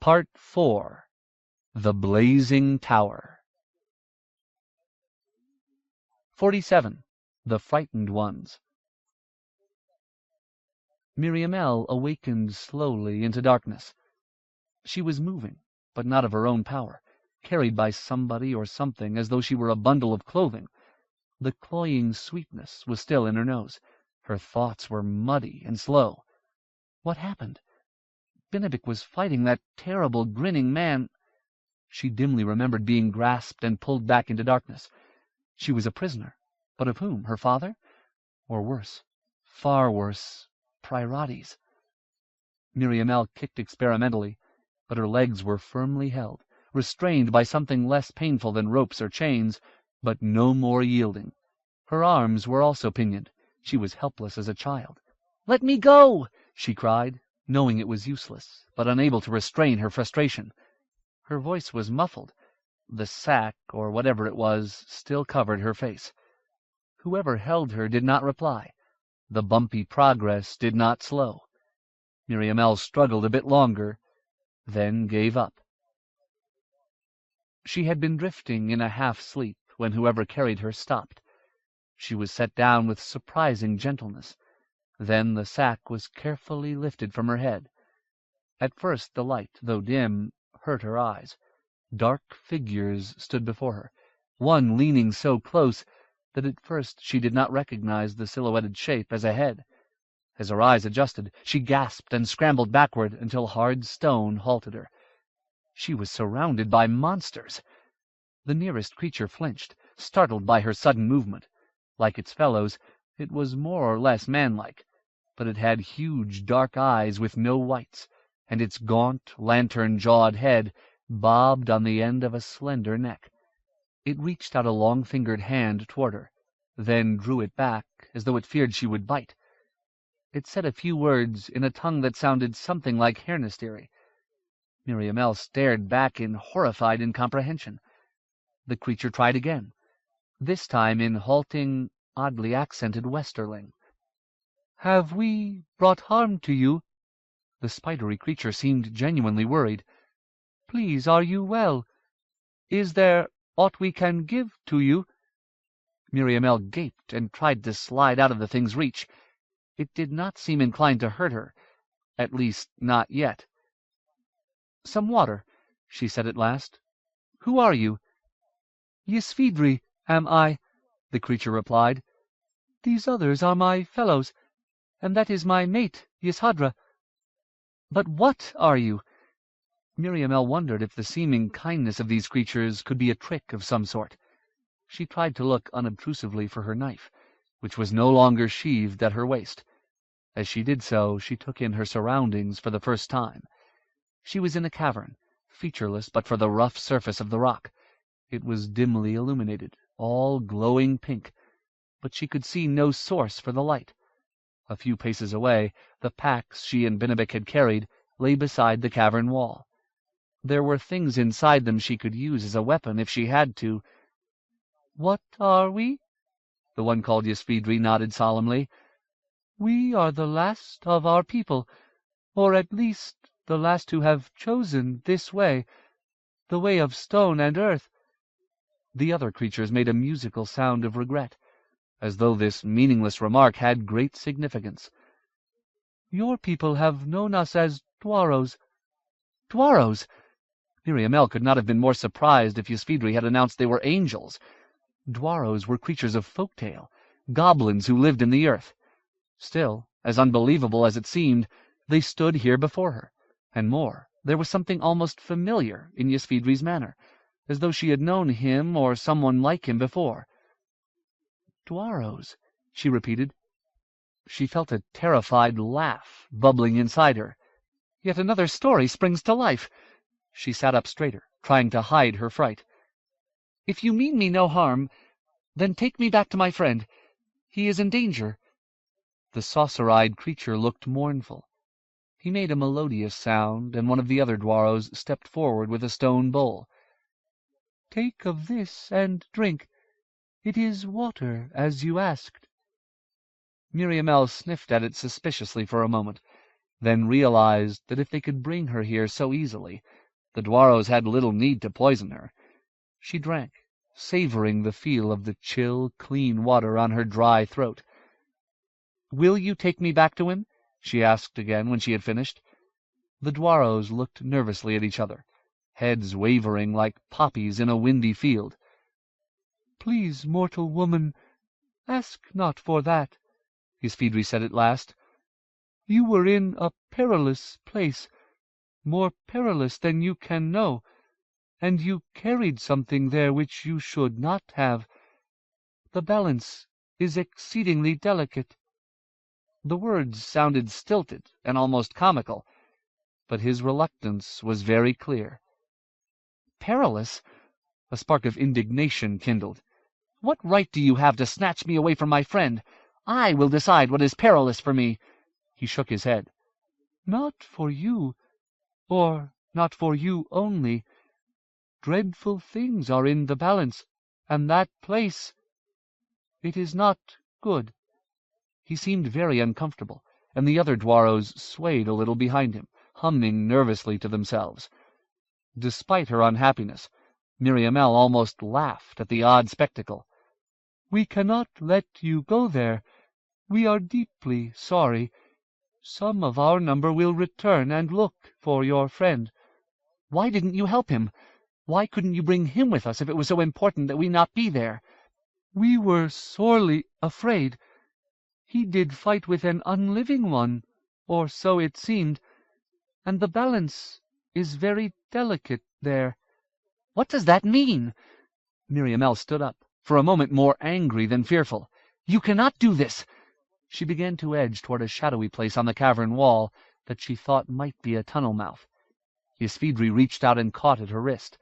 Part 4. The Blazing Tower. 47. The Frightened Ones. Miriamele awakened slowly into darkness. She was moving, but not of her own power, carried by somebody or something as though she were a bundle of clothing. The cloying sweetness was still in her nose. Her thoughts were muddy and slow. What happened? Benedict was fighting that terrible, grinning man. She dimly remembered being grasped and pulled back into darkness. She was a prisoner, but of whom? Her father? Or worse, far worse, Priorates. Miriamele kicked experimentally, but her legs were firmly held, restrained by something less painful than ropes or chains, but no more yielding. Her arms were also pinioned. She was helpless as a child. "Let me go!" she cried, knowing it was useless, but unable to restrain her frustration. Her voice was muffled. The sack, or whatever it was, still covered her face. Whoever held her did not reply. The bumpy progress did not slow. Miriamele struggled a bit longer, then gave up. She had been drifting in a half-sleep when whoever carried her stopped. She was set down with surprising gentleness. Then the sack was carefully lifted from her head. At first the light, though dim, hurt her eyes. Dark figures stood before her, one leaning so close that at first she did not recognize the silhouetted shape as a head. As her eyes adjusted, she gasped and scrambled backward until hard stone halted her. She was surrounded by monsters. The nearest creature flinched, startled by her sudden movement. Like its fellows, it was more or less manlike, but it had huge dark eyes with no whites, and its gaunt, lantern-jawed head bobbed on the end of a slender neck. It reached out a long-fingered hand toward her, then drew it back as though it feared she would bite. It said a few words in a tongue that sounded something like Hernesteri. Miriamele stared back in horrified incomprehension. The creature tried again, this time in halting, oddly accented Westerling. "Have we brought harm to you?" The spidery creature seemed genuinely worried. "Please, are you well? Is there aught we can give to you?" Miriamele gaped and tried to slide out of the thing's reach. It did not seem inclined to hurt her, at least not yet. "Some water," she said at last. "Who are you?" "Ysvidri am I," the creature replied. "These others are my fellows, and that is my mate, Yshadra." "But what are you?" Miriamele wondered if the seeming kindness of these creatures could be a trick of some sort. She tried to look unobtrusively for her knife, which was no longer sheathed at her waist. As she did so, she took in her surroundings for the first time. She was in a cavern, featureless but for the rough surface of the rock. It was dimly illuminated, all glowing pink, but she could see no source for the light. A few paces away, the packs she and Benedict had carried lay beside the cavern wall. There were things inside them she could use as a weapon if she had to. "What are we?" The one called Ysvidri nodded solemnly. "We are the last of our people, or at least the last who have chosen this way, the way of stone and earth." The other creatures made a musical sound of regret, as though this meaningless remark had great significance. "Your people have known us as Dwaros." "Dwaros!" Miriamele could not have been more surprised if Ysvidri had announced they were angels. Dwaros were creatures of folk tale, goblins who lived in the earth. Still, as unbelievable as it seemed, they stood here before her, and more, there was something almost familiar in Ysvidri's manner, as though she had known him or someone like him before. "Dwaros," she repeated. She felt a terrified laugh bubbling inside her. Yet another story springs to life. She sat up straighter, trying to hide her fright. "If you mean me no harm, then take me back to my friend. He is in danger." The saucer-eyed creature looked mournful. He made a melodious sound, and one of the other Dwaros stepped forward with a stone bowl. "Take of this and drink. It is water, as you asked." Miriamele sniffed at it suspiciously for a moment. then realized that if they could bring her here so easily, the Dwaros had little need to poison her. She drank, savoring the feel of the chill, clean water on her dry throat. "Will you take me back to him?" she asked again when she had finished. The Dwaros looked nervously at each other, heads wavering like poppies in a windy field. "Please, mortal woman, ask not for that," Ysfidri said at last. "You were in a perilous place, more perilous than you can know, and you carried something there which you should not have. The balance is exceedingly delicate." The words sounded stilted and almost comical, but his reluctance was very clear. "Perilous?" A spark of indignation kindled. "What right do you have to snatch me away from my friend? I will decide what is perilous for me." He shook his head. "Not for you, or not for you only. Dreadful things are in the balance, and that place, it is not good." He seemed very uncomfortable, and the other Dwaros swayed a little behind him, humming nervously to themselves. Despite her unhappiness, Miriamele almost laughed at the odd spectacle. "We cannot let you go there. We are deeply sorry. Some of our number will return and look for your friend." "Why didn't you help him? Why couldn't you bring him with us if it was so important that we not be there?" "We were sorely afraid. He did fight with an unliving one, or so it seemed, and the balance is very delicate there." "What does that mean?" Miriamele stood up, for a moment more angry than fearful. "You cannot do this!" She began to edge toward a shadowy place on the cavern wall that she thought might be a tunnel mouth. Ysfidri reached out and caught at her wrist.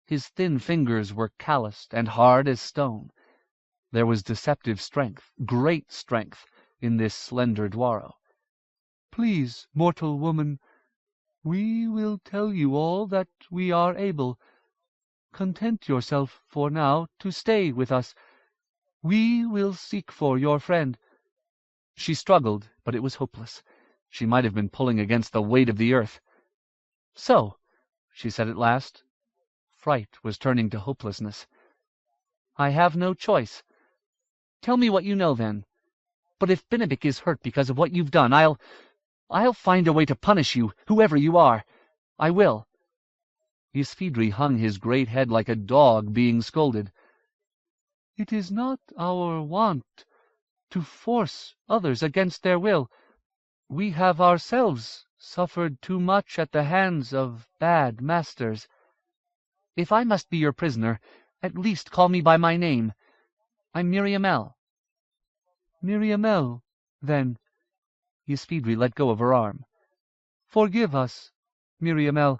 His thin fingers were calloused and hard as stone. There was deceptive strength, great strength, in this slender Dwaro. "Please, mortal woman, we will tell you all that we are able. Content yourself, for now, to stay with us. We will seek for your friend." She struggled, but it was hopeless. She might have been pulling against the weight of the earth. "So," she said at last. Fright was turning to hopelessness. "I have no choice. Tell me what you know, then. But if Benebik is hurt because of what you've done, I'll find a way to punish you, whoever you are. I will." Ysfidri hung his great head like a dog being scolded. "It is not our wont to force others against their will. We have ourselves suffered too much at the hands of bad masters." "If I must be your prisoner, at least call me by my name. I'm Miriamele." "Miriamele, then." Ysfidri let go of her arm. "Forgive us, Miriamele,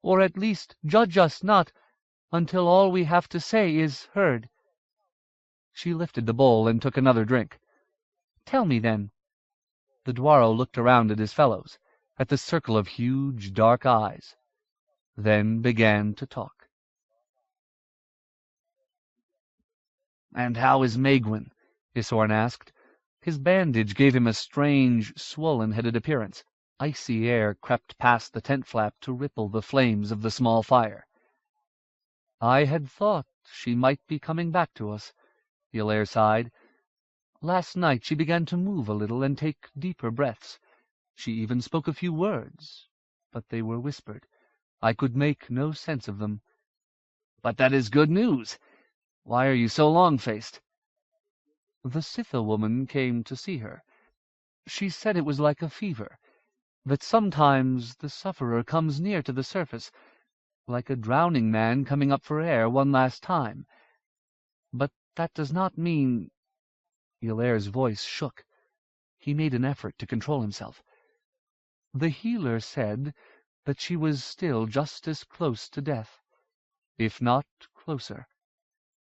or at least judge us not until all we have to say is heard." She lifted the bowl and took another drink. "Tell me, then." The Dwaro looked around at his fellows, at the circle of huge, dark eyes, then began to talk. "And how is Maegwyn?" Isorn asked. His bandage gave him a strange, swollen-headed appearance. Icy air crept past the tent flap to ripple the flames of the small fire. "I had thought she might be coming back to us," Ylair sighed. "Last night she began to move a little and take deeper breaths. She even spoke a few words, but they were whispered. I could make no sense of them." "But that is good news. Why are you so long-faced?" "The Sitha woman came to see her. She said it was like a fever, that sometimes the sufferer comes near to the surface, like a drowning man coming up for air one last time. But that does not mean—" Ylair's voice shook. He made an effort to control himself. "The healer said that she was still just as close to death, if not closer."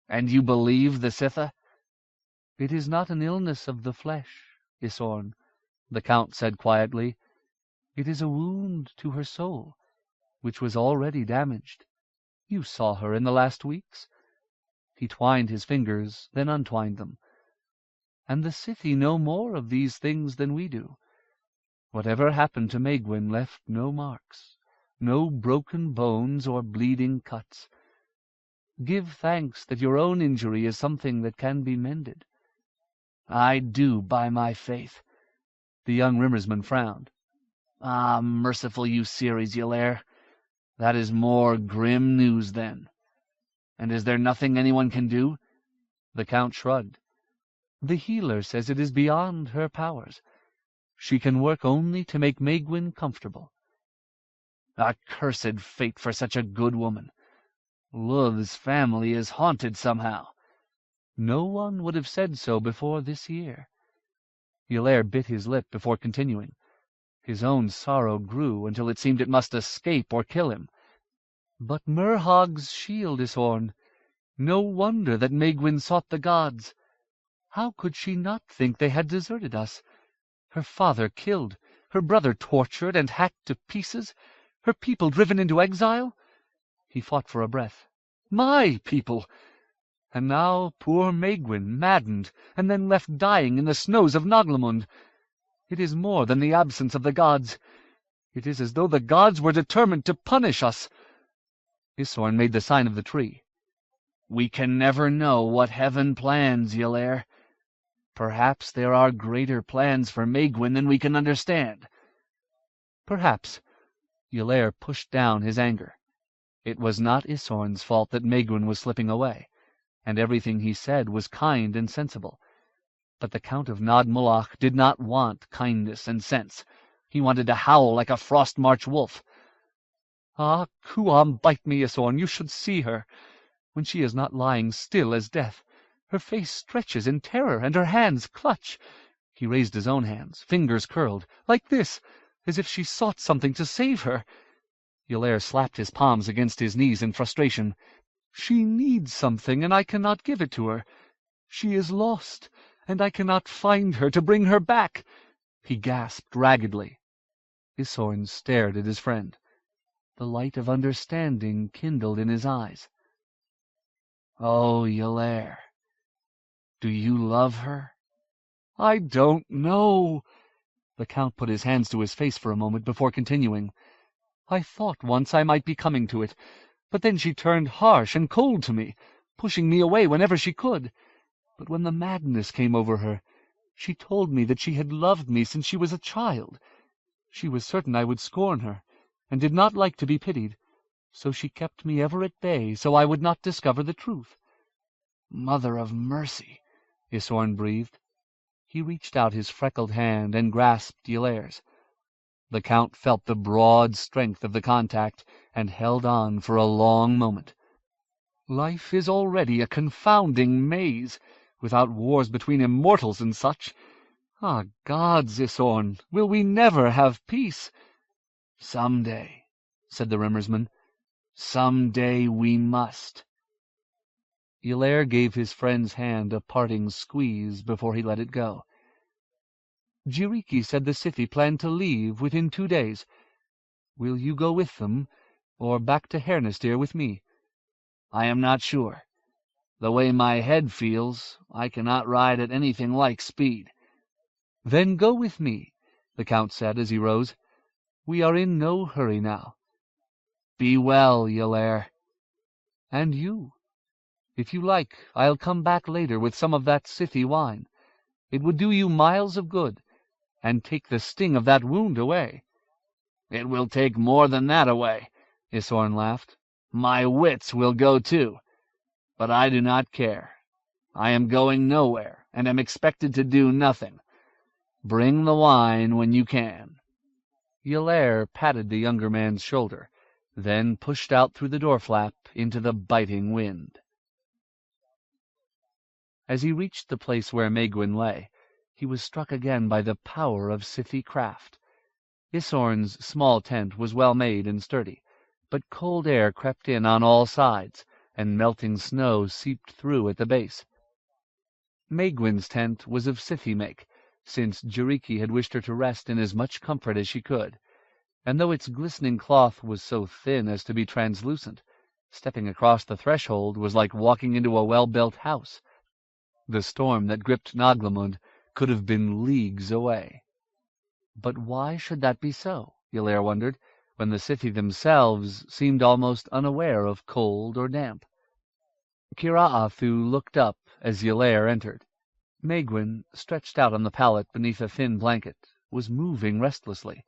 "And you believe the Sitha?" "It is not an illness of the flesh, Isorn," the Count said quietly. "It is a wound to her soul, which was already damaged. You saw her in the last weeks." He twined his fingers, then untwined them. "And the Sithi know more of these things than we do. Whatever happened to Maegwyn left no marks, no broken bones or bleeding cuts. Give thanks that your own injury is something that can be mended." "I do, by my faith." The young Rimmersman frowned. "Ah, merciful you Ceres, Ylair. That is more grim news, then. And is there nothing anyone can do?" The Count shrugged. "The healer says it is beyond her powers. She can work only to make Maegwyn comfortable." "A cursed fate for such a good woman. Luth's family is haunted somehow." "No one would have said so before this year." Ylair bit his lip before continuing. His own sorrow grew until it seemed it must escape or kill him. "But Murhog's shield, Isorn. No wonder that Maegwyn sought the gods. How could she not think they had deserted us? Her father killed, her brother tortured and hacked to pieces, her people driven into exile." He fought for a breath. "My people! And now poor Maegwyn, maddened, and then left dying in the snows of Naglamund. It is more than the absence of the gods. It is as though the gods were determined to punish us." Isorn made the sign of the tree. "We can never know what heaven plans, Ylair. Perhaps there are greater plans for Maegwyn than we can understand." "Perhaps." Ylair pushed down his anger. It was not Isorn's fault that Maegwyn was slipping away, and everything he said was kind and sensible. But the Count of Nodmulach did not want kindness and sense. He wanted to howl like a frost-march wolf. "Ah, Kuam, bite me, Isorn, you should see her. When she is not lying still as death, her face stretches in terror, and her hands clutch." He raised his own hands, fingers curled, like this, as if she sought something to save her. Ylair slapped his palms against his knees in frustration. "She needs something, and I cannot give it to her. She is lost, and I cannot find her to bring her back." He gasped raggedly. Isorn stared at his friend. The light of understanding kindled in his eyes. "Oh, Ylair, do you love her?" "I don't know." The Count put his hands to his face for a moment before continuing. "I thought once I might be coming to it, but then she turned harsh and cold to me, pushing me away whenever she could. But when the madness came over her, she told me that she had loved me since she was a child. She was certain I would scorn her, and did not like to be pitied, so she kept me ever at bay so I would not discover the truth." "Mother of mercy," Isorn breathed. He reached out his freckled hand and grasped Ylair's. The Count felt the broad strength of the contact, and held on for a long moment. "Life is already a confounding maze, without wars between immortals and such. Ah, gods, Isorn, will we never have peace?" "Some day," said the Rimmersman. "Some day we must." Ylair gave his friend's hand a parting squeeze before he let it go. "Jiriki said the Scythi planned to leave within 2 days. Will you go with them, or back to Hernistir with me?" "I am not sure. The way my head feels, I cannot ride at anything like speed." "Then go with me," the Count said as he rose. "We are in no hurry now." "Be well, Ylair." "And you. If you like, I'll come back later with some of that Scythi wine. It would do you miles of good, and take the sting of that wound away." "It will take more than that away," Isorn laughed. "My wits will go too. But I do not care. I am going nowhere, and am expected to do nothing. Bring the wine when you can." Ylair patted the younger man's shoulder, then pushed out through the door-flap into the biting wind. As he reached the place where Maegwyn lay, he was struck again by the power of Scythi craft. Isorn's small tent was well made and sturdy, but cold air crept in on all sides, and melting snow seeped through at the base. Maegwyn's tent was of Scythi make, since Jiriki had wished her to rest in as much comfort as she could, and though its glistening cloth was so thin as to be translucent, stepping across the threshold was like walking into a well-built house. The storm that gripped Naglamund could have been leagues away. But why should that be so, Ylair wondered, when the Scythi themselves seemed almost unaware of cold or damp? Kiraathu looked up as Ylair entered. Megwin, stretched out on the pallet beneath a thin blanket, was moving restlessly,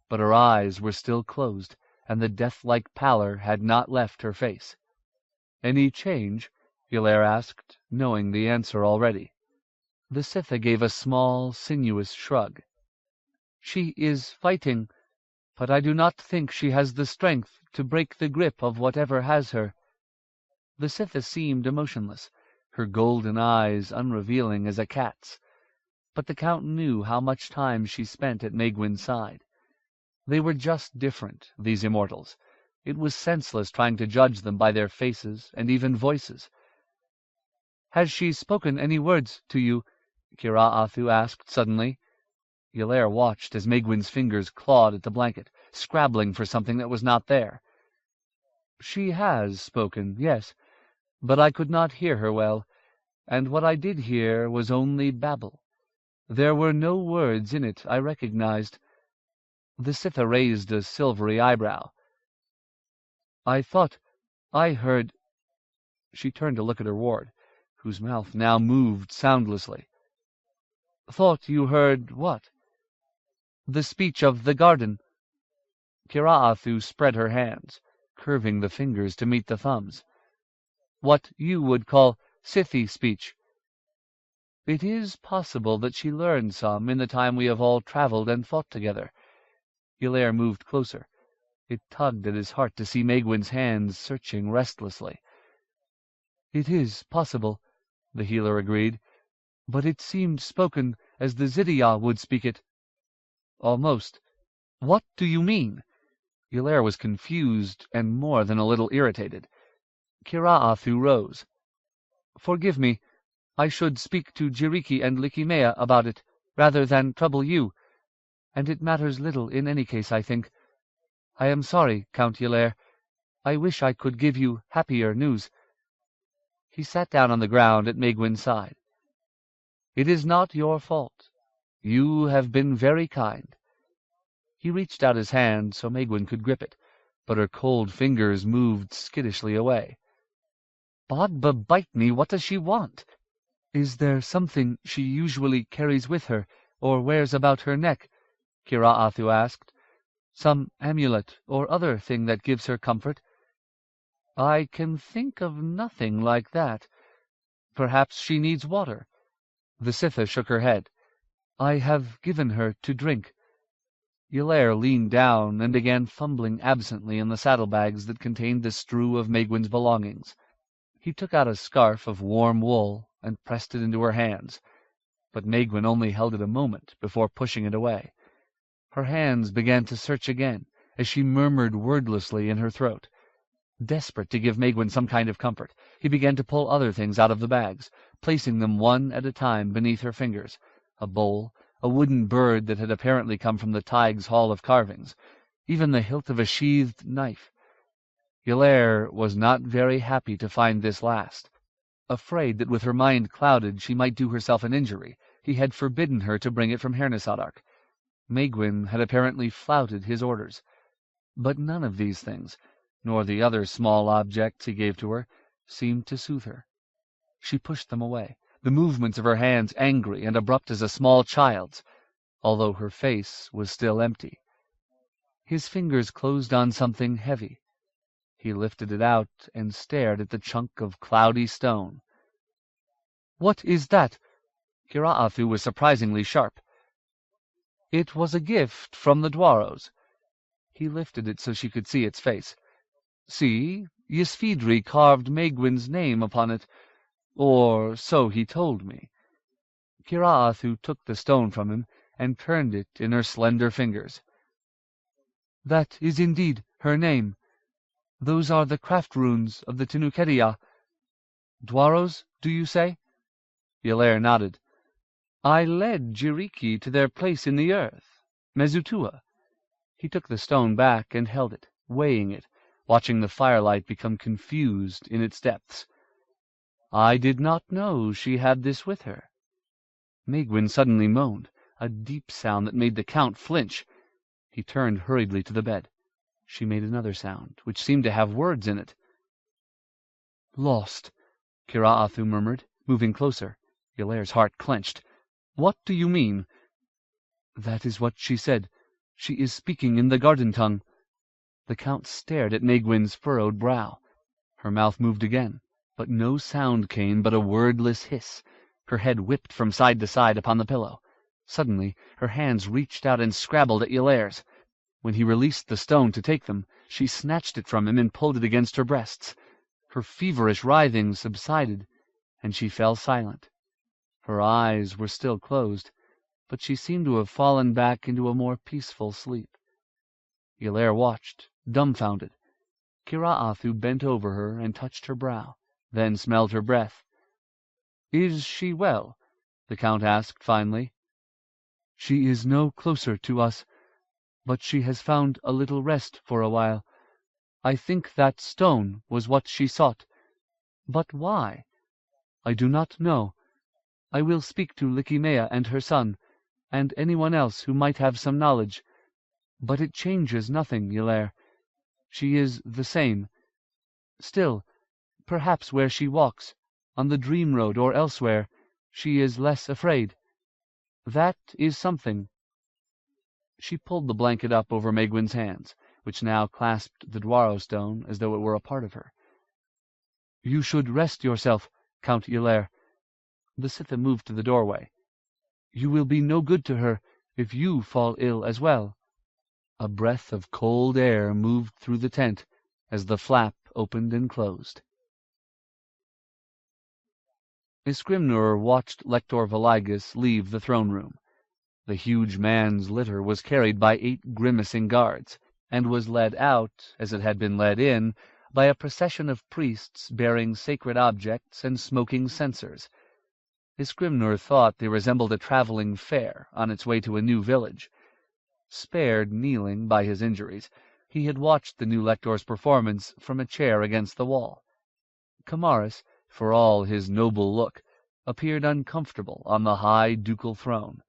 but her eyes were still closed, and the death-like pallor had not left her face. "Any change?" Ylair asked, knowing the answer already. The Scytha gave a small, sinuous shrug. "She is fighting, but I do not think she has the strength to break the grip of whatever has her." The Scytha seemed emotionless, her golden eyes unrevealing as a cat's, but the Count knew how much time she spent at Megwin's side. They were just different, these immortals. It was senseless trying to judge them by their faces and even voices. "Has she spoken any words to you?" Kiraathu asked suddenly. Ylair watched as Megwin's fingers clawed at the blanket, scrabbling for something that was not there. "She has spoken, yes, but I could not hear her well, and what I did hear was only babble. There were no words in it I recognized." The Scytha raised a silvery eyebrow. "I thought I heard—" She turned to look at her ward, whose mouth now moved soundlessly. "Thought you heard what?" "The speech of the garden." Kiraathu spread her hands, curving the fingers to meet the thumbs. "What you would call Scythi speech." "It is possible that she learned some in the time we have all traveled and fought together." Ylair moved closer. It tugged at his heart to see Megwin's hands searching restlessly. "It is possible," the healer agreed, "but it seemed spoken as the Zydia would speak it." "Almost. What do you mean?" Ylair was confused and more than a little irritated. Kiraathu rose. "Forgive me. I should speak to Jiriki and Likimea about it, rather than trouble you. And it matters little in any case, I think. I am sorry, Count Ylair. I wish I could give you happier news." He sat down on the ground at Megwin's side. "It is not your fault. You have been very kind." He reached out his hand so Megwin could grip it, but her cold fingers moved skittishly away. "Bogba bite me, what does she want?" "Is there something she usually carries with her, or wears about her neck?" Kiraathu asked. "Some amulet or other thing that gives her comfort?" "I can think of nothing like that. Perhaps she needs water." The Scytha shook her head. "I have given her to drink." Ylair leaned down and began fumbling absently in the saddlebags that contained the strew of Megwin's belongings. He took out a scarf of warm wool and pressed it into her hands, but Megwin only held it a moment before pushing it away. Her hands began to search again, as she murmured wordlessly in her throat. Desperate to give Megwin some kind of comfort, he began to pull other things out of the bags, placing them one at a time beneath her fingers: a bowl, a wooden bird that had apparently come from the Tig's Hall of Carvings, even the hilt of a sheathed knife. Ylair was not very happy to find this last. Afraid that with her mind clouded she might do herself an injury, he had forbidden her to bring it from Hernesadark. Megwin had apparently flouted his orders. But none of these things, nor the other small objects he gave to her, seemed to soothe her. She pushed them away, the movements of her hands angry and abrupt as a small child's, although her face was still empty. His fingers closed on something heavy. He lifted it out and stared at the chunk of cloudy stone. "What is that?" Kiraathu was surprisingly sharp. "It was a gift from the Dwaros." He lifted it so she could see its face. "See, Ysvidri carved Megwin's name upon it, or so he told me." Kiraathu took the stone from him and turned it in her slender fingers. "That is indeed her name. Those are the craft runes of the Tinukeria. Dwaros, do you say?" Ylair nodded. "I led Jiriki to their place in the earth, Mezutua." He took the stone back and held it, weighing it, watching the firelight become confused in its depths. "I did not know she had this with her." Megwin suddenly moaned. a deep sound that made the Count flinch. He turned hurriedly to the bed. She made another sound, which seemed to have words in it. "Lost," Kira-Athu murmured, moving closer. Ylair's heart clenched. "What do you mean?" "That is what she said. She is speaking in the garden tongue." The Count stared at Megwin's furrowed brow. Her mouth moved again, but no sound came but a wordless hiss. Her head whipped from side to side upon the pillow. Suddenly her hands reached out and scrabbled at Ylair's. When he released the stone to take them, she snatched it from him and pulled it against her breasts. Her feverish writhings subsided, and she fell silent. Her eyes were still closed, but she seemed to have fallen back into a more peaceful sleep. Ylair watched, dumbfounded. Kira-Athu bent over her and touched her brow, then smelled her breath. "Is she well?" the Count asked finally. "She is no closer to us, but she has found a little rest for a while. I think that stone was what she sought. But why? I do not know. I will speak to Likimea and her son, and anyone else who might have some knowledge. But it changes nothing, Ylair. She is the same. Still, perhaps where she walks, on the dream road or elsewhere, she is less afraid. That is something." She pulled the blanket up over Megwin's hands, which now clasped the Dwaro stone as though it were a part of her. "You should rest yourself, Count Ylair." The Sitha moved to the doorway. "You will be no good to her if you fall ill as well." A breath of cold air moved through the tent as the flap opened and closed. Isgrimnur watched Lector Valigus leave the throne room. The huge man's litter was carried by 8 grimacing guards, and was led out, as it had been led in, by a procession of priests bearing sacred objects and smoking censers. Isgrimnur thought they resembled a traveling fair on its way to a new village. Spared kneeling by his injuries, he had watched the new lector's performance from a chair against the wall. Kamaris, for all his noble look, appeared uncomfortable on the high ducal throne.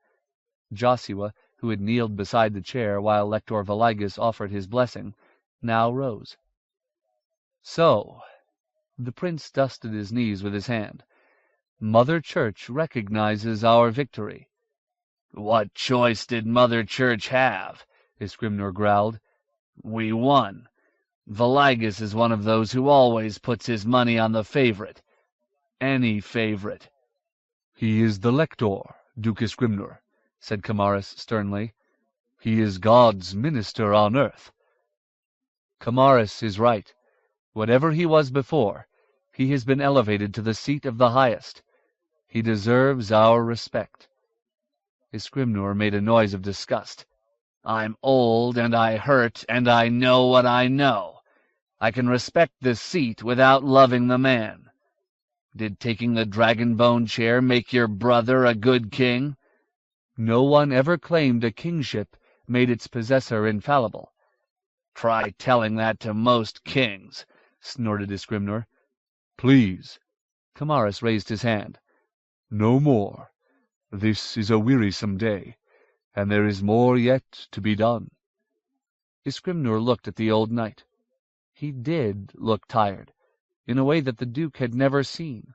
Joshua, who had kneeled beside the chair while Lector Valigus offered his blessing, now rose. "So," the prince dusted his knees with his hand, "Mother Church recognizes our victory." "What choice did Mother Church have?" Isgrimnur growled. "We won. Valigus is one of those who always puts his money on the favorite. Any favorite." "He is the lector, Duke Isgrimnur," said Kamaris sternly. "He is God's minister on earth." "Kamaris is right. Whatever he was before, he has been elevated to the seat of the highest. He deserves our respect." Isgrimnur made a noise of disgust. "I'm old, and I hurt, and I know what I know. I can respect this seat without loving the man. Did taking the dragon-bone chair make your brother a good king?" "No one ever claimed a kingship made its possessor infallible." "Try telling that to most kings," snorted Isgrimnur. "Please." Kamaris raised his hand. "No more. This is a wearisome day, and there is more yet to be done." Isgrimnur looked at the old knight. He did look tired, in a way that the Duke had never seen.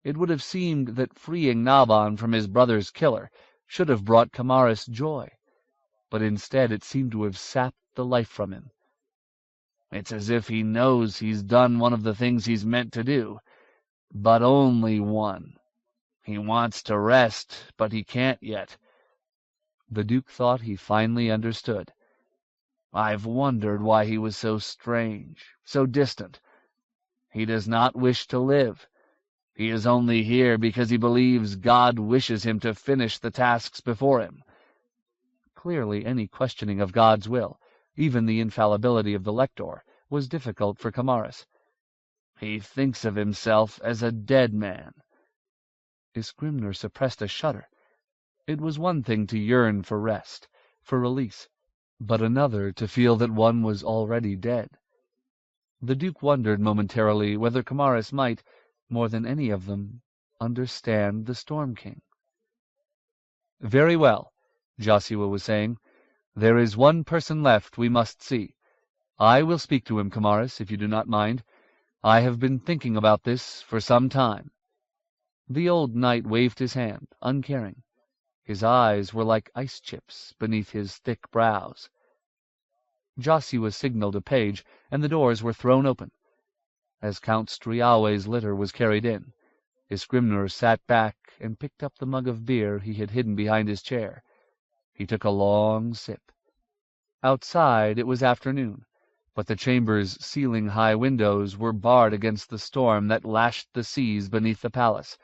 It would have seemed that freeing Naban from his brother's killer should have brought Kamaris joy, but instead it seemed to have sapped the life from him. "It's as if he knows he's done one of the things he's meant to do, but only one. He wants to rest, but he can't yet." The Duke thought he finally understood. "I've wondered why he was so strange, so distant. He does not wish to live. He is only here because he believes God wishes him to finish the tasks before him." Clearly any questioning of God's will, even the infallibility of the lector, was difficult for Kamaris. "He thinks of himself as a dead man." Isgrimnur suppressed a shudder. It was one thing to yearn for rest, for release, but another to feel that one was already dead. The Duke wondered momentarily whether Kamaris might, more than any of them, understand the Storm King. "Very well," Joshua was saying. "There is one person left we must see. I will speak to him, Kamaris, if you do not mind. I have been thinking about this for some time." The old knight waved his hand, uncaring. His eyes were like ice chips beneath his thick brows. Joshua signaled a page, and the doors were thrown open. As Count Striawe's litter was carried in, Isgrimnur sat back and picked up the mug of beer he had hidden behind his chair. He took a long sip. Outside it was afternoon, but the chamber's ceiling-high windows were barred against the storm that lashed the seas beneath the palace,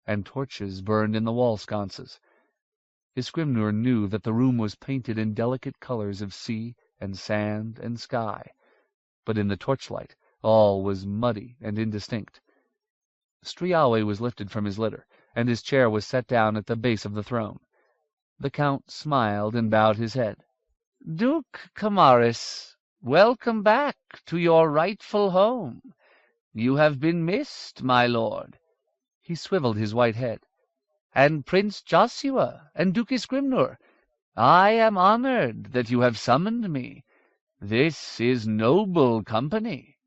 and torches burned in the wall sconces. Isgrimnur knew that the room was painted in delicate colors of sea and sand and sky, but in the torchlight all was muddy and indistinct. Striawe was lifted from his litter, and his chair was set down at the base of the throne. The Count smiled and bowed his head. "Duke Kamaris, welcome back to your rightful home. You have been missed, my lord." He swiveled his white head. "And Prince Joshua, and Duke Isgrimnur, I am honored that you have summoned me. This is noble company."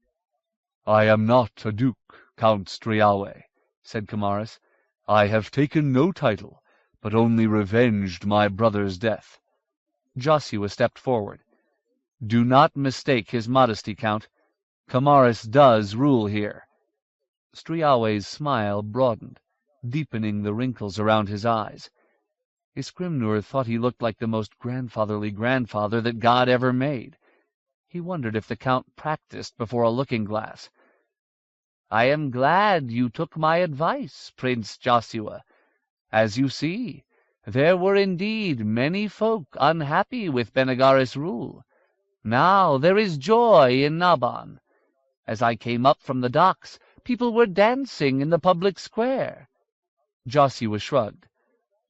"I am not a duke, Count Striawe," said Kamaris. "I have taken no title, but only revenged my brother's death." Joshua stepped forward. "Do not mistake his modesty, Count. Kamaris does rule here." Striawe's smile broadened, deepening the wrinkles around his eyes. Isgrimnur thought he looked like the most grandfatherly grandfather that God ever made. He wondered if the Count practiced before a looking-glass. "I am glad you took my advice, Prince Joshua. As you see, there were indeed many folk unhappy with Benegaris' rule. Now there is joy in Naban. As I came up from the docks, people were dancing in the public square." Joshua shrugged.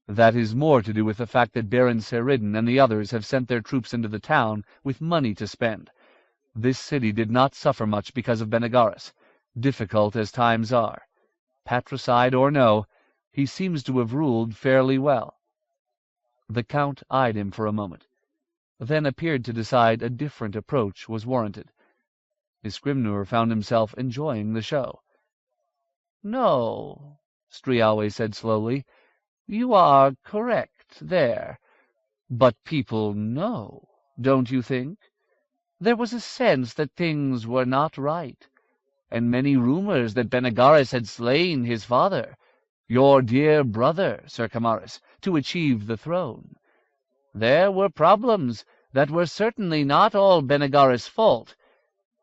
"That is more to do with the fact that Baron Seridin and the others have sent their troops into the town with money to spend. This city did not suffer much because of Benegaris, difficult as times are. Patricide or no, he seems to have ruled fairly well." The Count eyed him for a moment, then appeared to decide a different approach was warranted. Isgrimnur found himself enjoying the show. "No," Striawe said slowly, "you are correct there. But people know, don't you think? There was a sense that things were not right, and many rumors that Benegaris had slain his father, your dear brother, Sir Kamaris, to achieve the throne. There were problems that were certainly not all Benegaris' fault,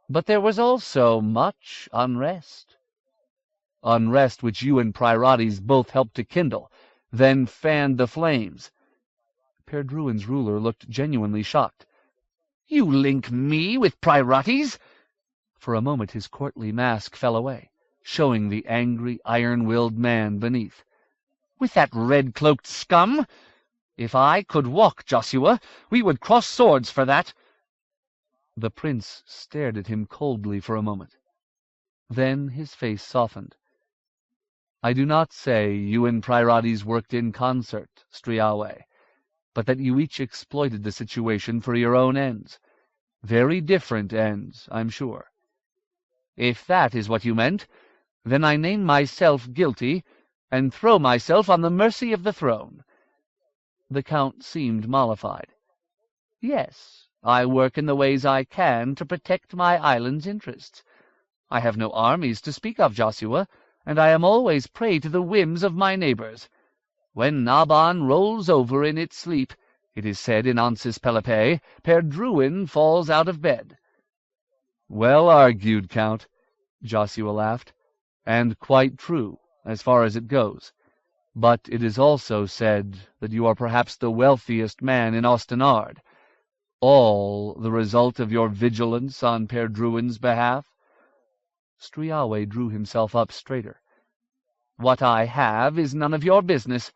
but there was also much unrest." "Unrest which you and Priorades both helped to kindle, then fanned the flames." Perdruin's ruler looked genuinely shocked. "You link me with Priorades?" For a moment his courtly mask fell away, showing the angry, iron-willed man beneath. "With that red-cloaked scum? If I could walk, Joshua, we would cross swords for that." The prince stared at him coldly for a moment. Then his face softened. "I do not say you and Priorades worked in concert, Striawe, but that you each exploited the situation for your own ends. Very different ends, I'm sure." "If that is what you meant, then I name myself guilty, and throw myself on the mercy of the throne." The Count seemed mollified. "Yes, I work in the ways I can to protect my island's interests. I have no armies to speak of, Joshua, and I am always prey to the whims of my neighbors. When Naban rolls over in its sleep, it is said in Ansis Pelepe, Perdruin falls out of bed." "Well argued, Count," Joshua laughed, "and quite true, as far as it goes. But it is also said that you are perhaps the wealthiest man in Ostenard. All the result of your vigilance on Perdruin's behalf?" Striawe drew himself up straighter. "What I have is none of your business.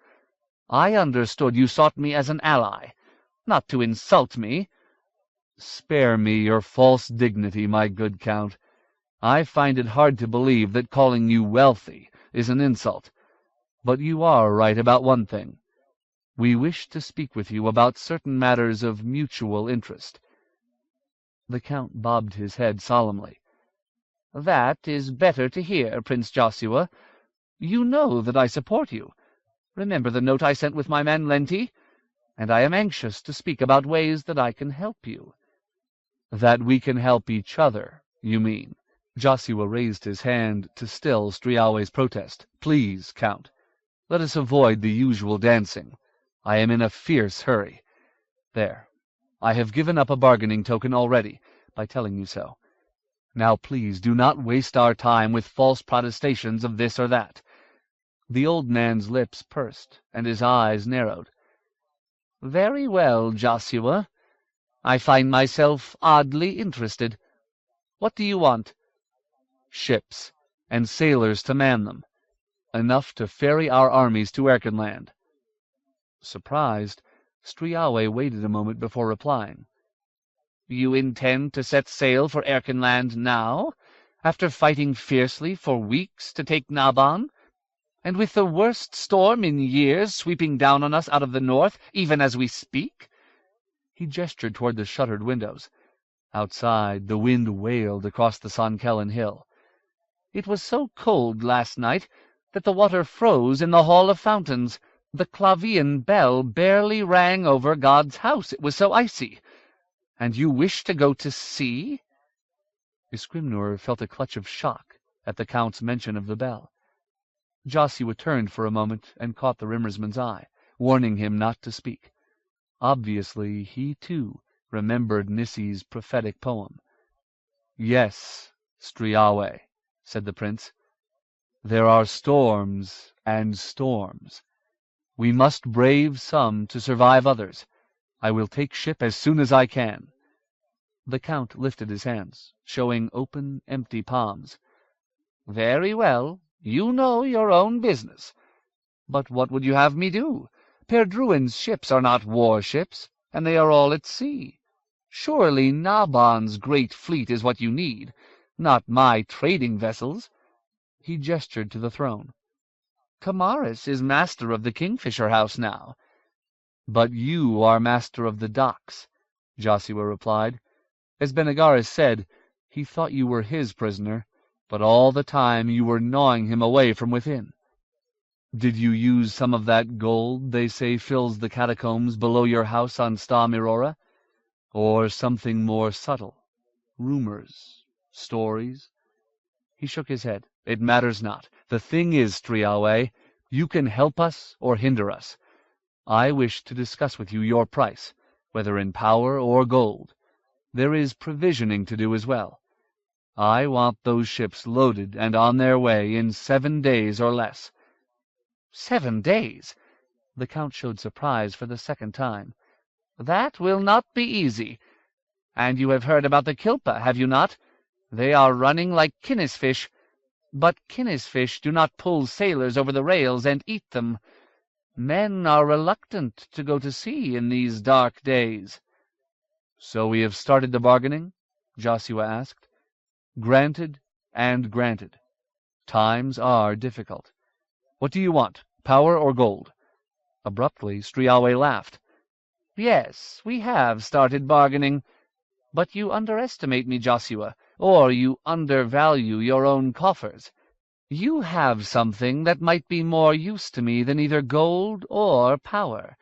I understood you sought me as an ally, not to insult me." "Spare me your false dignity, my good Count. I find it hard to believe that calling you wealthy is an insult. But you are right about one thing. We wish to speak with you about certain matters of mutual interest." The Count bobbed his head solemnly. "That is better to hear, Prince Joshua. You know that I support you. Remember the note I sent with my man Lenti? And I am anxious to speak about ways that I can help you." "That we can help each other, you mean?" Joshua raised his hand to still Striawe's protest. "Please, Count, let us avoid the usual dancing. I am in a fierce hurry. There, I have given up a bargaining token already, by telling you so. Now please do not waste our time with false protestations of this or that." The old man's lips pursed, and his eyes narrowed. "Very well, Joshua. I find myself oddly interested. What do you want?" "Ships, and sailors to man them. Enough to ferry our armies to Erkenland." Surprised, Striawe waited a moment before replying. "You intend to set sail for Erkenland now, after fighting fiercely for weeks to take Naban, and with the worst storm in years sweeping down on us out of the north, even as we speak?" He gestured toward the shuttered windows. Outside, the wind wailed across the Sonkellen hill. "It was so cold last night that the water froze in the Hall of Fountains. The Clavian bell barely rang over God's house, it was so icy. And you wish to go to sea?" Isgrimnur felt a clutch of shock at the Count's mention of the bell. Joshua turned for a moment and caught the Rimmersman's eye, warning him not to speak. Obviously, he, too, remembered Nisi's prophetic poem. "Yes, Striawe," said the prince. "There are storms and storms. We must brave some to survive others. I will take ship as soon as I can." The Count lifted his hands, showing open, empty palms. "Very well. You know your own business. But what would you have me do? Perdruin's ships are not warships, and they are all at sea. Surely Naban's great fleet is what you need, not my trading vessels." He gestured to the throne. "Kamaris is master of the Kingfisher House now." "But you are master of the docks," Joshua replied. "As Benegaris said, he thought you were his prisoner, but all the time you were gnawing him away from within. Did you use some of that gold they say fills the catacombs below your house on Sta Mirora? Or something more subtle? Rumors? Stories?" He shook his head. "It matters not. The thing is, Striawe, you can help us or hinder us. I wish to discuss with you your price, whether in power or gold. There is provisioning to do as well. I want those ships loaded and on their way in 7 days or less." "7 days?" The Count showed surprise for the second time. "That will not be easy. And you have heard about the Kilpa, have you not? They are running like kinnisfish. But kinnisfish do not pull sailors over the rails and eat them. Men are reluctant to go to sea in these dark days." "So we have started the bargaining?" Joshua asked. "Granted and granted. Times are difficult. What do you want, power or gold?" Abruptly, Striawe laughed. "Yes, we have started bargaining. But you underestimate me, Joshua, or you undervalue your own coffers. You have something that might be more use to me than either gold or power.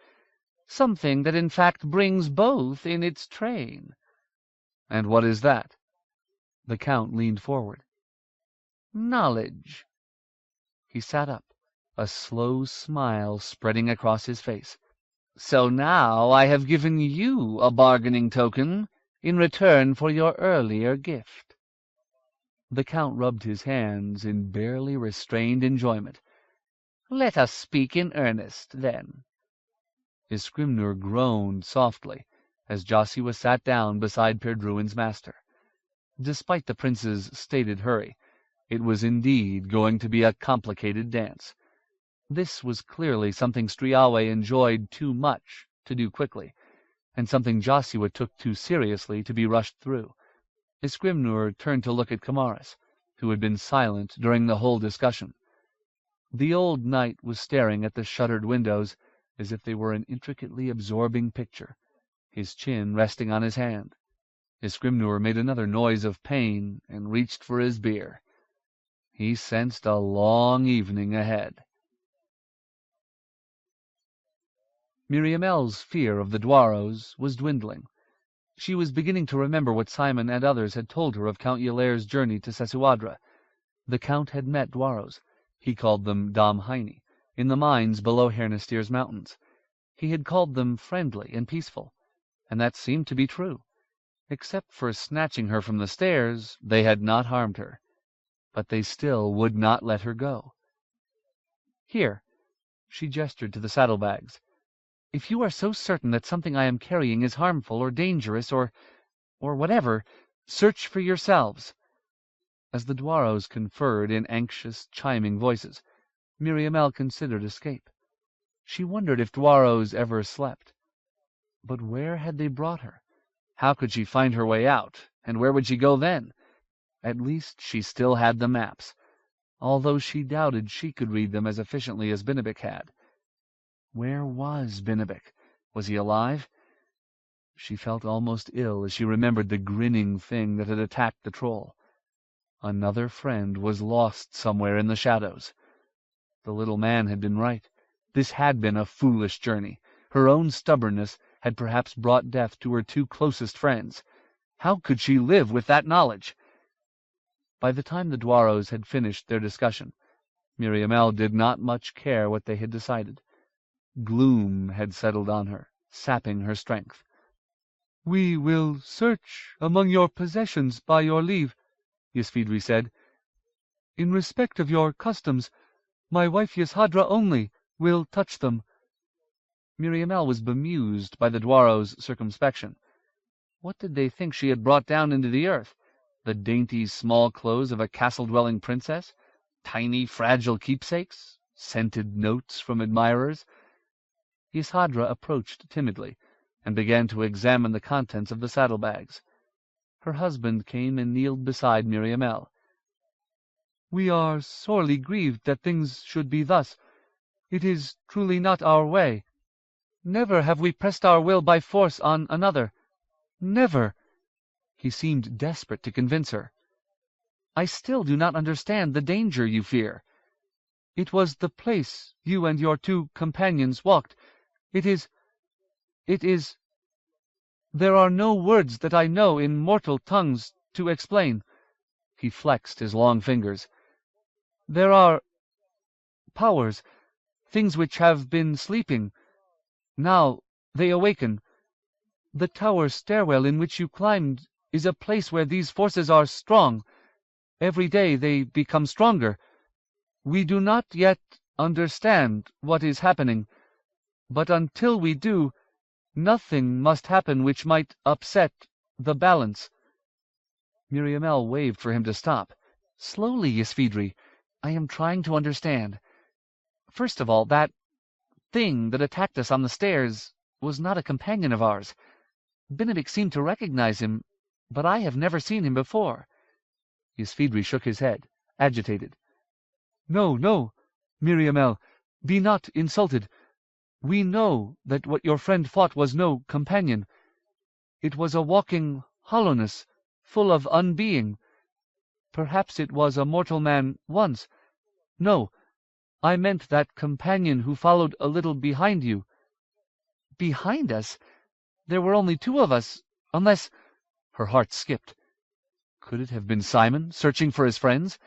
Something that in fact brings both in its train." "And what is that?" The Count leaned forward. "Knowledge." He sat up, a slow smile spreading across his face. "So now I have given you a bargaining token in return for your earlier gift." The Count rubbed his hands in barely restrained enjoyment. "Let us speak in earnest, then." Isgrimnur groaned softly as Joshua sat down beside Perdruin's master. Despite the prince's stated hurry, it was indeed going to be a complicated dance. This was clearly something Striawe enjoyed too much to do quickly, and something Joshua took too seriously to be rushed through. Isgrimnur turned to look at Kamaris, who had been silent during the whole discussion. The old knight was staring at the shuttered windows, as if they were an intricately absorbing picture, his chin resting on his hand. Isgrimnur made another noise of pain and reached for his beer. He sensed a long evening ahead. Miriamel's fear of the Dwaros was dwindling. She was beginning to remember what Simon and others had told her of Count Ylair's journey to Sessuadra. The Count had met Dwaros, he called them Domhaini, in the mines below Hernastir's mountains. He had called them friendly and peaceful, and that seemed to be true. Except for snatching her from the stairs, they had not harmed her. But they still would not let her go. "Here," she gestured to the saddlebags. "If you are so certain that something I am carrying is harmful or dangerous or whatever, search for yourselves." As the Dwaros conferred in anxious, chiming voices, Miriamel considered escape. She wondered if Dwaros ever slept. But where had they brought her? How could she find her way out, and where would she go then? At least she still had the maps, although she doubted she could read them as efficiently as Binabik had. Where was Binabik? Was he alive? She felt almost ill as she remembered the grinning thing that had attacked the troll. Another friend was lost somewhere in the shadows. The little man had been right. This had been a foolish journey. Her own stubbornness had perhaps brought death to her two closest friends. How could she live with that knowledge? By the time the Dwaros had finished their discussion, Miriamel did not much care what they had decided. Gloom had settled on her, sapping her strength. "We will search among your possessions by your leave," Ysvidri said. "In respect of your customs, my wife Yeshadra only will touch them." Miriamel was bemused by the Dwaros' circumspection. What did they think she had brought down into the earth? The dainty small clothes of a castle-dwelling princess? Tiny, fragile keepsakes? Scented notes from admirers? Yeshadra approached timidly, and began to examine the contents of the saddlebags. Her husband came and kneeled beside Miriamel. "We are sorely grieved that things should be thus. It is truly not our way. Never have we pressed our will by force on another. Never." He seemed desperate to convince her. "I still do not understand the danger you fear." "It was the place you and your two companions walked. It is... There are no words that I know in mortal tongues to explain." He flexed his long fingers. "There are powers, things which have been sleeping. Now they awaken. The tower stairwell in which you climbed is a place where these forces are strong. Every day they become stronger. We do not yet understand what is happening, but until we do, nothing must happen which might upset the balance." Miriamel waved for him to stop. "Slowly, Ysvidri. I am trying to understand. First of all, that thing that attacked us on the stairs was not a companion of ours. Binabik seemed to recognize him, but I have never seen him before." Ysvidri shook his head, agitated. "No, no, Miriamel, be not insulted. We know that what your friend fought was no companion. It was a walking hollowness, full of unbeing. Perhaps it was a mortal man once. No, I meant that companion who followed a little behind you." "Behind us? There were only two of us, unless—" Her heart skipped. Could it have been Simon, searching for his friends?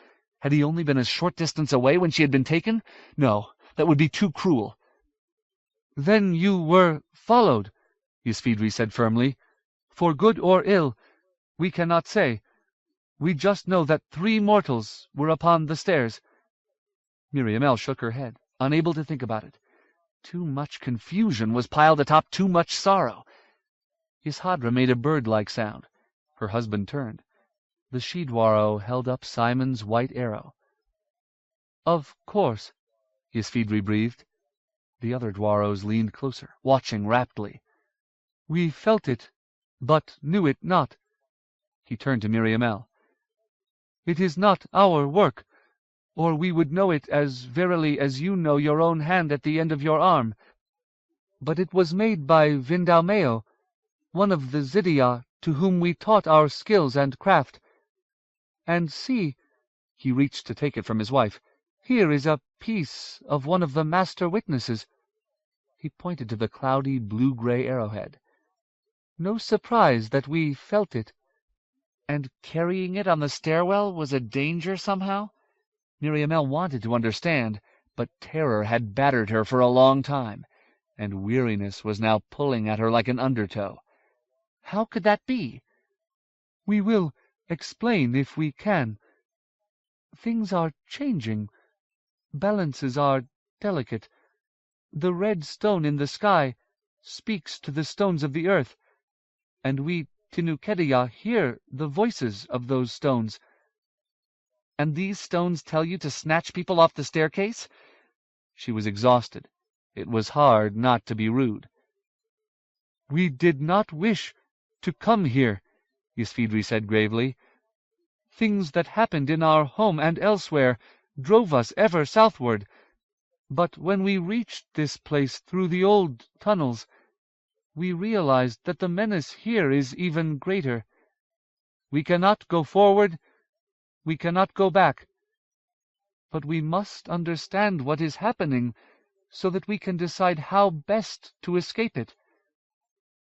Had he only been a short distance away when she had been taken? No, that would be too cruel. "Then you were followed," Ysvidri said firmly. "For good or ill, we cannot say. We just know that 3 mortals were upon the stairs." Miriamel shook her head, unable to think about it. Too much confusion was piled atop too much sorrow. Yeshadra made a bird-like sound. Her husband turned. The she-Dwaro held up Simon's white arrow. "Of course," Ysvidri breathed. The other Dwaros leaned closer, watching raptly. "We felt it, but knew it not." He turned to Miriamel. "It is not our work, or we would know it as verily as you know your own hand at the end of your arm. but it was made by Vindalmeo, one of the Zydia to whom we taught our skills and craft. And see," he reached to take it from his wife, "here is a piece of one of the master witnesses." He pointed to the cloudy blue-gray arrowhead. "No surprise that we felt it." "And carrying it on the stairwell was a danger somehow?" Miriamele wanted to understand, but terror had battered her for a long time, and weariness was now pulling at her like an undertow. How could that be? "We will explain if we can. Things are changing. Balances are delicate. The red stone in the sky speaks to the stones of the earth, and we Tinukedia hear the voices of those stones." "And these stones tell you to snatch people off the staircase?" She was exhausted. It was hard not to be rude. "We did not wish to come here," Ysvidri said gravely. "Things that happened in our home and elsewhere drove us ever southward. But when we reached this place through the old tunnels, we realized that the menace here is even greater. We cannot go forward, we cannot go back. But we must understand what is happening so that we can decide how best to escape it."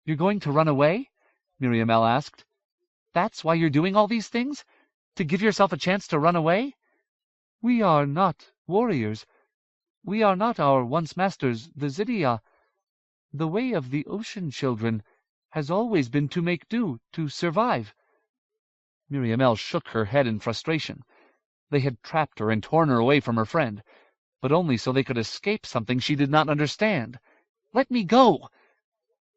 "You're going to run away?" Miriamele asked. "That's why you're doing all these things? To give yourself a chance to run away?" "We are not warriors. We are not our once masters, the Zydia. The way of the Ocean Children has always been to make do, to survive." Miriamele shook her head in frustration. They had trapped her and torn her away from her friend, but only so they could escape something she did not understand. "Let me go!"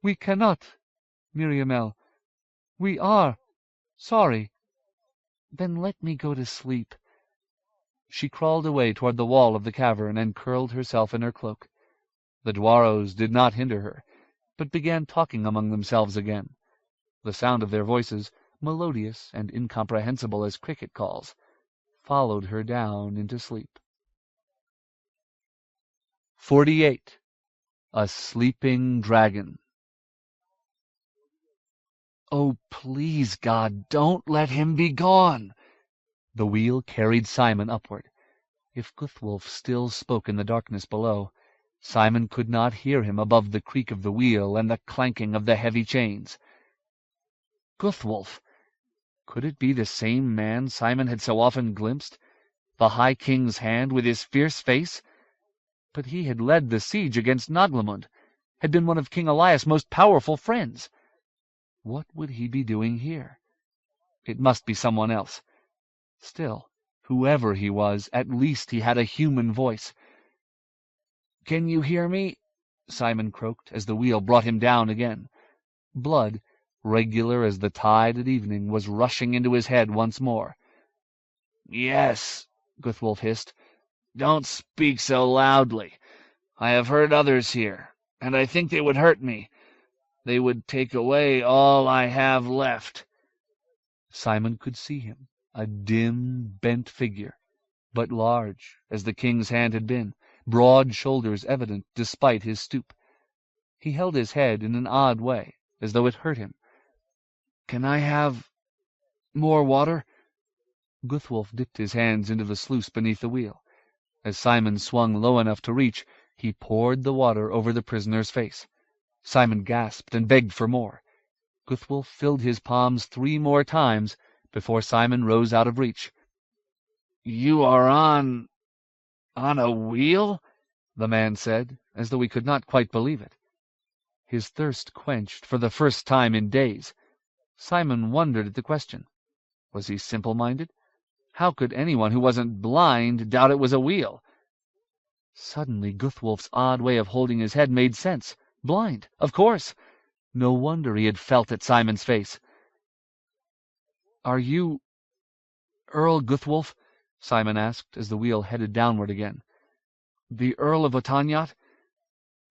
"We cannot, Miriamele. We are sorry." "Then let me go to sleep." She crawled away toward the wall of the cavern and curled herself in her cloak. The Dwaros did not hinder her, but began talking among themselves again. The sound of their voices, melodious and incomprehensible as cricket calls, followed her down into sleep. 48. A Sleeping Dragon. "Oh, please, God, don't let him be gone!" The wheel carried Simon upward. If Guthwolf still spoke in the darkness below, Simon could not hear him above the creak of the wheel and the clanking of the heavy chains. Guthwolf! Could it be the same man Simon had so often glimpsed? The High King's hand with his fierce face? But he had led the siege against Naglamund, had been one of King Elias' most powerful friends. What would he be doing here? It must be someone else. Still, whoever he was, at least he had a human voice. "Can you hear me?" Simon croaked, as the wheel brought him down again. Blood, regular as the tide at evening, was rushing into his head once more. "Yes," Guthwolf hissed. "Don't speak so loudly. I have heard others here, and I think they would hurt me. They would take away all I have left." Simon could see him, a dim, bent figure, but large, as the king's hand had been, broad shoulders evident despite his stoop. He held his head in an odd way, as though it hurt him. "Can I have more water?" Guthwolf dipped his hands into the sluice beneath the wheel. As Simon swung low enough to reach, he poured the water over the prisoner's face. Simon gasped and begged for more. Guthwolf filled his palms 3 more times before Simon rose out of reach. "You are on a wheel?" the man said, as though he could not quite believe it. His thirst quenched for the first time in days. Simon wondered at the question. Was he simple-minded? How could anyone who wasn't blind doubt it was a wheel? Suddenly Guthwolf's odd way of holding his head made sense. Blind, of course. No wonder he had felt at Simon's face. "Are you Earl Guthwolf?" Simon asked, as the wheel headed downward again. "The Earl of Otanyat?"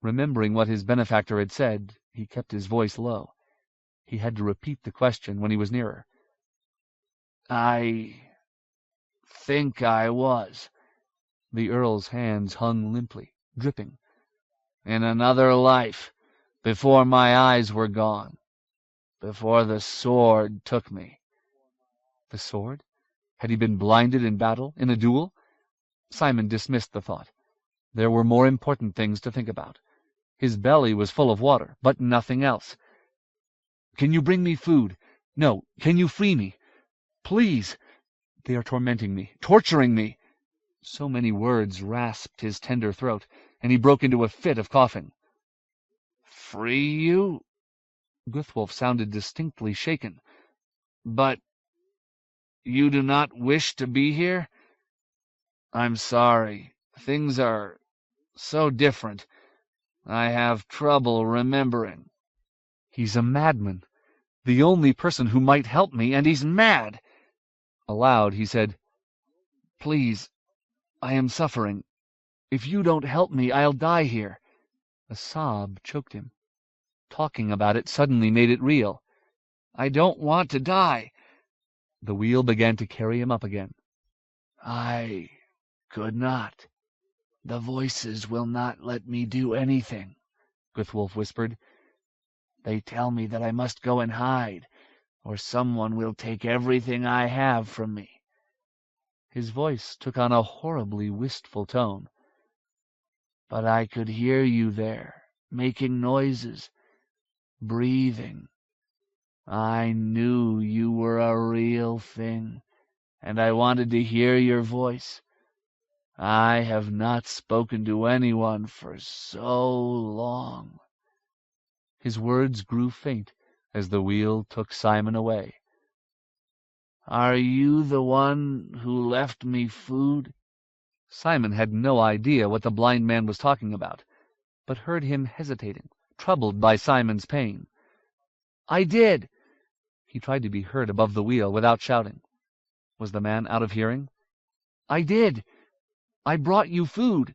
Remembering what his benefactor had said, he kept his voice low. He had to repeat the question when he was nearer. "I think I was." The Earl's hands hung limply, dripping. "In another life. before my eyes were gone, before the sword took me." The sword? Had he been blinded in battle, in a duel? Simon dismissed the thought. There were more important things to think about. His belly was full of water, but nothing else. "Can you bring me food? No, can you free me? Please! They are tormenting me, torturing me." So many words rasped his tender throat, and he broke into a fit of coughing. "Free you?" Guthwolf sounded distinctly shaken. "But you do not wish to be here? I'm sorry. Things are so different. I have trouble remembering." "He's a madman, the only person who might help me, and he's mad." Aloud he said, "Please, I am suffering. If you don't help me, I'll die here." A sob choked him. Talking about it suddenly made it real. "I don't want to die." The wheel began to carry him up again. "I could not. The voices will not let me do anything," Guthwolf whispered. "They tell me that I must go and hide, or someone will take everything I have from me." His voice took on a horribly wistful tone. "But I could hear you there, making noises, breathing. I knew you were a real thing, and I wanted to hear your voice. I have not spoken to anyone for so long." His words grew faint as the wheel took Simon away. "Are you the one who left me food?" Simon had no idea what the blind man was talking about, but heard him hesitating, troubled by Simon's pain. "I did." He tried to be heard above the wheel without shouting. Was the man out of hearing? "I did. I brought you food."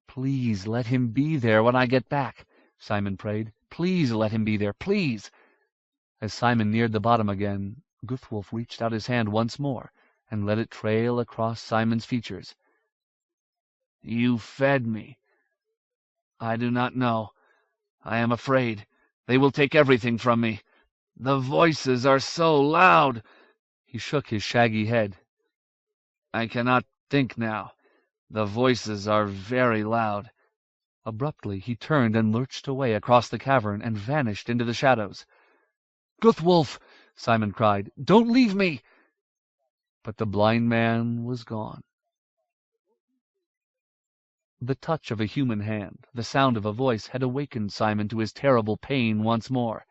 "Please let him be there when I get back," Simon prayed. "Please let him be there, please." As Simon neared the bottom again, Guthwolf reached out his hand once more and let it trail across Simon's features. "You fed me. I do not know. I am afraid. They will take everything from me. The voices are so loud." He shook his shaggy head. "I cannot think now. The voices are very loud." Abruptly he turned and lurched away across the cavern and vanished into the shadows. "Guthwolf!" Simon cried. "Don't leave me!" But the blind man was gone. The touch of a human hand, the sound of a voice, had awakened Simon to his terrible pain once more.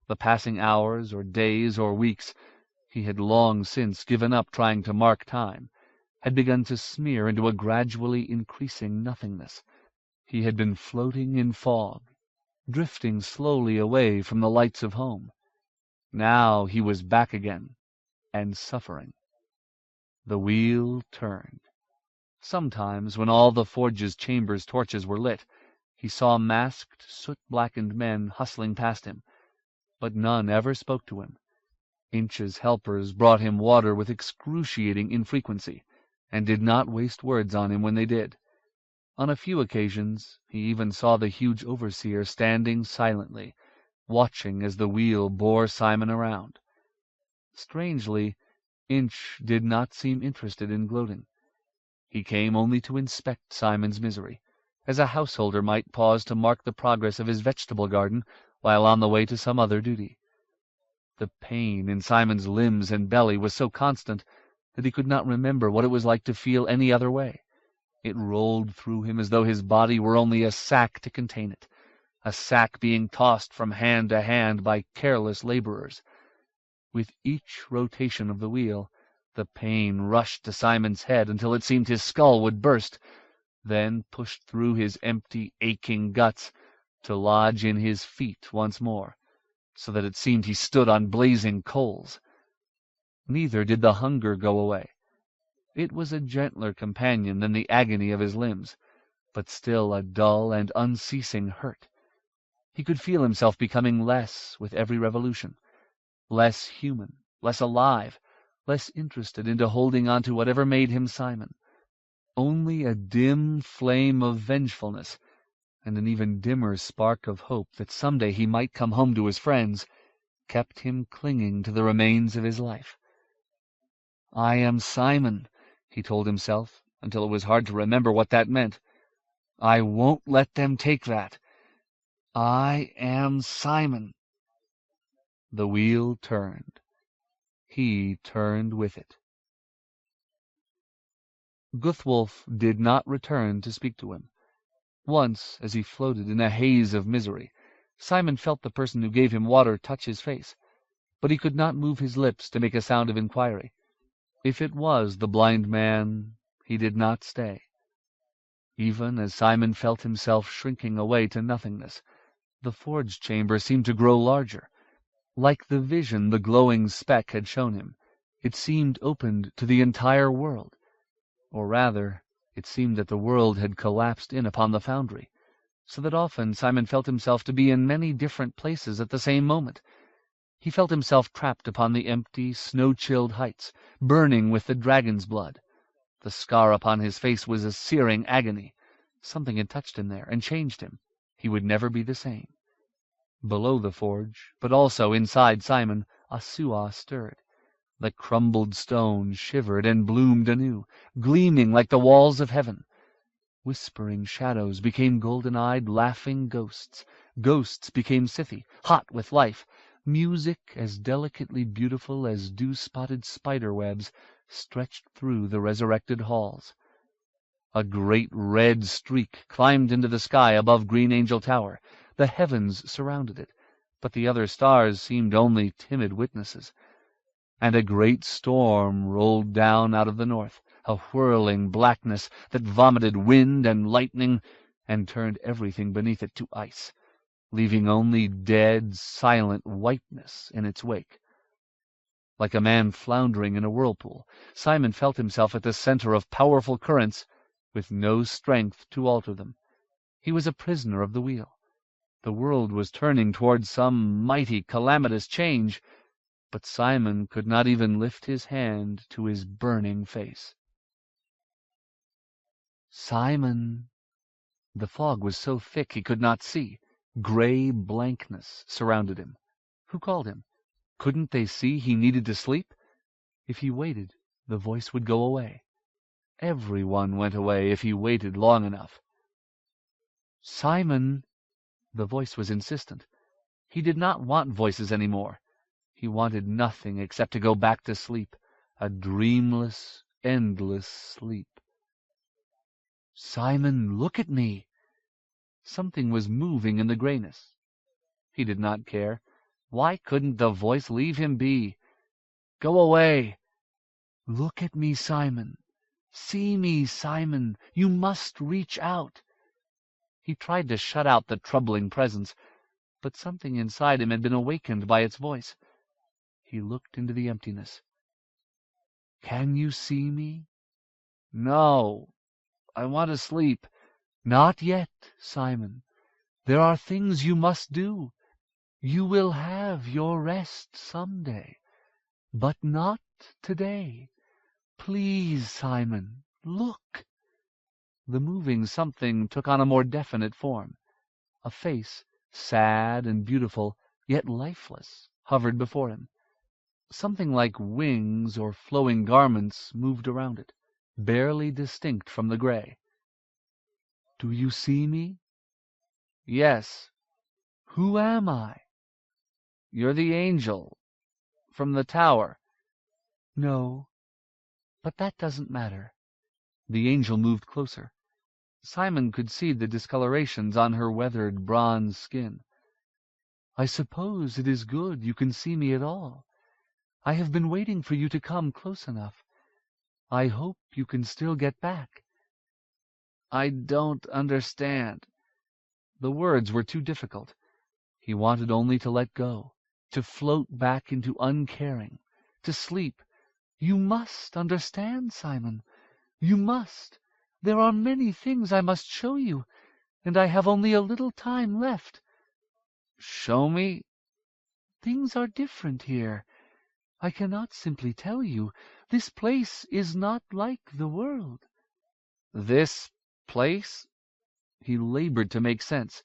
The passing hours or days or weeks—he had long since given up trying to mark time—had begun to smear into a gradually increasing nothingness. He had been floating in fog, drifting slowly away from the lights of home. Now he was back again, and suffering. The wheel turned. Sometimes, when all the forge's chambers' torches were lit, he saw masked, soot-blackened men hustling past him, but none ever spoke to him. Inch's helpers brought him water with excruciating infrequency, and did not waste words on him when they did. On a few occasions he even saw the huge overseer standing silently, watching as the wheel bore Simon around. Strangely, Inch did not seem interested in gloating. He came only to inspect Simon's misery, as a householder might pause to mark the progress of his vegetable garden while on the way to some other duty. The pain in Simon's limbs and belly was so constant that he could not remember what it was like to feel any other way. It rolled through him as though his body were only a sack to contain it, a sack being tossed from hand to hand by careless laborers. With each rotation of the wheel, the pain rushed to Simon's head until it seemed his skull would burst, then pushed through his empty, aching guts to lodge in his feet once more, so that it seemed he stood on blazing coals. Neither did the hunger go away. It was a gentler companion than the agony of his limbs, but still a dull and unceasing hurt. He could feel himself becoming less with every revolution, less human, less alive, less interested into holding on to whatever made him Simon. Only a dim flame of vengefulness, and an even dimmer spark of hope that someday he might come home to his friends, kept him clinging to the remains of his life. "I am Simon," he told himself, until it was hard to remember what that meant. "I won't let them take that. I am Simon." The wheel turned. He turned with it. Guthwolf did not return to speak to him. Once, as he floated in a haze of misery, Simon felt the person who gave him water touch his face, but he could not move his lips to make a sound of inquiry. If it was the blind man, he did not stay. Even as Simon felt himself shrinking away to nothingness, the forge chamber seemed to grow larger. Like the vision the glowing speck had shown him, it seemed opened to the entire world. Or rather, it seemed that the world had collapsed in upon the foundry, so that often Simon felt himself to be in many different places at the same moment. He felt himself trapped upon the empty, snow-chilled heights, burning with the dragon's blood. The scar upon his face was a searing agony. Something had touched him there and changed him. He would never be the same. Below the forge, but also inside Simon, a Suah stirred. The crumbled stone shivered and bloomed anew, gleaming like the walls of heaven. Whispering shadows became golden-eyed, laughing ghosts. Ghosts became Scythe, hot with life. Music as delicately beautiful as dew-spotted spider-webs stretched through the resurrected halls. A great red streak climbed into the sky above Green Angel Tower. The heavens surrounded it, but the other stars seemed only timid witnesses. And a great storm rolled down out of the north, a whirling blackness that vomited wind and lightning and turned everything beneath it to ice, leaving only dead, silent whiteness in its wake. Like a man floundering in a whirlpool, Simon felt himself at the center of powerful currents with no strength to alter them. He was a prisoner of the wheel. The world was turning towards some mighty, calamitous change, but Simon could not even lift his hand to his burning face. "Simon!" The fog was so thick he could not see. Gray blankness surrounded him. Who called him? Couldn't they see he needed to sleep? If he waited, the voice would go away. Everyone went away if he waited long enough. "Simon!" The voice was insistent. He did not want voices any more. He wanted nothing except to go back to sleep, a dreamless, endless sleep. "Simon, look at me!" Something was moving in the grayness. He did not care. Why couldn't the voice leave him be? "Go away!" "Look at me, Simon. See me, Simon. You must reach out." He tried to shut out the troubling presence, but something inside him had been awakened by its voice. He looked into the emptiness. "Can you see me?" "No. I want to sleep." "Not yet, Simon. There are things you must do. You will have your rest some day, but not today. Please, Simon, look." The moving something took on a more definite form. A face, sad and beautiful, yet lifeless, hovered before him. Something like wings or flowing garments moved around it, barely distinct from the gray. "Do you see me?" "Yes." "Who am I?" "You're the angel from the tower." "No, but that doesn't matter." The angel moved closer. Simon could see the discolorations on her weathered bronze skin. "I suppose it is good you can see me at all. I have been waiting for you to come close enough. I hope you can still get back." "I don't understand." The words were too difficult. He wanted only to let go, to float back into uncaring, to sleep. "You must understand, Simon. You must. There are many things I must show you, and I have only a little time left." "Show me?" "Things are different here. I cannot simply tell you. This place is not like the world." "This place?" He labored to make sense.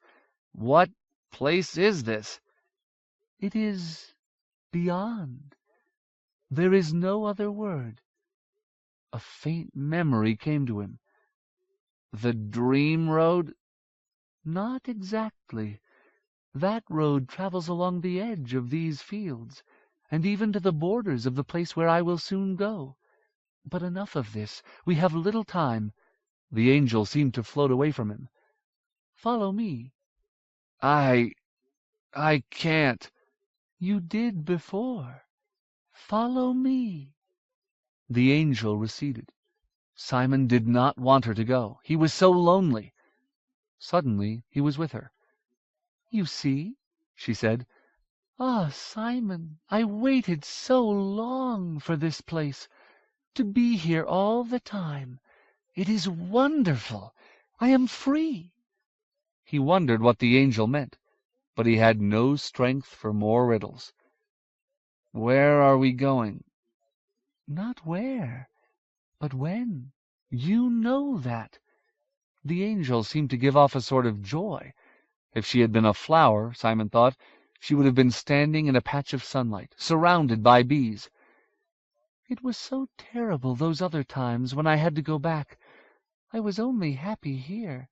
"What place is this?" "It is beyond. There is no other word." A faint memory came to him. "The dream road?" "Not exactly. That road travels along the edge of these fields, and even to the borders of the place where I will soon go. But enough of this. We have little time." The angel seemed to float away from him. "Follow me." I can't." "You did before. Follow me." The angel receded. Simon did not want her to go. He was so lonely. Suddenly he was with her. "You see," she said. "Ah, Simon, I waited so long for this place, to be here all the time. It is wonderful. I am free." He wondered what the angel meant, but he had no strength for more riddles. "Where are we going?" "Not where, but when. You know that." The angel seemed to give off a sort of joy. If she had been a flower, Simon thought, she would have been standing in a patch of sunlight, surrounded by bees. "It was so terrible those other times when I had to go back. I was only happy here.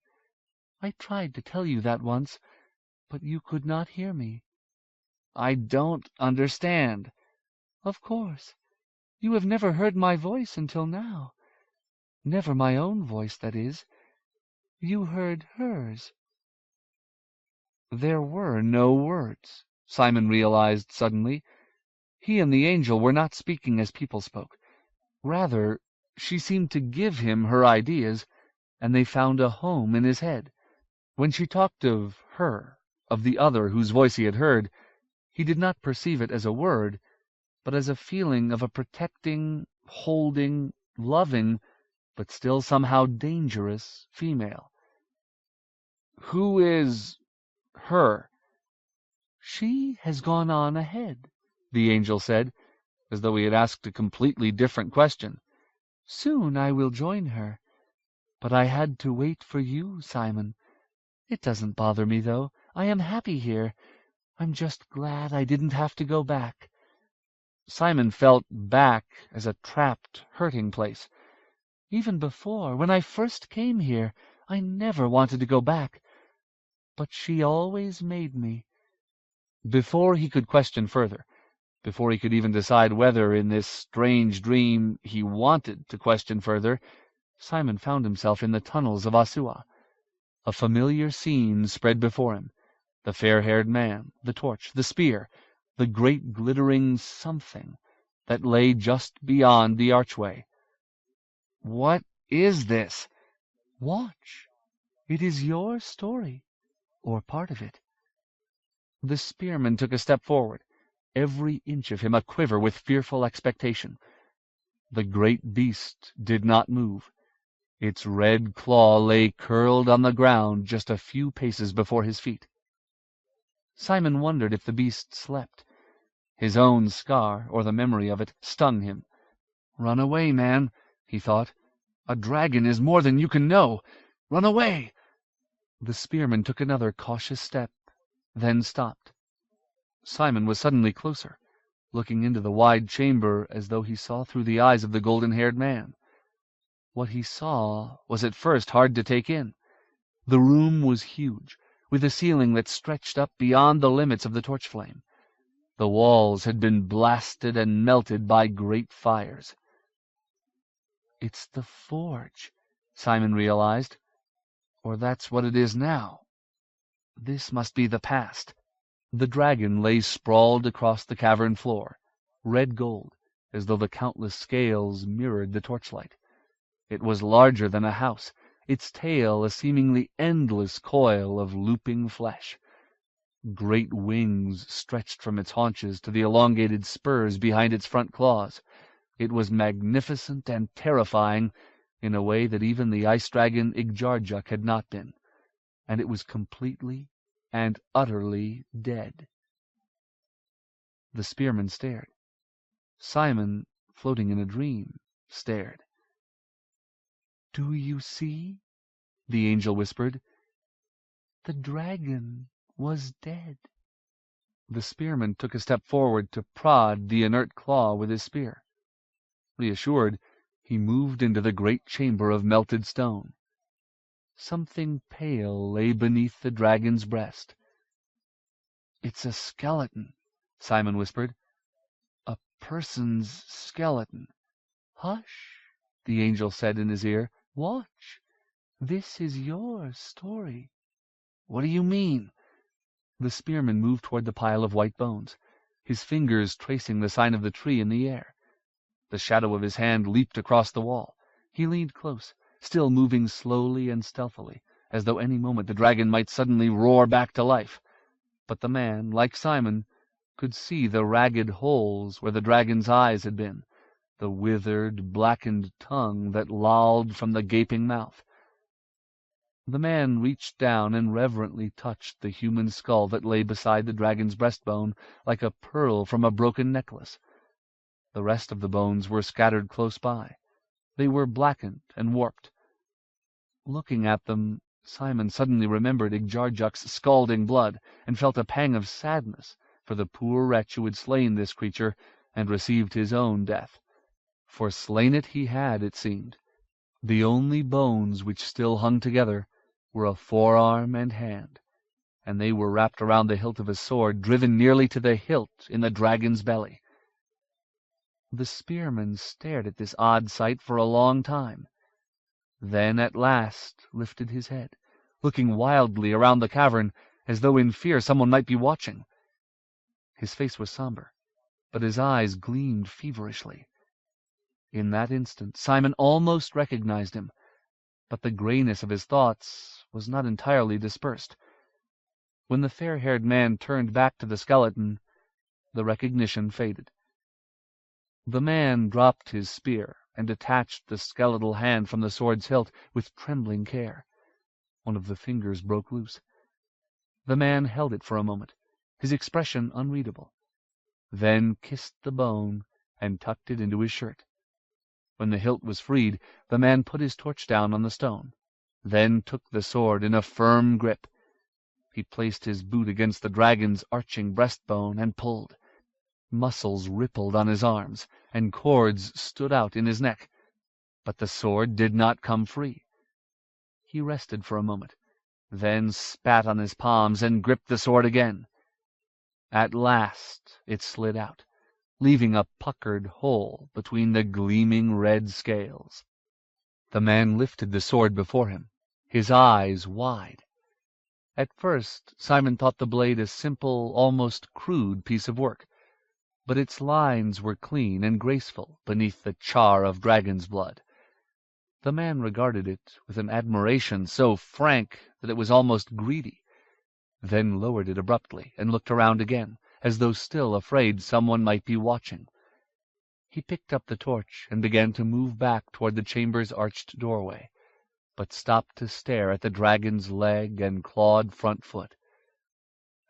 I tried to tell you that once, but you could not hear me." "I don't understand." "Of course. You have never heard my voice until now. Never my own voice, that is. You heard hers." There were no words, Simon realized suddenly. He and the angel were not speaking as people spoke. Rather, she seemed to give him her ideas, and they found a home in his head. When she talked of her, of the other whose voice he had heard, he did not perceive it as a word, but as a feeling of a protecting, holding, loving, but still somehow dangerous female. "Who is her?" "She has gone on ahead," the angel said, as though he had asked a completely different question. "Soon I will join her. But I had to wait for you, Simon. It doesn't bother me, though. I am happy here. I'm just glad I didn't have to go back." Simon felt back as a trapped, hurting place. "Even before, when I first came here, I never wanted to go back. But she always made me." Before he could question further, before he could even decide whether, in this strange dream, he wanted to question further, Simon found himself in the tunnels of Asua. A familiar scene spread before him. The fair-haired man, the torch, the spear, the great glittering something that lay just beyond the archway. "What is this?" "Watch. It is your story, or part of it." The spearman took a step forward, every inch of him a quiver with fearful expectation. The great beast did not move. Its red claw lay curled on the ground just a few paces before his feet. Simon wondered if the beast slept. His own scar, or the memory of it, stung him. "Run away, man," he thought. "A dragon is more than you can know. Run away!" The spearman took another cautious step, then stopped. Simon was suddenly closer, looking into the wide chamber as though he saw through the eyes of the golden-haired man. What he saw was at first hard to take in. The room was huge, with a ceiling that stretched up beyond the limits of the torch flame. The walls had been blasted and melted by great fires. "It's the forge," Simon realized. Or that's what it is now. This must be the past. The dragon lay sprawled across the cavern floor, red gold, as though the countless scales mirrored the torchlight. It was larger than a house, its tail a seemingly endless coil of looping flesh. Great wings stretched from its haunches to the elongated spurs behind its front claws. It was magnificent and terrifying in a way that even the ice dragon Igjarjuk had not been, and it was completely and utterly dead. The spearman stared. Simon, floating in a dream, stared. "Do you see?" the angel whispered. the dragon was dead. The spearman took a step forward to prod the inert claw with his spear. Reassured, he moved into the great chamber of melted stone. Something pale lay beneath the dragon's breast. "It's a skeleton," Simon whispered. "A person's skeleton." "Hush," the angel said in his ear. "Watch. This is your story." "What do you mean?" The spearman moved toward the pile of white bones, his fingers tracing the sign of the tree in the air. The shadow of his hand leaped across the wall. He leaned close, still moving slowly and stealthily, as though any moment the dragon might suddenly roar back to life. But the man, like Simon, could see the ragged holes where the dragon's eyes had been, the withered, blackened tongue that lolled from the gaping mouth. The man reached down and reverently touched the human skull that lay beside the dragon's breastbone like a pearl from a broken necklace. The rest of the bones were scattered close by. They were blackened and warped. Looking at them, Simon suddenly remembered Igjarjuk's scalding blood and felt a pang of sadness for the poor wretch who had slain this creature and received his own death. For slain it he had, it seemed. The only bones which still hung together were a forearm and hand, and they were wrapped around the hilt of a sword driven nearly to the hilt in the dragon's belly. The spearman stared at this odd sight for a long time, then at last lifted his head, looking wildly around the cavern as though in fear someone might be watching. His face was somber, but his eyes gleamed feverishly. In that instant Simon almost recognized him, but the grayness of his thoughts was not entirely dispersed. When the fair-haired man turned back to the skeleton, the recognition faded. The man dropped his spear and detached the skeletal hand from the sword's hilt with trembling care. One of the fingers broke loose. The man held it for a moment, his expression unreadable, then kissed the bone and tucked it into his shirt. When the hilt was freed, the man put his torch down on the stone, then took the sword in a firm grip. He placed his boot against the dragon's arching breastbone and pulled. Muscles rippled on his arms, and cords stood out in his neck. But the sword did not come free. He rested for a moment, then spat on his palms and gripped the sword again. At last it slid out, leaving a puckered hole between the gleaming red scales. The man lifted the sword before him, his eyes wide. At first Simon thought the blade a simple, almost crude piece of work, but its lines were clean and graceful beneath the char of dragon's blood. The man regarded it with an admiration so frank that it was almost greedy, then lowered it abruptly and looked around again, as though still afraid someone might be watching. He picked up the torch and began to move back toward the chamber's arched doorway, but stopped to stare at the dragon's leg and clawed front foot.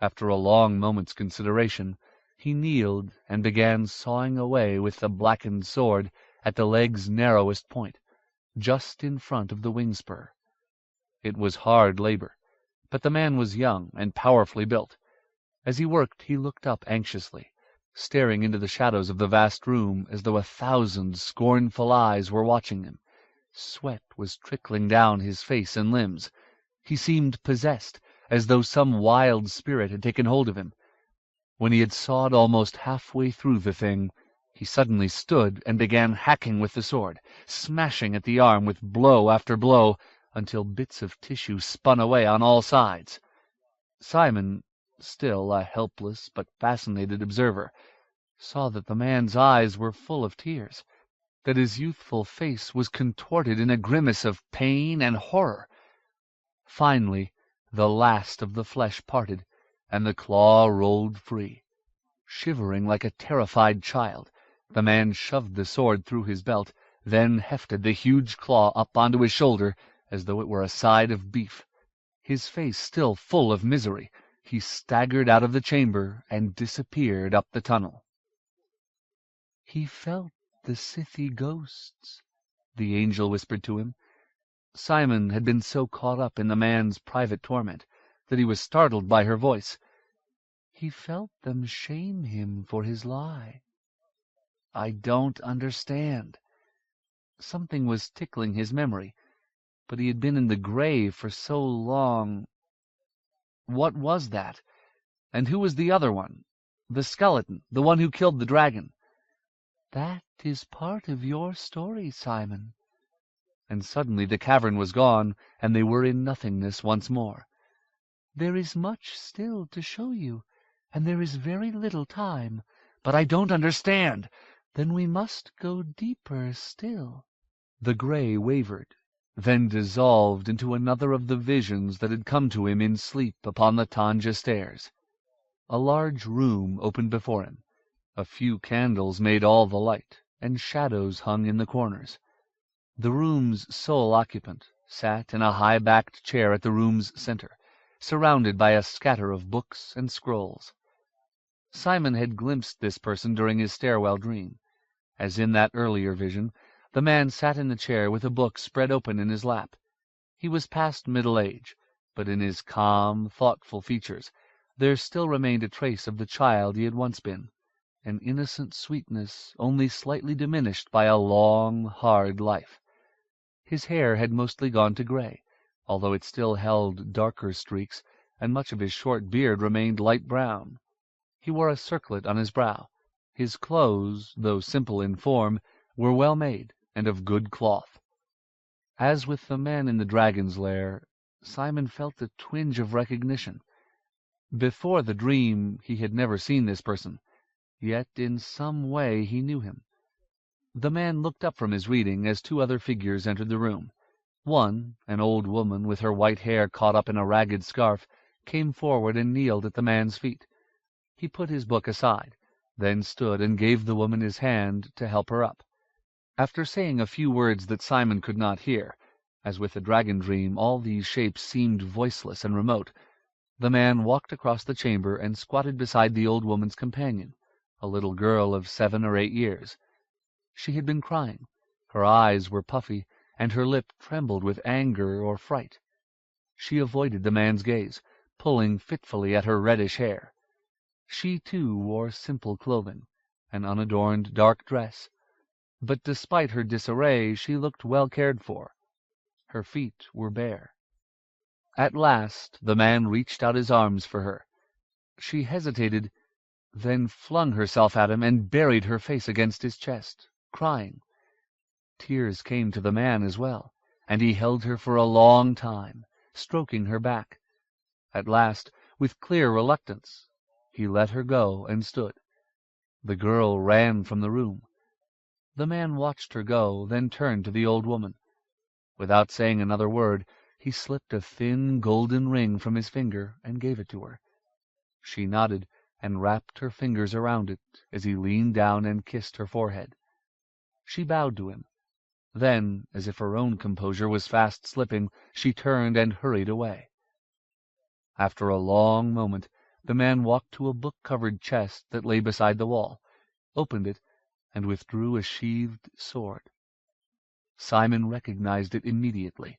After a long moment's consideration, he kneeled and began sawing away with the blackened sword at the leg's narrowest point, just in front of the wing spur. It was hard labor, but the man was young and powerfully built. As he worked, he looked up anxiously, staring into the shadows of the vast room as though 1,000 scornful eyes were watching him. Sweat was trickling down his face and limbs. He seemed possessed, as though some wild spirit had taken hold of him. When he had sawed almost halfway through the thing, he suddenly stood and began hacking with the sword, smashing at the arm with blow after blow, until bits of tissue spun away on all sides. Simon, still a helpless but fascinated observer, saw that the man's eyes were full of tears, that his youthful face was contorted in a grimace of pain and horror. Finally, the last of the flesh parted, and the claw rolled free. Shivering like a terrified child, the man shoved the sword through his belt, then hefted the huge claw up onto his shoulder as though it were a side of beef. His face still full of misery, he staggered out of the chamber and disappeared up the tunnel. "He felt the Scythy ghosts," the angel whispered to him. Simon had been so caught up in the man's private torment that he was startled by her voice. He felt them shame him for his lie. I don't understand. Something was tickling his memory, but he had been in the grave for so long. What was that? And who was the other one? The skeleton, the one who killed the dragon. That is part of your story, Simon. And suddenly the cavern was gone, and they were in nothingness once more. There is much still to show you, and there is very little time. But I don't understand. Then we must go deeper still. The gray wavered, then dissolved into another of the visions that had come to him in sleep upon the Tanja stairs. A large room opened before him. A few candles made all the light, and shadows hung in the corners. The room's sole occupant sat in a high-backed chair at the room's center, surrounded by a scatter of books and scrolls. Simon had glimpsed this person during his stairwell dream. As in that earlier vision, the man sat in the chair with a book spread open in his lap. He was past middle age, but in his calm, thoughtful features there still remained a trace of the child he had once been, an innocent sweetness only slightly diminished by a long, hard life. His hair had mostly gone to gray, although it still held darker streaks, and much of his short beard remained light brown. He wore a circlet on his brow. His clothes, though simple in form, were well made and of good cloth. As with the man in the dragon's lair, Simon felt a twinge of recognition. Before the dream he had never seen this person, yet in some way he knew him. The man looked up from his reading as two other figures entered the room. One, an old woman with her white hair caught up in a ragged scarf, came forward and kneeled at the man's feet. He put his book aside, then stood and gave the woman his hand to help her up. After saying a few words that Simon could not hear, as with the dragon dream all these shapes seemed voiceless and remote, the man walked across the chamber and squatted beside the old woman's companion, a little girl of 7 or 8 years. She had been crying. Her eyes were puffy, and her lip trembled with anger or fright. She avoided the man's gaze, pulling fitfully at her reddish hair. She, too, wore simple clothing, an unadorned dark dress. But despite her disarray, she looked well cared for. Her feet were bare. At last the man reached out his arms for her. She hesitated, then flung herself at him and buried her face against his chest, crying. Tears came to the man as well, and he held her for a long time, stroking her back. At last, with clear reluctance, he let her go and stood. The girl ran from the room. The man watched her go, then turned to the old woman. Without saying another word, he slipped a thin golden ring from his finger and gave it to her. She nodded and wrapped her fingers around it as he leaned down and kissed her forehead. She bowed to him. Then, as if her own composure was fast slipping, she turned and hurried away. After a long moment, the man walked to a book-covered chest that lay beside the wall, opened it, and withdrew a sheathed sword. Simon recognized it immediately.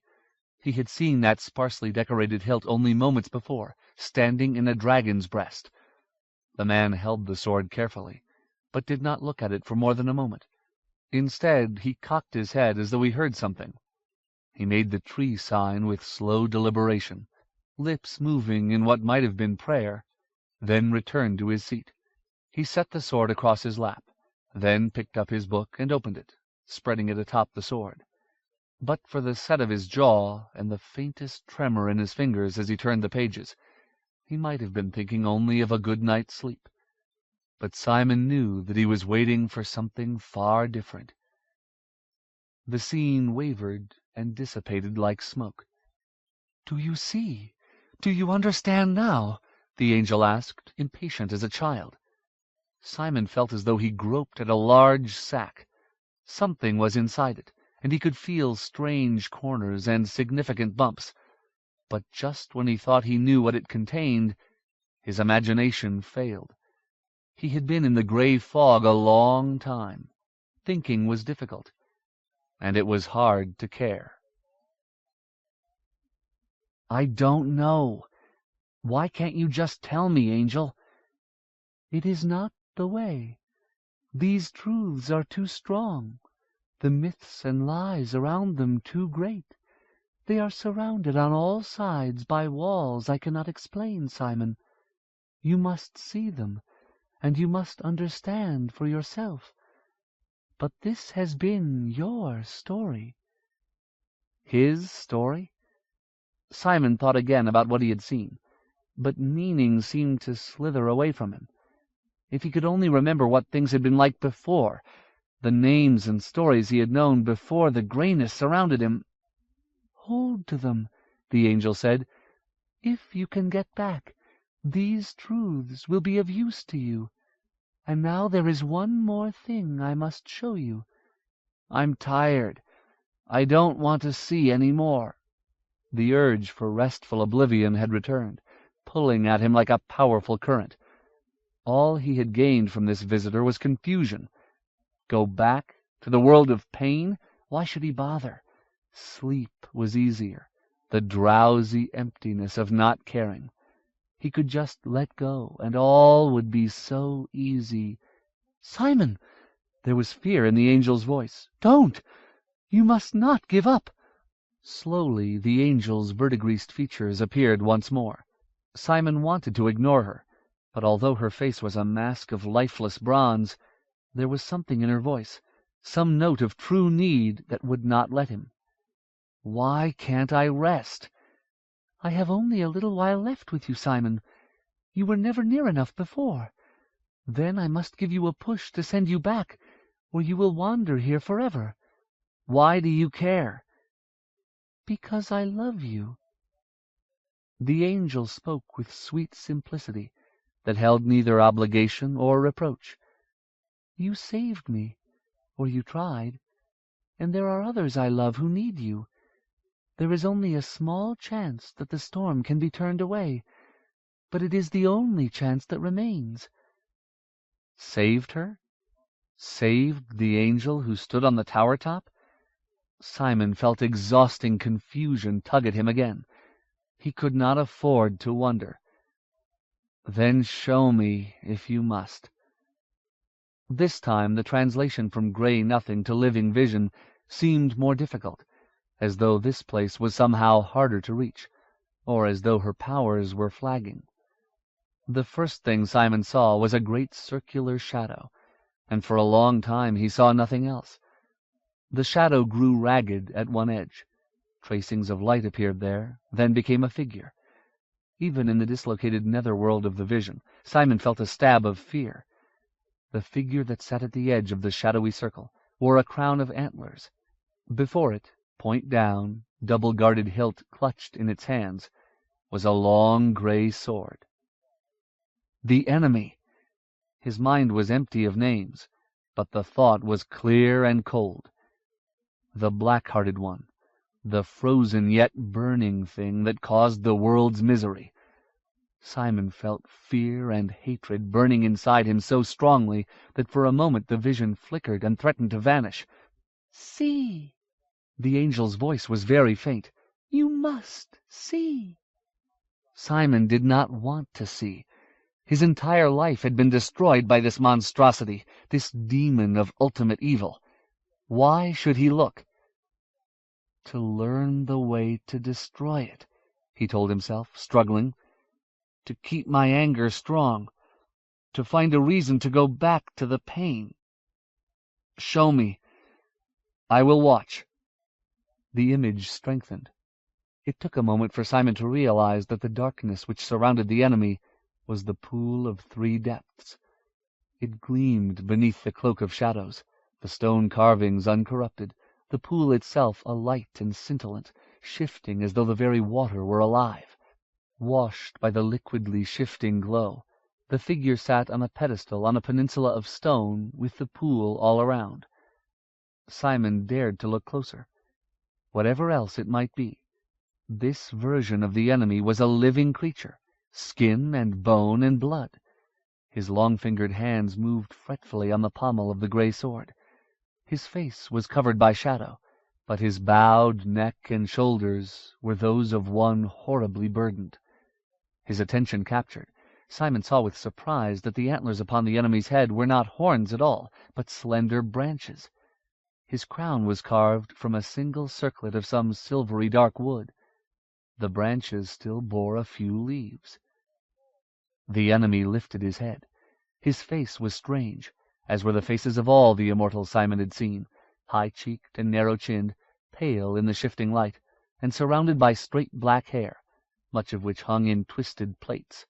He had seen that sparsely decorated hilt only moments before, standing in a dragon's breast. The man held the sword carefully, but did not look at it for more than a moment. Instead, he cocked his head as though he heard something. He made the tree sign with slow deliberation, lips moving in what might have been prayer, then returned to his seat. He set the sword across his lap, then picked up his book and opened it, spreading it atop the sword. But for the set of his jaw and the faintest tremor in his fingers as he turned the pages, he might have been thinking only of a good night's sleep. But Simon knew that he was waiting for something far different. The scene wavered and dissipated like smoke. "Do you see? Do you understand now?" the angel asked, impatient as a child. Simon felt as though he groped at a large sack. Something was inside it, and he could feel strange corners and significant bumps. But just when he thought he knew what it contained, his imagination failed. He had been in the gray fog a long time. Thinking was difficult, and it was hard to care. "I don't know. Why can't you just tell me, Angel?" "It is not the way. These truths are too strong, the myths and lies around them too great. They are surrounded on all sides by walls I cannot explain, Simon. You must see them, and you must understand for yourself. But this has been your story." His story? Simon thought again about what he had seen, but meaning seemed to slither away from him. If he could only remember what things had been like before, the names and stories he had known before the grayness surrounded him. "Hold to them," the angel said. "If you can get back, these truths will be of use to you. And now there is one more thing I must show you." "I'm tired. I don't want to see any more." The urge for restful oblivion had returned, pulling at him like a powerful current. All he had gained from this visitor was confusion. Go back to the world of pain? Why should he bother? Sleep was easier, the drowsy emptiness of not caring. He could just let go, and all would be so easy. "Simon!" There was fear in the angel's voice. "Don't! You must not give up." Slowly the angel's verdigrised features appeared once more. Simon wanted to ignore her, but although her face was a mask of lifeless bronze, there was something in her voice, some note of true need that would not let him. "Why can't I rest?" "I have only a little while left with you, Simon. You were never near enough before. Then I must give you a push to send you back, or you will wander here forever." "Why do you care?" "Because I love you." The angel spoke with sweet simplicity that held neither obligation or reproach. "You saved me, or you tried, and there are others I love who need you. There is only a small chance that the storm can be turned away, but it is the only chance that remains." Saved her? Saved the angel who stood on the tower top? Simon felt exhausting confusion tug at him again. He could not afford to wonder. "Then show me, if you must." This time the translation from grey nothing to living vision seemed more difficult, as though this place was somehow harder to reach, or as though her powers were flagging. The first thing Simon saw was a great circular shadow, and for a long time he saw nothing else. The shadow grew ragged at one edge. Tracings of light appeared there, then became a figure. Even in the dislocated netherworld of the vision, Simon felt a stab of fear. The figure that sat at the edge of the shadowy circle wore a crown of antlers. Before it, point down, double-guarded hilt clutched in its hands, was a long grey sword. The enemy! His mind was empty of names, but the thought was clear and cold. The black-hearted one, the frozen yet burning thing that caused the world's misery. Simon felt fear and hatred burning inside him so strongly that for a moment the vision flickered and threatened to vanish. "See!" The angel's voice was very faint. "You must see." Simon did not want to see. His entire life had been destroyed by this monstrosity, this demon of ultimate evil. Why should he look? To learn the way to destroy it, he told himself, struggling. To keep my anger strong. To find a reason to go back to the pain. Show me. I will watch. The image strengthened. It took a moment for Simon to realize that the darkness which surrounded the enemy was the pool of 3 depths. It gleamed beneath the cloak of shadows, the stone carvings uncorrupted, the pool itself alight and scintillant, shifting as though the very water were alive. Washed by the liquidly shifting glow, the figure sat on a pedestal on a peninsula of stone with the pool all around. Simon dared to look closer. Whatever else it might be, this version of the enemy was a living creature, skin and bone and blood. His long-fingered hands moved fretfully on the pommel of the grey sword. His face was covered by shadow, but his bowed neck and shoulders were those of one horribly burdened. His attention captured, Simon saw with surprise that the antlers upon the enemy's head were not horns at all, but slender branches. His crown was carved from a single circlet of some silvery dark wood. The branches still bore a few leaves. The enemy lifted his head. His face was strange, as were the faces of all the immortals Simon had seen, high-cheeked and narrow-chinned, pale in the shifting light, and surrounded by straight black hair, much of which hung in twisted plaits.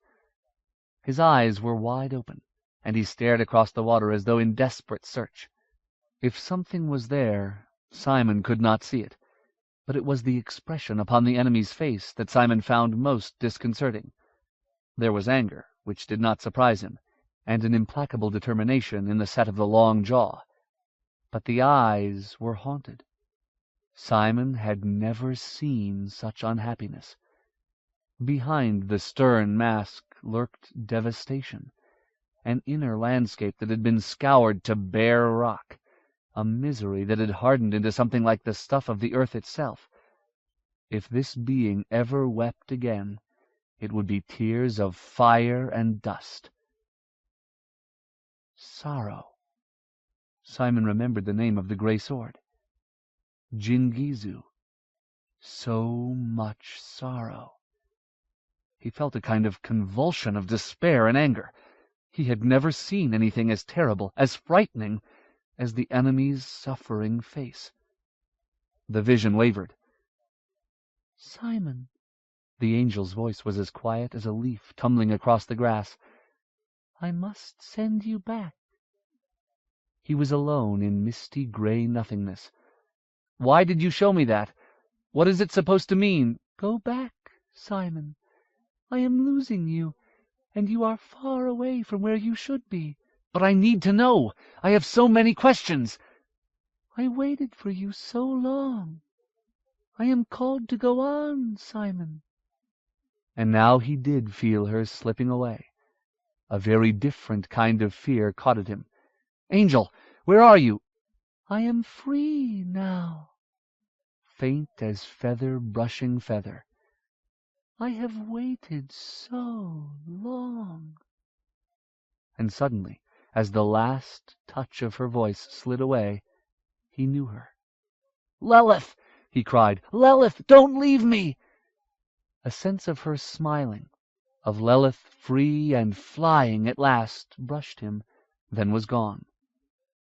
His eyes were wide open, and he stared across the water as though in desperate search. If something was there, Simon could not see it, but it was the expression upon the enemy's face that Simon found most disconcerting. There was anger, which did not surprise him, and an implacable determination in the set of the long jaw. But the eyes were haunted. Simon had never seen such unhappiness. Behind the stern mask lurked devastation, an inner landscape that had been scoured to bare rock, a misery that had hardened into something like the stuff of the earth itself. If this being ever wept again, it would be tears of fire and dust. Sorrow. Simon remembered the name of the gray sword. Jingizu. So much sorrow. He felt a kind of convulsion of despair and anger. He had never seen anything as terrible, as frightening, as the enemy's suffering face. The vision wavered. "Simon." The angel's voice was as quiet as a leaf tumbling across the grass. "I must send you back." He was alone in misty gray nothingness. "Why did you show me that? What is it supposed to mean?" "Go back, Simon. I am losing you, and you are far away from where you should be." "But I need to know. I have so many questions." "I waited for you so long. I am called to go on, Simon." And now he did feel her slipping away. A very different kind of fear caught at him. "Angel, where are you?" "I am free now." Faint as feather brushing feather. "I have waited so long." And suddenly, as the last touch of her voice slid away, he knew her. "Lelith!" he cried. "Lelith, don't leave me!" A sense of her smiling, of Lelith free and flying at last, brushed him, then was gone.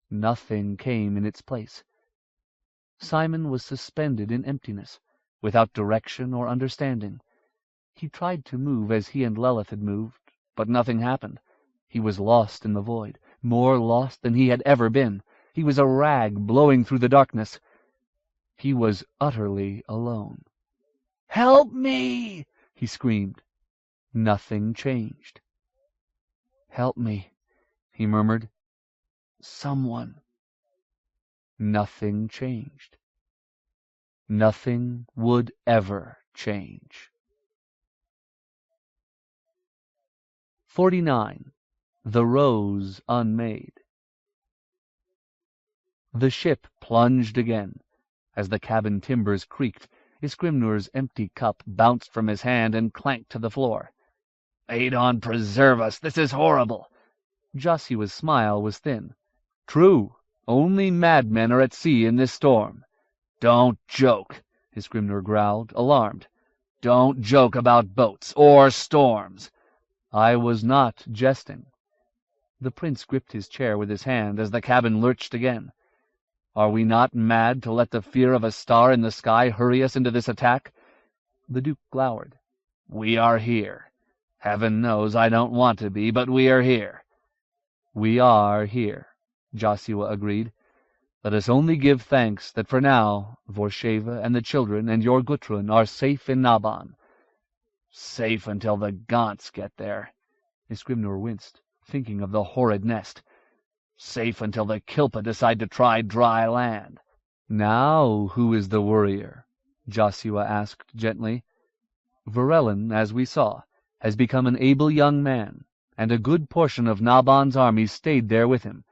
Nothing came in its place. Simon was suspended in emptiness, without direction or understanding. He tried to move as he and Lelith had moved, but nothing happened. He was lost in the void, more lost than he had ever been. He was a rag blowing through the darkness. He was utterly alone. "Help me!" he screamed. Nothing changed. "Help me," he murmured. "Someone." Nothing changed. Nothing would ever change. 49. The Rose Unmade. The ship plunged again. As the cabin timbers creaked, Iskrimnur's empty cup bounced from his hand and clanked to the floor. "Adon preserve us! This is horrible!" Joshua's smile was thin. "True. Only madmen are at sea in this storm." "Don't joke," Iskrimnur growled, alarmed. "Don't joke about boats or storms." "I was not jesting." The prince gripped his chair with his hand as the cabin lurched again. "Are we not mad to let the fear of a star in the sky hurry us into this attack?" The duke glowered. "We are here. Heaven knows I don't want to be, but we are here." "We are here," Joshua agreed. "Let us only give thanks that for now Vorsheva and the children and your Guthrun are safe in Naban." "Safe until the Gaunts get there." Iskrimnur winced, thinking of the horrid nest. "Safe until the Kilpa decide to try dry land." "Now who is the worrier?" Joshua asked gently. "Varellin, as we saw, has become an able young man, and a good portion of Naban's army stayed there with him.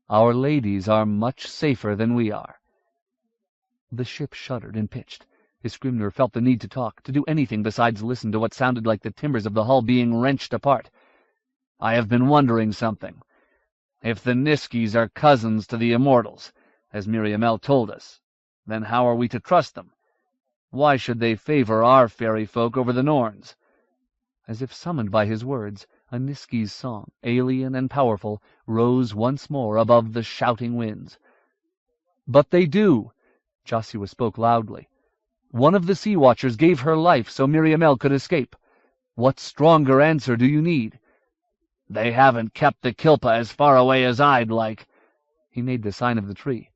Our ladies are much safer than we are." The ship shuddered and pitched. Isgrimnur felt the need to talk, to do anything besides listen to what sounded like the timbers of the hull being wrenched apart. "I have been wondering something. If the Niskis are cousins to the Immortals, as Miriamel told us, then how are we to trust them? Why should they favor our fairy folk over the Norns?" As if summoned by his words, a Niski's song, alien and powerful, rose once more above the shouting winds. "But they do!" Joshua spoke loudly. "One of the Sea Watchers gave her life so Miriamel could escape. What stronger answer do you need?" "They haven't kept the Kilpa as far away as I'd like." He made the sign of the tree.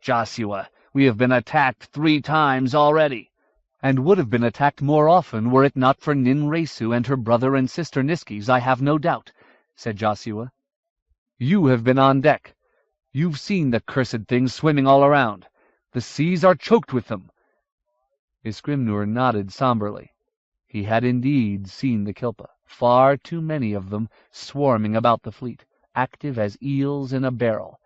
"Joshua, we have been attacked 3 times already." "And would have been attacked more often were it not for Ninresu and her brother and sister Niskis, I have no doubt," said Joshua. "You have been on deck. You've seen the cursed things swimming all around. The seas are choked with them." Isgrimnur nodded somberly. He had indeed seen the Kilpa, far too many of them, swarming about the fleet, active as eels in a barrel.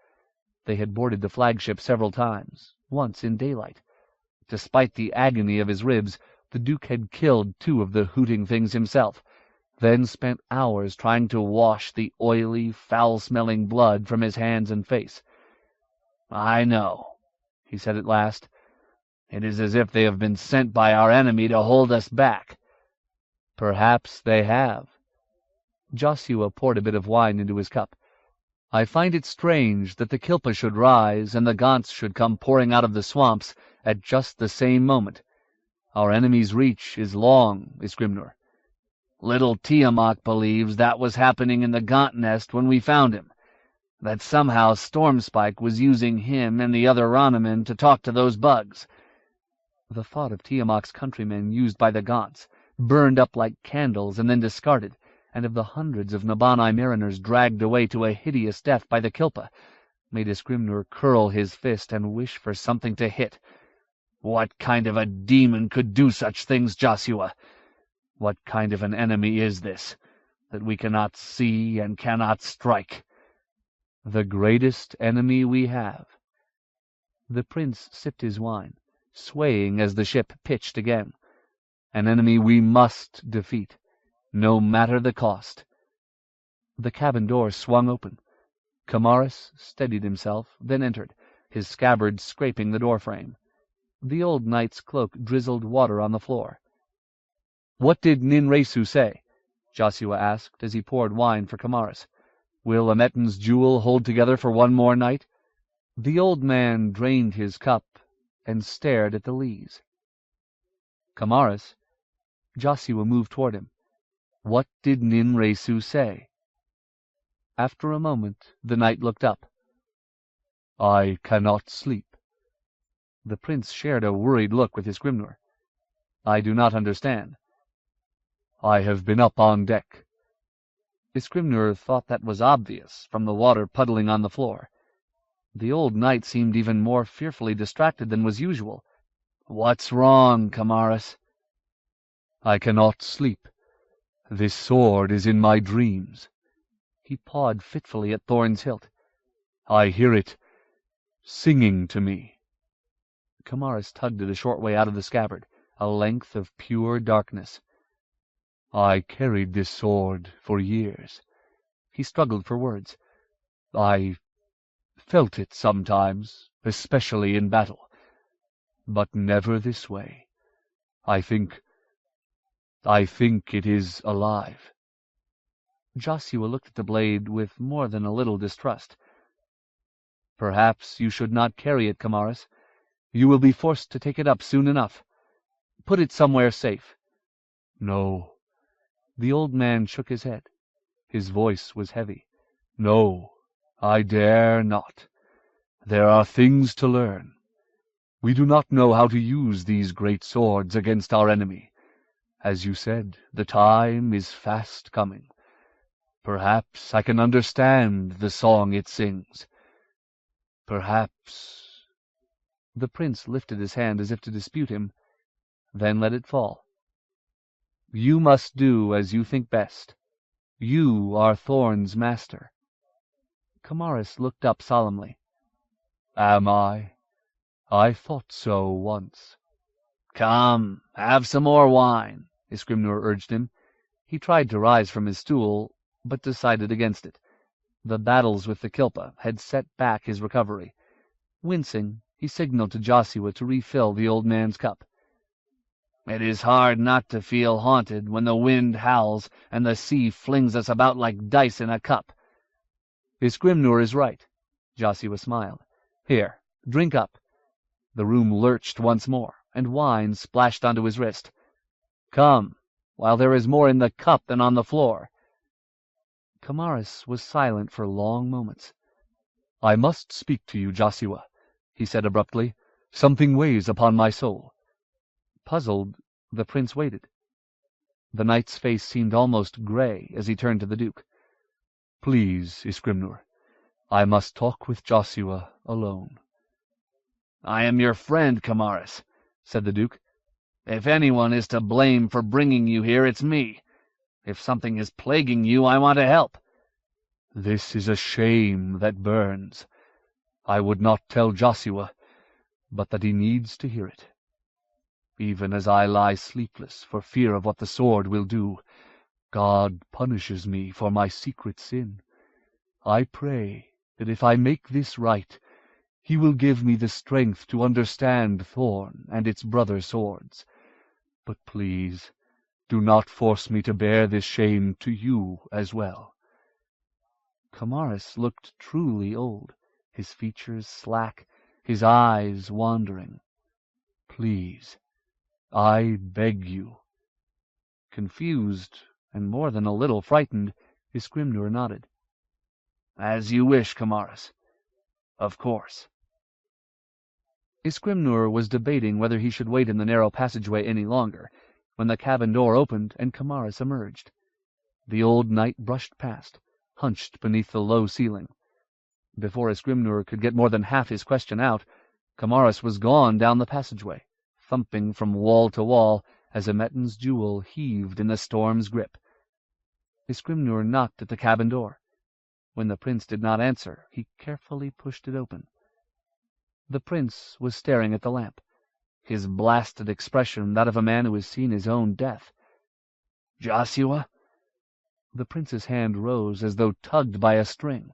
They had boarded the flagship several times, once in daylight. Despite the agony of his ribs, the Duke had killed 2 of the hooting things himself, then spent hours trying to wash the oily, foul-smelling blood from his hands and face. "I know," he said at last. "It is as if they have been sent by our enemy to hold us back." "Perhaps they have." Joshua poured a bit of wine into his cup. "I find it strange that the Kilpa should rise and the Gaunts should come pouring out of the swamps at just the same moment. Our enemy's reach is long, Isgrimnur. Little Tiamat believes that was happening in the Gaunt nest when we found him, that somehow Stormspike was using him and the other Ranamen to talk to those bugs." The thought of Tiamat's countrymen used by the Gaunts, burned up like candles and then discarded, and of the hundreds of Nabanai mariners dragged away to a hideous death by the Kilpa, made Isgrimnur curl his fist and wish for something to hit. "What kind of a demon could do such things, Joshua? What kind of an enemy is this, that we cannot see and cannot strike?" "The greatest enemy we have." The prince sipped his wine, swaying as the ship pitched again. "An enemy we must defeat, no matter the cost." The cabin door swung open. Kamaris steadied himself, then entered, his scabbard scraping the doorframe. The old knight's cloak drizzled water on the floor. "What did Ninresu say?" Joshua asked as he poured wine for Kamaris. "Will Ametin's jewel hold together for one more night?" The old man drained his cup and stared at the lees. "Kamaris," Joshua moved toward him. "What did Ninresu say?" After a moment the knight looked up. "I cannot sleep." The prince shared a worried look with Isgrimnur. "I do not understand." "I have been up on deck." Isgrimnur thought that was obvious, from the water puddling on the floor. The old knight seemed even more fearfully distracted than was usual. "What's wrong, Kamaris?" "I cannot sleep. This sword is in my dreams." He pawed fitfully at Thorn's hilt. "I hear it singing to me." Kamaris tugged it a short way out of the scabbard, a length of pure darkness. "I carried this sword for years." He struggled for words. "I felt it sometimes, especially in battle, but never this way. I think it is alive." Joshua looked at the blade with more than a little distrust. "Perhaps you should not carry it, Kamaris. You will be forced to take it up soon enough. Put it somewhere safe." "No." The old man shook his head. His voice was heavy. "No, I dare not. There are things to learn. We do not know how to use these great swords against our enemy. As you said, the time is fast coming. Perhaps I can understand the song it sings. Perhaps—" The prince lifted his hand as if to dispute him, then let it fall. "You must do as you think best. You are Thorn's master." Kamaris looked up solemnly. "Am I? I thought so once." "Come, have some more wine," Iskrimnur urged him. He tried to rise from his stool, but decided against it. The battles with the Kilpa had set back his recovery. Wincing, he signaled to Joshua to refill the old man's cup. "It is hard not to feel haunted when the wind howls and the sea flings us about like dice in a cup." "Iskrimnur is right," Joshua smiled. "Here, drink up." The room lurched once more, and wine splashed onto his wrist. "Come, while there is more in the cup than on the floor." Kamaris was silent for long moments. "I must speak to you, Joshua," he said abruptly. "Something weighs upon my soul." Puzzled, the prince waited. The knight's face seemed almost gray as he turned to the duke. "Please, Iskrimnur, I must talk with Joshua alone." "I am your friend, Kamaris," said the duke. "If anyone is to blame for bringing you here, it's me. If something is plaguing you, I want to help." "This is a shame that burns. I would not tell Joshua, but that he needs to hear it. Even as I lie sleepless for fear of what the sword will do, God punishes me for my secret sin. I pray that if I make this right, he will give me the strength to understand Thorn and its brother swords. But please, do not force me to bear this shame to you as well." Kamaris looked truly old, his features slack, his eyes wandering. "Please, I beg you." Confused, and more than a little frightened, Iskrimnur nodded. "As you wish, Kamaris. Of course." Iskrimnur was debating whether he should wait in the narrow passageway any longer, when the cabin door opened and Kamaris emerged. The old knight brushed past, hunched beneath the low ceiling. Before Iskrimnur could get more than half his question out, Kamaris was gone down the passageway, thumping from wall to wall as Emetan's jewel heaved in the storm's grip. Iskrimnur knocked at the cabin door. When the prince did not answer, he carefully pushed it open. The prince was staring at the lamp, his blasted expression that of a man who has seen his own death. "Joshua?" The prince's hand rose as though tugged by a string.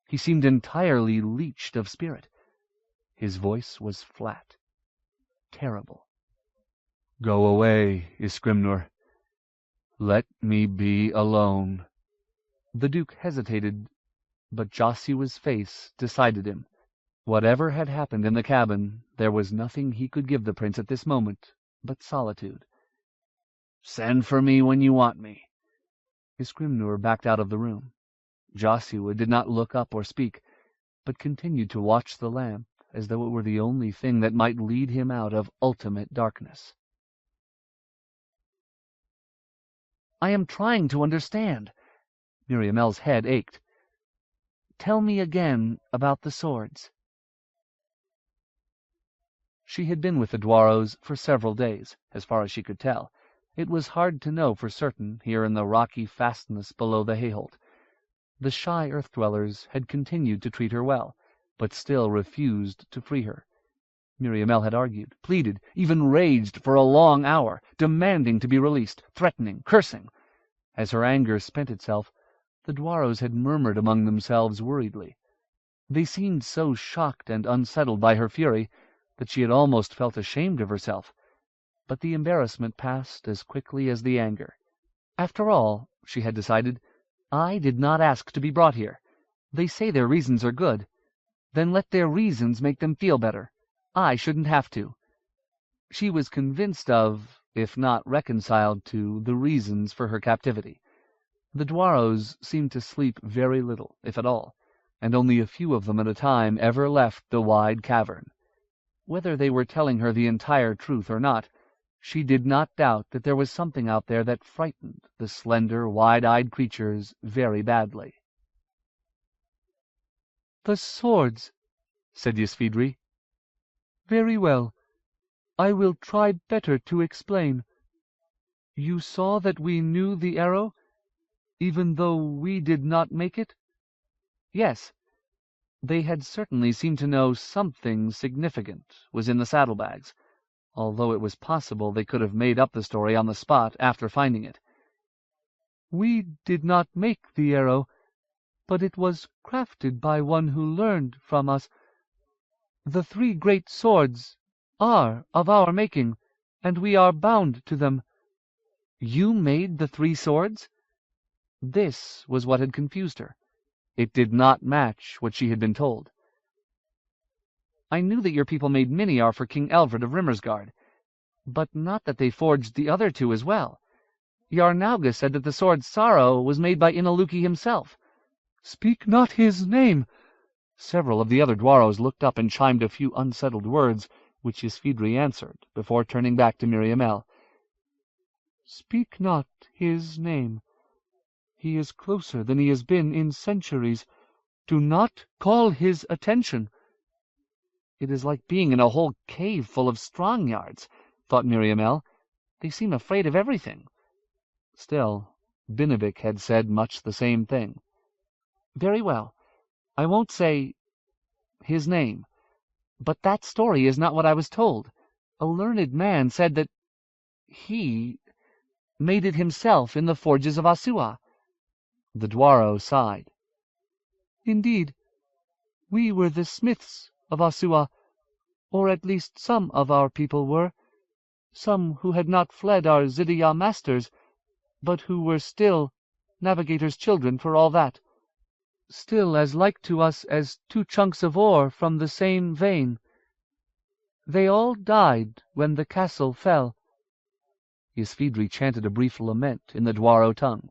He seemed entirely leached of spirit. His voice was flat, terrible. "Go away, Iskrimnur. Let me be alone." The duke hesitated, but Joshua's face decided him. Whatever had happened in the cabin, there was nothing he could give the prince at this moment but solitude. "Send for me when you want me." Iskrimnur backed out of the room. Joshua did not look up or speak, but continued to watch the lamp as though it were the only thing that might lead him out of ultimate darkness. "I am trying to understand." Miriamel's head ached. "Tell me again about the swords." She had been with the Dwaros for several days, as far as she could tell. It was hard to know for certain here in the rocky fastness below the Hayholt. The shy earth-dwellers had continued to treat her well, but still refused to free her. Miriamel had argued, pleaded, even raged for a long hour, demanding to be released, threatening, cursing. As her anger spent itself, the Dwaros had murmured among themselves worriedly. They seemed so shocked and unsettled by her fury that she had almost felt ashamed of herself, but the embarrassment passed as quickly as the anger. After all, she had decided, I did not ask to be brought here. They say their reasons are good. Then let their reasons make them feel better. I shouldn't have to. She was convinced of, if not reconciled to, the reasons for her captivity. The Dwaros seemed to sleep very little, if at all, and only a few of them at a time ever left the wide cavern. Whether they were telling her the entire truth or not, she did not doubt that there was something out there that frightened the slender, wide-eyed creatures very badly. "The swords," said Ysvidri. "Very well. I will try better to explain. You saw that we knew the arrow, even though we did not make it?" Yes. They had certainly seemed to know something significant was in the saddlebags. although it was possible they could have made up the story on the spot after finding it. "We did not make the arrow, but it was crafted by one who learned from us. The 3 great swords are of our making, and we are bound to them." You made the 3 swords? This was what had confused her. It did not match what she had been told. I knew that your people made Miniar for King Elfred of Rimmersgard, but not that they forged the other 2 as well. Yarnauga said that the sword Sorrow was made by Inaluki himself. "Speak not his name!" Several of the other Dwaros looked up and chimed a few unsettled words, which Ysvidri answered, before turning back to Miriamel. "Speak not his name. He is closer than he has been in centuries. Do not call his attention." It is like being in a whole cave full of strongyards, thought Miriamel. They seem afraid of everything. Still, Binavik had said much the same thing. Very well. I won't say his name. But that story is not what I was told. A learned man said that he made it himself in the forges of Asua. The Dwaro sighed. "Indeed, we were the smiths of Asua, or at least some of our people were, some who had not fled our Zydia masters, but who were still navigators' children for all that, still as like to us as 2 chunks of ore from the same vein. They all died when the castle fell." Ysvidri chanted a brief lament in the Dwaro tongue.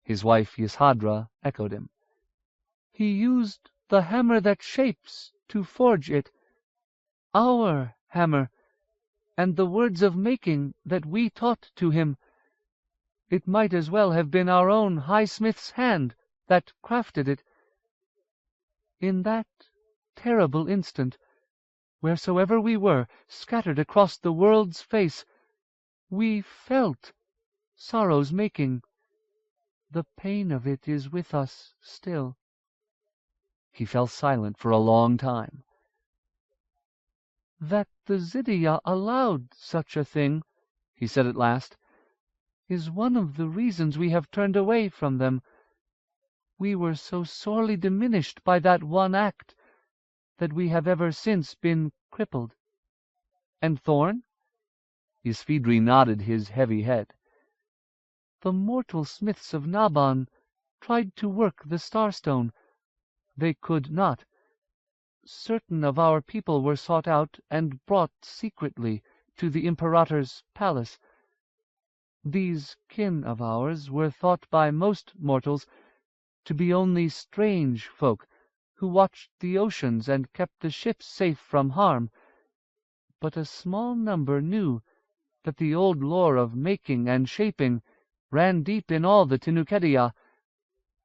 His wife Yshadra echoed him. "He used the hammer that shapes to forge it, our hammer, and the words of making that we taught to him. It might as well have been our own high-smith's hand that crafted it. In that terrible instant, wheresoever we were, scattered across the world's face, we felt sorrow's making. The pain of it is with us still." He fell silent for a long time. "That the Zydia allowed such a thing," he said at last, "is one of the reasons we have turned away from them. We were so sorely diminished by that one act that we have ever since been crippled." "And Thorn?" Ysvidri nodded his heavy head. "The mortal smiths of Naban tried to work the Starstone. They could not. Certain of our people were sought out and brought secretly to the Imperator's palace. These kin of ours were thought by most mortals to be only strange folk who watched the oceans and kept the ships safe from harm. But a small number knew that the old lore of making and shaping ran deep in all the Tinukedia,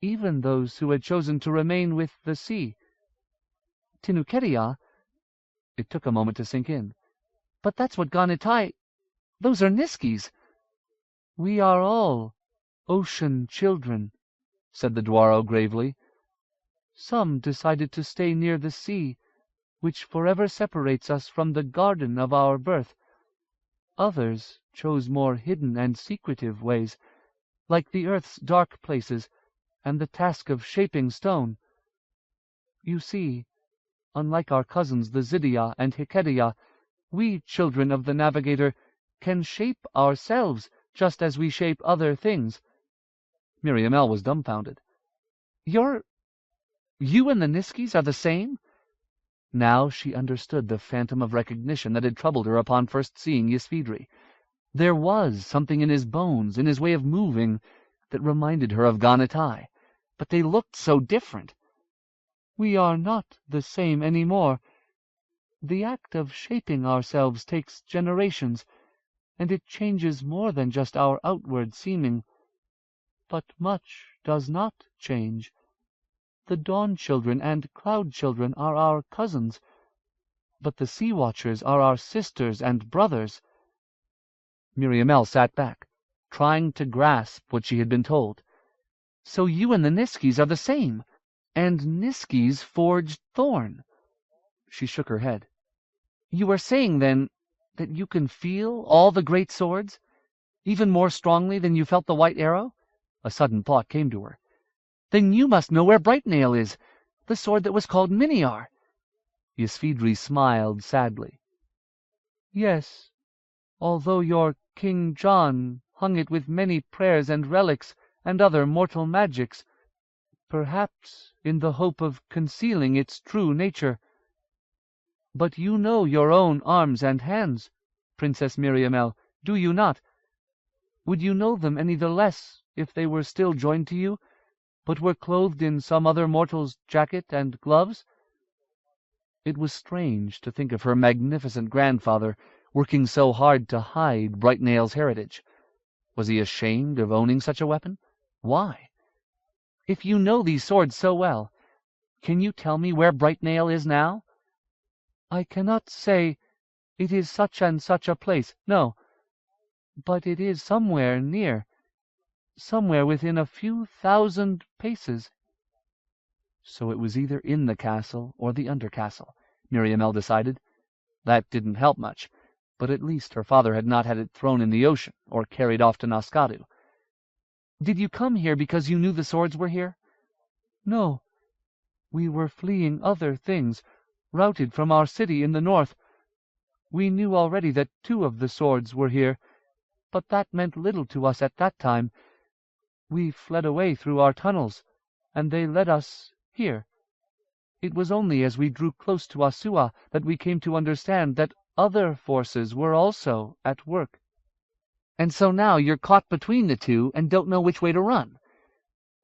even those who had chosen to remain with the sea." "Tinukedia?" It took a moment to sink in. "But that's what Ganatai... Those are Niskis." "We are all ocean children," said the Dwaro gravely. "Some decided to stay near the sea, which forever separates us from the garden of our birth. Others chose more hidden and secretive ways, like the earth's dark places and the task of shaping stone. You see, unlike our cousins the Zydia and Hikedia, we children of the Navigator can shape ourselves just as we shape other things." Miriamel was dumbfounded. You and the Niskis are the same?" Now she understood the phantom of recognition that had troubled her upon first seeing Ysvidri. There was something in his bones, in his way of moving, that reminded her of Ganatai, but they looked so different. "We are not the same any more. The act of shaping ourselves takes generations, and it changes more than just our outward seeming. But much does not change. The Dawn Children and Cloud Children are our cousins, but the Sea Watchers are our sisters and brothers." Miriamel sat back, trying to grasp what she had been told. "So you and the Niskis are the same, and Niskis forged Thorn." She shook her head. "You are saying, then, that you can feel all the great swords, even more strongly than you felt the white arrow?" A sudden thought came to her. "Then you must know where Brightnail is, the sword that was called Miniar." Ysvidri smiled sadly. "Yes, although your King John hung it with many prayers and relics and other mortal magics, perhaps in the hope of concealing its true nature. But you know your own arms and hands, Princess Miriamel, do you not? Would you know them any the less if they were still joined to you, but were clothed in some other mortal's jacket and gloves?" It was strange to think of her magnificent grandfather working so hard to hide Brightnail's heritage. Was he ashamed of owning such a weapon? Why? "If you know these swords so well, can you tell me where Brightnail is now?" "I cannot say it is such and such a place, no. But it is somewhere near, somewhere within a few thousand paces." So it was either in the castle or the under-castle, Miriamel decided. That didn't help much, but at least her father had not had it thrown in the ocean or carried off to Naskadu. "Did you come here because you knew the swords were here?" "No. We were fleeing other things, routed from our city in the north. We knew already that 2 of the swords were here, but that meant little to us at that time. We fled away through our tunnels, and they led us here. It was only as we drew close to Asua that we came to understand that other forces were also at work." "And so now you're caught between the 2 and don't know which way to run."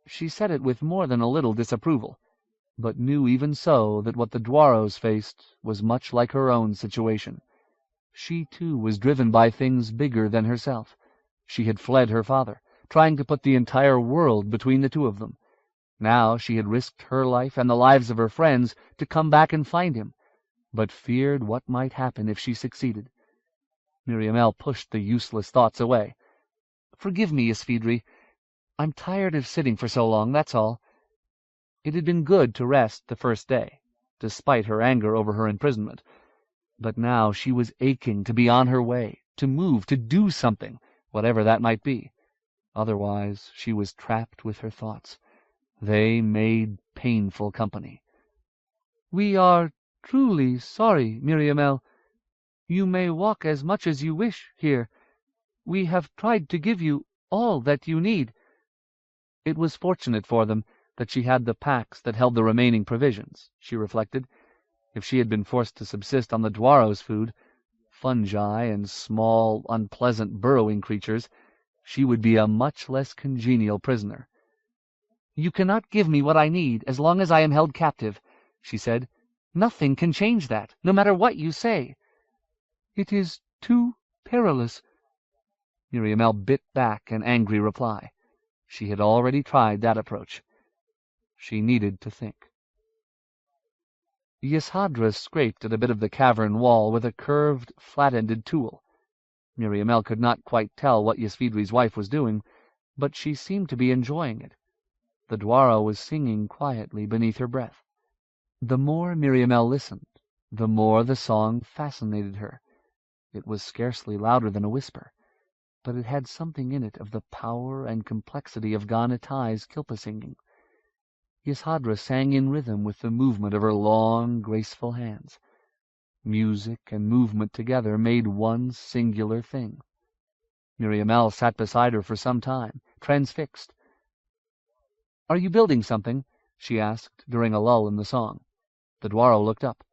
She said it with more than a little disapproval, but knew even so that what the Dwaros faced was much like her own situation. She, too, was driven by things bigger than herself. She had fled her father, trying to put the entire world between the 2 of them. Now she had risked her life and the lives of her friends to come back and find him, but feared what might happen if she succeeded. Miriamel pushed the useless thoughts away. "Forgive me, Ysvidri. I'm tired of sitting for so long, that's all." It had been good to rest the first day, despite her anger over her imprisonment. But now she was aching to be on her way, to move, to do something, whatever that might be. Otherwise she was trapped with her thoughts. They made painful company. "We are truly sorry, Miriamel. You may walk as much as you wish here. We have tried to give you all that you need." It was fortunate for them that she had the packs that held the remaining provisions, she reflected. If she had been forced to subsist on the Dwaros' food, fungi and small, unpleasant burrowing creatures, she would be a much less congenial prisoner. "You cannot give me what I need as long as I am held captive," she said. "Nothing can change that, no matter what you say." "It is too perilous." Miriamel bit back an angry reply. She had already tried that approach. She needed to think. Yshdra scraped at a bit of the cavern wall with a curved, flat-ended tool. Miriamel could not quite tell what Ysvidri's wife was doing, but she seemed to be enjoying it. The Dwaro was singing quietly beneath her breath. The more Miriamel listened, the more the song fascinated her. It was scarcely louder than a whisper, but it had something in it of the power and complexity of Ganatai's Kilpa singing. Yshdra sang in rhythm with the movement of her long, graceful hands. Music and movement together made one singular thing. Miriamel sat beside her for some time, transfixed. "Are you building something?" she asked during a lull in the song. The Dwaro looked up.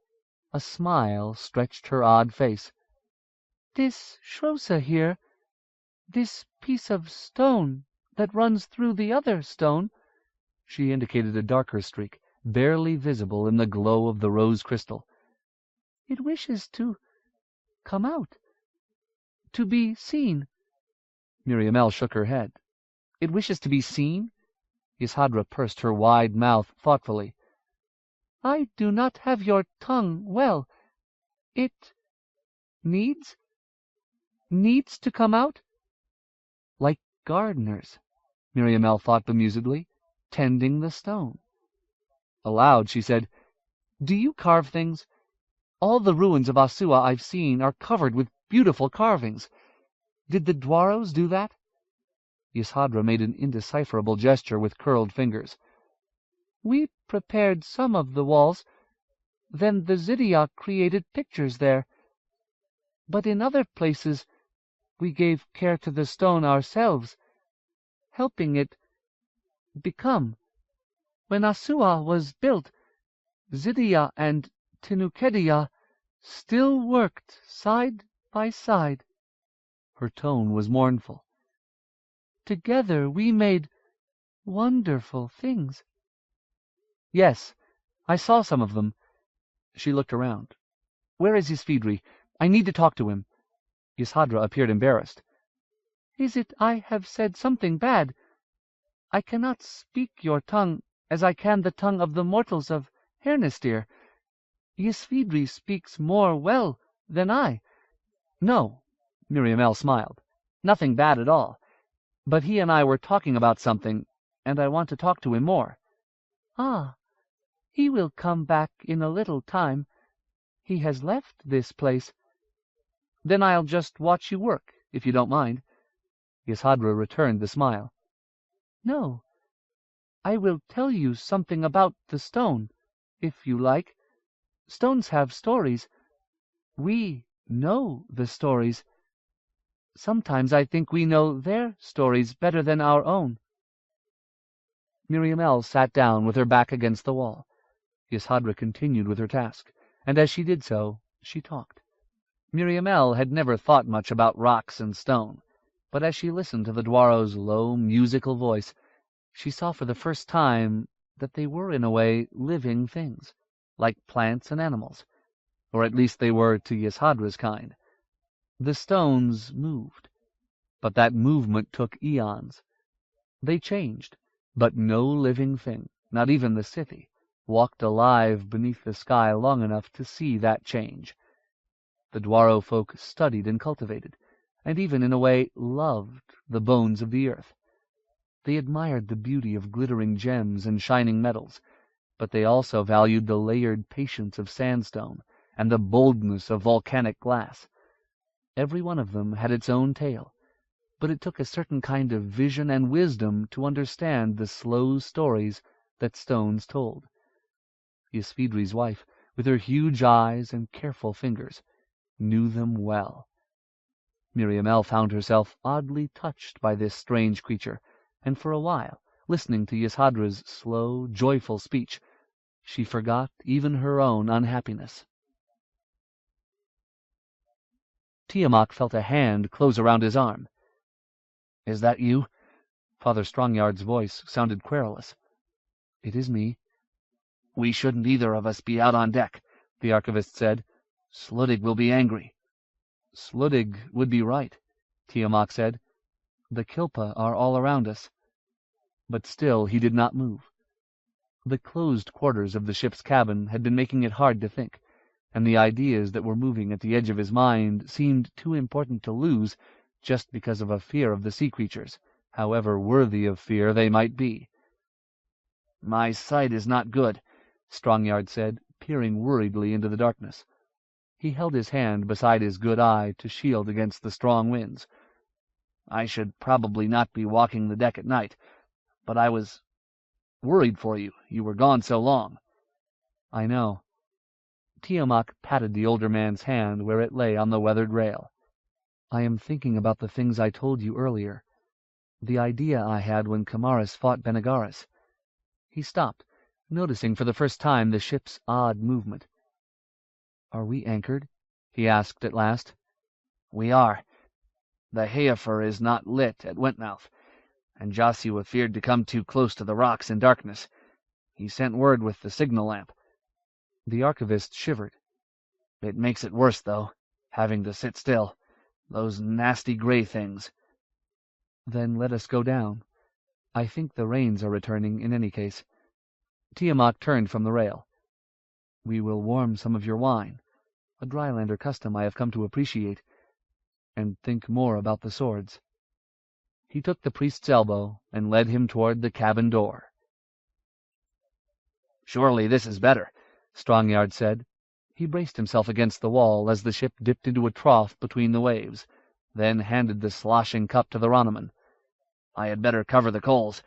A smile stretched her odd face. "This Shrosa here, this piece of stone that runs through the other stone," she indicated a darker streak, barely visible in the glow of the rose crystal. "It wishes to come out, to be seen." Miriamel shook her head. "It wishes to be seen?" Yshdra pursed her wide mouth thoughtfully. "I do not have your tongue well. It needs to come out?" "Like gardeners," Miriamel thought bemusedly, "tending the stone." Aloud she said, "Do you carve things? All the ruins of Asua I've seen are covered with beautiful carvings. Did the Dwaros do that?" Yashadra made an indecipherable gesture with curled fingers. "We prepared some of the walls. Then the Zydia created pictures there. But in other places we gave care to the stone ourselves, helping it become. When Asua was built, Zydia and Tinukedia still worked side by side." Her tone was mournful. "Together we made wonderful things." "Yes, I saw some of them." She looked around. "Where is Ysvidri? I need to talk to him." Yashadra appeared embarrassed. "Is it I have said something bad? I cannot speak your tongue as I can the tongue of the mortals of Hernistir. Ysvidri speaks more well than I." "No," Miriamel smiled. "Nothing bad at all. But he and I were talking about something, and I want to talk to him more." "Ah, he will come back in a little time. He has left this place." "Then I'll just watch you work, if you don't mind." Yashadra returned the smile. "No, I will tell you something about the stone, if you like. Stones have stories. We know the stories. Sometimes I think we know their stories better than our own." Miriamel sat down with her back against the wall. Yashadra continued with her task, and as she did so, she talked. Miriamel had never thought much about rocks and stone, but as she listened to the Dwaro's low, musical voice, she saw for the first time that they were, in a way, living things, like plants and animals, or at least they were to Yashadra's kind. The stones moved, but that movement took eons. They changed, but no living thing, not even the Scythe, walked alive beneath the sky long enough to see that change. The Dwaro folk studied and cultivated, and even in a way loved the bones of the earth. They admired the beauty of glittering gems and shining metals, but they also valued the layered patience of sandstone and the boldness of volcanic glass. Every one of them had its own tale, but it took a certain kind of vision and wisdom to understand the slow stories that stones told. Ysvidri's wife, with her huge eyes and careful fingers, knew them well. Miriamel found herself oddly touched by this strange creature, and for a while, listening to Yashadra's slow, joyful speech, she forgot even her own unhappiness. Tiamat felt a hand close around his arm. "Is that you?" Father Strongyard's voice sounded querulous. "It is me." "We shouldn't either of us be out on deck," the archivist said. "Sluttig will be angry." "Sluttig would be right," Tiamat said. "The Kilpa are all around us." But still he did not move. The closed quarters of the ship's cabin had been making it hard to think, and the ideas that were moving at the edge of his mind seemed too important to lose just because of a fear of the sea creatures, however worthy of fear they might be. "My sight is not good," Strongyard said, peering worriedly into the darkness. He held his hand beside his good eye to shield against the strong winds. "I should probably not be walking the deck at night, but I was worried for you. You were gone so long." "I know." Tiamat patted the older man's hand where it lay on the weathered rail. "I am thinking about the things I told you earlier. The idea I had when Kamaris fought Benegaris." He stopped, noticing for the first time the ship's odd movement. "Are we anchored?" he asked at last. "We are. The Haefer is not lit at Wentmouth, and Joshua feared to come too close to the rocks in darkness. He sent word with the signal lamp." The archivist shivered. "It makes it worse, though, having to sit still. Those nasty gray things." "Then let us go down. I think the rains are returning in any case." Tiamat turned from the rail. "We will warm some of your wine, a Drylander custom I have come to appreciate, and think more about the swords." He took the priest's elbow and led him toward the cabin door. "Surely this is better," Strongyard said. He braced himself against the wall as the ship dipped into a trough between the waves, then handed the sloshing cup to the Ronaman. "I had better cover the coals.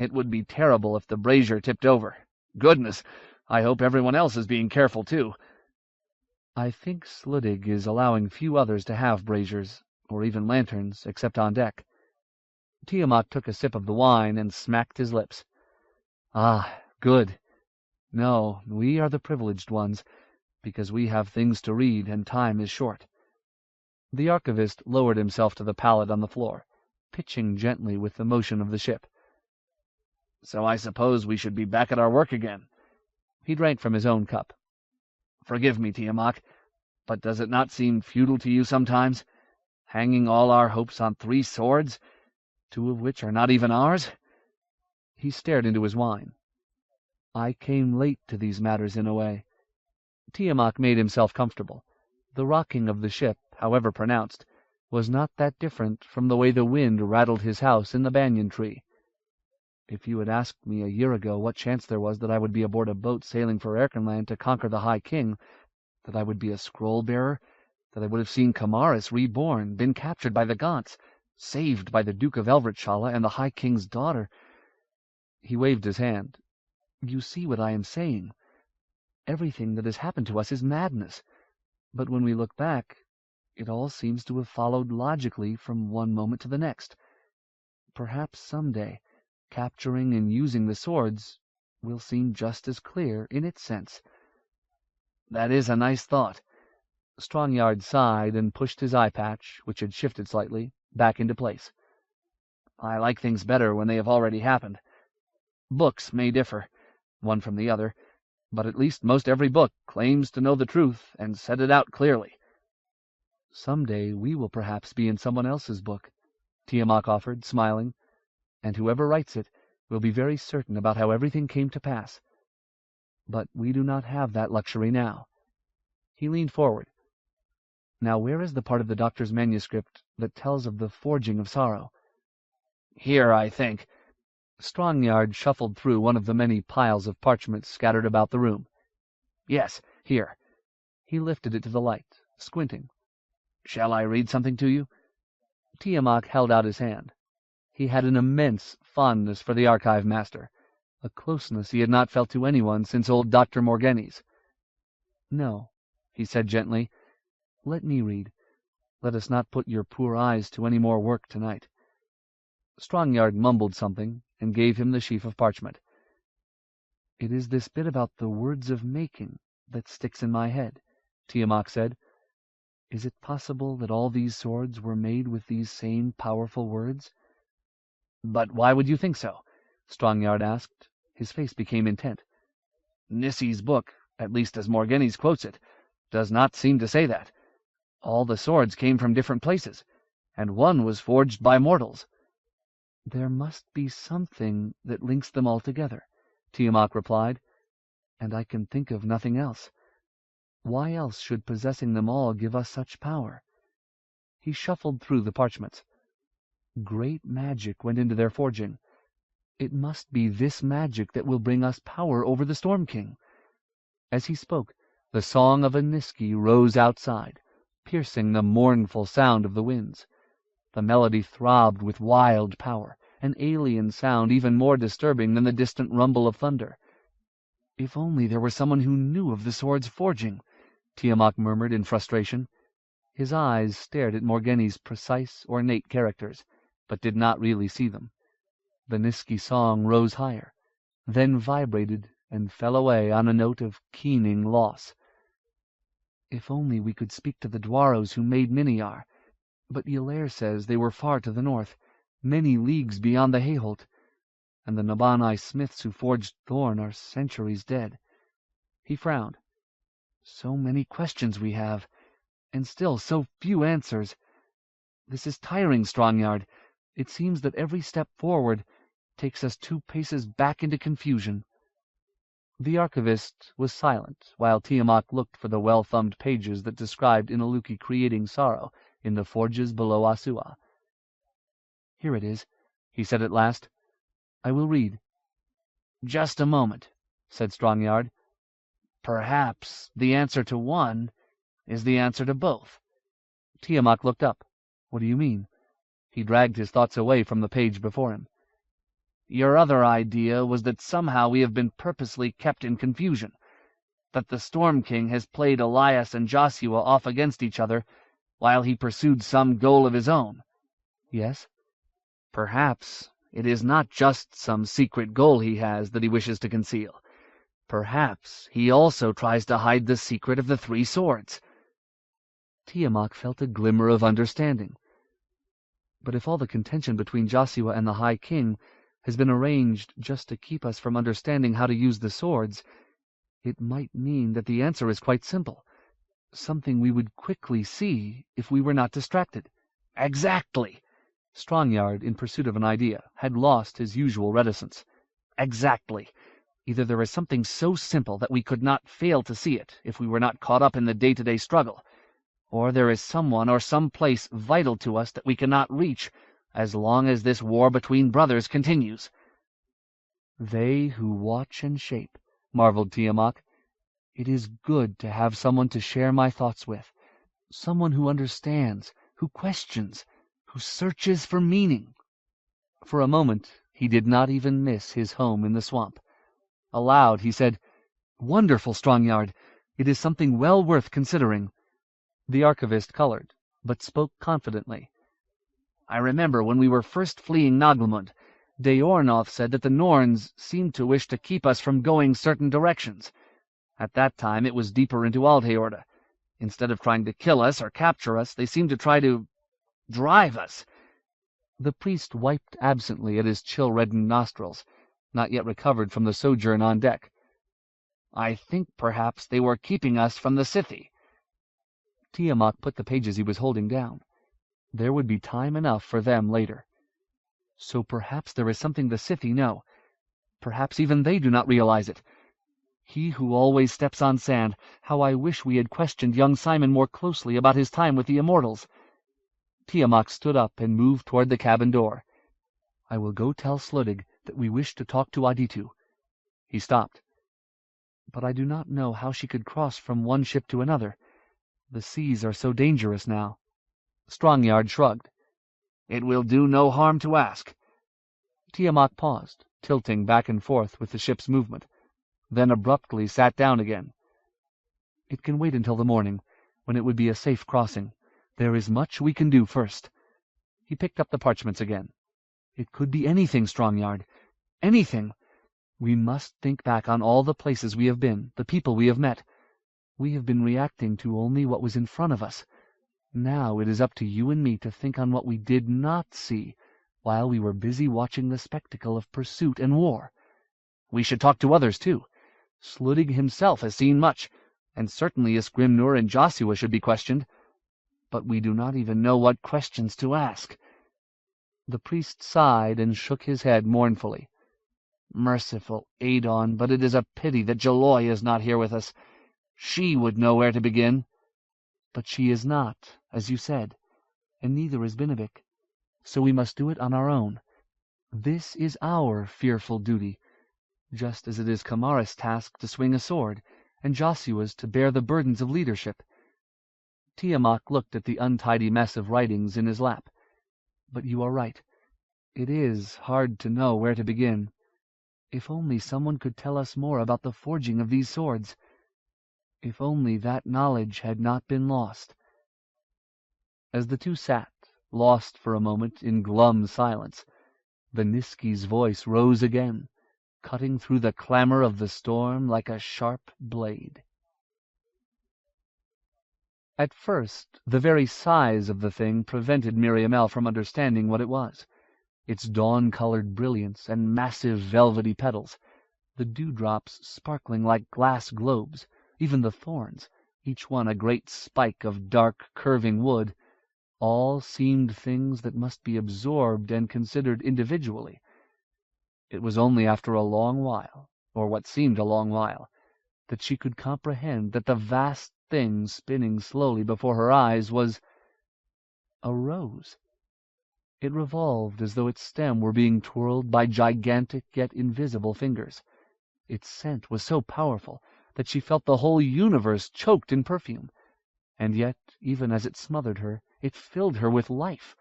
It would be terrible if the brazier tipped over. Goodness! I hope everyone else is being careful, too." "I think Sluddig is allowing few others to have braziers, or even lanterns, except on deck." Tiamat took a sip of the wine and smacked his lips. "Ah, good. No, we are the privileged ones, because we have things to read and time is short." The archivist lowered himself to the pallet on the floor, pitching gently with the motion of the ship. "So I suppose we should be back at our work again." He drank from his own cup. "Forgive me, Tiamat, but does it not seem futile to you sometimes? Hanging all our hopes on 3 swords, 2 of which are not even ours?" He stared into his wine. "I came late to these matters in a way." Tiamat made himself comfortable. The rocking of the ship, however pronounced, was not that different from the way the wind rattled his house in the banyan tree. "If you had asked me a year ago what chance there was that I would be aboard a boat sailing for Erkenland to conquer the High King, that I would be a scroll-bearer, that I would have seen Kamaris reborn, been captured by the Gaunts, saved by the Duke of Elvertshala and the High King's daughter—" He waved his hand. "You see what I am saying. Everything that has happened to us is madness, but when we look back, it all seems to have followed logically from one moment to the next. Perhaps some day, capturing and using the swords will seem just as clear in its sense." "That is a nice thought." Strongyard sighed and pushed his eye patch, which had shifted slightly, back into place. "I like things better when they have already happened. Books may differ, one from the other, but at least most every book claims to know the truth and set it out clearly." "Some day we will perhaps be in someone else's book," Tiamat offered, smiling, "and whoever writes it will be very certain about how everything came to pass. But we do not have that luxury now." He leaned forward. "Now where is the part of the doctor's manuscript that tells of the forging of sorrow?" "Here, I think." Strongyard shuffled through one of the many piles of parchments scattered about the room. "Yes, here." He lifted it to the light, squinting. "Shall I read something to you?" Tiamat held out his hand. He had an immense fondness for the archive master, a closeness he had not felt to anyone since old Dr. Morghenni's. "No," he said gently. "Let me read. Let us not put your poor eyes to any more work tonight." Strongyard mumbled something and gave him the sheaf of parchment. "It is this bit about the words of making that sticks in my head," Tiamat said. "Is it possible that all these swords were made with these same powerful words?" "But why would you think so?" Strongyard asked. His face became intent. "Nissi's book, at least as Morghenni's quotes it, does not seem to say that. All the swords came from different places, and one was forged by mortals." "There must be something that links them all together," Tiamat replied, "and I can think of nothing else. Why else should possessing them all give us such power?" He shuffled through the parchments. "Great magic went into their forging. It must be this magic that will bring us power over the Storm King." As he spoke, the song of a Niski rose outside, piercing the mournful sound of the winds. The melody throbbed with wild power, an alien sound even more disturbing than the distant rumble of thunder. "If only there were someone who knew of the sword's forging," Tiamat murmured in frustration. His eyes stared at Morghenni's precise, ornate characters, but did not really see them. The Niski song rose higher, then vibrated and fell away on a note of keening loss. "If only we could speak to the Dwaros who made Miniar, but Ylair says they were far to the north, many leagues beyond the Hayholt, and the Nabanai smiths who forged Thorn are centuries dead." He frowned. "So many questions we have, and still so few answers. This is tiring, Strongyard. It seems that every step forward takes us 2 paces back into confusion." The archivist was silent while Tiamat looked for the well-thumbed pages that described Inaluki creating sorrow in the forges below Asua. "Here it is," he said at last. "I will read." "Just a moment," said Strongyard. Perhaps the answer to one is the answer to both." Tiamat looked up. "What do you mean?" He dragged his thoughts away from the page before him. "Your other idea was that somehow we have been purposely kept in confusion, that the Storm King has played Elias and Joshua off against each other while he pursued some goal of his own." "Yes?" "Perhaps it is not just some secret goal he has that he wishes to conceal. Perhaps he also tries to hide the secret of the 3 swords." Tiamat felt a glimmer of understanding. "But if all the contention between Joshua and the High King has been arranged just to keep us from understanding how to use the swords, it might mean that the answer is quite simple, something we would quickly see if we were not distracted." "Exactly." Strongyard, in pursuit of an idea, had lost his usual reticence. "Exactly. Either there is something so simple that we could not fail to see it if we were not caught up in the day-to-day struggle, or there is someone or some place vital to us that we cannot reach as long as this war between brothers continues." "They who watch and shape," marveled Tiamat. "It is good to have someone to share my thoughts with, someone who understands, who questions, who searches for meaning." For a moment he did not even miss his home in the swamp. Aloud he said, "Wonderful, Strongyard! It is something well worth considering." The archivist colored, but spoke confidently. "I remember when we were first fleeing Naglamund, Daornoth said that the Norns seemed to wish to keep us from going certain directions. At that time it was deeper into Aldheorda. Instead of trying to kill us or capture us, they seemed to try to drive us." The priest wiped absently at his chill-reddened nostrils, not yet recovered from the sojourn on deck. "I think perhaps they were keeping us from the Scythe." Tiamat put the pages he was holding down. There would be time enough for them later. So perhaps there is something the Scythe know. Perhaps even they do not realize it. He who always steps on sand, how I wish we had questioned young Simon more closely about his time with the Immortals. Tiamat stood up and moved toward the cabin door. "I will go tell Sluddig that we wish to talk to Aditu." He stopped. "But I do not know how she could cross from one ship to another. The seas are so dangerous now." Strongyard shrugged. "It will do no harm to ask." Tiamat paused, tilting back and forth with the ship's movement, then abruptly sat down again. "It can wait until the morning, when it would be a safe crossing. There is much we can do first." He picked up the parchments again. "It could be anything, Strongyard. Anything. We must think back on all the places we have been, the people we have met. We have been reacting to only what was in front of us. Now it is up to you and me to think on what we did not see while we were busy watching the spectacle of pursuit and war. We should talk to others, too. Sluddig himself has seen much, and certainly Isgrimnur and Joshua should be questioned. But we do not even know what questions to ask." The priest sighed and shook his head mournfully. "Merciful Adon, but it is a pity that Jaloi is not here with us. She would know where to begin." "But she is not, as you said, and neither is Binabik. So we must do it on our own. This is our fearful duty, just as it is Kamaris' task to swing a sword, and Joshua's to bear the burdens of leadership." Tiamat looked at the untidy mess of writings in his lap. "But you are right. It is hard to know where to begin. If only someone could tell us more about the forging of these swords. If only that knowledge had not been lost." As the two sat, lost for a moment in glum silence, the Niski's voice rose again, cutting through the clamor of the storm like a sharp blade. At first, the very size of the thing prevented Miriamele from understanding what it was. Its dawn-colored brilliance and massive velvety petals, the dewdrops sparkling like glass globes, even the thorns, each one a great spike of dark, curving wood, all seemed things that must be absorbed and considered individually. It was only after a long while, or what seemed a long while, that she could comprehend that the vast thing spinning slowly before her eyes was a rose. It revolved as though its stem were being twirled by gigantic yet invisible fingers. Its scent was so powerful that she felt the whole universe choked in perfume. And yet, even as it smothered her, it filled her with life.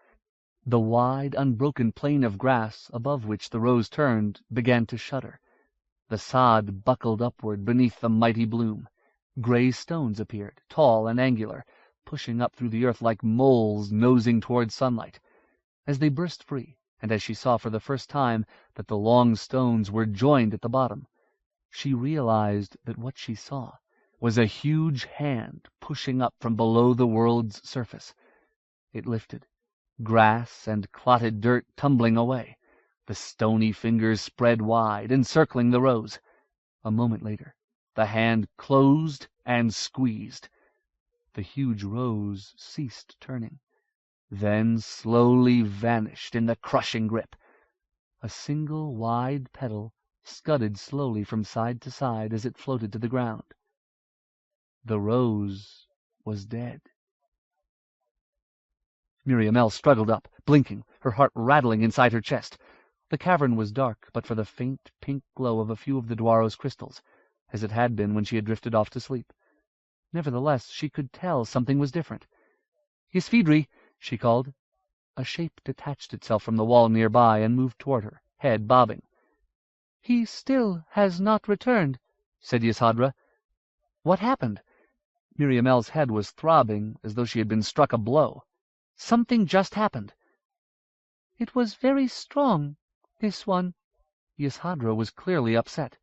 The wide, unbroken plain of grass above which the rose turned began to shudder. The sod buckled upward beneath the mighty bloom. Gray stones appeared, tall and angular, pushing up through the earth like moles nosing toward sunlight. As they burst free, and as she saw for the first time that the long stones were joined at the bottom, she realized that what she saw was a huge hand pushing up from below the world's surface. It lifted, grass and clotted dirt tumbling away, the stony fingers spread wide, encircling the rose. A moment later, the hand closed and squeezed. The huge rose ceased turning, then slowly vanished in the crushing grip. A single wide petal scudded slowly from side to side as it floated to the ground. The rose was dead. Miriamele struggled up, blinking, her heart rattling inside her chest. The cavern was dark but for the faint pink glow of a few of the Dwaro's crystals, as it had been when she had drifted off to sleep. Nevertheless, she could tell something was different. "Ysvidri," she called. A shape detached itself from the wall nearby and moved toward her, head bobbing. "He still has not returned," said Yshdra. "What happened?" Miriamele's head was throbbing as though she had been struck a blow. "Something just happened." "It was very strong, this one." Yshdra was clearly upset.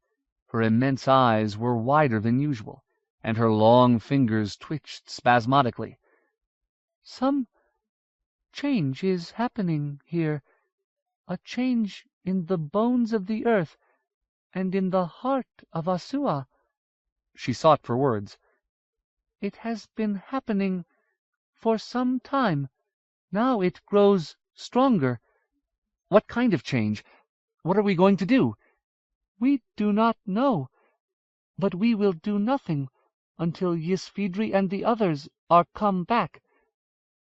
Her immense eyes were wider than usual, and her long fingers twitched spasmodically. "Some change is happening here, a change in the bones of the earth and in the heart of Asua." She sought for words. "It has been happening for some time. Now it grows stronger." "What kind of change? What are we going to do?" "We do not know, but we will do nothing until Ysvidri and the others are come back."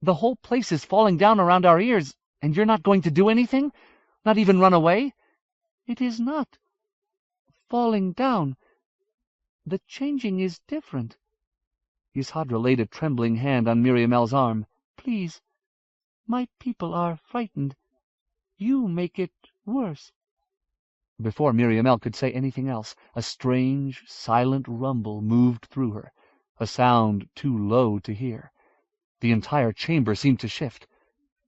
"The whole place is falling down around our ears, and you're not going to do anything? Not even run away?" "It is not falling down. The changing is different." Yshdra laid a trembling hand on Miriamele's arm. "Please, my people are frightened. You make it worse." Before Miriamele could say anything else, a strange, silent rumble moved through her, a sound too low to hear. The entire chamber seemed to shift.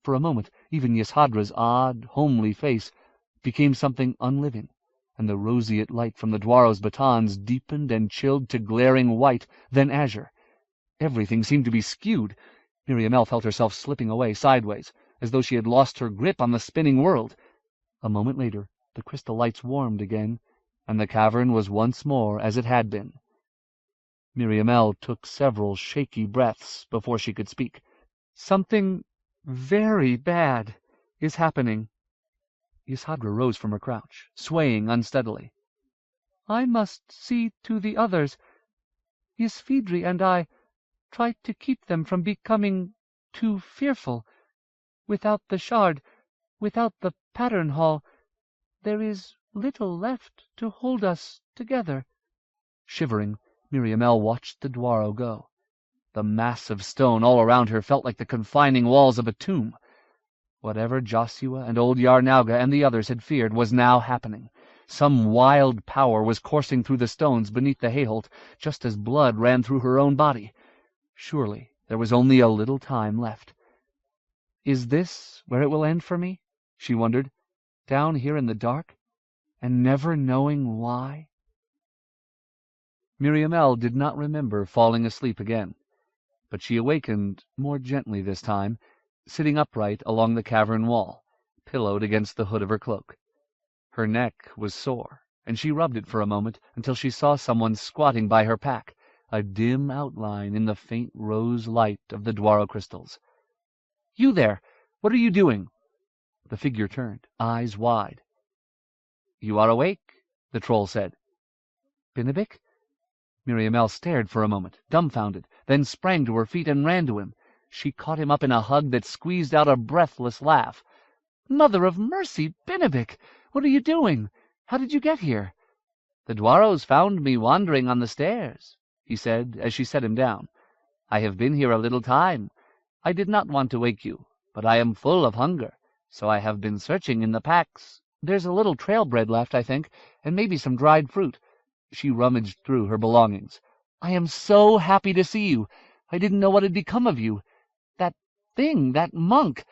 For a moment, even Yshadra's odd, homely face became something unliving, and the roseate light from the Dwaro's batons deepened and chilled to glaring white, then azure. Everything seemed to be skewed. Miriamele felt herself slipping away sideways, as though she had lost her grip on the spinning world. A moment later, the crystal lights warmed again, and the cavern was once more as it had been. Miriamele took several shaky breaths before she could speak. "Something very bad is happening." Yshdra rose from her crouch, swaying unsteadily. "I must see to the others. Ysvidri and I tried to keep them from becoming too fearful. Without the shard, without the pattern hall, there is little left to hold us together." Shivering, Miriamele watched the Dwaro go. The mass of stone all around her felt like the confining walls of a tomb. Whatever Joshua and old Yarnauga and the others had feared was now happening. Some wild power was coursing through the stones beneath the hayholt, just as blood ran through her own body. Surely there was only a little time left. "Is this where it will end for me?" she wondered. "Down here in the dark, and never knowing why?" Miriamele did not remember falling asleep again, but she awakened more gently this time, sitting upright along the cavern wall, pillowed against the hood of her cloak. Her neck was sore, and she rubbed it for a moment until she saw someone squatting by her pack, a dim outline in the faint rose light of the Dwaro crystals. "You there! What are you doing?" The figure turned, eyes wide. "You are awake," the troll said. "Binabik?" Miriamele stared for a moment, dumbfounded, then sprang to her feet and ran to him. She caught him up in a hug that squeezed out a breathless laugh. "Mother of mercy, Binabik! What are you doing? How did you get here?" "The Dwaros found me wandering on the stairs," he said, as she set him down. "I have been here a little time. I did not want to wake you, but I am full of hunger, so I have been searching in the packs. There's a little trail bread left, I think, and maybe some dried fruit." She rummaged through her belongings. "I am so happy to see you. I didn't know what had become of you. That thing, that monk,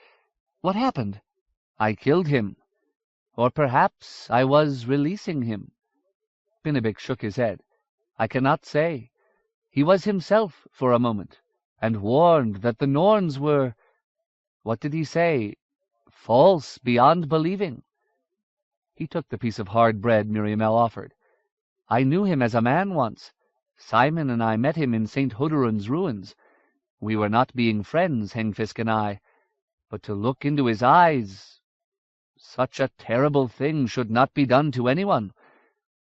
what happened?" "I killed him. Or perhaps I was releasing him." Benedict shook his head. "I cannot say. He was himself for a moment, and warned that the Norns were—what did he say?—false beyond believing." He took the piece of hard bread Muriamel offered. "I knew him as a man once. Simon and I met him in St. Hodurun's ruins. We were not being friends, Hengfisk and I, but to look into his eyes— such a terrible thing should not be done to anyone.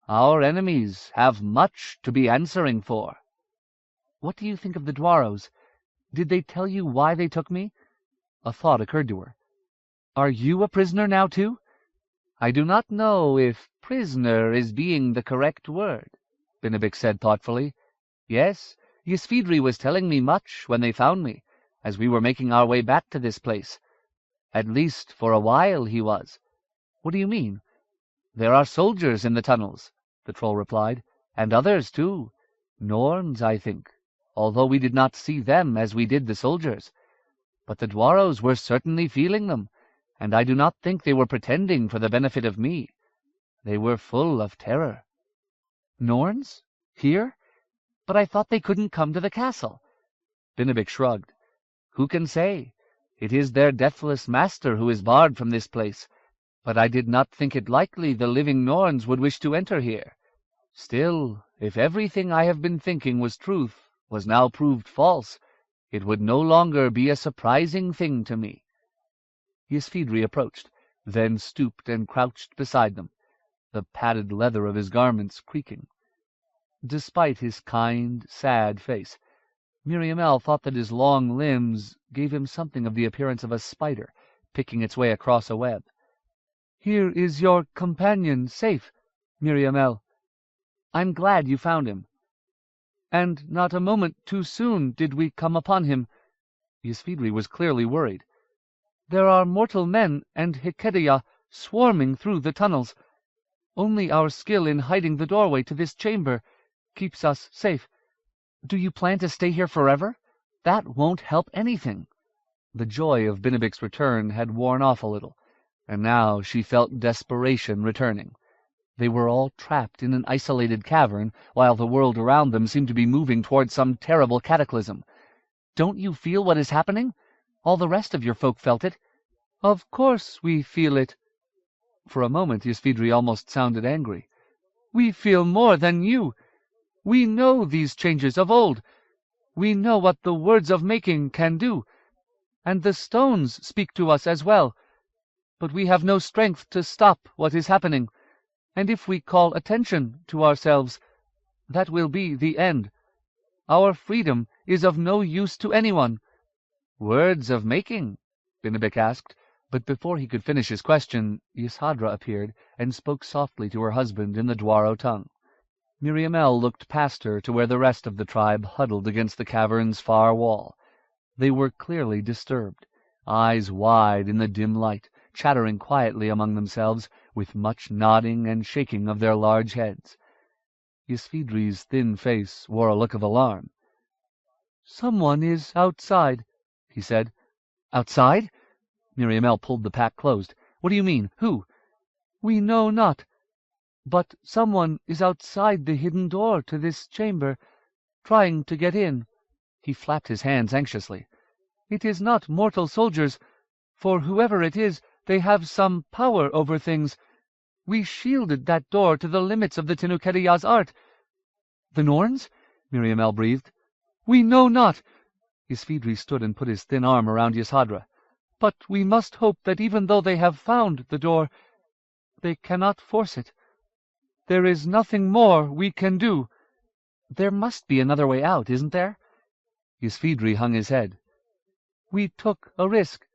Our enemies have much to be answering for." "What do you think of the Dwaros? Did they tell you why they took me?" A thought occurred to her. "Are you a prisoner now, too?" "I do not know if prisoner is being the correct word," Benedict said thoughtfully. "Yes, Ysvidri was telling me much when they found me, as we were making our way back to this place. At least for a while he was." "What do you mean?" "There are soldiers in the tunnels," the troll replied, "and others too. Norns, I think, although we did not see them as we did the soldiers. But the Dwaros were certainly feeling them, and I do not think they were pretending for the benefit of me. They were full of terror." "Norns? Here? But I thought they couldn't come to the castle." Benedict shrugged. "Who can say? It is their deathless master who is barred from this place, but I did not think it likely the living Norns would wish to enter here. Still, if everything I have been thinking was truth, was now proved false, it would no longer be a surprising thing to me." Ysvidri approached, then stooped and crouched beside them, the padded leather of his garments creaking. Despite his kind, sad face, Muriamel thought that his long limbs gave him something of the appearance of a spider picking its way across a web. "Here is your companion safe, Muriamel. I'm glad you found him. And not a moment too soon did we come upon him." Ysvidri was clearly worried. "There are mortal men and Hikedia swarming through the tunnels. Only our skill in hiding the doorway to this chamber keeps us safe. Do you plan to stay here forever? That won't help anything." The joy of Benedict's return had worn off a little, and now she felt desperation returning. They were all trapped in an isolated cavern, while the world around them seemed to be moving toward some terrible cataclysm. "Don't you feel what is happening? All the rest of your folk felt it." "Of course we feel it." For a moment Ysvidri almost sounded angry. "We feel more than you. We know these changes of old. We know what the words of making can do, and the stones speak to us as well. But we have no strength to stop what is happening, and if we call attention to ourselves, that will be the end. Our freedom is of no use to anyone." "Words of making?" Benedict asked, but before he could finish his question, Yshadra appeared and spoke softly to her husband in the Dwaro tongue. Muriamel looked past her to where the rest of the tribe huddled against the cavern's far wall. They were clearly disturbed, eyes wide in the dim light, chattering quietly among themselves, with much nodding and shaking of their large heads. Ysvidri's thin face wore a look of alarm. "Someone is outside," he said. "Outside?" Muriamel pulled the pack closed. "What do you mean? Who?" "We know not. But someone is outside the hidden door to this chamber, trying to get in." He flapped his hands anxiously. "It is not mortal soldiers, for whoever it is, they have some power over things. We shielded that door to the limits of the Tinukedia's art." "The Norns?" Muriamel breathed. "We know not." Ysvidri stood and put his thin arm around Yshadra. "But we must hope that even though they have found the door, they cannot force it. There is nothing more we can do." "There must be another way out, isn't there?" Ysvidri hung his head. "We took a risk.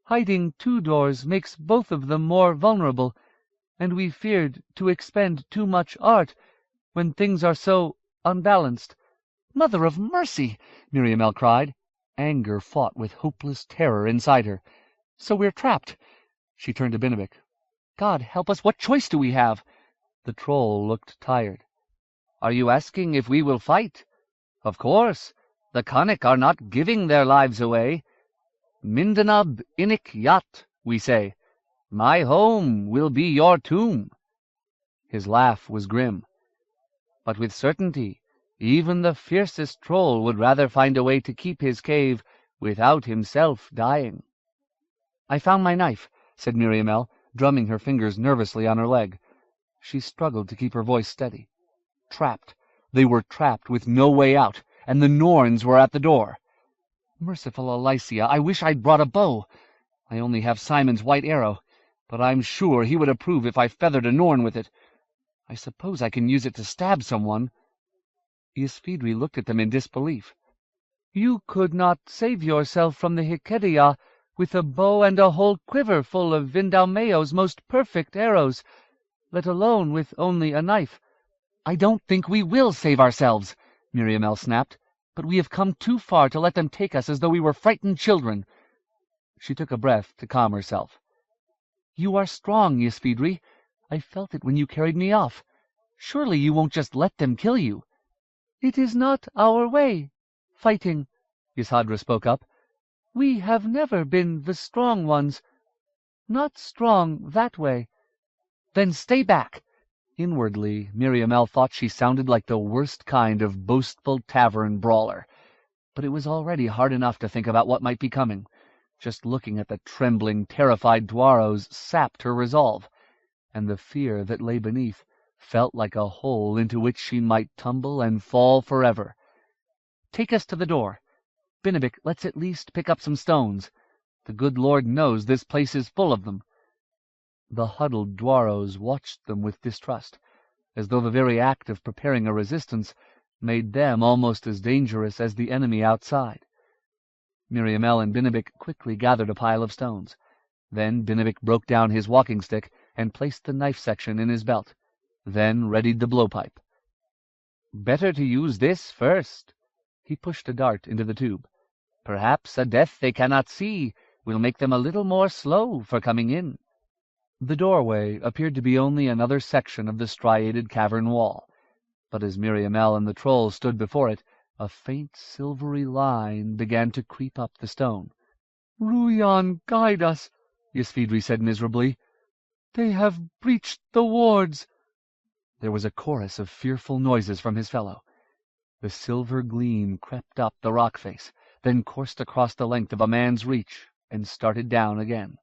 Hiding two doors makes both of them more vulnerable. and we feared to expend too much art when things are so unbalanced. Mother of mercy! Miriamele cried. Anger fought with hopeless terror inside her. So we're trapped. She turned to Benedict. God help us, what choice do we have? The troll looked tired. Are you asking if we will fight? Of course. The Conic are not giving their lives away. Mindanab inik yat, we say. My home will be your tomb. His laugh was grim. But with certainty, even the fiercest troll would rather find a way to keep his cave without himself dying. I found my knife, said Miriamele, drumming her fingers nervously on her leg. She struggled to keep her voice steady. Trapped. They were trapped with no way out, and the Norns were at the door. Merciful Alicia, I wish I'd brought a bow. I only have Simon's white arrow, but I'm sure he would approve if I feathered a Norn with it. I suppose I can use it to stab someone. Ysfidri looked at them in disbelief. You could not save yourself from the Hikedia with a bow and a whole quiver full of Vindalmeo's most perfect arrows, let alone with only a knife. I don't think we will save ourselves, Miriamele snapped, but we have come too far to let them take us as though we were frightened children. She took a breath to calm herself. You are strong, Ysfidri. I felt it when you carried me off. Surely you won't just let them kill you. It is not our way, fighting, Yssadra spoke up. We have never been the strong ones. Not strong that way. Then stay back. Inwardly, Miriamele thought she sounded like the worst kind of boastful tavern brawler. But it was already hard enough to think about what might be coming. Just looking at the trembling, terrified Dwaros sapped her resolve, and the fear that lay beneath felt like a hole into which she might tumble and fall forever. Take us to the door. Benedict, let's at least pick up some stones. The good Lord knows this place is full of them. The huddled Dwaros watched them with distrust, as though the very act of preparing a resistance made them almost as dangerous as the enemy outside. Miriamele and Benedict quickly gathered a pile of stones. Then Benedict broke down his walking stick and placed the knife section in his belt, then readied the blowpipe. Better to use this first. He pushed a dart into the tube. Perhaps a death they cannot see will make them a little more slow for coming in. The doorway appeared to be only another section of the striated cavern wall, but as Miriamele and the troll stood before it, a faint silvery line began to creep up the stone. Ruyan, guide us, Ysfidri said miserably. They have breached the wards. There was a chorus of fearful noises from his fellow. The silver gleam crept up the rock face, then coursed across the length of a man's reach, and started down again.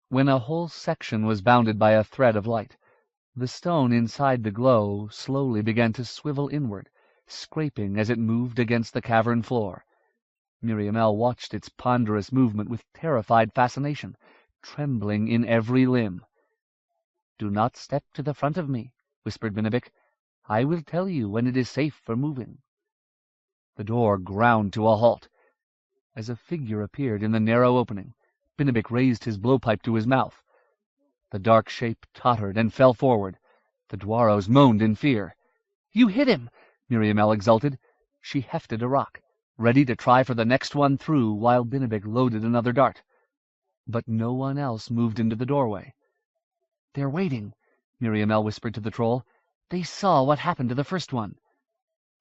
When a whole section was bounded by a thread of light, the stone inside the glow slowly began to swivel inward, scraping as it moved against the cavern floor. Miriamele watched its ponderous movement with terrified fascination, trembling in every limb. "Do not step to the front of me," whispered Benedict. "I will tell you when it is safe for moving." The door ground to a halt. As a figure appeared in the narrow opening, Benedict raised his blowpipe to his mouth. The dark shape tottered and fell forward. The Dwaros moaned in fear. "You hit him!" Miriamele exulted. She hefted a rock, ready to try for the next one through while Benedict loaded another dart. But no one else moved into the doorway. "They're waiting," Miriamele whispered to the troll. "They saw what happened to the first one."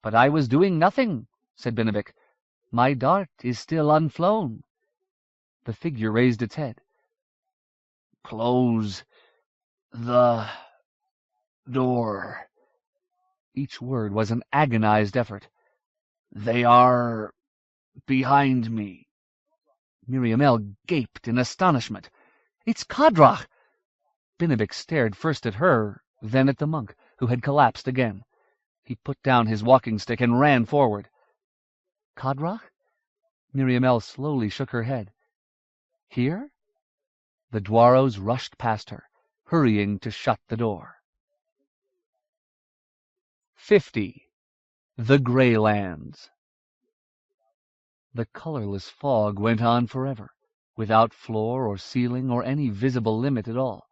"But I was doing nothing," said Benedict. "My dart is still unflown." The figure raised its head. "Close the door." Each word was an agonized effort. "They are behind me." Miriamele gaped in astonishment. "It's Kadrach!" Benedict stared first at her, then at the monk, who had collapsed again. He put down his walking stick and ran forward. "Kadrach?" Miriamele slowly shook her head. "Here?" The Dwaros rushed past her, hurrying to shut the door. 50. The Graylands. The colorless fog went on forever, without floor or ceiling or any visible limit at all.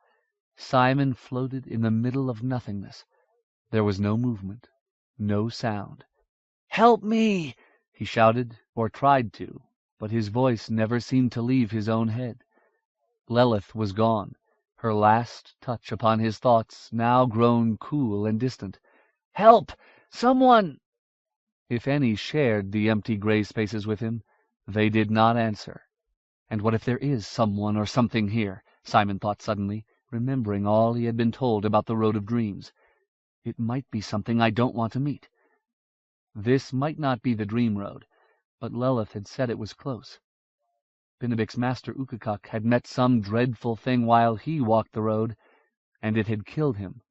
Simon floated in the middle of nothingness. There was no movement, no sound. "Help me!" he shouted, or tried to, but his voice never seemed to leave his own head. Lilith was gone, her last touch upon his thoughts now grown cool and distant. "Help! Someone!" If any shared the empty gray spaces with him, they did not answer. And what if there is someone or something here? Simon thought suddenly, remembering all he had been told about the Road of Dreams. It might be something I don't want to meet. This might not be the Dream Road, but Lilith had said it was close. Benebik's master Ukakuk had met some dreadful thing while he walked the road, and it had killed him.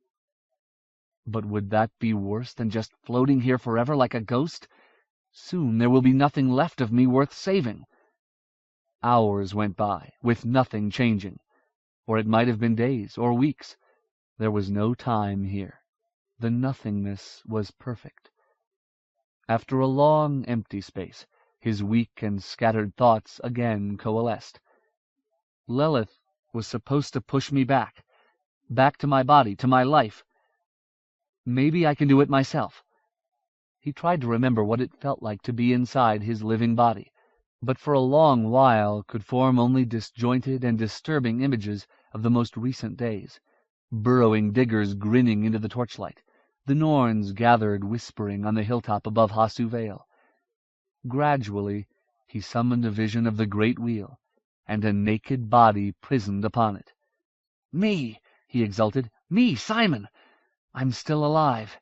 But would that be worse than just floating here forever like a ghost? Soon there will be nothing left of me worth saving. Hours went by, with nothing changing. Or it might have been days or weeks. There was no time here. The nothingness was perfect. After a long empty space, his weak and scattered thoughts again coalesced. Lilith was supposed to push me back to my body, to my life. Maybe I can do it myself. He tried to remember what it felt like to be inside his living body, but for a long while could form only disjointed and disturbing images of the most recent days. Burrowing diggers grinning into the torchlight, the Norns gathered whispering on the hilltop above Hasu Vale. Gradually he summoned a vision of the great wheel, and a naked body prisoned upon it. "Me!" he exulted. "Me, Simon! I'm still alive."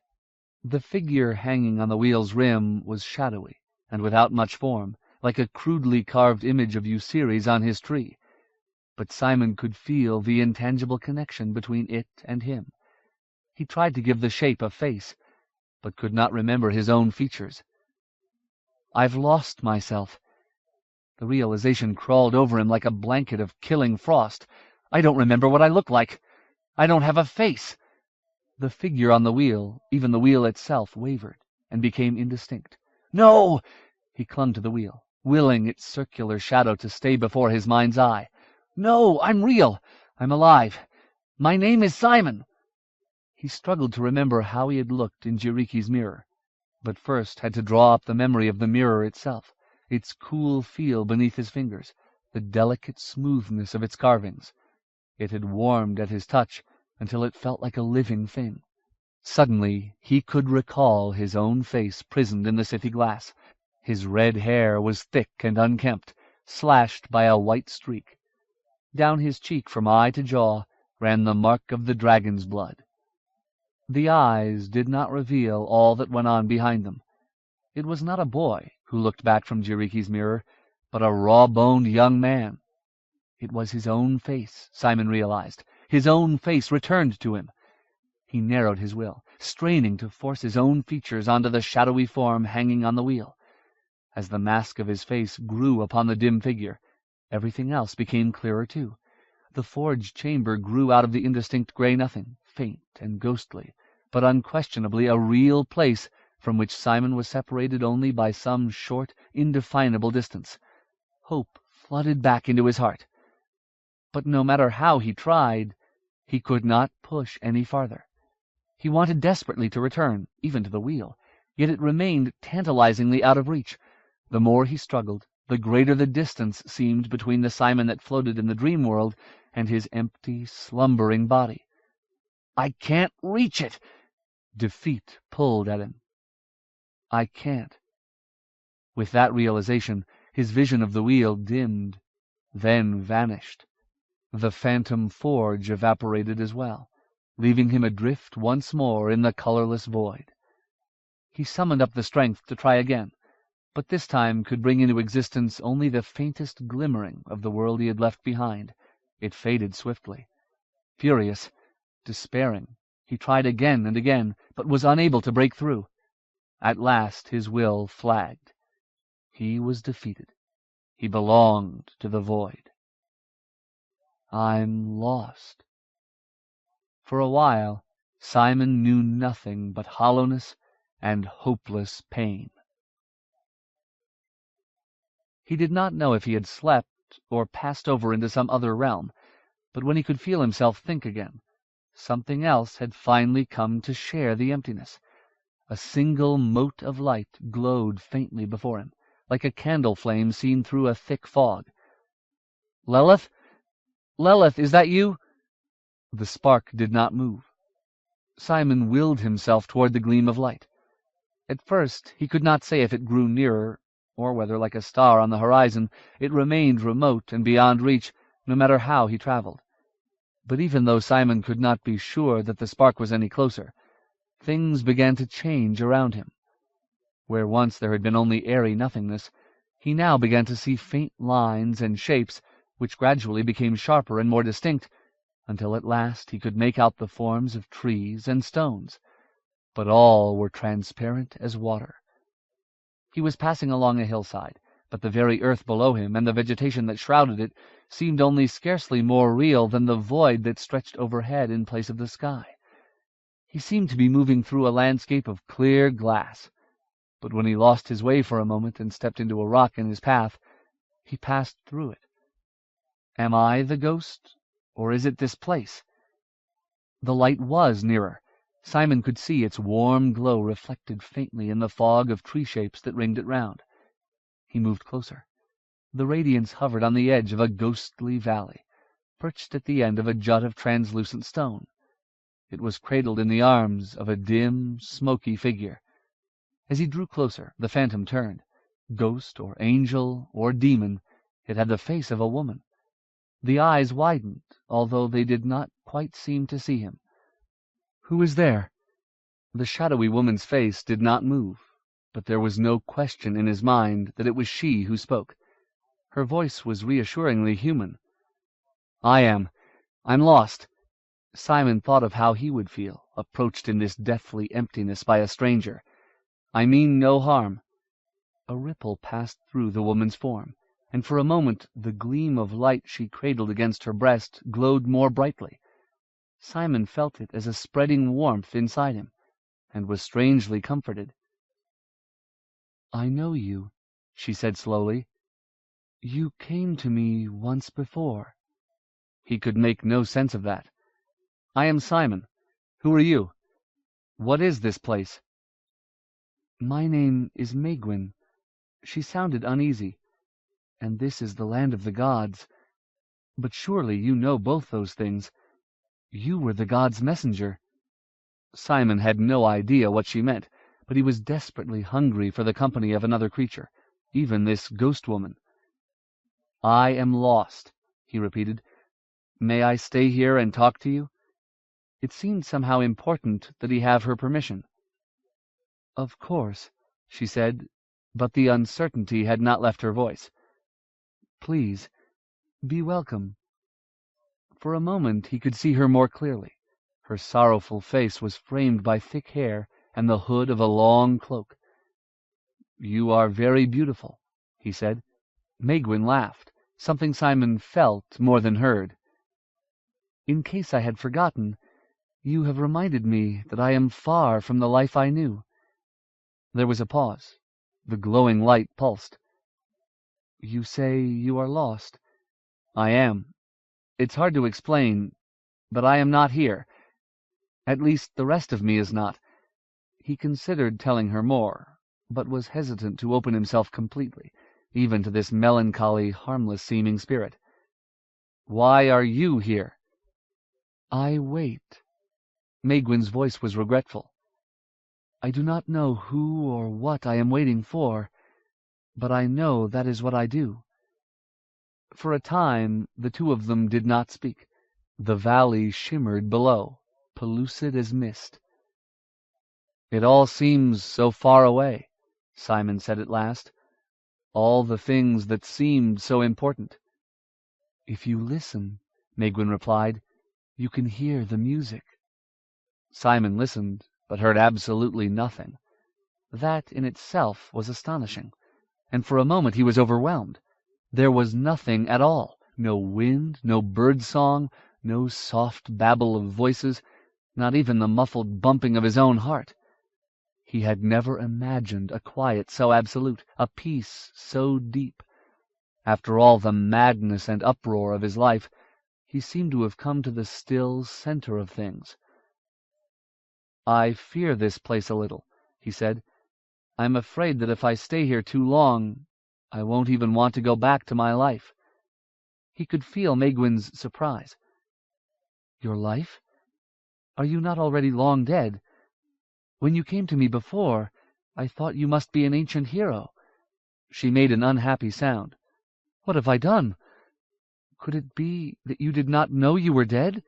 The figure hanging on the wheel's rim was shadowy, and without much form, like a crudely carved image of Euceres on his tree. But Simon could feel the intangible connection between it and him. He tried to give the shape a face, but could not remember his own features. "I've lost myself." The realization crawled over him like a blanket of killing frost. "I don't remember what I look like. I don't have a face." The figure on the wheel, even the wheel itself, wavered and became indistinct. "No!" He clung to the wheel, willing its circular shadow to stay before his mind's eye. "No, I'm real. I'm alive. My name is Simon." He struggled to remember how he had looked in Jiriki's mirror, but first had to draw up the memory of the mirror itself, its cool feel beneath his fingers, the delicate smoothness of its carvings. It had warmed at his touch until it felt like a living thing. Suddenly he could recall his own face prisoned in the city glass. His red hair was thick and unkempt, slashed by a white streak. Down his cheek from eye to jaw ran the mark of the dragon's blood. The eyes did not reveal all that went on behind them. It was not a boy who looked back from Jiriki's mirror, but a raw-boned young man. It was his own face, Simon realized. His own face returned to him. He narrowed his will, straining to force his own features onto the shadowy form hanging on the wheel. As the mask of his face grew upon the dim figure, everything else became clearer too. The forged chamber grew out of the indistinct gray nothing, faint and ghostly, but unquestionably a real place from which Simon was separated only by some short, indefinable distance. Hope flooded back into his heart. But no matter how he tried, he could not push any farther. He wanted desperately to return, even to the wheel, yet it remained tantalizingly out of reach. The more he struggled, the greater the distance seemed between the Simon that floated in the dream world and his empty, slumbering body. "I can't reach it!" Defeat pulled at him. "I can't." With that realization, his vision of the wheel dimmed, then vanished. The phantom forge evaporated as well, leaving him adrift once more in the colorless void. He summoned up the strength to try again, but this time could bring into existence only the faintest glimmering of the world he had left behind. It faded swiftly. Furious, despairing, he tried again and again, but was unable to break through. At last his will flagged. He was defeated. He belonged to the void. "I'm lost." For a while, Simon knew nothing but hollowness and hopeless pain. He did not know if he had slept or passed over into some other realm, but when he could feel himself think again, Something else had finally come to share the emptiness. A single mote of light glowed faintly before him, like a candle flame seen through a thick fog. "Lilith? Lilith, is that you?" The spark did not move. Simon willed himself toward the gleam of light. At first he could not say if it grew nearer, or whether, like a star on the horizon, it remained remote and beyond reach, no matter how he traveled. But even though Simon could not be sure that the spark was any closer, things began to change around him. Where once there had been only airy nothingness, he now began to see faint lines and shapes, which gradually became sharper and more distinct, until at last he could make out the forms of trees and stones. But all were transparent as water. He was passing along a hillside, but the very earth below him and the vegetation that shrouded it seemed only scarcely more real than the void that stretched overhead in place of the sky. He seemed to be moving through a landscape of clear glass, but when he lost his way for a moment and stepped into a rock in his path, he passed through it. Am I the ghost, or is it this place? The light was nearer. Simon could see its warm glow reflected faintly in the fog of tree shapes that ringed it round. He moved closer. The radiance hovered on the edge of a ghostly valley, perched at the end of a jut of translucent stone. It was cradled in the arms of a dim, smoky figure. As he drew closer, the phantom turned. Ghost or angel or demon, it had the face of a woman. The eyes widened, although they did not quite seem to see him. "Who is there?" The shadowy woman's face did not move, but there was no question in his mind that it was she who spoke. Her voice was reassuringly human. I'm lost." Simon thought of how he would feel, approached in this deathly emptiness by a stranger. "I mean no harm." A ripple passed through the woman's form, and for a moment the gleam of light she cradled against her breast glowed more brightly. Simon felt it as a spreading warmth inside him, and was strangely comforted. "I know you," she said slowly. "You came to me once before." He could make no sense of that. "I am Simon. Who are you? What is this place?" "My name is Megwin." She sounded uneasy. "And this is the land of the gods. But surely you know both those things. You were the gods' messenger." Simon had no idea what she meant, but he was desperately hungry for the company of another creature, even this ghost woman. "I am lost," he repeated. "May I stay here and talk to you?" It seemed somehow important that he have her permission. "Of course," she said, but the uncertainty had not left her voice. "Please, be welcome." For a moment he could see her more clearly. Her sorrowful face was framed by thick hair and the hood of a long cloak. "You are very beautiful," he said. Megwin laughed, something Simon felt more than heard. "In case I had forgotten, you have reminded me that I am far from the life I knew." There was a pause. The glowing light pulsed. "You say you are lost?" "I am. It's hard to explain, but I am not here. At least the rest of me is not." He considered telling her more, but was hesitant to open himself completely, even to this melancholy, harmless-seeming spirit. "Why are you here?" "I wait." Megwin's voice was regretful. "I do not know who or what I am waiting for, but I know that is what I do." For a time the two of them did not speak. The valley shimmered below, pellucid as mist. "It all seems so far away," Simon said at last. "All the things that seemed so important." "If you listen," Megwin replied, "you can hear the music." Simon listened, but heard absolutely nothing. That in itself was astonishing, and for a moment he was overwhelmed. There was nothing at all, no wind, no bird song, no soft babble of voices, not even the muffled bumping of his own heart. He had never imagined a quiet so absolute, a peace so deep. After all the madness and uproar of his life, He seemed to have come to the still center of things. "I fear this place a little," he said. "I'm afraid that if I stay here too long, I won't even want to go back to my life." He could feel Megwin's surprise. "Your life? Are you not already long dead? When you came to me before, I thought you must be an ancient hero." She made an unhappy sound. "What have I done? Could it be that you did not know you were dead?"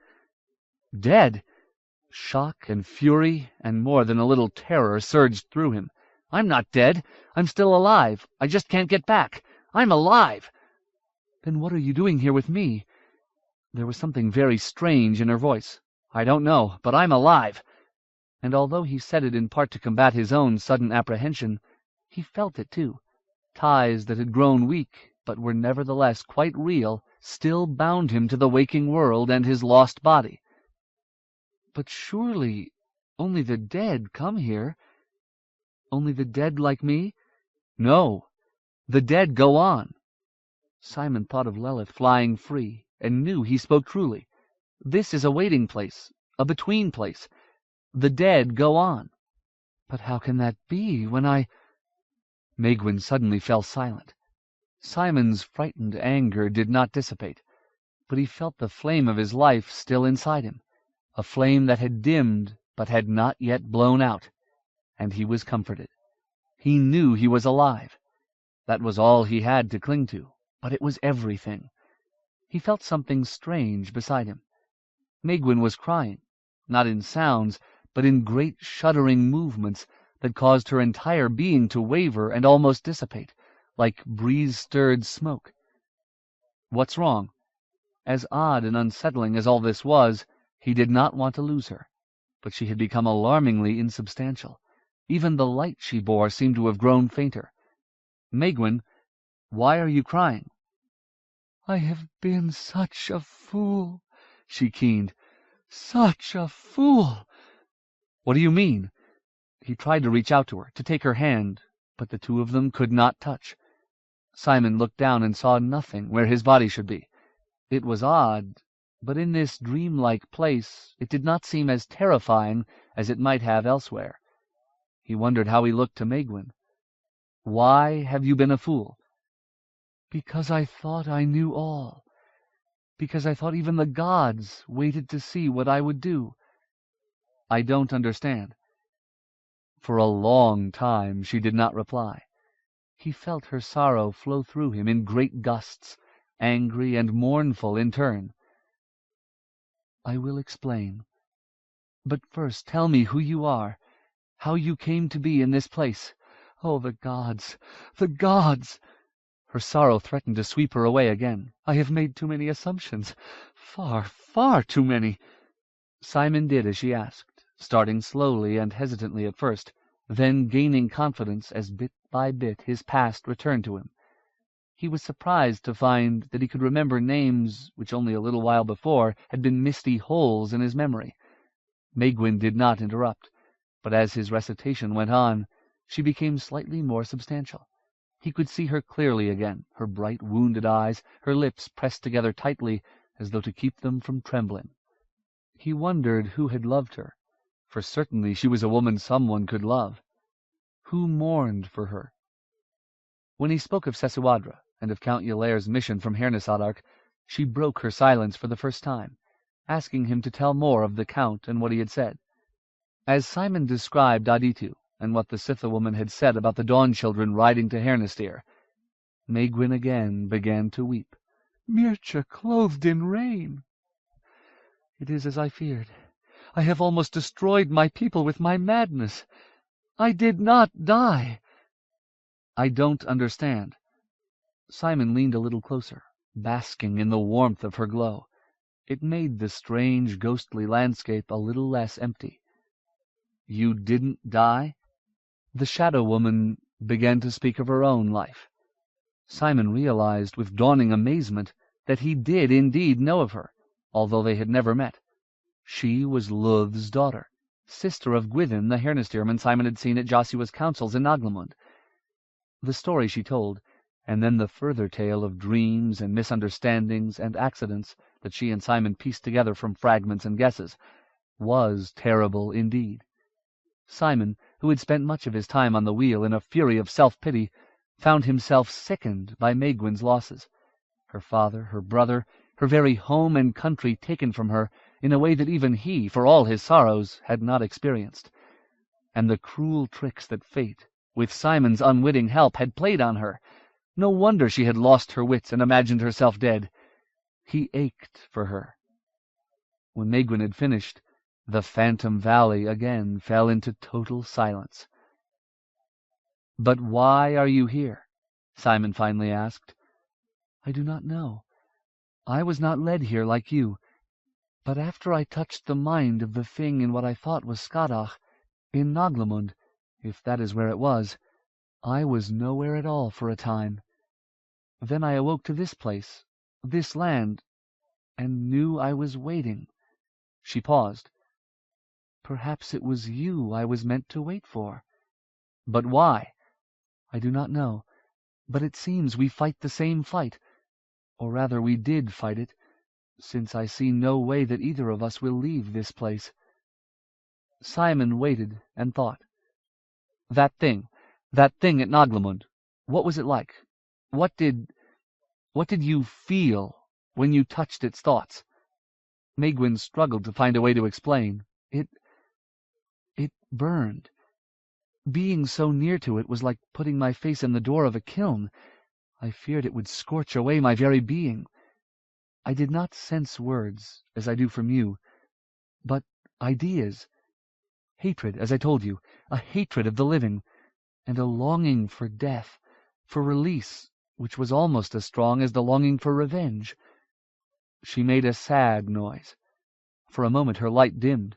"Dead?" Shock and fury and more than a little terror surged through him. "I'm not dead. I'm still alive. I just can't get back. I'm alive." "Then what are you doing here with me?" There was something very strange in her voice. "I don't know, but I'm alive." And although he said it in part to combat his own sudden apprehension, he felt it too. Ties that had grown weak, but were nevertheless quite real, still bound him to the waking world and his lost body. "But surely only the dead come here. Only the dead like me?" "No, the dead go on." Simon thought of Lilith flying free, and knew he spoke truly. This is a waiting place, a between place. The dead go on. "But how can that be, when I—" Megwin suddenly fell silent. Simon's frightened anger did not dissipate, but he felt the flame of his life still inside him, a flame that had dimmed but had not yet blown out, and he was comforted. He knew he was alive. That was all he had to cling to, but it was everything. He felt something strange beside him. Megwin was crying, not in sounds, but in great shuddering movements that caused her entire being to waver and almost dissipate, like breeze-stirred smoke. What's wrong? As odd and unsettling as all this was, he did not want to lose her, but she had become alarmingly insubstantial. Even the light she bore seemed to have grown fainter. "Megwin, why are you crying?" "I have been such a fool," she keened. "Such a fool!" "What do you mean?" He tried to reach out to her, to take her hand, but the two of them could not touch. Simon looked down and saw nothing where his body should be. It was odd, but in this dreamlike place it did not seem as terrifying as it might have elsewhere. He wondered how he looked to Megwin. "Why have you been a fool?" "Because I thought I knew all. Because I thought even the gods waited to see what I would do." "I don't understand." For a long time she did not reply. He felt her sorrow flow through him in great gusts, angry and mournful in turn. "I will explain. But first tell me who you are, how you came to be in this place. Oh, the gods! The gods!" Her sorrow threatened to sweep her away again. "I have made too many assumptions. Far, far too many." Simon did as she asked, starting slowly and hesitantly at first, then gaining confidence as bit by bit his past returned to him. He was surprised to find that he could remember names which only a little while before had been misty holes in his memory. Megwin did not interrupt, but as his recitation went on, she became slightly more substantial. He could see her clearly again, her bright, wounded eyes, her lips pressed together tightly as though to keep them from trembling. He wondered who had loved her, for certainly she was a woman someone could love. Who mourned for her? When he spoke of Cesuadra and of Count Ylair's mission from Hernesadark, she broke her silence for the first time, asking him to tell more of the Count and what he had said. As Simon described Aditu and what the Sitha woman had said about the Dawn children riding to Hernestir, Megwin again began to weep. "Mircea clothed in rain! It is as I feared. I have almost destroyed my people with my madness. I did not die." "I don't understand." Simon leaned a little closer, basking in the warmth of her glow. It made the strange, ghostly landscape a little less empty. "You didn't die?" The shadow woman began to speak of her own life. Simon realized with dawning amazement that he did indeed know of her, although they had never met. She was Luth's daughter, sister of Gwithin the Hernestirman Simon had seen at Joshua's councils in Naglamund. The story she told, and then the further tale of dreams and misunderstandings and accidents that she and Simon pieced together from fragments and guesses, was terrible indeed. Simon, who had spent much of his time on the wheel in a fury of self-pity, found himself sickened by Maegwyn's losses. Her father, her brother, her very home and country taken from her in a way that even he, for all his sorrows, had not experienced. And the cruel tricks that fate, with Simon's unwitting help, had played on her. No wonder she had lost her wits and imagined herself dead. He ached for her. When Maegwyn had finished, the Phantom Valley again fell into total silence. "But why are you here?" Simon finally asked. "I do not know. I was not led here like you. But after I touched the mind of the thing in what I thought was Skadach, in Naglamund, if that is where it was, I was nowhere at all for a time. Then I awoke to this place, this land, and knew I was waiting." She paused. "Perhaps it was you I was meant to wait for." "But why?" "I do not know, but it seems we fight the same fight, or rather we did fight it, since I see no way that either of us will leave this place." Simon waited and thought. That thing at Naglamund, what was it like? What did you feel when you touched its thoughts? Maegwyn struggled to find a way to explain. It burned. Being so near to it was like putting my face in the door of a kiln. I feared it would scorch away my very being. I did not sense words, as I do from you, but ideas. Hatred, as I told you, a hatred of the living, and a longing for death, for release, which was almost as strong as the longing for revenge. She made a sad noise. For a moment her light dimmed.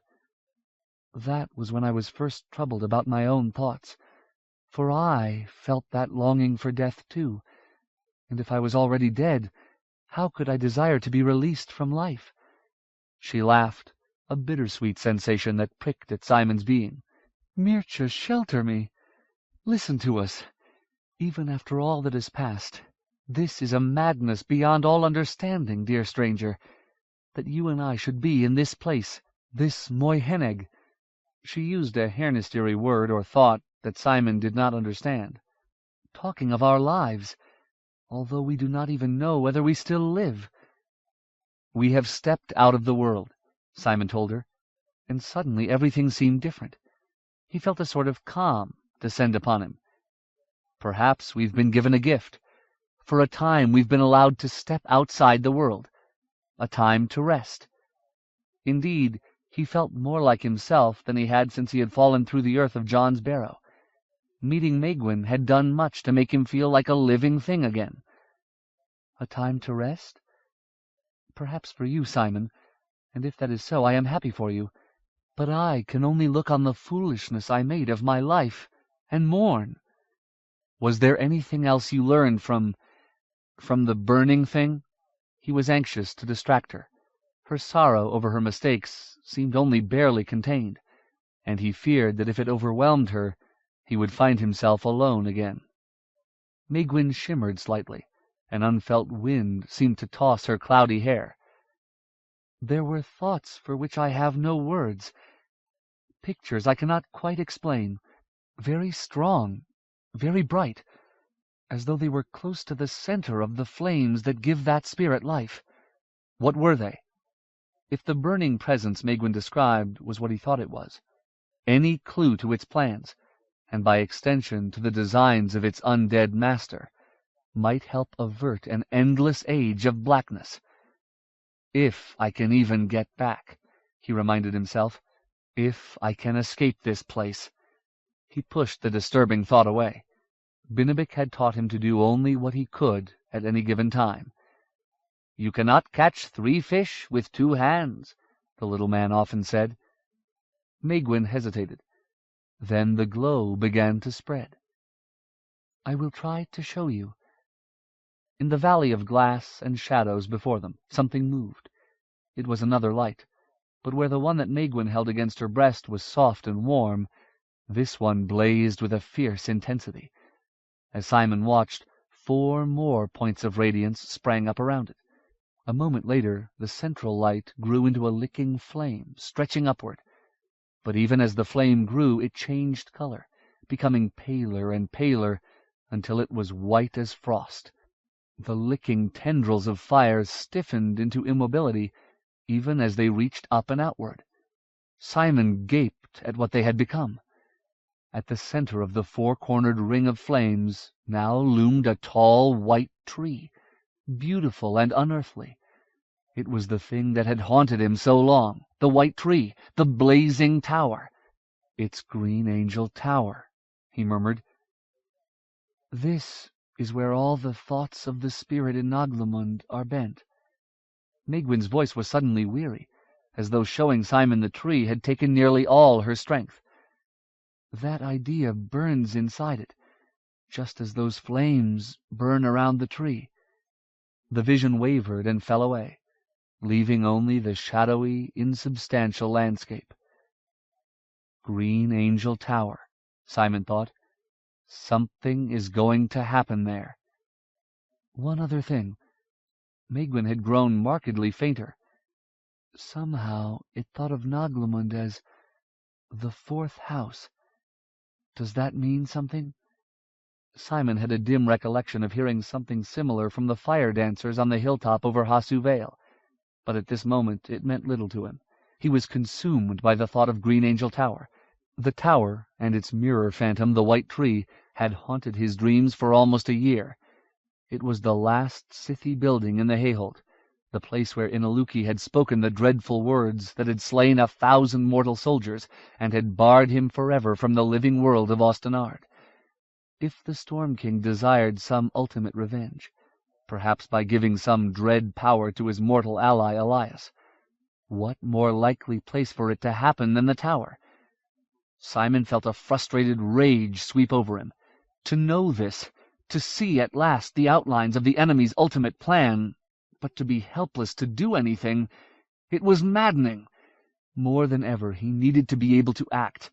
That was when I was first troubled about my own thoughts, for I felt that longing for death too, and if I was already dead, how could I desire to be released from life? She laughed, a bittersweet sensation that pricked at Simon's being. "Mircea, shelter me. Listen to us. Even after all that has passed, this is a madness beyond all understanding, dear stranger, that you and I should be in this place, this Moiheneg." She used a Hairnistiri word or thought that Simon did not understand. "Talking of our lives, although we do not even know whether we still live." "We have stepped out of the world," Simon told her, and suddenly everything seemed different. He felt a sort of calm descend upon him. "Perhaps we've been given a gift. For a time we've been allowed to step outside the world, a time to rest." Indeed, he felt more like himself than he had since he had fallen through the earth of John's barrow. Meeting Maegwyn had done much to make him feel like a living thing again. "A time to rest? Perhaps for you, Simon, and if that is so, I am happy for you. But I can only look on the foolishness I made of my life, and mourn." "Was there anything else you learned from the burning thing?" He was anxious to distract her. Her sorrow over her mistakes seemed only barely contained, and he feared that if it overwhelmed her, he would find himself alone again. Maegwyn shimmered slightly. An unfelt wind seemed to toss her cloudy hair. "There were thoughts for which I have no words, pictures I cannot quite explain, very strong, very bright, as though they were close to the center of the flames that give that spirit life." "What were they?" If the burning presence Maegwyn described was what he thought it was, any clue to its plans, and by extension to the designs of its undead master, might help avert an endless age of blackness. "If I can even get back," he reminded himself. "If I can escape this place." He pushed the disturbing thought away. Binabik had taught him to do only what he could at any given time. "You cannot catch 3 fish with 2 hands," the little man often said. Maegwyn hesitated. Then the glow began to spread. "I will try to show you." In the valley of glass and shadows before them, something moved. It was another light, but where the one that Maegwyn held against her breast was soft and warm, this one blazed with a fierce intensity. As Simon watched, 4 more points of radiance sprang up around it. A moment later, the central light grew into a licking flame, stretching upward. But even as the flame grew, it changed color, becoming paler and paler until it was white as frost. The licking tendrils of fire stiffened into immobility even as they reached up and outward. Simon gaped at what they had become. At the center of the 4-cornered ring of flames now loomed a tall white tree, beautiful and unearthly. It was the thing that had haunted him so long, the white tree, the blazing tower. "It's Green Angel Tower," he murmured. "This is where all the thoughts of the spirit in Naglamund are bent." Megwin's voice was suddenly weary, as though showing Simon the tree had taken nearly all her strength. "That idea burns inside it, just as those flames burn around the tree." The vision wavered and fell away, leaving only the shadowy, insubstantial landscape. Green Angel Tower, Simon thought. Something is going to happen there. One other thing. Megwin had grown markedly fainter. Somehow it thought of Naglamund as the 4th house. Does that mean something? Simon had a dim recollection of hearing something similar from the fire dancers on the hilltop over Hasu Vale, but at this moment it meant little to him. He was consumed by the thought of Green Angel Tower. The tower, and its mirror phantom, the white tree, had haunted his dreams for almost a year. It was the last Scythy building in the Hayholt, the place where Inaluki had spoken the dreadful words that had slain 1,000 mortal soldiers and had barred him forever from the living world of Austenard. If the Storm King desired some ultimate revenge, perhaps by giving some dread power to his mortal ally Elias, what more likely place for it to happen than the tower? Simon felt a frustrated rage sweep over him. To know this, to see at last the outlines of the enemy's ultimate plan, but to be helpless to do anything, it was maddening. More than ever he needed to be able to act,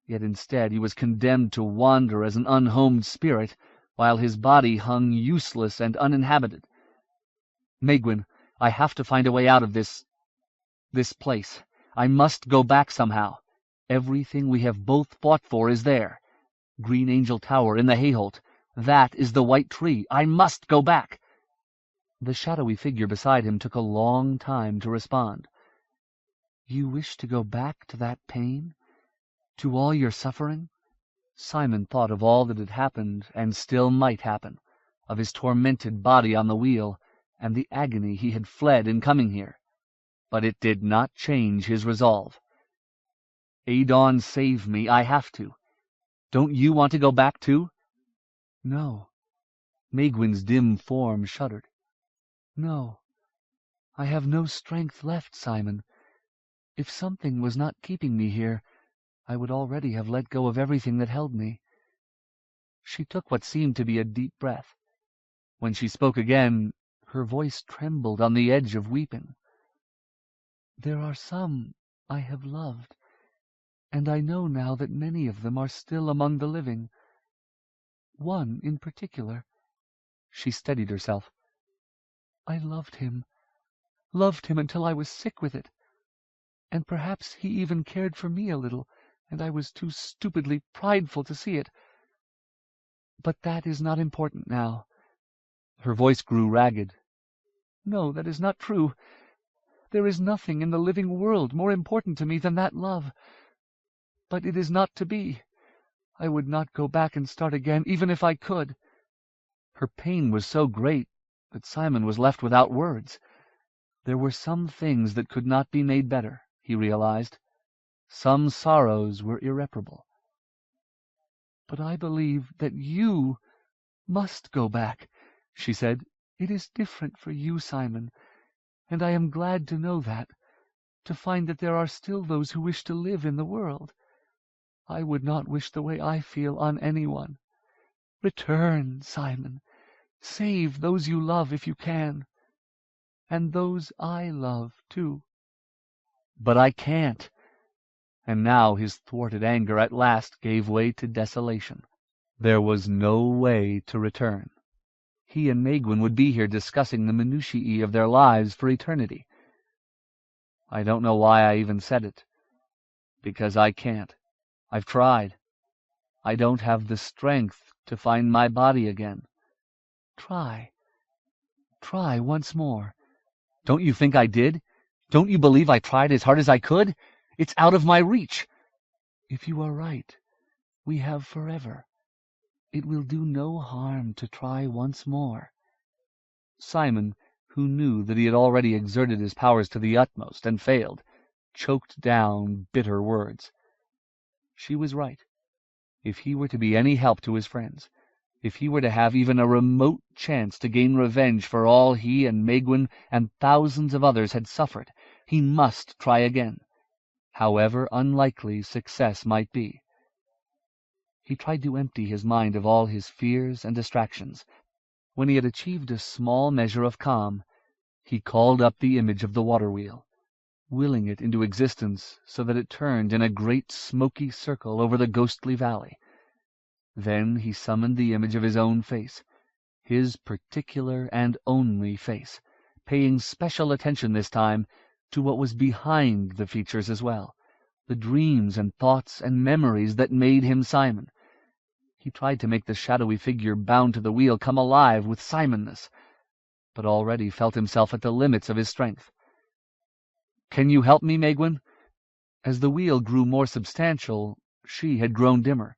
yet instead he was condemned to wander as an unhomed spirit, while his body hung useless and uninhabited. "Megwin, I have to find a way out of this place. I must go back somehow. Everything we have both fought for is there. Green Angel Tower in the Hayholt. That is the white tree. I must go back." The shadowy figure beside him took a long time to respond. "You wish to go back to that pain? To all your suffering?" Simon thought of all that had happened and still might happen, of his tormented body on the wheel, and the agony he had fled in coming here. But it did not change his resolve. "Adon, save me. I have to. Don't you want to go back, too?" "No." Megwin's dim form shuddered. "No. I have no strength left, Simon. If something was not keeping me here, I would already have let go of everything that held me." She took what seemed to be a deep breath. When she spoke again, her voice trembled on the edge of weeping. "There are some I have loved, and I know now that many of them are still among the living. One in particular." She steadied herself. "I loved him until I was sick with it. And perhaps he even cared for me a little, and I was too stupidly prideful to see it. But that is not important now." Her voice grew ragged. "No, that is not true. There is nothing in the living world more important to me than that love. But it is not to be. I would not go back and start again, even if I could." Her pain was so great that Simon was left without words. There were some things that could not be made better, he realized. Some sorrows were irreparable. "But I believe that you must go back," she said. "It is different for you, Simon, and I am glad to know that, to find that there are still those who wish to live in the world. I would not wish the way I feel on anyone. Return, Simon. Save those you love if you can. And those I love, too." "But I can't." And now his thwarted anger at last gave way to desolation. There was no way to return. He and Megwin would be here discussing the minutiae of their lives for eternity. I don't know why I even said it. Because I can't. I've tried. I don't have the strength to find my body again. Try. Try once more. Don't you think I did? Don't you believe I tried as hard as I could? It's out of my reach. If you are right, we have forever. It will do no harm to try once more. Simon, who knew that he had already exerted his powers to the utmost and failed, choked down bitter words. She was right. If he were to be any help to his friends, if he were to have even a remote chance to gain revenge for all he and Megwin and thousands of others had suffered, he must try again, however unlikely success might be. He tried to empty his mind of all his fears and distractions. When he had achieved a small measure of calm, he called up the image of the water-wheel, willing it into existence so that it turned in a great smoky circle over the ghostly valley. Then he summoned the image of his own face, his particular and only face, paying special attention this time to what was behind the features as well, the dreams and thoughts and memories that made him Simon. He tried to make the shadowy figure bound to the wheel come alive with Simonness, but already felt himself at the limits of his strength. "Can you help me, Megwin?" As the wheel grew more substantial, she had grown dimmer.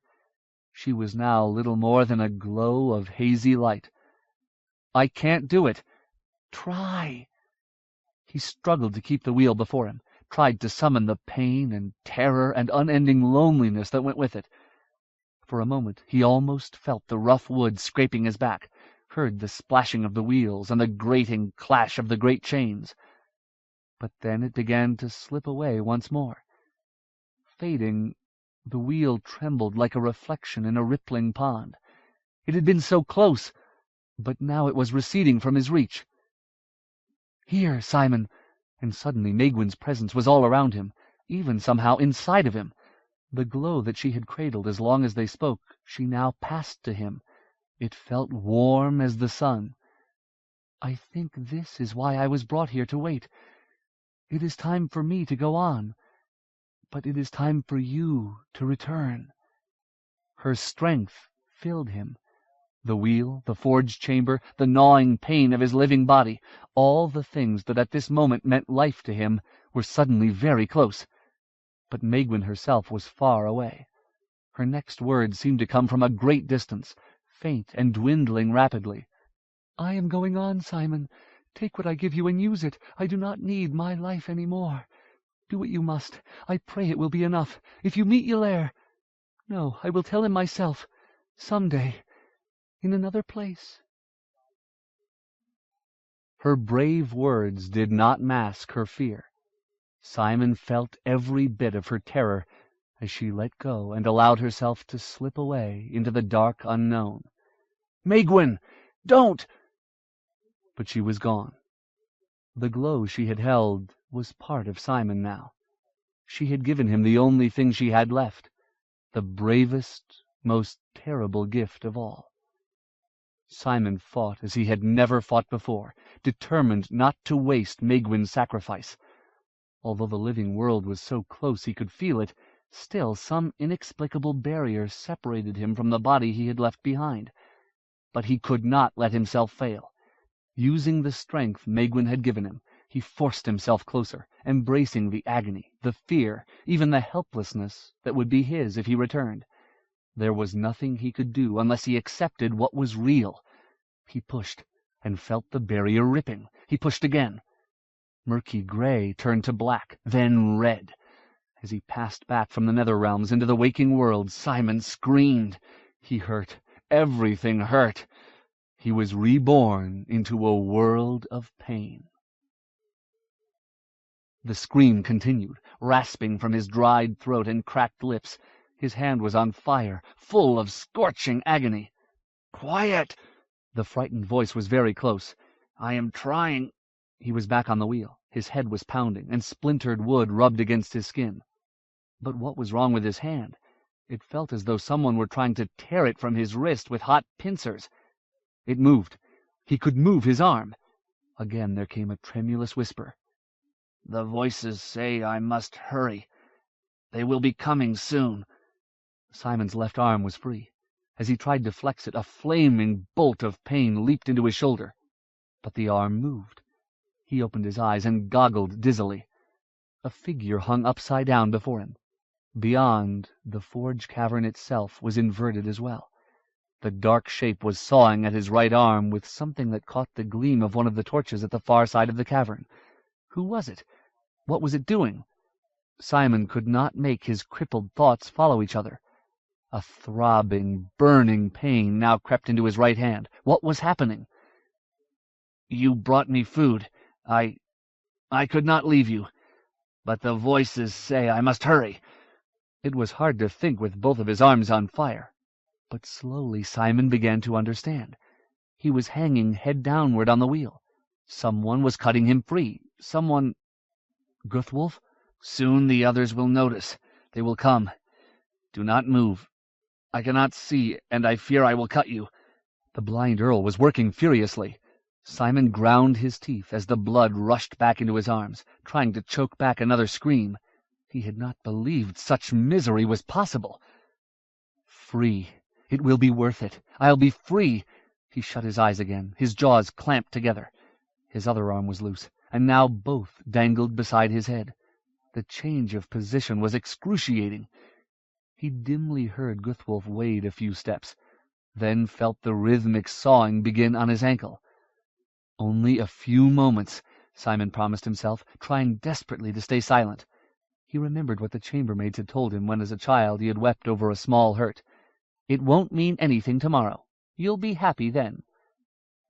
She was now little more than a glow of hazy light. "I can't do it." "Try." He struggled to keep the wheel before him, tried to summon the pain and terror and unending loneliness that went with it. For a moment he almost felt the rough wood scraping his back, heard the splashing of the wheels and the grating clash of the great chains. But then it began to slip away once more. Fading, the wheel trembled like a reflection in a rippling pond. It had been so close, but now it was receding from his reach. "Here, Simon!" And suddenly Megwin's presence was all around him, even somehow inside of him. The glow that she had cradled as long as they spoke, she now passed to him. It felt warm as the sun. "I think this is why I was brought here to wait. It is time for me to go on, but it is time for you to return." Her strength filled him. The wheel, the forge chamber, the gnawing pain of his living body, all the things that at this moment meant life to him, were suddenly very close. But Megwin herself was far away. Her next words seemed to come from a great distance, faint and dwindling rapidly. "I am going on, Simon. Take what I give you and use it. I do not need my life any more. Do what you must. I pray it will be enough. If you meet Ylair— No, I will tell him myself. Some day. In another place." Her brave words did not mask her fear. Simon felt every bit of her terror as she let go and allowed herself to slip away into the dark unknown. "Megwin! Don't!" But she was gone. The glow she had held was part of Simon now. She had given him the only thing she had left, the bravest, most terrible gift of all. Simon fought as he had never fought before, determined not to waste Megwin's sacrifice. Although the living world was so close he could feel it, still some inexplicable barrier separated him from the body he had left behind. But he could not let himself fail. Using the strength Megwin had given him, he forced himself closer, embracing the agony, the fear, even the helplessness that would be his if he returned. There was nothing he could do unless he accepted what was real. He pushed, and felt the barrier ripping. He pushed again. Murky gray turned to black, then red. As he passed back from the nether realms into the waking world, Simon screamed. He hurt. Everything hurt. He was reborn into a world of pain. The scream continued, rasping from his dried throat and cracked lips. His hand was on fire, full of scorching agony. "Quiet!" The frightened voice was very close. "I am trying." He was back on the wheel. His head was pounding, and splintered wood rubbed against his skin. But what was wrong with his hand? It felt as though someone were trying to tear it from his wrist with hot pincers. It moved. He could move his arm. Again there came a tremulous whisper. "The voices say I must hurry. They will be coming soon." Simon's left arm was free. As he tried to flex it, a flaming bolt of pain leaped into his shoulder. But the arm moved. He opened his eyes and goggled dizzily. A figure hung upside down before him. Beyond, the forge cavern itself was inverted as well. The dark shape was sawing at his right arm with something that caught the gleam of one of the torches at the far side of the cavern. Who was it? What was it doing? Simon could not make his crippled thoughts follow each other. A throbbing, burning pain now crept into his right hand. What was happening? "You brought me food. I could not leave you. But the voices say I must hurry." It was hard to think with both of his arms on fire. But slowly Simon began to understand. He was hanging head downward on the wheel. Someone was cutting him free. Someone... Guthwolf? "Soon the others will notice. They will come. Do not move. I cannot see, and I fear I will cut you." The blind Earl was working furiously. Simon ground his teeth as the blood rushed back into his arms, trying to choke back another scream. He had not believed such misery was possible. Free. It will be worth it. I'll be free. He shut his eyes again, his jaws clamped together. His other arm was loose, and now both dangled beside his head. The change of position was excruciating. He dimly heard Guthwolf wade a few steps, then felt the rhythmic sawing begin on his ankle. Only a few moments, Simon promised himself, trying desperately to stay silent. He remembered what the chambermaids had told him when as a child he had wept over a small hurt. "It won't mean anything tomorrow. You'll be happy then."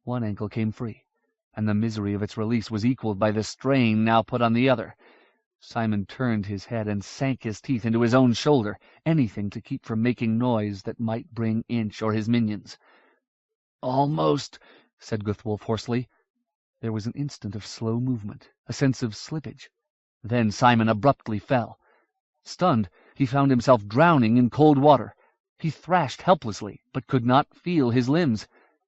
One ankle came free, and the misery of its release was equaled by the strain now put on the other. Simon turned his head and sank his teeth into his own shoulder, anything to keep from making noise that might bring Inch or his minions. "Almost," said Guthwolf hoarsely. There was an instant of slow movement, a sense of slippage. Then Simon abruptly fell. Stunned, he found himself drowning in cold water. He thrashed helplessly, but could not feel his limbs.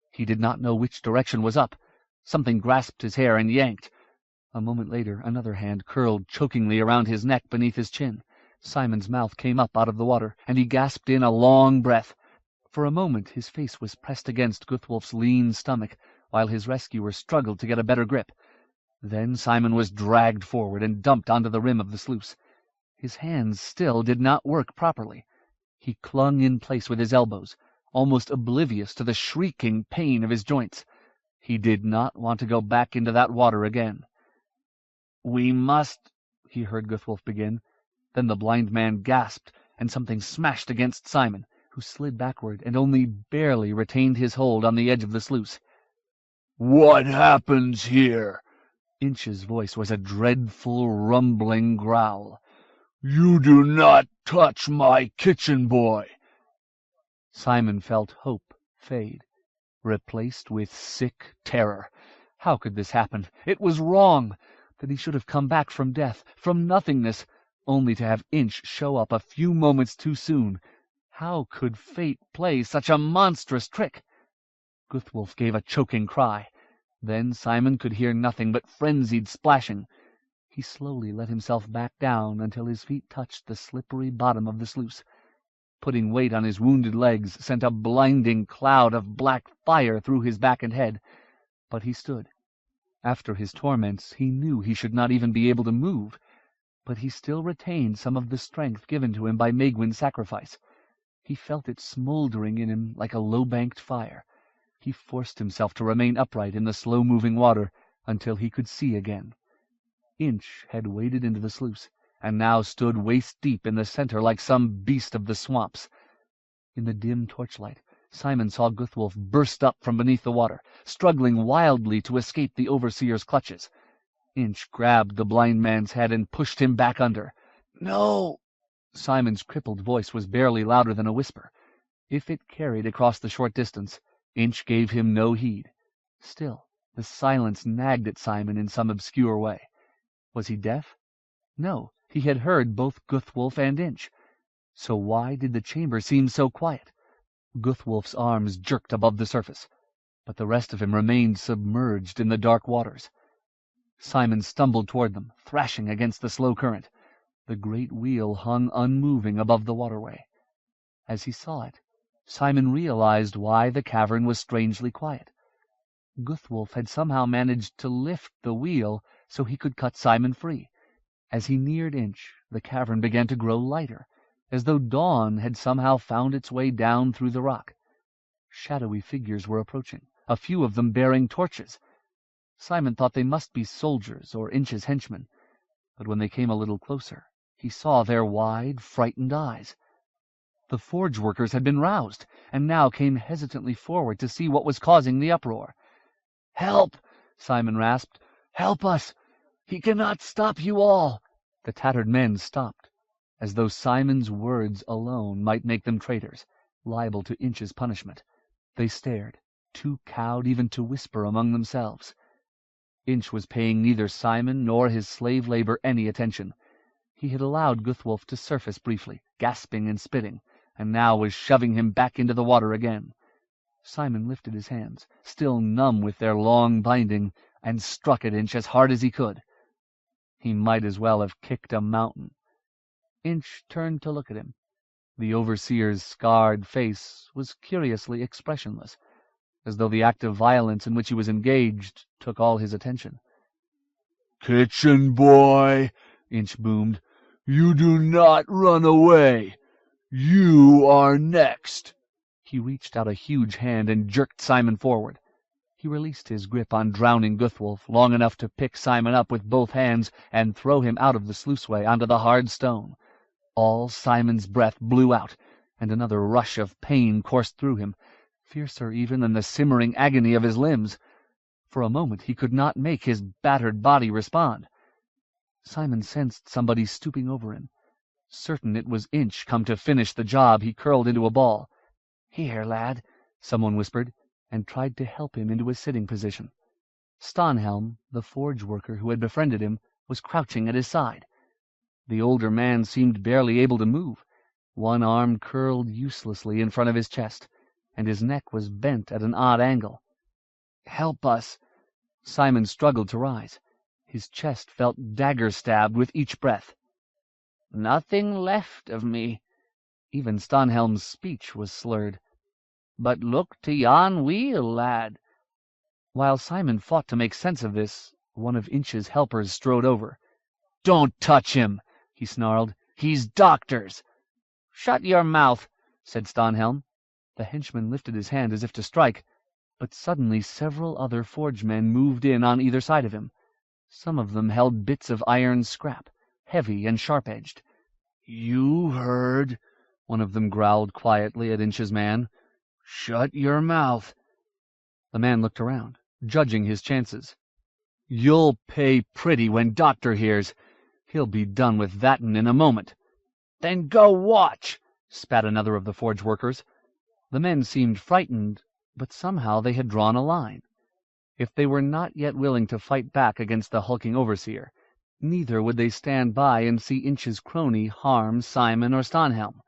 He did not know which direction was up. Something grasped his hair and yanked. A moment later, another hand curled chokingly around his neck beneath his chin. Simon's mouth came up out of the water, and he gasped in a long breath. For a moment his face was pressed against Guthwolf's lean stomach, while his rescuer struggled to get a better grip. Then Simon was dragged forward and dumped onto the rim of the sluice. His hands still did not work properly. He clung in place with his elbows, almost oblivious to the shrieking pain of his joints. He did not want to go back into that water again. "We must," he heard Guthwolf begin. Then the blind man gasped, and something smashed against Simon, who slid backward and only barely retained his hold on the edge of the sluice. "What happens here?" Inch's voice was a dreadful, rumbling growl. "You do not touch my kitchen boy." Simon felt hope fade, replaced with sick terror. How could this happen? It was wrong. That he should have come back from death, from nothingness, only to have Inch show up a few moments too soon. How could fate play such a monstrous trick? Guthwolf gave a choking cry. Then Simon could hear nothing but frenzied splashing. He slowly let himself back down until his feet touched the slippery bottom of the sluice. Putting weight on his wounded legs sent a blinding cloud of black fire through his back and head. But he stood. After his torments, he knew he should not even be able to move, but he still retained some of the strength given to him by Maegwyn's sacrifice. He felt it smoldering in him like a low-banked fire. He forced himself to remain upright in the slow-moving water until he could see again. Inch had waded into the sluice, and now stood waist-deep in the center like some beast of the swamps. In the dim torchlight, Simon saw Guthwolf burst up from beneath the water, struggling wildly to escape the overseer's clutches. Inch grabbed the blind man's head and pushed him back under. "No!" Simon's crippled voice was barely louder than a whisper. If it carried across the short distance, Inch gave him no heed. Still, the silence nagged at Simon in some obscure way. Was he deaf? No, he had heard both Guthwolf and Inch. So why did the chamber seem so quiet? Guthwolf's arms jerked above the surface. but the rest of him remained submerged in the dark waters. Simon stumbled toward them, thrashing against the slow current. The great wheel hung unmoving above the waterway. As he saw it, Simon realized why the cavern was strangely quiet. Guthwolf had somehow managed to lift the wheel so he could cut Simon free. As he neared Inch, the cavern began to grow lighter, as though dawn had somehow found its way down through the rock. Shadowy figures were approaching, a few of them bearing torches. Simon thought they must be soldiers or Inch's henchmen, but when they came a little closer, he saw their wide, frightened eyes. The forge workers had been roused, and now came hesitantly forward to see what was causing the uproar. "Help!" Simon rasped. "Help us! He cannot stop you all!" The tattered men stopped, as though Simon's words alone might make them traitors, liable to Inch's punishment. They stared, too cowed even to whisper among themselves. Inch was paying neither Simon nor his slave labor any attention. He had allowed Guthwolf to surface briefly, gasping and spitting, and now was shoving him back into the water again. Simon lifted his hands, still numb with their long binding, and struck at Inch as hard as he could. He might as well have kicked a mountain. Inch turned to look at him. The overseer's scarred face was curiously expressionless, as though the act of violence in which he was engaged took all his attention. "Kitchen boy," Inch boomed, "you do not run away. You are next." He reached out a huge hand and jerked Simon forward. He released his grip on drowning Guthwolf long enough to pick Simon up with both hands and throw him out of the sluiceway onto the hard stone. All Simon's breath blew out, and another rush of pain coursed through him, fiercer even than the simmering agony of his limbs. For a moment he could not make his battered body respond. Simon sensed somebody stooping over him. Certain it was Inch come to finish the job, he curled into a ball. "Here, lad," someone whispered, and tried to help him into a sitting position. Stonhelm, the forge worker who had befriended him, was crouching at his side. The older man seemed barely able to move. One arm curled uselessly in front of his chest, and his neck was bent at an odd angle. "Help us." Simon struggled to rise. His chest felt dagger-stabbed with each breath. "Nothing left of me." Even Stonhelm's speech was slurred. "But look to yon wheel, lad." While Simon fought to make sense of this, one of Inch's helpers strode over. "Don't touch him," he snarled. "He's doctor's." "Shut your mouth," said Stonhelm. The henchman lifted his hand as if to strike, but suddenly several other forgemen moved in on either side of him. Some of them held bits of iron scrap, heavy and sharp-edged. "You heard," one of them growled quietly at Inch's man. "Shut your mouth." The man looked around, judging his chances. "You'll pay pretty when Doctor hears. He'll be done with that'n in a moment." "Then go watch," spat another of the forge workers. The men seemed frightened, but somehow they had drawn a line. If they were not yet willing to fight back against the hulking overseer, neither would they stand by and see Inch's crony harm Simon or Stonhelm.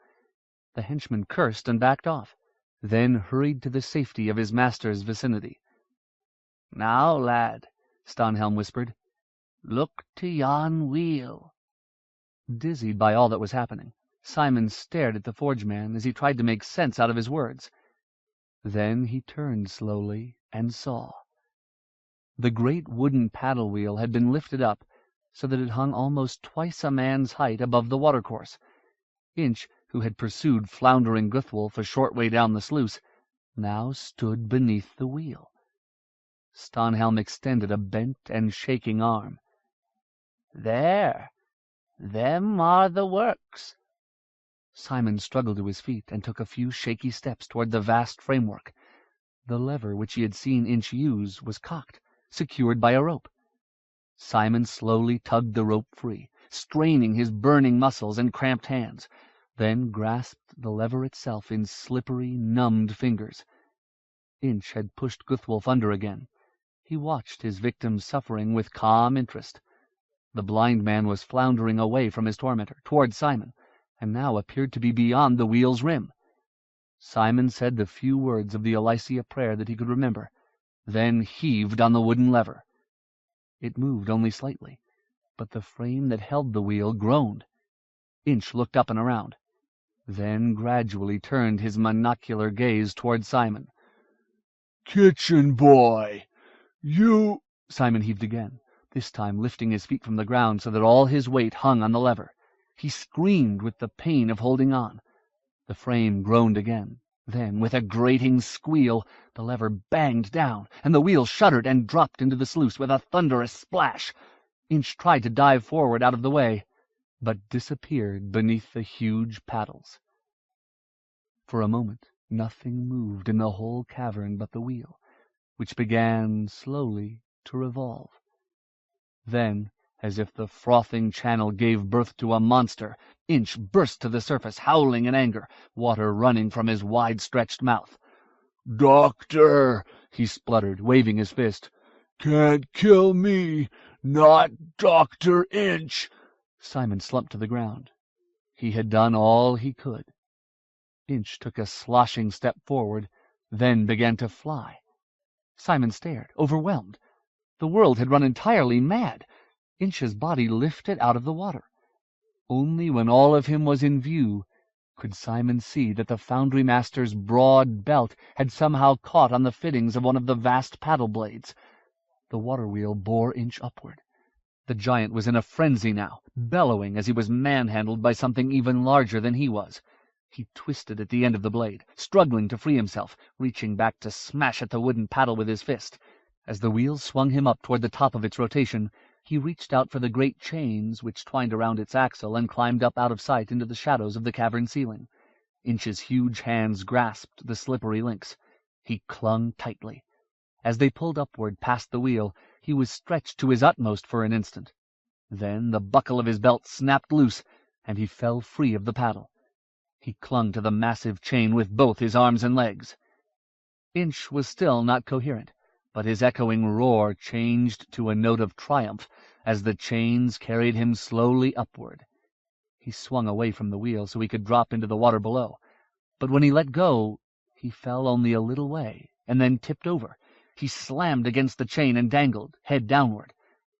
The henchman cursed and backed off, then hurried to the safety of his master's vicinity. "Now, lad," Stonhelm whispered, "look to yon wheel." Dizzied by all that was happening, Simon stared at the forgeman as he tried to make sense out of his words. Then he turned slowly and saw. The great wooden paddle wheel had been lifted up so that it hung almost twice a man's height above the watercourse. Inch, who had pursued floundering Guthwolf a short way down the sluice, now stood beneath the wheel. Stonhelm extended a bent and shaking arm. "There, them are the works." Simon struggled to his feet and took a few shaky steps toward the vast framework. The lever which he had seen Inch use was cocked, secured by a rope. Simon slowly tugged the rope free, straining his burning muscles and cramped hands, then grasped the lever itself in slippery, numbed fingers. Inch had pushed Guthwolf under again. He watched his victim's suffering with calm interest. The blind man was floundering away from his tormentor, toward Simon, and now appeared to be beyond the wheel's rim. Simon said the few words of the Elysia prayer that he could remember, then heaved on the wooden lever. It moved only slightly, but the frame that held the wheel groaned. Inch looked up and around, then gradually turned his monocular gaze toward Simon. "Kitchen boy, you—" Simon heaved again, this time lifting his feet from the ground so that all his weight hung on the lever. He screamed with the pain of holding on. The frame groaned again. Then, with a grating squeal, the lever banged down, and the wheel shuddered and dropped into the sluice with a thunderous splash. Inch tried to dive forward out of the way, but disappeared beneath the huge paddles. For a moment, nothing moved in the whole cavern but the wheel, which began slowly to revolve. Then, as if the frothing channel gave birth to a monster, Inch burst to the surface, howling in anger, water running from his wide-stretched mouth. "Doctor," he spluttered, waving his fist. "Can't kill me, not Dr. Inch." Simon slumped to the ground. He had done all he could. Inch took a sloshing step forward, then began to fly. Simon stared, overwhelmed. The world had run entirely mad. Inch's body lifted out of the water. Only when all of him was in view could Simon see that the foundry master's broad belt had somehow caught on the fittings of one of the vast paddle blades. The water wheel bore Inch upward. The giant was in a frenzy now, bellowing as he was manhandled by something even larger than he was. He twisted at the end of the blade, struggling to free himself, reaching back to smash at the wooden paddle with his fist. As the wheel swung him up toward the top of its rotation, he reached out for the great chains which twined around its axle and climbed up out of sight into the shadows of the cavern ceiling. Inch's huge hands grasped the slippery links. He clung tightly. As they pulled upward past the wheel, he was stretched to his utmost for an instant. Then the buckle of his belt snapped loose, and he fell free of the paddle. He clung to the massive chain with both his arms and legs. Inch was still not coherent, but his echoing roar changed to a note of triumph as the chains carried him slowly upward. He swung away from the wheel so he could drop into the water below, but when he let go, he fell only a little way and then tipped over. He slammed against the chain and dangled, head downward.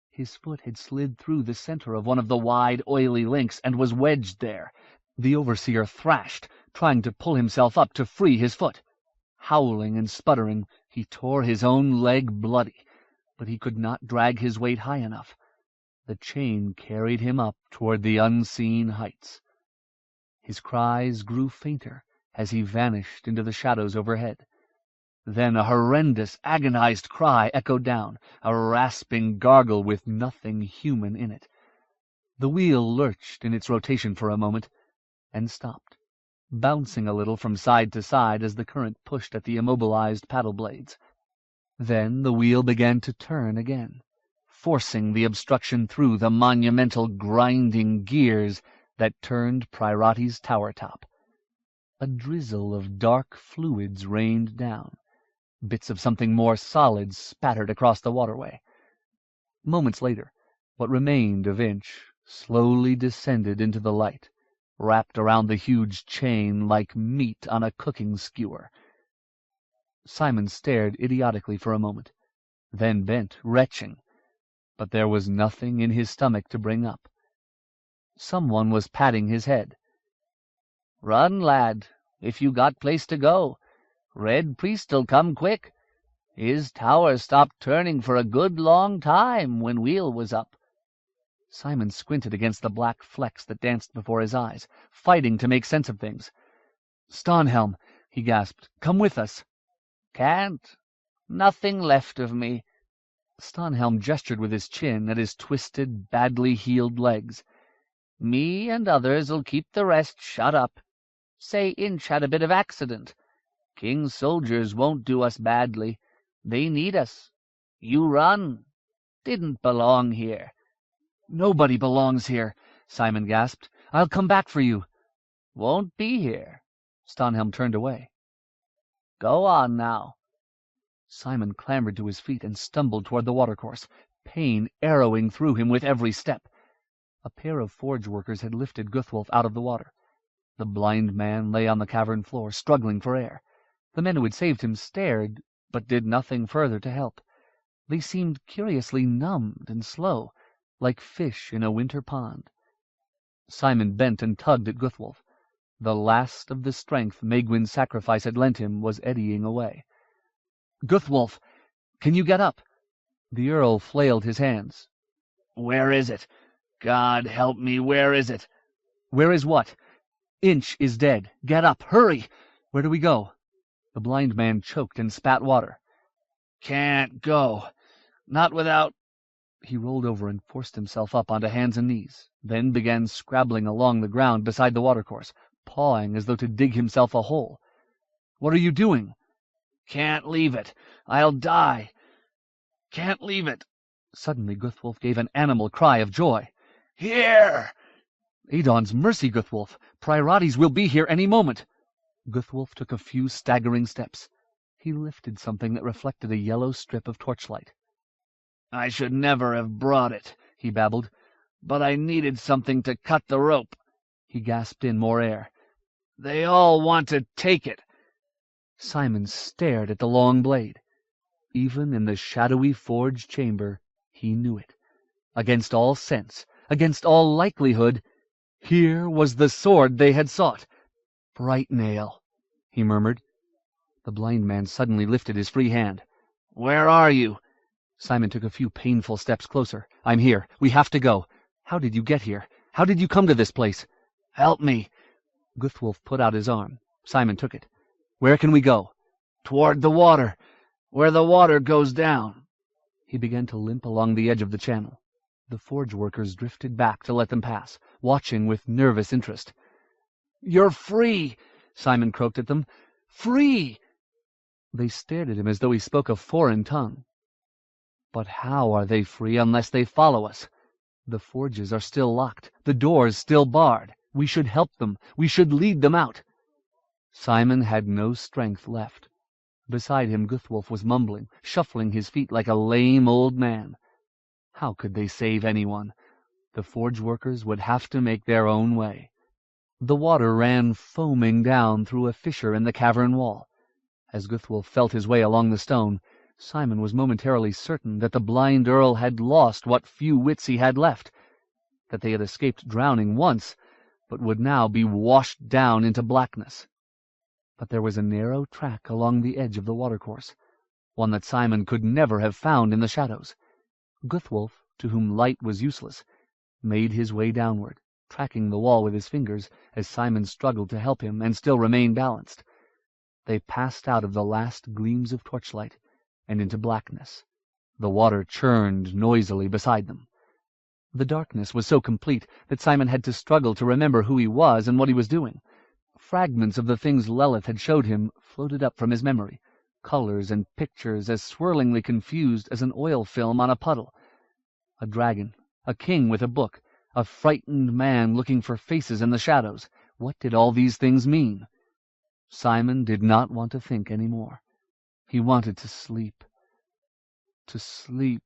His foot had slid through the center of one of the wide, oily links and was wedged there. The overseer thrashed, trying to pull himself up to free his foot. Howling and sputtering, he tore his own leg bloody, but he could not drag his weight high enough. The chain carried him up toward the unseen heights. His cries grew fainter as he vanished into the shadows overhead. Then a horrendous, agonized cry echoed down, a rasping gargle with nothing human in it. The wheel lurched in its rotation for a moment, and stopped, bouncing a little from side to side as the current pushed at the immobilized paddle blades. Then the wheel began to turn again, forcing the obstruction through the monumental grinding gears that turned Prioratti's tower top. A drizzle of dark fluids rained down. Bits of something more solid spattered across the waterway. Moments later, what remained of Inch slowly descended into the light, wrapped around the huge chain like meat on a cooking skewer. Simon stared idiotically for a moment, then bent, retching, but there was nothing in his stomach to bring up. Someone was patting his head. "Run, lad, if you got place to go. Red Priest'll come quick. His tower stopped turning for a good long time when wheel was up." Simon squinted against the black flecks that danced before his eyes, fighting to make sense of things. "Stahnhelm," he gasped, "come with us." "Can't. Nothing left of me." Stahnhelm gestured with his chin at his twisted, badly healed legs. "Me and others'll keep the rest shut up. Say Inch had a bit of accident. King's soldiers won't do us badly. They need us. You run. Didn't belong here." "Nobody belongs here," Simon gasped. "I'll come back for you." "Won't be here." Stahnhelm turned away. "Go on now." Simon clambered to his feet and stumbled toward the watercourse, pain arrowing through him with every step. A pair of forge workers had lifted Guthwolf out of the water. The blind man lay on the cavern floor, struggling for air. The men who had saved him stared, but did nothing further to help. They seemed curiously numbed and slow, like fish in a winter pond. Simon bent and tugged at Guthwolf. The last of the strength Megwin's sacrifice had lent him was eddying away. "Guthwolf, can you get up?" The Earl flailed his hands. "Where is it? God help me, where is it?" "Where is what?" "Inch is dead. Get up, hurry!" "Where do we go?" The blind man choked and spat water. "Can't go. Not without—" He rolled over and forced himself up onto hands and knees, then began scrabbling along the ground beside the watercourse, pawing as though to dig himself a hole. "What are you doing?" "Can't leave it. I'll die. Can't leave it." Suddenly Guthwolf gave an animal cry of joy. "Here!" "Adon's mercy, Guthwolf! Priorities will be here any moment." Guthwolf took a few staggering steps. He lifted something that reflected a yellow strip of torchlight. "I should never have brought it," he babbled, "but I needed something to cut the rope." He gasped in more air. "They all want to take it." Simon stared at the long blade. Even in the shadowy forge chamber, he knew it. Against all sense, against all likelihood, here was the sword they had sought. "Bright nail," he murmured. The blind man suddenly lifted his free hand. "Where are you?" Simon took a few painful steps closer. "I'm here. We have to go. How did you get here? How did you come to this place?" "Help me." Guthwolf put out his arm. Simon took it. "Where can we go?" "Toward the water, where the water goes down." He began to limp along the edge of the channel. The forge workers drifted back to let them pass, watching with nervous interest. "You're free!" Simon croaked at them. "Free!" They stared at him as though he spoke a foreign tongue. "But how are they free unless they follow us? The forges are still locked, the doors still barred. We should help them. We should lead them out." Simon had no strength left. Beside him Guthwolf was mumbling, shuffling his feet like a lame old man. How could they save anyone? The forge workers would have to make their own way. The water ran foaming down through a fissure in the cavern wall. As Guthwolf felt his way along the stone, Simon was momentarily certain that the blind Earl had lost what few wits he had left, that they had escaped drowning once, but would now be washed down into blackness. But there was a narrow track along the edge of the watercourse, one that Simon could never have found in the shadows. Guthwolf, to whom light was useless, made his way downward, tracking the wall with his fingers as Simon struggled to help him and still remain balanced. They passed out of the last gleams of torchlight and into blackness. The water churned noisily beside them. The darkness was so complete that Simon had to struggle to remember who he was and what he was doing. Fragments of the things Lilith had showed him floated up from his memory, colors and pictures as swirlingly confused as an oil film on a puddle. A dragon, a king with a book, a frightened man looking for faces in the shadows. What did all these things mean? Simon did not want to think any more. He wanted to sleep. To sleep.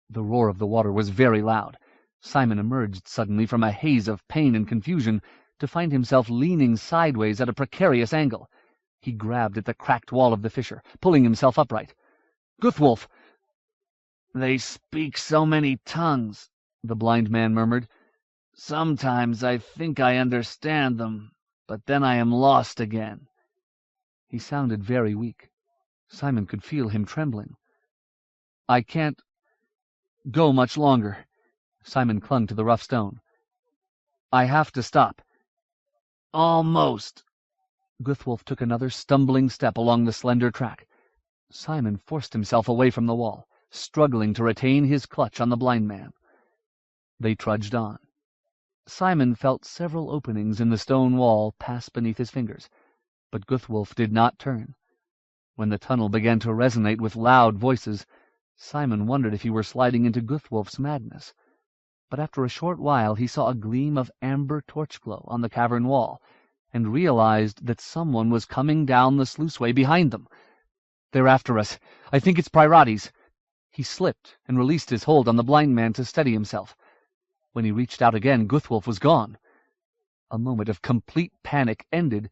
The roar of the water was very loud. Simon emerged suddenly from a haze of pain and confusion to find himself leaning sideways at a precarious angle. He grabbed at the cracked wall of the fissure, pulling himself upright. "Guthwolf!" "They speak so many tongues," the blind man murmured. "Sometimes I think I understand them, but then I am lost again." He sounded very weak. Simon could feel him trembling. "I can't go much longer." Simon clung to the rough stone. "I have to stop." "Almost." Guthwolf took another stumbling step along the slender track. Simon forced himself away from the wall, struggling to retain his clutch on the blind man. They trudged on. Simon felt several openings in the stone wall pass beneath his fingers, but Guthwolf did not turn. When the tunnel began to resonate with loud voices, Simon wondered if he were sliding into Guthwolf's madness. But after a short while he saw a gleam of amber torch glow on the cavern wall, and realized that someone was coming down the sluiceway behind them. "They're after us. I think it's Priorities." He slipped and released his hold on the blind man to steady himself. When he reached out again, Guthwolf was gone. A moment of complete panic ended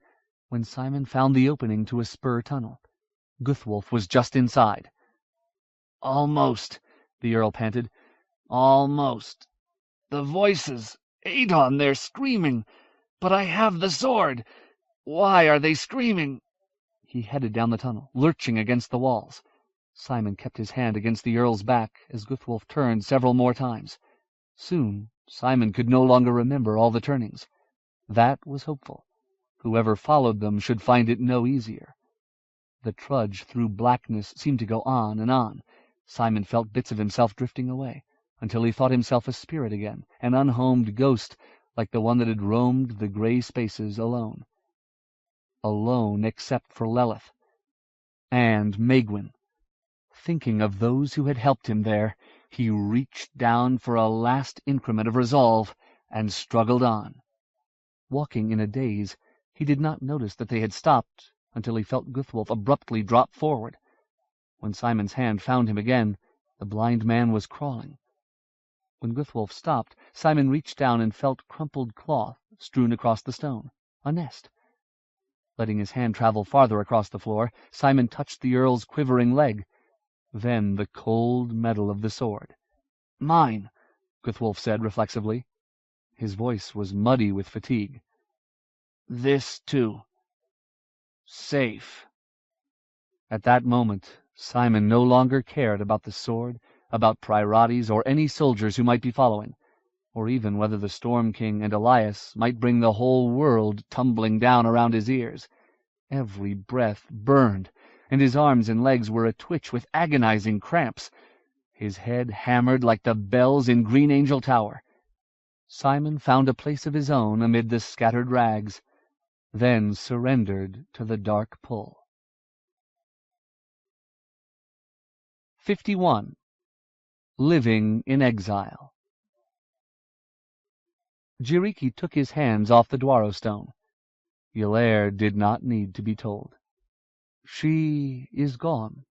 when Simon found the opening to a spur tunnel. Guthwolf was just inside. "Almost," the Earl panted. "Almost. The voices. Adon, they're screaming. But I have the sword. Why are they screaming?" He headed down the tunnel, lurching against the walls. Simon kept his hand against the Earl's back as Guthwolf turned several more times. Soon Simon could no longer remember all the turnings. That was hopeful. Whoever followed them should find it no easier. The trudge through blackness seemed to go on and on. Simon felt bits of himself drifting away, until he thought himself a spirit again, an unhomed ghost, like the one that had roamed the gray spaces alone. Alone except for Lilith and Megwin. Thinking of those who had helped him there, he reached down for a last increment of resolve and struggled on. Walking in a daze, he did not notice that they had stopped until he felt Guthwolf abruptly drop forward. When Simon's hand found him again, the blind man was crawling. When Guthwolf stopped, Simon reached down and felt crumpled cloth strewn across the stone, a nest. Letting his hand travel farther across the floor, Simon touched the Earl's quivering leg, then the cold metal of the sword. "Mine," Guthwolf said reflexively. His voice was muddy with fatigue. "This, too. Safe." At that moment, Simon no longer cared about the sword, about Priorites, or any soldiers who might be following, or even whether the Storm King and Elias might bring the whole world tumbling down around his ears. Every breath burned, and his arms and legs were atwitch with agonizing cramps. His head hammered like the bells in Green Angel Tower. Simon found a place of his own amid the scattered rags, then surrendered to the dark pull. 51. Living in Exile. Jiriki took his hands off the Dwaro stone. Ylair did not need to be told. "She is gone."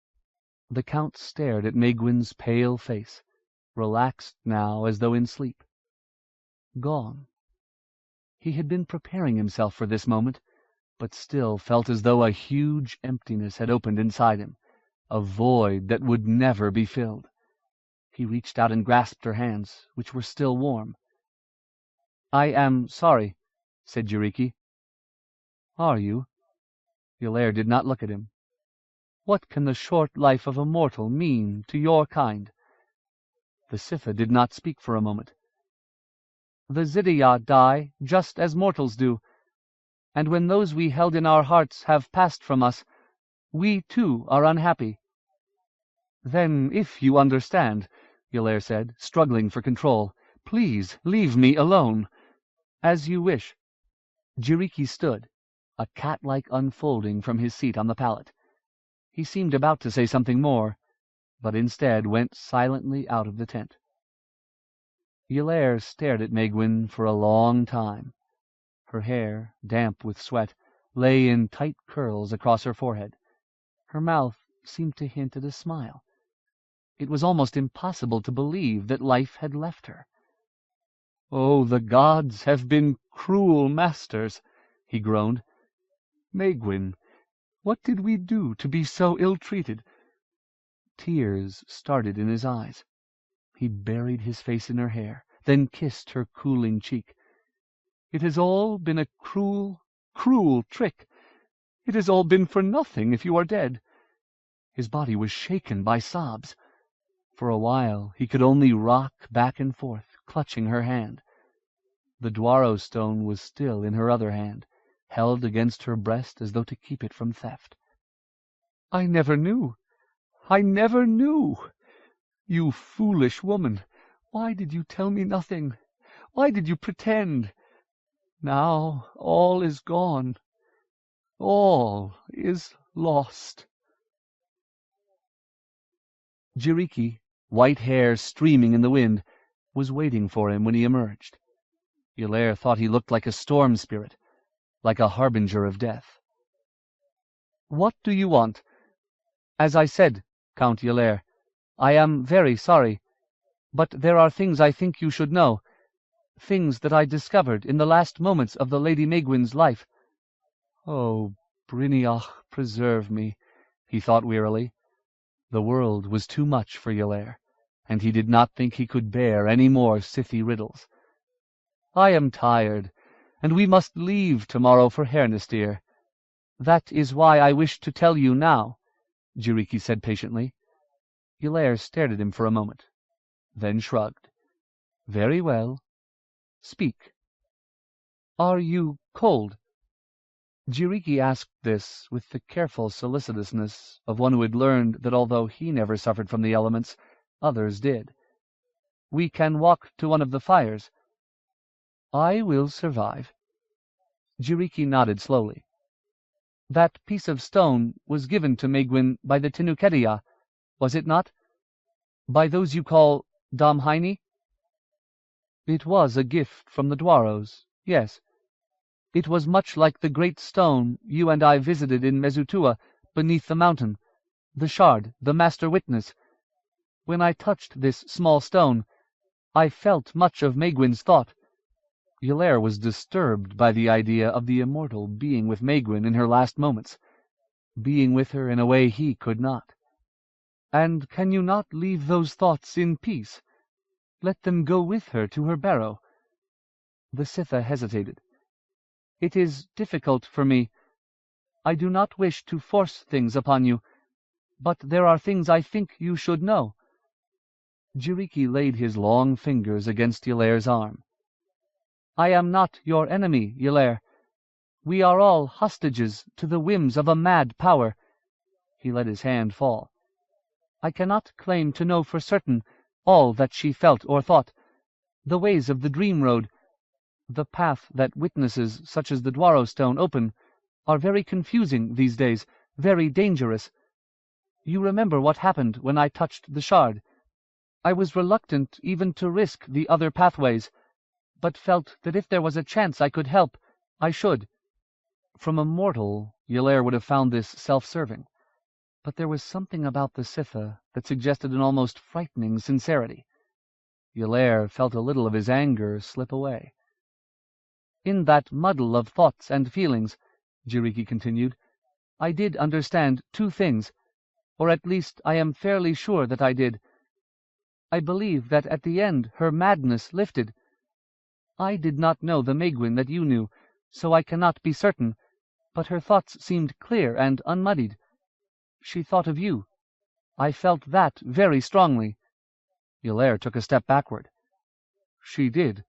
The Count stared at Megwin's pale face, relaxed now as though in sleep. Gone. He had been preparing himself for this moment, but still felt as though a huge emptiness had opened inside him, a void that would never be filled. He reached out and grasped her hands, which were still warm. "I am sorry," said Jiriki. "Are you?" Ylair did not look at him. "What can the short life of a mortal mean to your kind?" The Sitha did not speak for a moment. "The Zidiya die just as mortals do, and when those we held in our hearts have passed from us, we too are unhappy." "Then, if you understand," Ylair said, struggling for control, "please leave me alone." "As you wish." Jiriki stood, a cat-like unfolding from his seat on the pallet. He seemed about to say something more, but instead went silently out of the tent. Ylair stared at Megwin for a long time. Her hair, damp with sweat, lay in tight curls across her forehead. Her mouth seemed to hint at a smile. It was almost impossible to believe that life had left her. "Oh, the gods have been cruel masters," he groaned. "Megwin, what did we do to be so ill-treated?" Tears started in his eyes. He buried his face in her hair, then kissed her cooling cheek. "It has all been a cruel, cruel trick. It has all been for nothing if you are dead." His body was shaken by sobs. For a while he could only rock back and forth, clutching her hand. The Dwaro stone was still in her other hand, held against her breast as though to keep it from theft. "I never knew. I never knew. You foolish woman, why did you tell me nothing? Why did you pretend? Now all is gone. All is lost." Jiriki, white hair streaming in the wind, was waiting for him when he emerged. Ylair thought he looked like a storm spirit, like a harbinger of death. "What do you want?" "As I said, Count Ylair, I am very sorry, but there are things I think you should know, things that I discovered in the last moments of the Lady Megwin's life." "Oh, Brynjolf, preserve me. he thought wearily. The world was too much for Ylair, and he did not think he could bear any more Scythy riddles. "I am tired, and we must leave tomorrow for Hernistir. That is why I wish to tell you now," Jiriki said patiently. Ylair stared at him for a moment, then shrugged. "Very well. Speak. Are you cold?" Jiriki asked this with the careful solicitousness of one who had learned that although he never suffered from the elements, others did. "We can walk to one of the fires." "I will survive." Jiriki nodded slowly. "That piece of stone was given to Megwin by the Tinukedia, was it not? By those you call Damhaini?" "It was a gift from the Dwaros, yes. It was much like the great stone you and I visited in Mezutua, beneath the mountain, the shard, the master witness. When I touched this small stone, I felt much of Megwin's thought." Ylair was disturbed by the idea of the immortal being with Megwin in her last moments, being with her in a way he could not. "And can you not leave those thoughts in peace? Let them go with her to her barrow." The Sitha hesitated. "It is difficult for me. I do not wish to force things upon you, but there are things I think you should know." Jiriki laid his long fingers against Ylair's arm. "I am not your enemy, Ylair. We are all hostages to the whims of a mad power." He let his hand fall. "I cannot claim to know for certain all that she felt or thought. The ways of the dream road, the path that witnesses such as the Dwaro stone open, are very confusing these days, very dangerous. You remember what happened when I touched the shard. I was reluctant even to risk the other pathways, but felt that if there was a chance I could help, I should." From a mortal, Ylair would have found this self-serving, but there was something about the Sitha that suggested an almost frightening sincerity. Ylair felt a little of his anger slip away. "In that muddle of thoughts and feelings," Jiriki continued, "I did understand two things, or at least I am fairly sure that I did. I believe that at the end her madness lifted. I did not know the Megwin that you knew, so I cannot be certain, but her thoughts seemed clear and unmuddied. She thought of you. I felt that very strongly." Ylair took a step backward. "She did.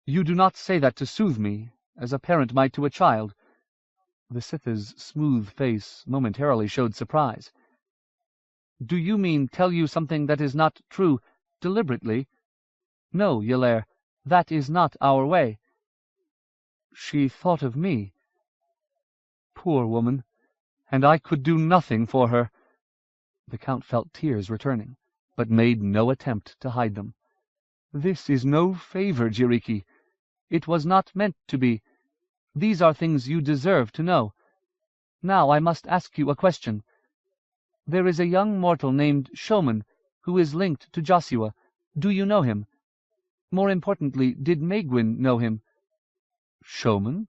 You do not say that to soothe me, as a parent might to a child." The Sitha's smooth face momentarily showed surprise. "Do you mean tell you something that is not true, deliberately? No, Ylair, that is not our way." "She thought of me. Poor woman, and I could do nothing for her." The Count felt tears returning, but made no attempt to hide them. "This is no favor, Jiriki. It was not meant to be. These are things you deserve to know. Now I must ask you a question. There is a young mortal named Shoman, who is linked to Joshua. Do you know him? More importantly, did Megwin know him?" "Shoman?"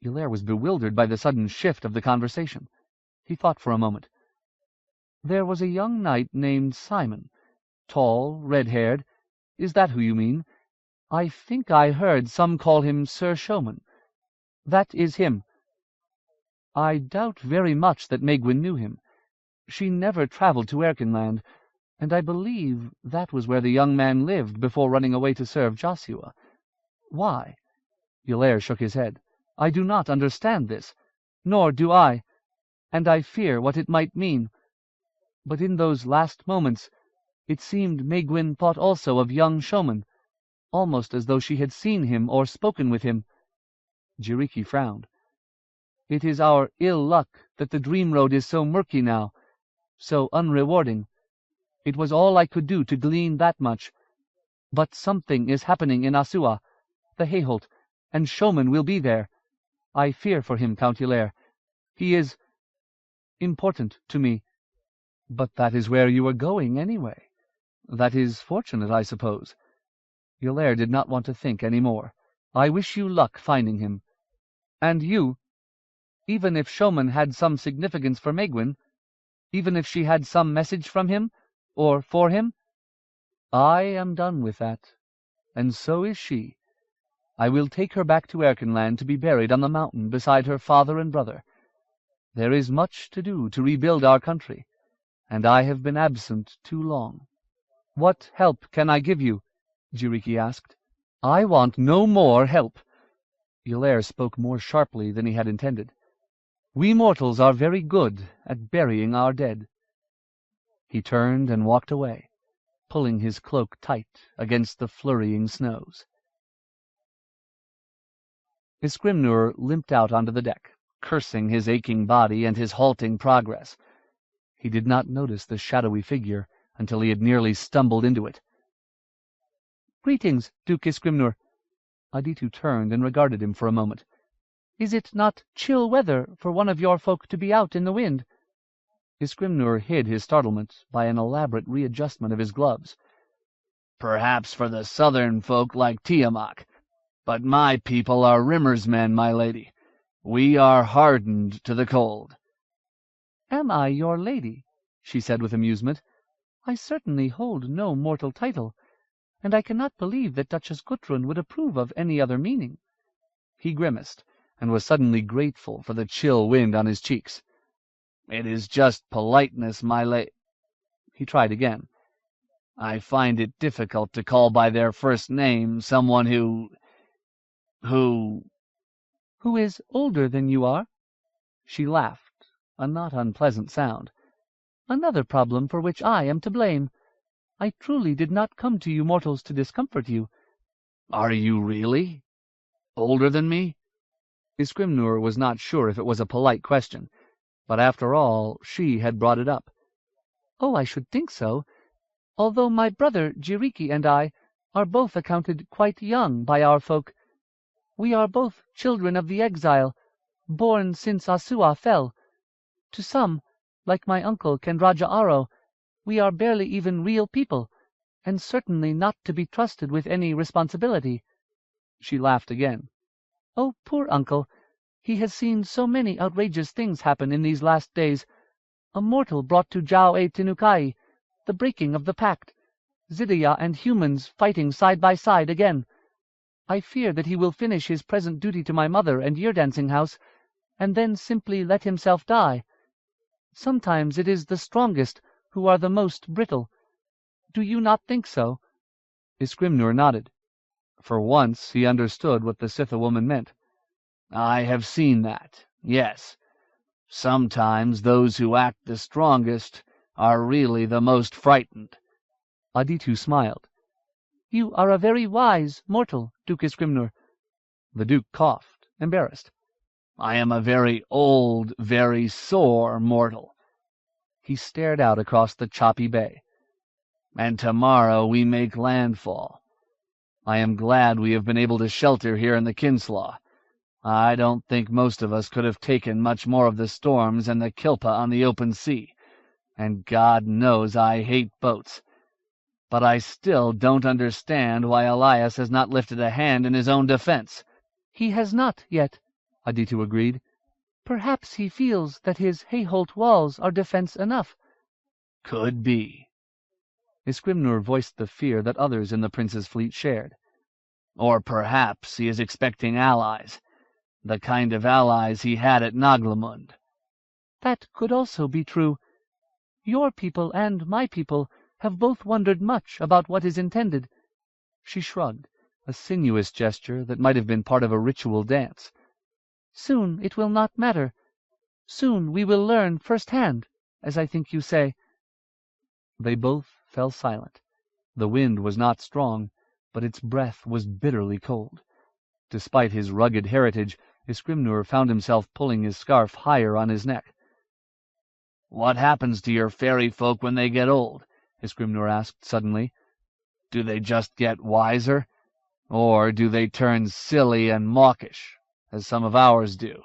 Ylair was bewildered by the sudden shift of the conversation. He thought for a moment. "There was a young knight named Simon, tall, red-haired. Is that who you mean? I think I heard some call him Sir Shoman. That is him." "I doubt very much that Megwin knew him. She never travelled to Erkinland, and I believe that was where the young man lived before running away to serve Joshua. Why?" Ylair shook his head. "I do not understand this, nor do I, and I fear what it might mean. But in those last moments it seemed Megwin thought also of young Shoman, almost as though she had seen him or spoken with him." Jiriki frowned. "It is our ill luck that the dream road is so murky now, so unrewarding. It was all I could do to glean that much. But something is happening in Asua, the Hayholt, and Shoman will be there. I fear for him, Count Ylair. He is important to me." "But that is where you are going, anyway. That is fortunate, I suppose." Ylair did not want to think any more. "I wish you luck finding him. And you, even if Shoman had some significance for Megwin, even if she had some message from him, or for him? I am done with that, and so is she. I will take her back to Erkenland to be buried on the mountain beside her father and brother. There is much to do to rebuild our country, and I have been absent too long." "What help can I give you?" Jiriki asked. "I want no more help." Yulair spoke more sharply than he had intended. "We mortals are very good at burying our dead." He turned and walked away, pulling his cloak tight against the flurrying snows. Isgrimnur limped out onto the deck, cursing his aching body and his halting progress. He did not notice the shadowy figure until he had nearly stumbled into it. "Greetings, Duke Isgrimnur." Aditu turned and regarded him for a moment. "Is it not chill weather for one of your folk to be out in the wind?" Isgrimnur hid his startlement by an elaborate readjustment of his gloves. "Perhaps for the southern folk like Tiamat, but my people are Rimmer's men, my lady. We are hardened to the cold." "Am I your lady?" she said with amusement. "I certainly hold no mortal title, and I cannot believe that Duchess Gudrun would approve of any other meaning." He grimaced, and was suddenly grateful for the chill wind on his cheeks. "It is just politeness, my lady." He tried again. "I find it difficult to call by their first name someone who is older than you are." She laughed, a not unpleasant sound. "Another problem for which I am to blame. I truly did not come to you mortals to discomfort you." "Are you really older than me?" Isgrimnur was not sure if it was a polite question, but after all she had brought it up. "Oh, I should think so, although my brother Jiriki and I are both accounted quite young by our folk. We are both children of the Exile, born since Asua fell. To some, like my uncle Kendraja Aro, we are barely even real people, and certainly not to be trusted with any responsibility." She laughed again. "Oh, poor uncle! He has seen so many outrageous things happen in these last days. A mortal brought to Jau-e Tinukai, the breaking of the pact, Zydia and humans fighting side by side again. I fear that he will finish his present duty to my mother and Year-Dancing House, and then simply let himself die. Sometimes it is the strongest who are the most brittle. Do you not think so?" Isgrimnur nodded. For once he understood what the Scytha woman meant. "I have seen that, yes. Sometimes those who act the strongest are really the most frightened." Aditu smiled. "You are a very wise mortal, Duke Isgrimnur." The Duke coughed, embarrassed. "I am a very old, very sore mortal." He stared out across the choppy bay. "And tomorrow we make landfall. I am glad we have been able to shelter here in the Kinslaw. I don't think most of us could have taken much more of the storms and the Kilpa on the open sea, and God knows I hate boats. But I still don't understand why Elias has not lifted a hand in his own defense." "He has not yet," Aditu agreed. "Perhaps he feels that his Hayholt walls are defense enough." "Could be." Isgrimnur voiced the fear that others in the prince's fleet shared. "Or perhaps he is expecting allies, the kind of allies he had at Naglamund." "That could also be true. Your people and my people have both wondered much about what is intended." She shrugged, a sinuous gesture that might have been part of a ritual dance. "Soon it will not matter. Soon we will learn first-hand, as I think you say." They both fell silent. The wind was not strong, but its breath was bitterly cold. Despite his rugged heritage, Isgrimnur found himself pulling his scarf higher on his neck. "What happens to your fairy folk when they get old?" Isgrimnur asked suddenly. "Do they just get wiser? Or do they turn silly and mawkish, as some of ours do?"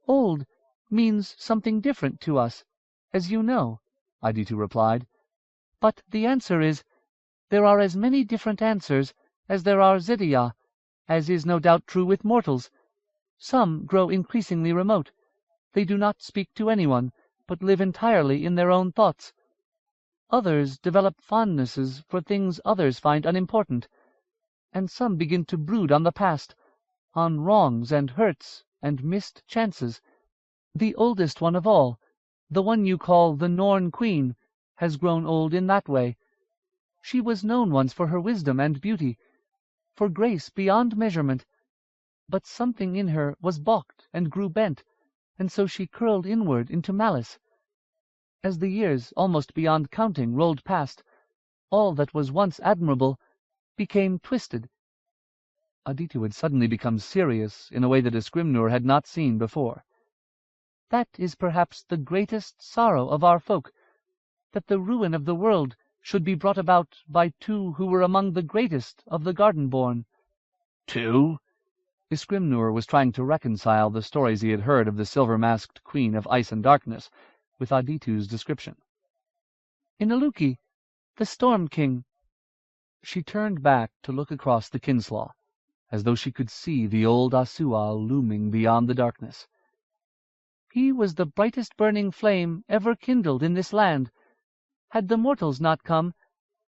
"Old means something different to us, as you know," Aditu replied. "But the answer is, there are as many different answers as there are Zydia, as is no doubt true with mortals. Some grow increasingly remote. They do not speak to anyone, but live entirely in their own thoughts. Others develop fondnesses for things others find unimportant, and some begin to brood on the past, on wrongs and hurts and missed chances. The oldest one of all, the one you call the Norn Queen, has grown old in that way. She was known once for her wisdom and beauty, for grace beyond measurement, but something in her was balked and grew bent, and so she curled inward into malice. As the years, almost beyond counting, rolled past, all that was once admirable became twisted. Aditu had suddenly become serious in a way that Escrimnur had not seen before. That is perhaps the greatest sorrow of our folk, that the ruin of the world should be brought about by two who were among the greatest of the garden-born. Two? Escrimnur was trying to reconcile the stories he had heard of the silver-masked queen of ice and darkness with Aditu's description. Inaluki, the Storm King. She turned back to look across the Kinslaw, as though she could see the old Asual looming beyond the darkness. He was the brightest burning flame ever kindled in this land. Had the mortals not come,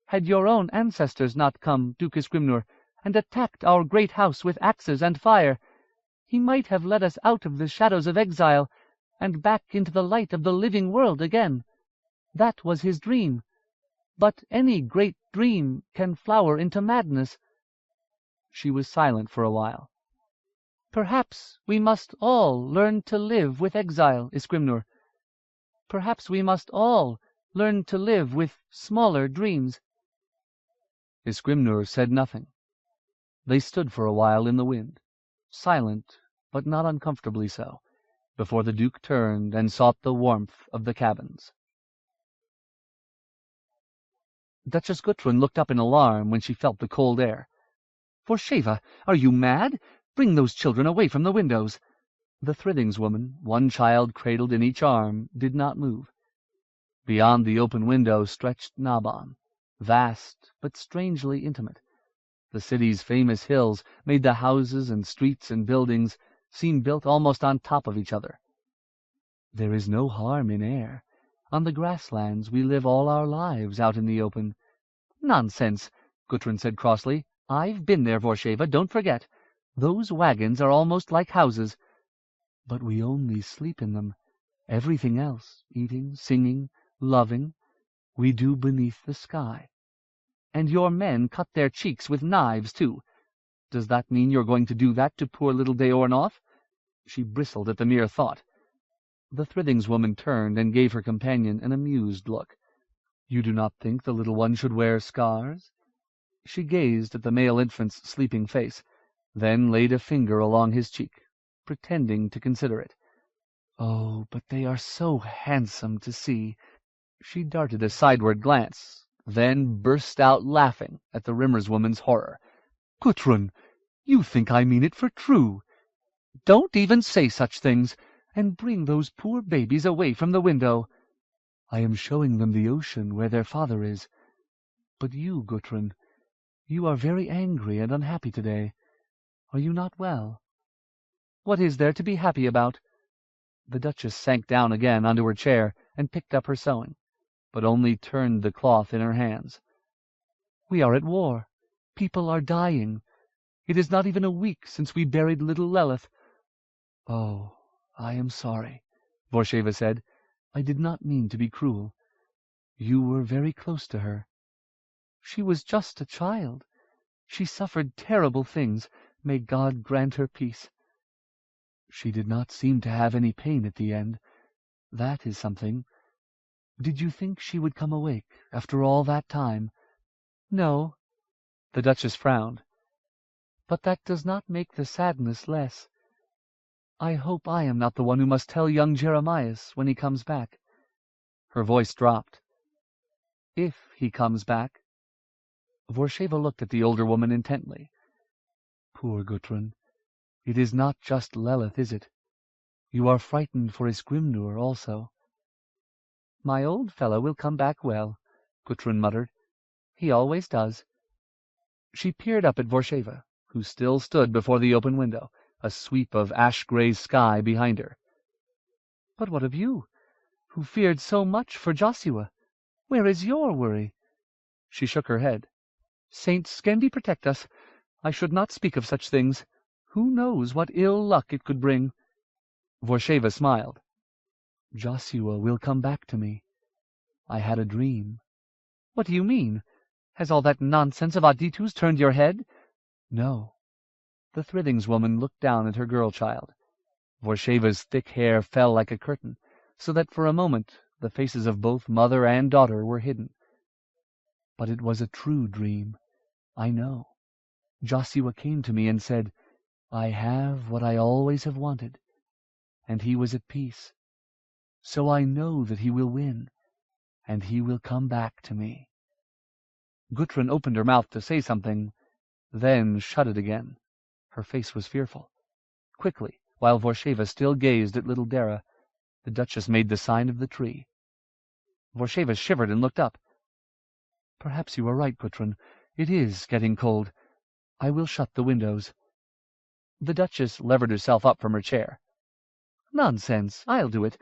had your own ancestors not come, Duke Escrimnur, and attacked our great house with axes and fire, he might have led us out of the shadows of exile and back into the light of the living world again. That was his dream. But any great dream can flower into madness. She was silent for a while. Perhaps we must all learn to live with exile, Escrimnur. Perhaps we must all learn to live with smaller dreams. Escrimnur said nothing. They stood for a while in the wind, silent, but not uncomfortably so, before the Duke turned and sought the warmth of the cabins. Duchess Guthrun looked up in alarm when she felt the cold air. "Vorsheva, are you mad? Bring those children away from the windows." The Thrithings woman, one child cradled in each arm, did not move. Beyond the open window stretched Naban, vast but strangely intimate. The city's famous hills made the houses and streets and buildings seem built almost on top of each other. "There is no harm in air. On the grasslands we live all our lives out in the open." "Nonsense," Guthrun said crossly. "I've been there, Vorsheva, don't forget. Those wagons are almost like houses. But we only sleep in them. Everything else, eating, singing, loving, we do beneath the sky. And your men cut their cheeks with knives, too. Does that mean you're going to do that to poor little Deornoth?" She bristled at the mere thought. The Thrithings woman turned and gave her companion an amused look. "You do not think the little one should wear scars?" She gazed at the male infant's sleeping face, then laid a finger along his cheek, pretending to consider it. "Oh, but they are so handsome to see." She darted a sideward glance, then burst out laughing at the Rimmer's woman's horror. "Guthrun, you think I mean it for true. Don't even say such things, and bring those poor babies away from the window. I am showing them the ocean where their father is. But you, Guthrun, you are very angry and unhappy today. Are you not well?" "What is there to be happy about?" The Duchess sank down again onto her chair and picked up her sewing, but only turned the cloth in her hands. "We are at war. People are dying. It is not even a week since we buried little Lelith." "Oh, I am sorry," Vorsheva said. "I did not mean to be cruel. You were very close to her." "She was just a child. She suffered terrible things. May God grant her peace." "She did not seem to have any pain at the end. That is something. Did you think she would come awake after all that time?" "No." The Duchess frowned. "But that does not make the sadness less. I hope I am not the one who must tell young Jeremias when he comes back." Her voice dropped. "If he comes back." Vorsheva looked at the older woman intently. "Poor Guthrun. It is not just Lelith, is it? You are frightened for Escrimnur also." "My old fellow will come back well," Guthrun muttered. "He always does." She peered up at Vorsheva, who still stood before the open window, a sweep of ash-gray sky behind her. "But what of you? who feared so much for Joshua. Where is your worry?" She shook her head. "Saint Skendi protect us. I should not speak of such things. Who knows what ill luck it could bring?" Vorsheva smiled. "Joshua will come back to me. I had a dream." "What do you mean? Has all that nonsense of Aditu's turned your head?" "No." The Thrithings woman looked down at her girl-child. Vorsheva's thick hair fell like a curtain, so that for a moment the faces of both mother and daughter were hidden. "But it was a true dream. I know. Joshua came to me and said, 'I have what I always have wanted,' and he was at peace. So I know that he will win, and he will come back to me." Gudrun opened her mouth to say something, then shut it again. Her face was fearful. Quickly, while Vorsheva still gazed at little Dara, the Duchess made the sign of the tree. Vorsheva shivered and looked up. "Perhaps you are right, Gudrun. It is getting cold. I will shut the windows." The Duchess levered herself up from her chair. "Nonsense! I'll do it.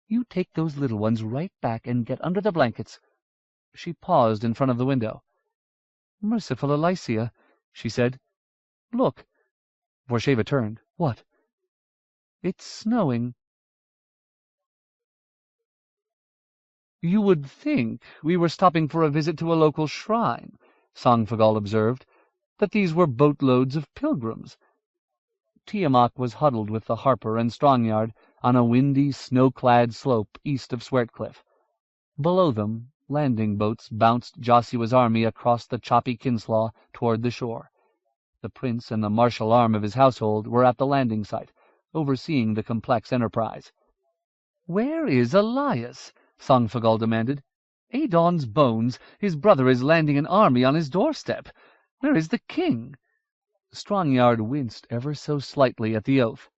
You take those little ones right back and get under the blankets." She paused in front of the window. "Merciful Alicia," she said. "Look." Vorsheva turned. "What?" "It's snowing." "You would think we were stopping for a visit to a local shrine," Sangfagal observed, "that these were boatloads of pilgrims." Tiamak was huddled with the Harper and Strongyard on a windy, snow-clad slope east of Swertcliff. Below them, landing boats bounced Joshua's army across the choppy Kinslaw toward the shore. The prince and the martial arm of his household were at the landing site, overseeing the complex enterprise. "Where is Elias?" Sangfagal demanded. "Adon's bones! His brother is landing an army on his doorstep. Where is the king?" Strongyard winced ever so slightly at the oath.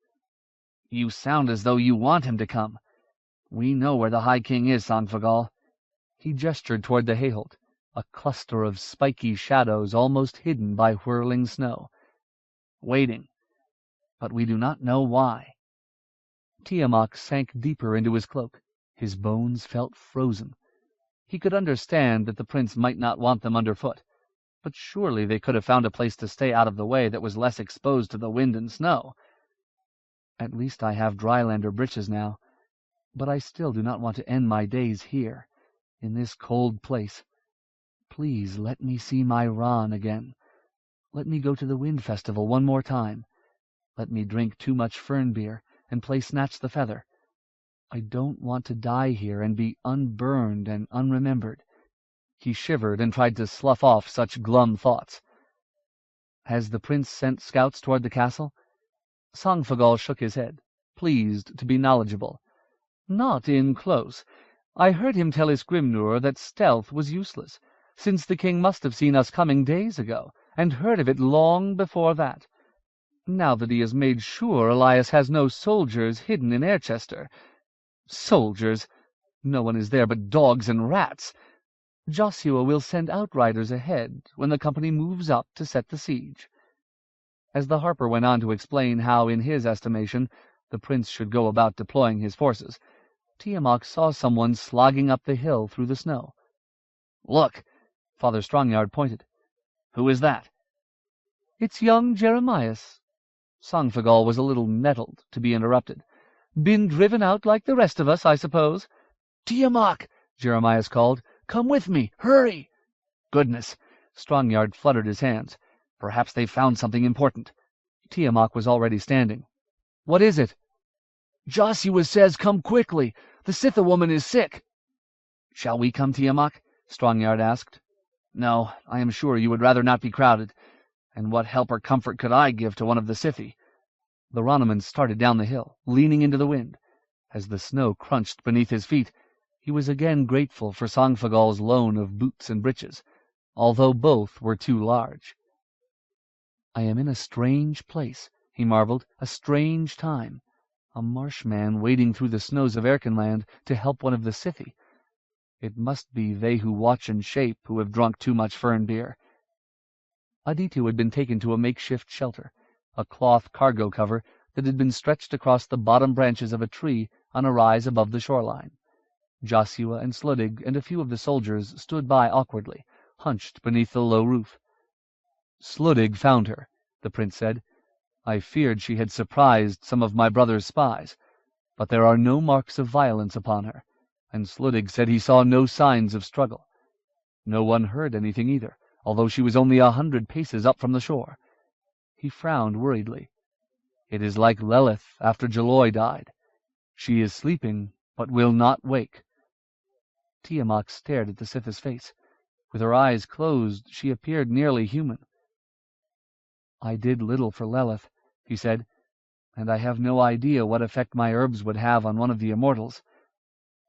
"You sound as though you want him to come. We know where the High King is, Sangfagal." He gestured toward the Hayholt, a cluster of spiky shadows almost hidden by whirling snow. "Waiting. But we do not know why." Tiamak sank deeper into his cloak. His bones felt frozen. He could understand that the prince might not want them underfoot, but surely they could have found a place to stay out of the way that was less exposed to the wind and snow. "At least I have Drylander breeches now, but I still do not want to end my days here, in this cold place. Please let me see my Ran again. Let me go to the Wind Festival one more time. Let me drink too much fern beer and play Snatch the Feather. I don't want to die here and be unburned and unremembered." He shivered and tried to slough off such glum thoughts. "Has the prince sent scouts toward the castle?" Sangfagal shook his head, pleased to be knowledgeable. "Not in close. I heard him tell Isgrimnur that stealth was useless, since the king must have seen us coming days ago, and heard of it long before that. Now that he has made sure Elias has no soldiers hidden in Airchester. Soldiers! No one is there but dogs and rats. Joshua will send outriders ahead when the company moves up to set the siege." As the Harper went on to explain how, in his estimation, the prince should go about deploying his forces, Tiamak saw someone slogging up the hill through the snow. "Look!" Father Strongyard pointed. "Who is that?" "It's young Jeremias." Sangfagal was a little nettled to be interrupted. "Been driven out like the rest of us, I suppose." "Tiamak!" Jeremias called. "Come with me! Hurry!" "Goodness!" Strongyard fluttered his hands. "Perhaps they've found something important." Tiamak was already standing. "What is it?" "Joshua says come quickly. The Sitha woman is sick." "Shall we come, Tiamak?" Strongyard asked. "No, I am sure you would rather not be crowded. And what help or comfort could I give to one of the Sithi?" The Ronaman started down the hill, leaning into the wind. As the snow crunched beneath his feet, he was again grateful for Sangfagal's loan of boots and breeches, although both were too large. "I am in a strange place," he marveled, "a strange time. A marshman wading through the snows of Erkenland to help one of the Sithi. It must be they who watch and shape who have drunk too much fern beer." Aditu had been taken to a makeshift shelter, a cloth cargo cover that had been stretched across the bottom branches of a tree on a rise above the shoreline. Joshua and Sluddig and a few of the soldiers stood by awkwardly, hunched beneath the low roof. "Sluddig found her," the prince said. "I feared she had surprised some of my brother's spies, but there are no marks of violence upon her, and Sluddig said he saw no signs of struggle. No one heard anything either, although she was only 100 paces up from the shore." He frowned worriedly. "It is like Lilith after Jaloi died. She is sleeping, but will not wake." Tiamat stared at the Sith's face. With her eyes closed, she appeared nearly human. "I did little for Lilith," he said, "and I have no idea what effect my herbs would have on one of the immortals.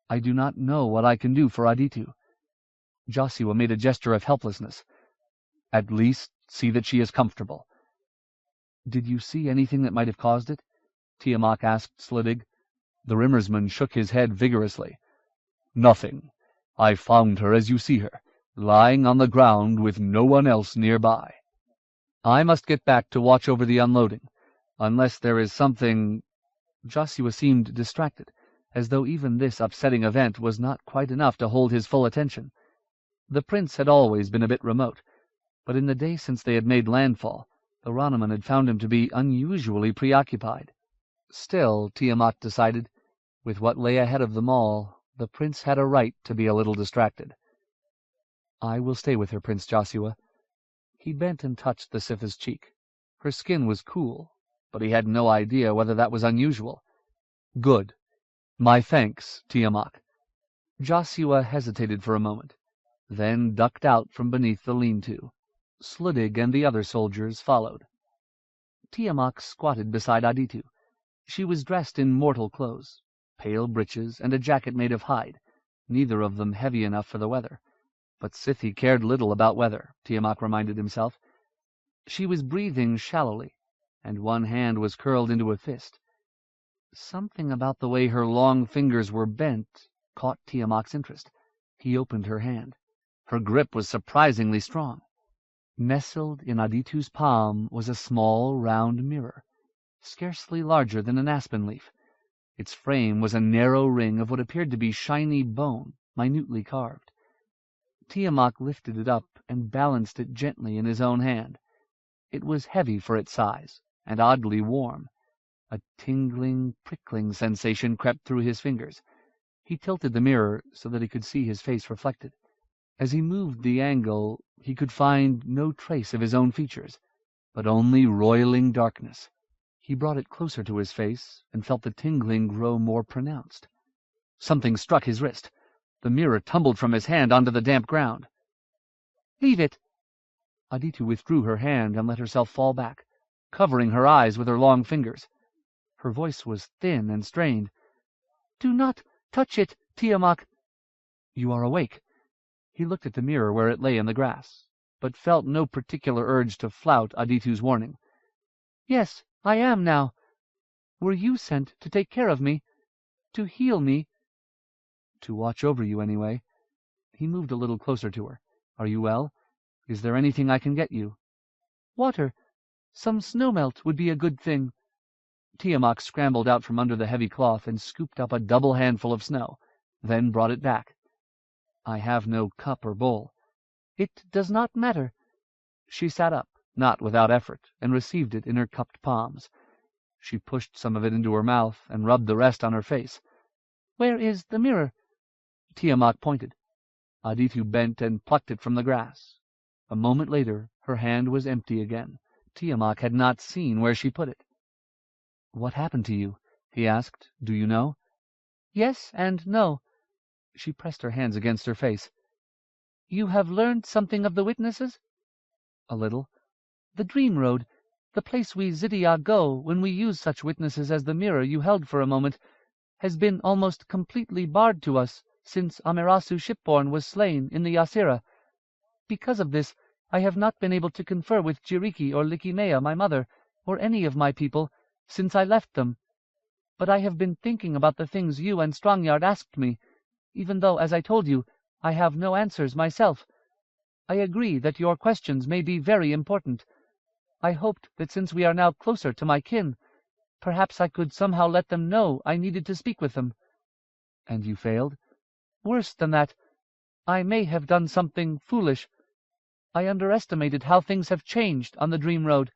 I do not know what I can do for Aditu." Joshua made a gesture of helplessness. "At least see that she is comfortable." "Did you see anything that might have caused it?" Tiamat asked Sluddig. The Rimmersman shook his head vigorously. "Nothing. I found her as you see her, lying on the ground with no one else nearby. I must get back to watch over the unloading, unless there is something—" Joshua seemed distracted, as though even this upsetting event was not quite enough to hold his full attention. The prince had always been a bit remote, but in the day since they had made landfall, the Ranaman had found him to be unusually preoccupied. Still, Tiamat decided, with what lay ahead of them all, the prince had a right to be a little distracted. "I will stay with her, Prince Joshua." He bent and touched the Sith's cheek. Her skin was cool, but he had no idea whether that was unusual. "Good. My thanks, Tiamat." Joshua hesitated for a moment, then ducked out from beneath the lean-to. Sluddig and the other soldiers followed. Tiamat squatted beside Aditu. She was dressed in mortal clothes, pale breeches and a jacket made of hide, neither of them heavy enough for the weather. But Sithi cared little about weather, Tiamat reminded himself. She was breathing shallowly, and one hand was curled into a fist. Something about the way her long fingers were bent caught Tiamat's interest. He opened her hand. Her grip was surprisingly strong. Nestled in Aditu's palm was a small, round mirror, scarcely larger than an aspen leaf. Its frame was a narrow ring of what appeared to be shiny bone, minutely carved. Tiamat lifted it up and balanced it gently in his own hand. It was heavy for its size, and oddly warm. A tingling, prickling sensation crept through his fingers. He tilted the mirror so that he could see his face reflected. As he moved the angle, he could find no trace of his own features, but only roiling darkness. He brought it closer to his face and felt the tingling grow more pronounced. Something struck his wrist. The mirror tumbled from his hand onto the damp ground. "Leave it!" Aditu withdrew her hand and let herself fall back, covering her eyes with her long fingers. Her voice was thin and strained. "Do not touch it, Tiamat." "You are awake." He looked at the mirror where it lay in the grass, but felt no particular urge to flout Aditu's warning. "Yes, I am now. Were you sent to take care of me? To heal me?" "To watch over you, anyway." He moved a little closer to her. "Are you well? Is there anything I can get you?" "Water. Some snowmelt would be a good thing." Tiamat scrambled out from under the heavy cloth and scooped up a double handful of snow, then brought it back. "I have no cup or bowl." "It does not matter." She sat up, not without effort, and received it in her cupped palms. She pushed some of it into her mouth and rubbed the rest on her face. "Where is the mirror?" Tiamat pointed. Aditu bent and plucked it from the grass. A moment later her hand was empty again. Tiamat had not seen where she put it. "What happened to you?" he asked. "Do you know?" "Yes and no." She pressed her hands against her face. "You have learned something of the witnesses?" "A little." "The Dream Road, the place we Zydia go when we use such witnesses as the mirror you held for a moment, has been almost completely barred to us since Amerasu Shipborn was slain in the Yasira. Because of this, I have not been able to confer with Jiriki or Likimea, my mother, or any of my people, since I left them. But I have been thinking about the things you and Strongyard asked me, even though, as I told you, I have no answers myself. I agree that your questions may be very important. I hoped that since we are now closer to my kin, perhaps I could somehow let them know I needed to speak with them." "And you failed?" Worse than that, I may have done something foolish. I underestimated how things have changed on the Dream Road."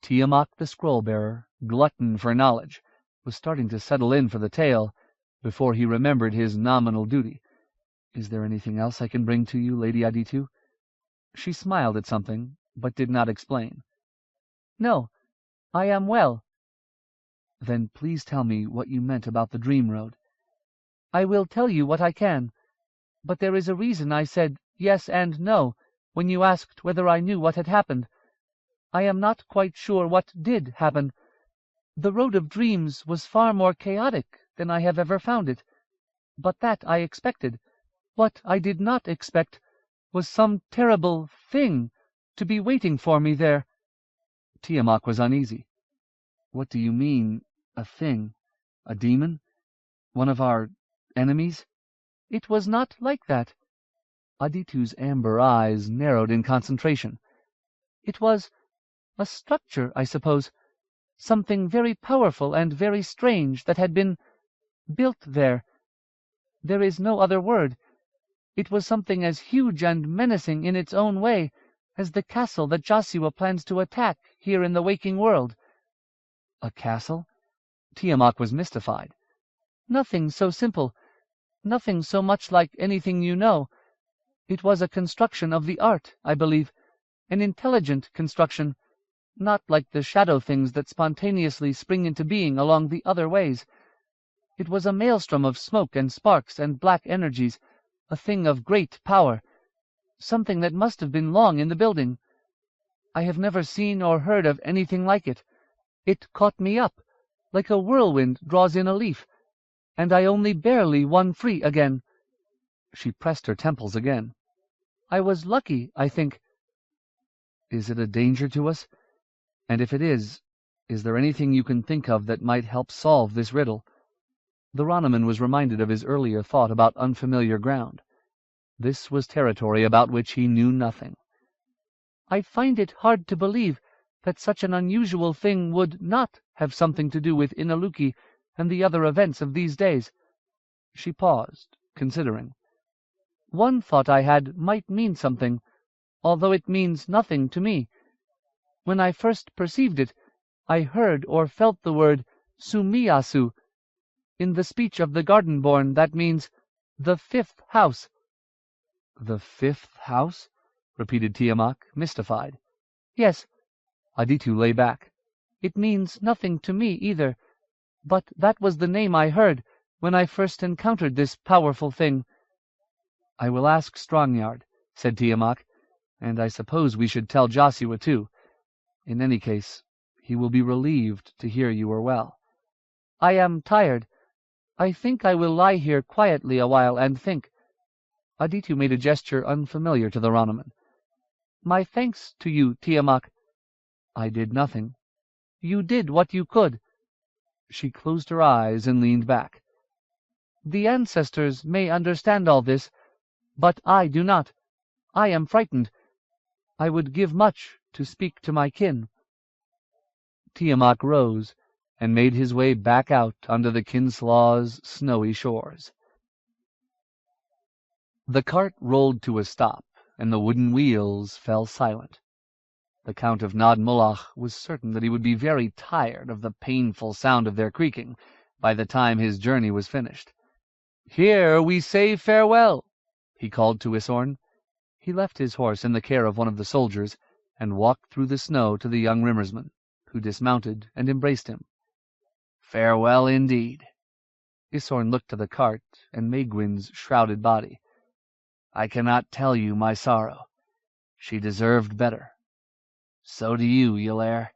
Tiamat the Scroll-Bearer, glutton for knowledge, was starting to settle in for the tale before he remembered his nominal duty. "Is there anything else I can bring to you, Lady Aditu?" She smiled at something, but did not explain. "No, I am well." "Then please tell me what you meant about the Dream Road." "I will tell you what I can. But there is a reason I said yes and no when you asked whether I knew what had happened. I am not quite sure what did happen. The Road of Dreams was far more chaotic than I have ever found it. But that I expected. What I did not expect was some terrible thing to be waiting for me there." Tiamat was uneasy. "What do you mean, a thing? A demon? One of our enemies?" "It was not like that." Aditu's amber eyes narrowed in concentration. "It was a structure, I suppose. Something very powerful and very strange that had been built there. There is no other word. It was something as huge and menacing in its own way as the castle that Joshua plans to attack here in the waking world." "A castle?" Tiamat was mystified. "Nothing so simple. Nothing so much like anything you know. It was a construction of the art, I believe. An intelligent construction. Not like the shadow things that spontaneously spring into being along the other ways. It was a maelstrom of smoke and sparks and black energies, a thing of great power, something that must have been long in the building. I have never seen or heard of anything like it. It caught me up, like a whirlwind draws in a leaf, and I only barely won free again." She pressed her temples again. "I was lucky, I think." "Is it a danger to us? And if it is there anything you can think of that might help solve this riddle?" The Ronaman was reminded of his earlier thought about unfamiliar ground. This was territory about which he knew nothing. "I find it hard to believe that such an unusual thing would not have something to do with Inaluki and the other events of these days." She paused, considering. "One thought I had might mean something, although it means nothing to me. When I first perceived it, I heard or felt the word Sumiyasu. In the speech of the Garden-born, that means the fifth house." "The fifth house?" repeated Tiamat, mystified. "Yes." Aditu lay back. "It means nothing to me either, but that was the name I heard when I first encountered this powerful thing." "I will ask Strongyard," said Tiamat, "and I suppose we should tell Joshua too. In any case, he will be relieved to hear you are well." "I am tired. I think I will lie here quietly a while and think." Aditu made a gesture unfamiliar to the Ronaman. "My thanks to you, Tiamat." "I did nothing." "You did what you could." She closed her eyes and leaned back. "The ancestors may understand all this, but I do not. I am frightened. I would give much to speak to my kin." Tiamat rose and made his way back out onto the Kinslaw's snowy shores. The cart rolled to a stop, and the wooden wheels fell silent. The Count of Nod Mullach was certain that he would be very tired of the painful sound of their creaking by the time his journey was finished. "Here we say farewell," he called to Isorn. He left his horse in the care of one of the soldiers, and walked through the snow to the young Rimmersman, who dismounted and embraced him. "Farewell indeed." Isorn looked to the cart and Maegwyn's shrouded body. "I cannot tell you my sorrow. She deserved better. So do you, Yulair."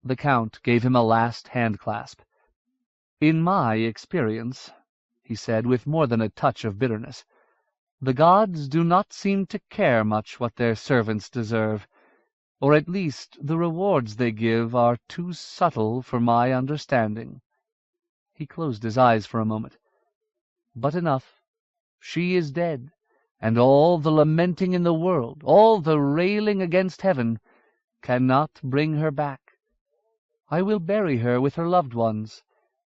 The Count gave him a last hand-clasp. "In my experience," he said with more than a touch of bitterness, "the gods do not seem to care much what their servants deserve, or at least the rewards they give are too subtle for my understanding." He closed his eyes for a moment. "But enough. She is dead, and all the lamenting in the world, all the railing against heaven, cannot bring her back. I will bury her with her loved ones,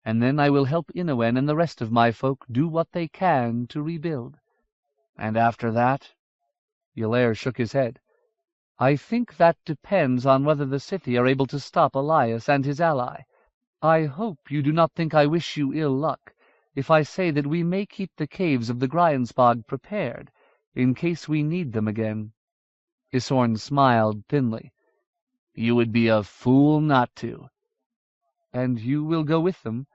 and then I will help Inouen and the rest of my folk do what they can to rebuild." "And after that?" Yulair shook his head. "I think that depends on whether the Scythi are able to stop Elias and his ally. I hope you do not think I wish you ill luck if I say that we may keep the caves of the Gryanspog prepared, in case we need them again." Isorn smiled thinly. "You would be a fool not to." "And you will go with them?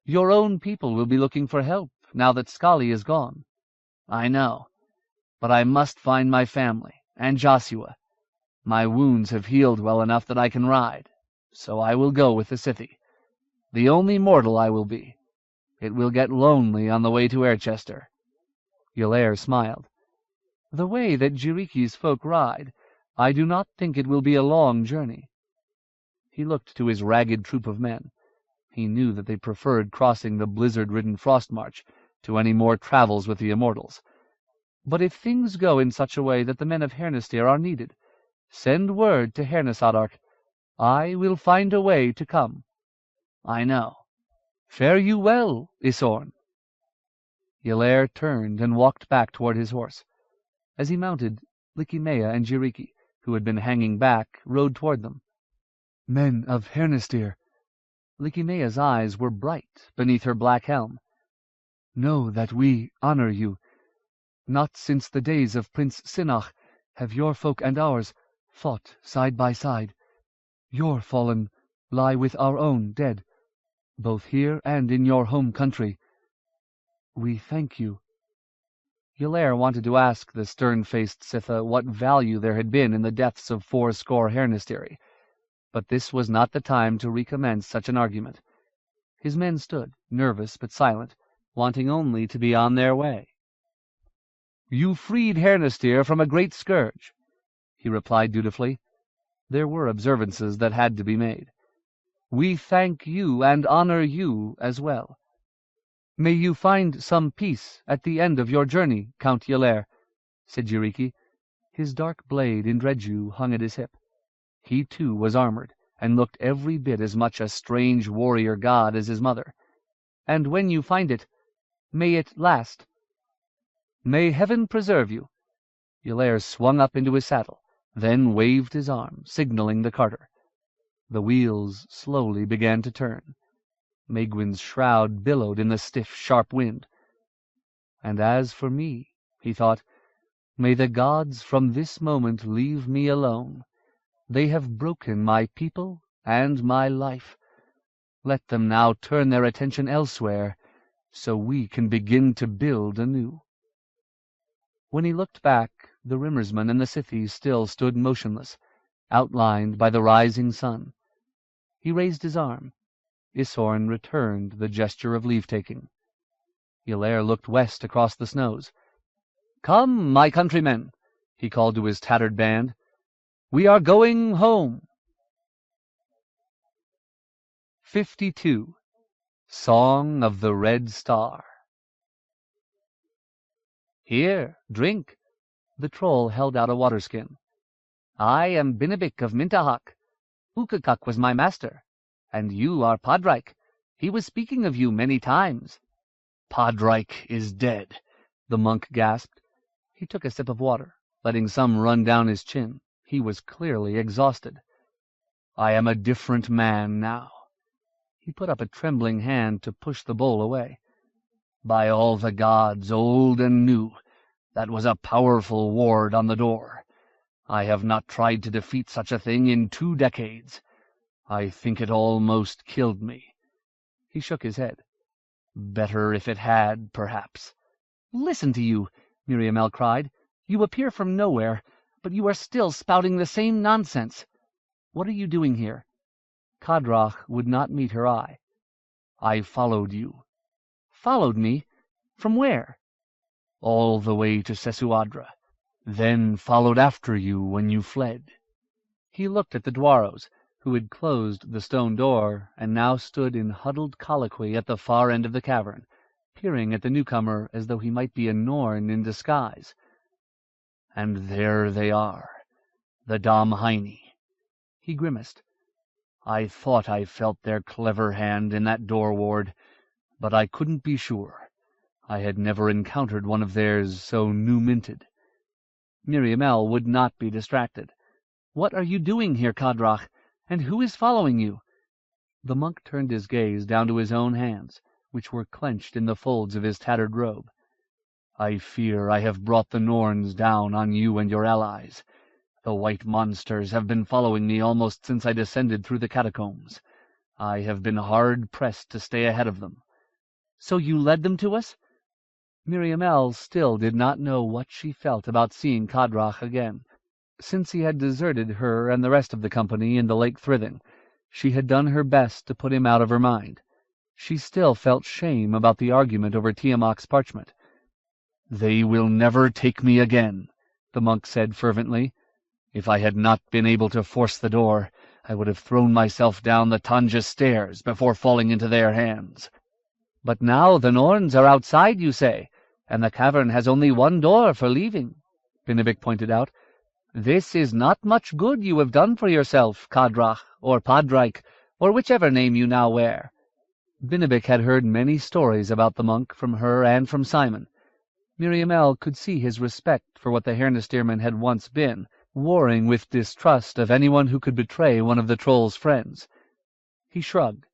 Your own people will be looking for help, now that Skali is gone." "I know. But I must find my family, and Joshua. My wounds have healed well enough that I can ride, so I will go with the Scythi. The only mortal I will be. It will get lonely on the way to Airchester." Yulair smiled. "The way that Jiriki's folk ride, I do not think it will be a long journey." He looked to his ragged troop of men. He knew that they preferred crossing the blizzard-ridden Frostmarch to any more travels with the Immortals. "But if things go in such a way that the men of Hernistir are needed, send word to Hernesadark. I will find a way to come." "I know." "Fare you well, Isorn." Yulair turned and walked back toward his horse. As he mounted, Likimea and Jiriki, who had been hanging back, rode toward them. "Men of Hernistir." Likimea's eyes were bright beneath her black helm. "Know that we honor you. Not since the days of Prince Sinach have your folk and ours fought side by side. Your fallen lie with our own dead, both here and in your home country. We thank you." Yulair wanted to ask the stern-faced Sitha what value there had been in the deaths of 80 Hernistiri, but this was not the time to recommence such an argument. His men stood, nervous but silent, wanting only to be on their way. "You freed Hernistir from a great scourge," he replied dutifully. There were observances that had to be made. "We thank you and honor you as well." "May you find some peace at the end of your journey, Count Yulair," said Jiriki. His dark blade in Dredju hung at his hip. He too was armored, and looked every bit as much a strange warrior god as his mother. "And when you find it, may it last." "May heaven preserve you." Yulair swung up into his saddle, then waved his arm, signaling the carter. The wheels slowly began to turn. Megwin's shroud billowed in the stiff, sharp wind. "And as for me," he thought, "may the gods from this moment leave me alone. They have broken my people and my life. Let them now turn their attention elsewhere, so we can begin to build anew." When he looked back, the Rimmersman and the Scythi still stood motionless, outlined by the rising sun. He raised his arm. Isorn returned the gesture of leave-taking. Yulair looked west across the snows. "Come, my countrymen," he called to his tattered band. "We are going home." 52. Song of the Red Star. "Here, drink." The troll held out a water-skin. "I am Binabik of Mintahak. Ukakuk was my master. And you are Padraik. He was speaking of you many times." "Padraik is dead," the monk gasped. He took a sip of water, letting some run down his chin. He was clearly exhausted. "I am a different man now." He put up a trembling hand to push the bowl away. "By all the gods, old and new, that was a powerful ward on the door. I have not tried to defeat such a thing in 2 decades. I think it almost killed me." He shook his head. "Better if it had, perhaps." "Listen to you!" Miriamel cried. "You appear from nowhere, but you are still spouting the same nonsense. What are you doing here?" Kadrach would not meet her eye. "I followed you." "Followed me? From where?" "All the way to Sesuadra, then followed after you when you fled." He looked at the Dwaros, who had closed the stone door and now stood in huddled colloquy at the far end of the cavern, peering at the newcomer as though he might be a Norn in disguise. "And there they are, the Domhaini." He grimaced. I thought I felt their clever hand in that door ward, but I couldn't be sure. I had never encountered one of theirs so new-minted. Miriamel would not be distracted. "What are you doing here, Kadrach? And who is following you?" The monk turned his gaze down to his own hands, which were clenched in the folds of his tattered robe. "I fear I have brought the Norns down on you and your allies. The white monsters have been following me almost since I descended through the catacombs. I have been hard-pressed to stay ahead of them." "So you led them to us?" Miriamel still did not know what she felt about seeing Kadrach again. Since he had deserted her and the rest of the company in the Lake Thrithing, she had done her best to put him out of her mind. She still felt shame about the argument over Tiamoc's parchment. "They will never take me again," the monk said fervently. "If I had not been able to force the door, I would have thrown myself down the Tanja stairs before falling into their hands." "But now the Norns are outside, you say, and the cavern has only one door for leaving," Binabik pointed out. "This is not much good you have done for yourself, Kadrach, or Padraic, or whichever name you now wear." Binabik had heard many stories about the monk from her and from Simon. Miriamel could see his respect for what the Hernesterman had once been, warring with distrust of anyone who could betray one of the Troll's friends. He shrugged.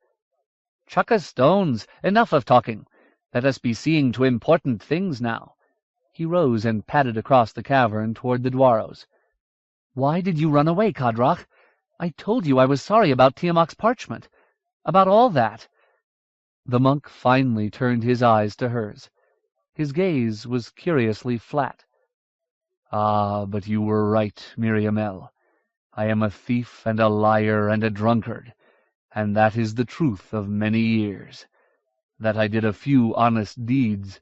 "Chuck us stones! Enough of talking! Let us be seeing to important things now." He rose and padded across the cavern toward the Dwaros. "Why did you run away, Kadrach? I told you I was sorry about Tiamoc's parchment. About all that." The monk finally turned his eyes to hers. His gaze was curiously flat. "Ah, but you were right, Miriamel. I am a thief and a liar and a drunkard, and that is the truth of many years. That I did a few honest deeds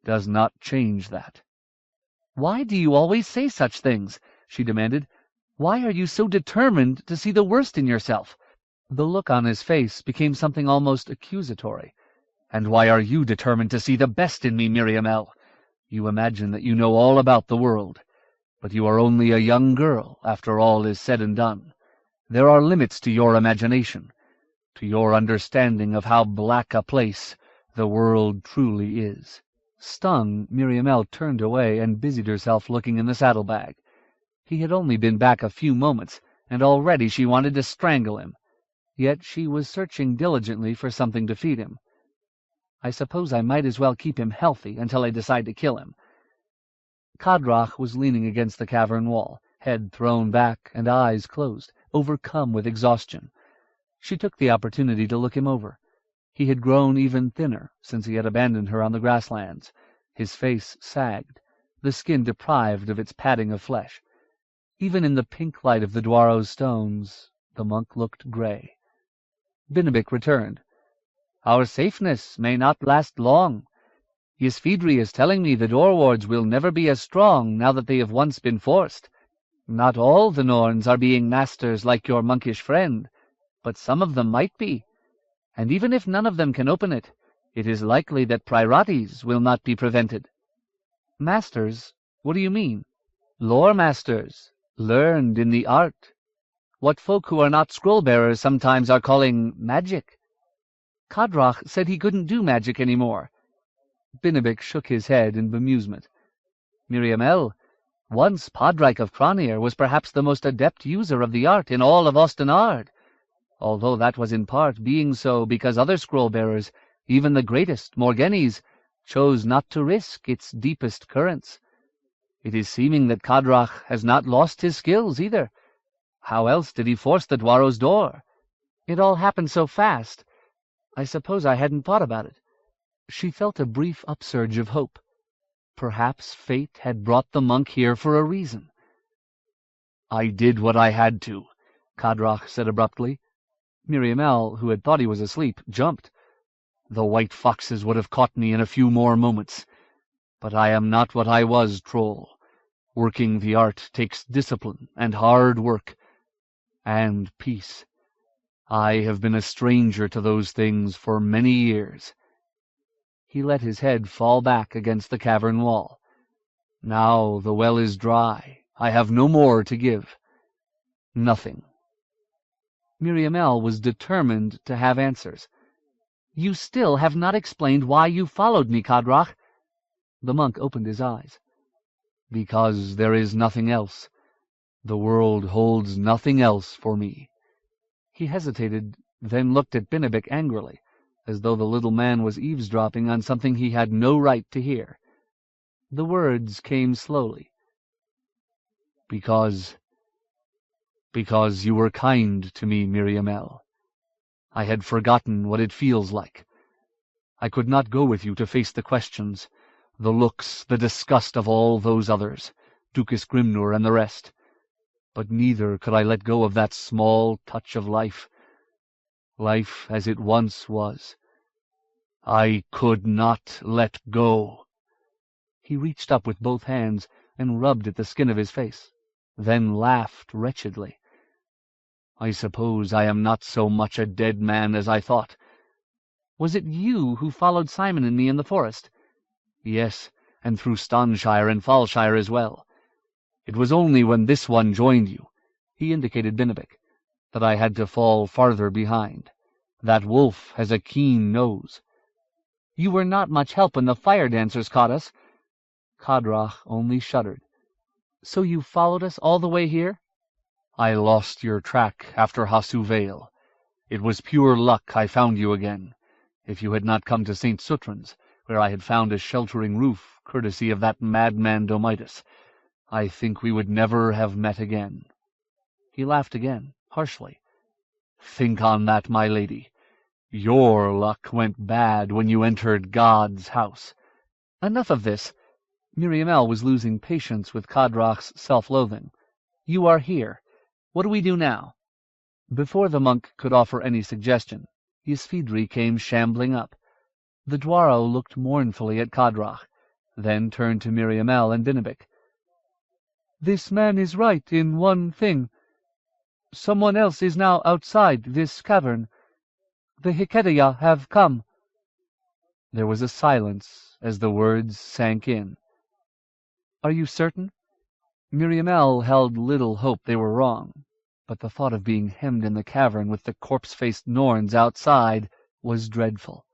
does not change that." "Why do you always say such things?" she demanded. "Why are you so determined to see the worst in yourself?" The look on his face became something almost accusatory. "And why are you determined to see the best in me, Miriamel? You imagine that you know all about the world. But you are only a young girl, after all is said and done. There are limits to your imagination, to your understanding of how black a place the world truly is." Stung, Miriamel turned away and busied herself looking in the saddlebag. He had only been back a few moments, and already she wanted to strangle him. Yet she was searching diligently for something to feed him. "I suppose I might as well keep him healthy until I decide to kill him." Kadrach was leaning against the cavern wall, head thrown back and eyes closed, overcome with exhaustion. She took the opportunity to look him over. He had grown even thinner since he had abandoned her on the grasslands. His face sagged, the skin deprived of its padding of flesh. Even in the pink light of the Dwaro's stones, the monk looked gray. Binabik returned. "Our safeness may not last long. Ysfidri is telling me the door wards will never be as strong now that they have once been forced. Not all the Norns are being masters like your monkish friend, but some of them might be. And even if none of them can open it, it is likely that Priorites will not be prevented." "Masters? What do you mean?" "Lore masters, learned in the art. What folk who are not scroll-bearers sometimes are calling magic." "Kadrach said he couldn't do magic any more." Binabik shook his head in bemusement. "Miriamel, once Padraic of Cronir was perhaps the most adept user of the art in all of Ostenard, although that was in part being so because other scroll-bearers, even the greatest, Morgenes, chose not to risk its deepest currents. It is seeming that Kadrach has not lost his skills either. How else did he force the Dwaro's door? It all happened so fast. I suppose I hadn't thought about it." She felt a brief upsurge of hope. Perhaps fate had brought the monk here for a reason. "I did what I had to," Kadrach said abruptly. Miriamel, who had thought he was asleep, jumped. "The white foxes would have caught me in a few more moments. But I am not what I was, Troll. Working the art takes discipline and hard work. And peace. I have been a stranger to those things for many years." He let his head fall back against the cavern wall. "Now the well is dry. I have no more to give. Nothing." Miriamel was determined to have answers. "You still have not explained why you followed me, Kadrach." The monk opened his eyes. "Because there is nothing else. The world holds nothing else for me." He hesitated, then looked at Benedict angrily, as though the little man was eavesdropping on something he had no right to hear. The words came slowly. Because you were kind to me, Miriamel. I had forgotten what it feels like. I could not go with you to face the questions, the looks, the disgust of all those others, Ducas Grimnur and the rest. But neither could I let go of that small touch of life as it once was. I could not let go. He reached up with both hands and rubbed at the skin of his face, then laughed wretchedly. I suppose I am not so much a dead man as I thought. Was it you who followed Simon and me in the forest? Yes, and through Stanshire and Falshire as well. It was only when this one joined you, he indicated Benedict, that I had to fall farther behind. That wolf has a keen nose. You were not much help when the fire dancers caught us. Kadrach only shuddered. So you followed us all the way here? I lost your track after Hasu Vale. It was pure luck I found you again. If you had not come to St. Sutran's, where I had found a sheltering roof, courtesy of that madman Domitus, I think we would never have met again. He laughed again, harshly. Think on that, my lady. Your luck went bad when you entered God's house. Enough of this. Miriamel was losing patience with Kadrach's self-loathing. You are here. What do we do now? Before the monk could offer any suggestion, Ysvidri came shambling up. The Dwaro looked mournfully at Kadrach, then turned to Miriamel and Benedict. This man is right in one thing. Someone else is now outside this cavern. The Hikedia have come. There was a silence as the words sank in. Are you certain? Miriamel held little hope they were wrong, but the thought of being hemmed in the cavern with the corpse-faced Norns outside was dreadful.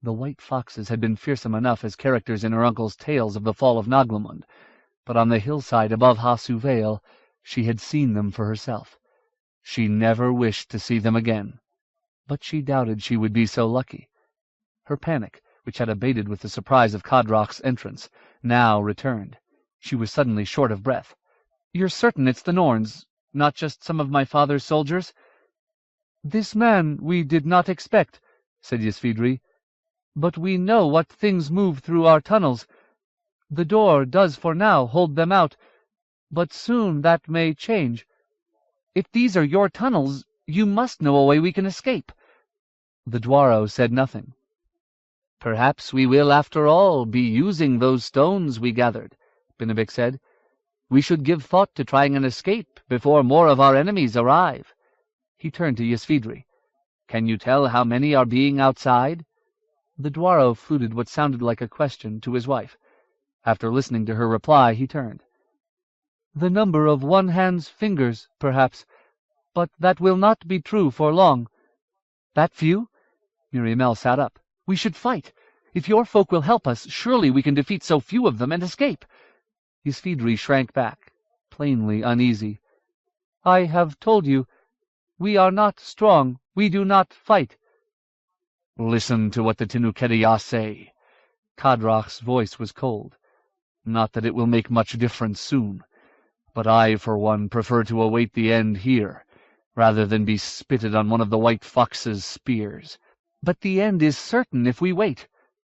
The white foxes had been fearsome enough as characters in her uncle's tales of the fall of Naglamund, but on the hillside above Hasu Vale she had seen them for herself. She never wished to see them again, but she doubted she would be so lucky. Her panic, which had abated with the surprise of Kadrach's entrance, now returned. She was suddenly short of breath. "You're certain it's the Norns, not just some of my father's soldiers?" "This man we did not expect," said Ysvidri, "but we know what things move through our tunnels. The door does for now hold them out, but soon that may change. If these are your tunnels, you must know a way we can escape." The Dwaro said nothing. "Perhaps we will, after all, be using those stones we gathered," Benedict said. "We should give thought to trying an escape before more of our enemies arrive." He turned to Ysvidri. "Can you tell how many are being outside?" The Dwaro fluted what sounded like a question to his wife. After listening to her reply, he turned. "The number of one hand's fingers, perhaps, but that will not be true for long." "That few?" Miriamel sat up. "We should fight. If your folk will help us, surely we can defeat so few of them and escape." Ysvidri shrank back, plainly uneasy. "I have told you, we are not strong. We do not fight." "Listen to what the Tinukedia say." Kadrach's voice was cold. "Not that it will make much difference soon, but I, for one, prefer to await the end here, rather than be spitted on one of the white fox's spears." "But the end is certain if we wait.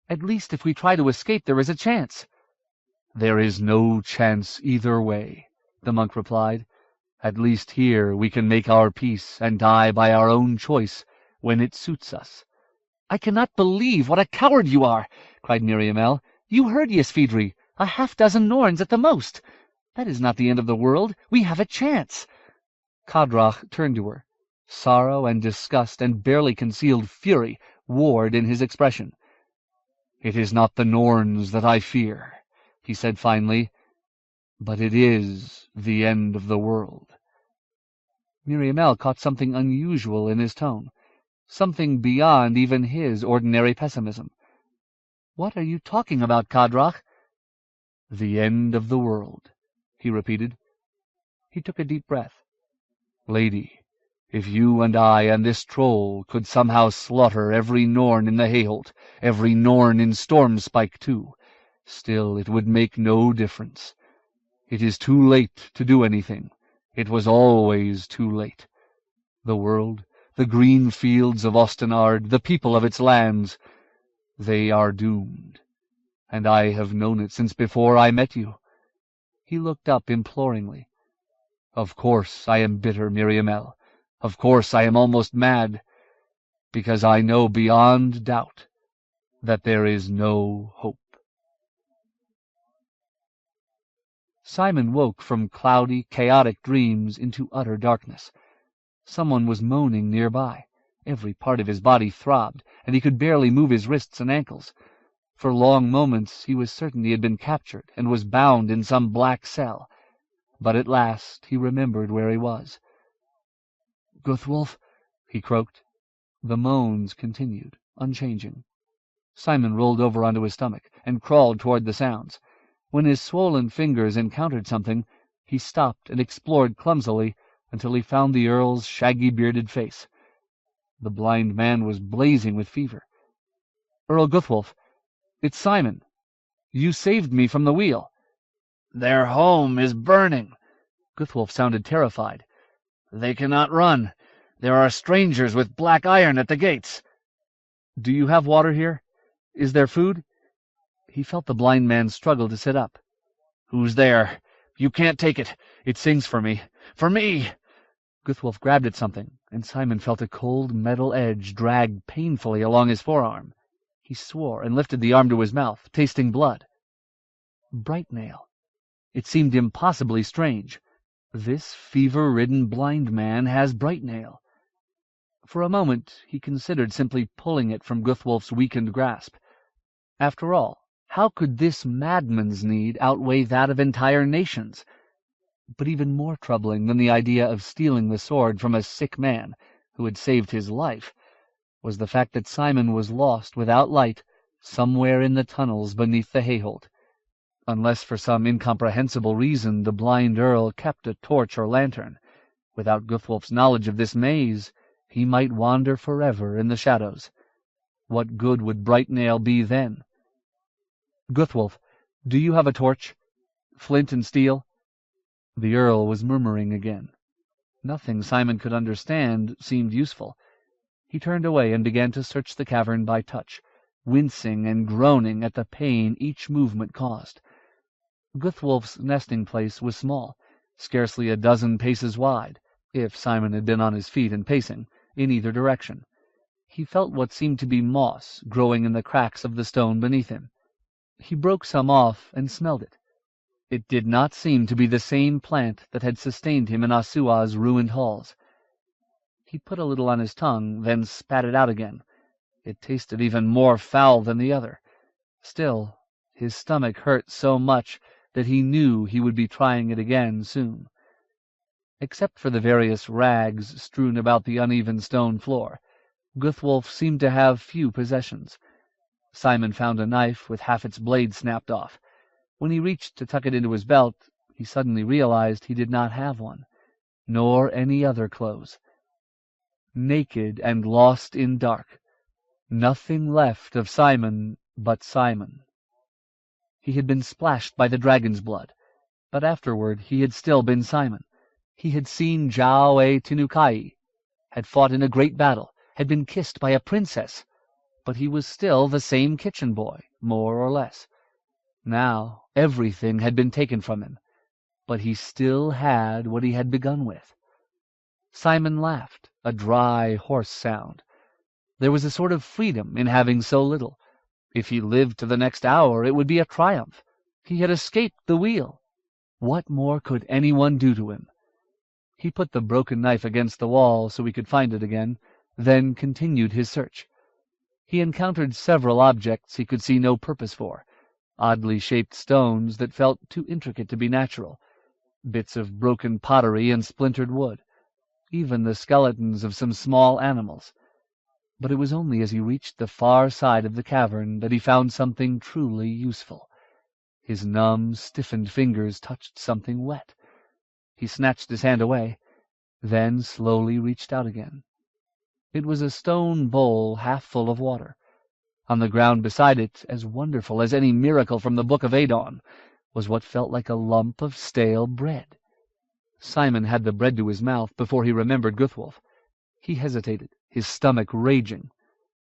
At least if we try to escape there is a chance." "There is no chance either way," the monk replied. "At least here we can make our peace and die by our own choice when it suits us." "I cannot believe what a coward you are!" cried Miriamel. "You heard Ysvidri. A half-dozen Norns at the most. That is not the end of the world. We have a chance." Kadrach turned to her. Sorrow and disgust and barely concealed fury warred in his expression. "It is not the Norns that I fear," he said finally, "but it is the end of the world." Miriamele caught something unusual in his tone, something beyond even his ordinary pessimism. "What are you talking about, Kadrach?" "The end of the world," he repeated. He took a deep breath. "Lady, if you and I and this troll could somehow slaughter every Norn in the Hayholt, every Norn in Stormspike too, still it would make no difference. It is too late to do anything. It was always too late. The world, the green fields of Ostenard, the people of its lands, they are doomed. And I have known it since before I met you." He looked up imploringly. "Of course I am bitter, Miriamele. Of course I am almost mad, because I know beyond doubt that there is no hope." Simon woke from cloudy, chaotic dreams into utter darkness. Someone was moaning nearby. Every part of his body throbbed, and he could barely move his wrists and ankles. For long moments he was certain he had been captured and was bound in some black cell. But at last he remembered where he was. "Guthwolf," he croaked. The moans continued, unchanging. Simon rolled over onto his stomach and crawled toward the sounds. When his swollen fingers encountered something, he stopped and explored clumsily until he found the Earl's shaggy-bearded face. The blind man was blazing with fever. "Earl Guthwolf, it's Simon. You saved me from the wheel." "Their home is burning." Guthwolf sounded terrified. "They cannot run. There are strangers with black iron at the gates." "Do you have water here? Is there food?" He felt the blind man struggle to sit up. "Who's there? You can't take it. It sings for me. For me!" Guthwolf grabbed at something, and Simon felt a cold metal edge drag painfully along his forearm. He swore and lifted the arm to his mouth, tasting blood. Brightnail. It seemed impossibly strange. This fever-ridden blind man has Brightnail. For a moment he considered simply pulling it from Guthwolf's weakened grasp. After all, how could this madman's need outweigh that of entire nations? But even more troubling than the idea of stealing the sword from a sick man who had saved his life was the fact that Simon was lost without light somewhere in the tunnels beneath the Hayholt. Unless for some incomprehensible reason the blind Earl kept a torch or lantern, without Guthwolf's knowledge of this maze, he might wander forever in the shadows. What good would Brightnail be then? "Guthwolf, do you have a torch? Flint and steel?" The Earl was murmuring again. Nothing Simon could understand seemed useful. He turned away and began to search the cavern by touch, wincing and groaning at the pain each movement caused. Guthwolf's nesting place was small, scarcely a dozen paces wide, if Simon had been on his feet and pacing, in either direction. He felt what seemed to be moss growing in the cracks of the stone beneath him. He broke some off and smelled it. It did not seem to be the same plant that had sustained him in Asua's ruined halls. He put a little on his tongue, then spat it out again. It tasted even more foul than the other. Still, his stomach hurt so much that he knew he would be trying it again soon. Except for the various rags strewn about the uneven stone floor, Guthwolf seemed to have few possessions. Simon found a knife with half its blade snapped off. When he reached to tuck it into his belt, he suddenly realized he did not have one, nor any other clothes. Naked and lost in dark, nothing left of Simon but Simon. He had been splashed by the dragon's blood, but afterward he had still been Simon. He had seen Tinukai, had fought in a great battle, had been kissed by a princess, but he was still the same kitchen boy, more or less. Now everything had been taken from him, but he still had what he had begun with. Simon laughed, a dry, hoarse sound. There was a sort of freedom in having so little. If he lived to the next hour, it would be a triumph. He had escaped the wheel. What more could anyone do to him? He put the broken knife against the wall so he could find it again, then continued his search. He encountered several objects he could see no purpose for, oddly shaped stones that felt too intricate to be natural, bits of broken pottery and splintered wood. even the skeletons of some small animals. But it was only as he reached the far side of the cavern that he found something truly useful. His numb, stiffened fingers touched something wet. He snatched his hand away, then slowly reached out again. It was a stone bowl half full of water. On the ground beside it, as wonderful as any miracle from the Book of Adon, was what felt like a lump of stale bread. Simon had the bread to his mouth before he remembered Guthwolf. He hesitated, his stomach raging,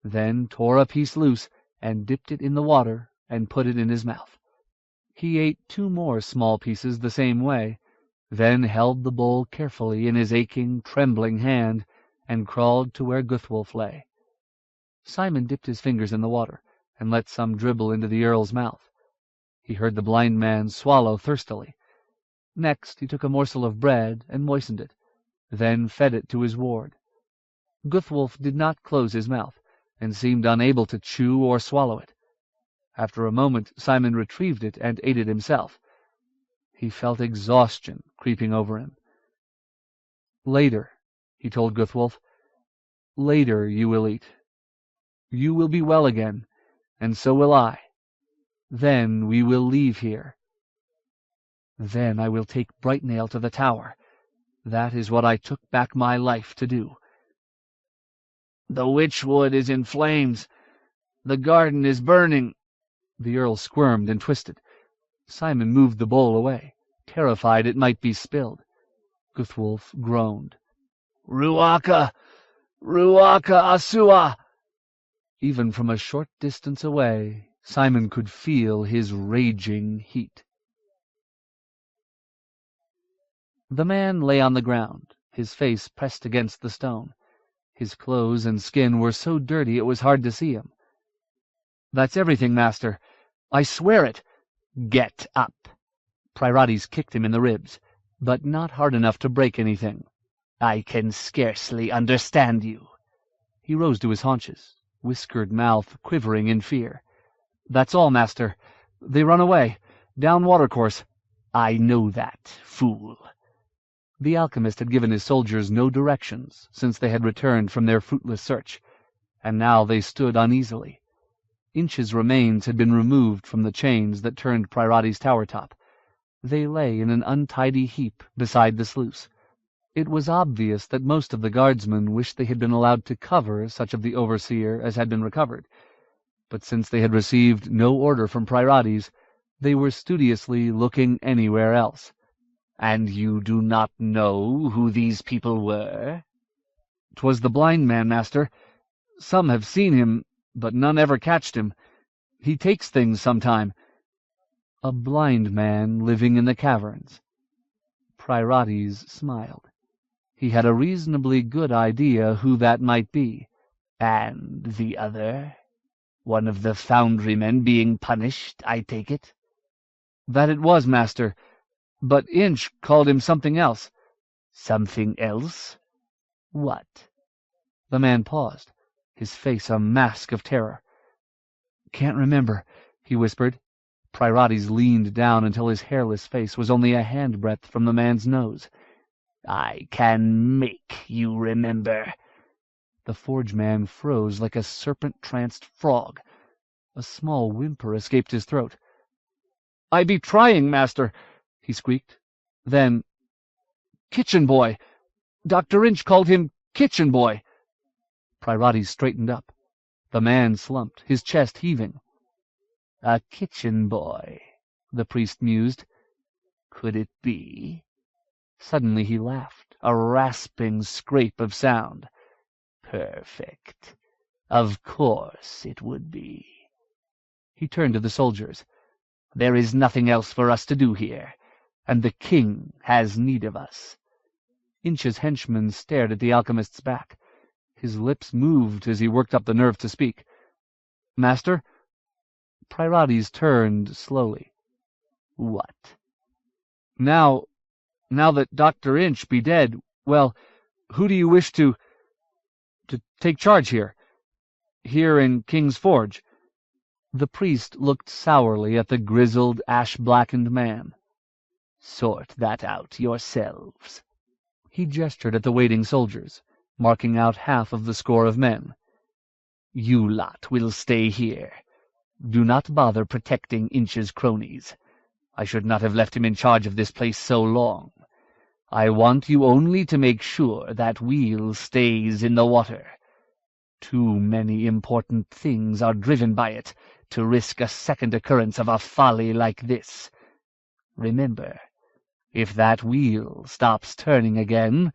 then tore a piece loose and dipped it in the water and put it in his mouth. He ate 2 more small pieces the same way, then held the bowl carefully in his aching, trembling hand and crawled to where Guthwolf lay. Simon dipped his fingers in the water and let some dribble into the Earl's mouth. He heard the blind man swallow thirstily. Next he took a morsel of bread and moistened it, then fed it to his ward. Guthwolf did not close his mouth, and seemed unable to chew or swallow it. After a moment Simon retrieved it and ate it himself. He felt exhaustion creeping over him. "Later," he told Guthwolf, "later you will eat. You will be well again, and so will I. Then we will leave here. Then I will take Brightnail to the tower. That is what I took back my life to do." "The witchwood is in flames. The garden is burning." The Earl squirmed and twisted. Simon moved the bowl away, terrified it might be spilled. Guthwolf groaned. "Ruaka! Ruaka Asua!" Even from a short distance away, Simon could feel his raging heat. The man lay on the ground, his face pressed against the stone. His clothes and skin were so dirty it was hard to see him. "That's everything, master. I swear it." "Get up!" Priorites kicked him in the ribs, but not hard enough to break anything. "I can scarcely understand you." He rose to his haunches, whiskered mouth quivering in fear. "That's all, master. They run away, down watercourse." "I know that, fool." The alchemist had given his soldiers no directions since they had returned from their fruitless search, and now they stood uneasily. Inch's remains had been removed from the chains that turned Priorites' tower top. They lay in an untidy heap beside the sluice. It was obvious that most of the guardsmen wished they had been allowed to cover such of the overseer as had been recovered, but since they had received no order from Priorites, they were studiously looking anywhere else. "And you do not know who these people were?" "'Twas the blind man, master. Some have seen him, but none ever catched him. He takes things sometime." A blind man living in the caverns. Priorites smiled. He had a reasonably good idea who that might be. "And the other? One of the foundrymen being punished, I take it?" "That it was, master. But Inch called him something else." "Something else? What?" The man paused, his face a mask of terror. "Can't remember," he whispered. Priorites leaned down until his hairless face was only a handbreadth from the man's nose. "I can make you remember." The forge man froze like a serpent-tranced frog. A small whimper escaped his throat. "I be trying, master," he squeaked. Then, "Kitchen boy! Dr. Inch called him Kitchen boy." Priorites straightened up. The man slumped, his chest heaving. "A kitchen boy," the priest mused. "Could it be?" Suddenly he laughed, a rasping scrape of sound. "Perfect. Of course it would be." He turned to the soldiers. "There is nothing else for us to do here, and the king has need of us." Inch's henchman stared at the alchemist's back. His lips moved as he worked up the nerve to speak. "Master?" Priorites turned slowly. "What?" Now that Dr. Inch be dead, well, who do you wish to take charge here? Here in King's Forge?" The priest looked sourly at the grizzled, ash-blackened man. "Sort that out yourselves." He gestured at the waiting soldiers, marking out half of the score of men. "You lot will stay here. Do not bother protecting Inch's cronies. I should not have left him in charge of this place so long. I want you only to make sure that wheel stays in the water. Too many important things are driven by it to risk a second occurrence of a folly like this. Remember, if that wheel stops turning again,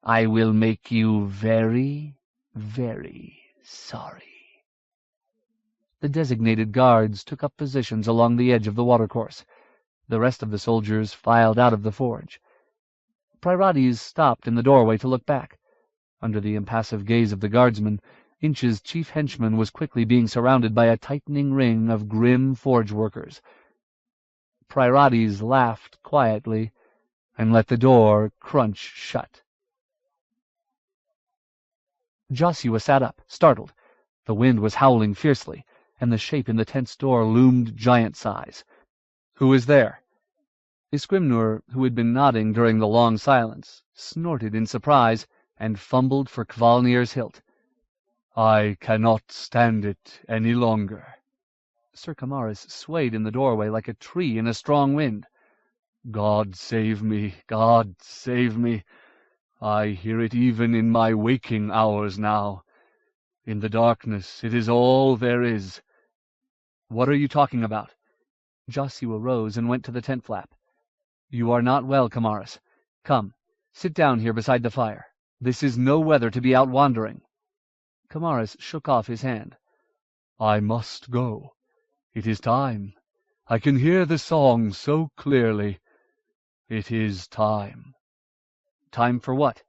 I will make you very, very sorry." The designated guards took up positions along the edge of the watercourse. The rest of the soldiers filed out of the forge. Priorides stopped in the doorway to look back. Under the impassive gaze of the guardsmen, Inch's chief henchman was quickly being surrounded by a tightening ring of grim forge workers. Priorides laughed quietly and let the door crunch shut. Joshua sat up, startled. The wind was howling fiercely, and the shape in the tent's door loomed giant size. "Who is there?" Isquimnur, who had been nodding during the long silence, snorted in surprise and fumbled for Kvalnir's hilt. "I cannot stand it any longer." Sir Kamaris swayed in the doorway like a tree in a strong wind. "God save me! God save me! I hear it even in my waking hours now. In the darkness it is all there is." "What are you talking about?" Joshua rose and went to the tent flap. "You are not well, Kamaris. Come, sit down here beside the fire. This is no weather to be out wandering." Kamaris shook off his hand. "I must go. It is time. I can hear the song so clearly. It is time." "Time for what?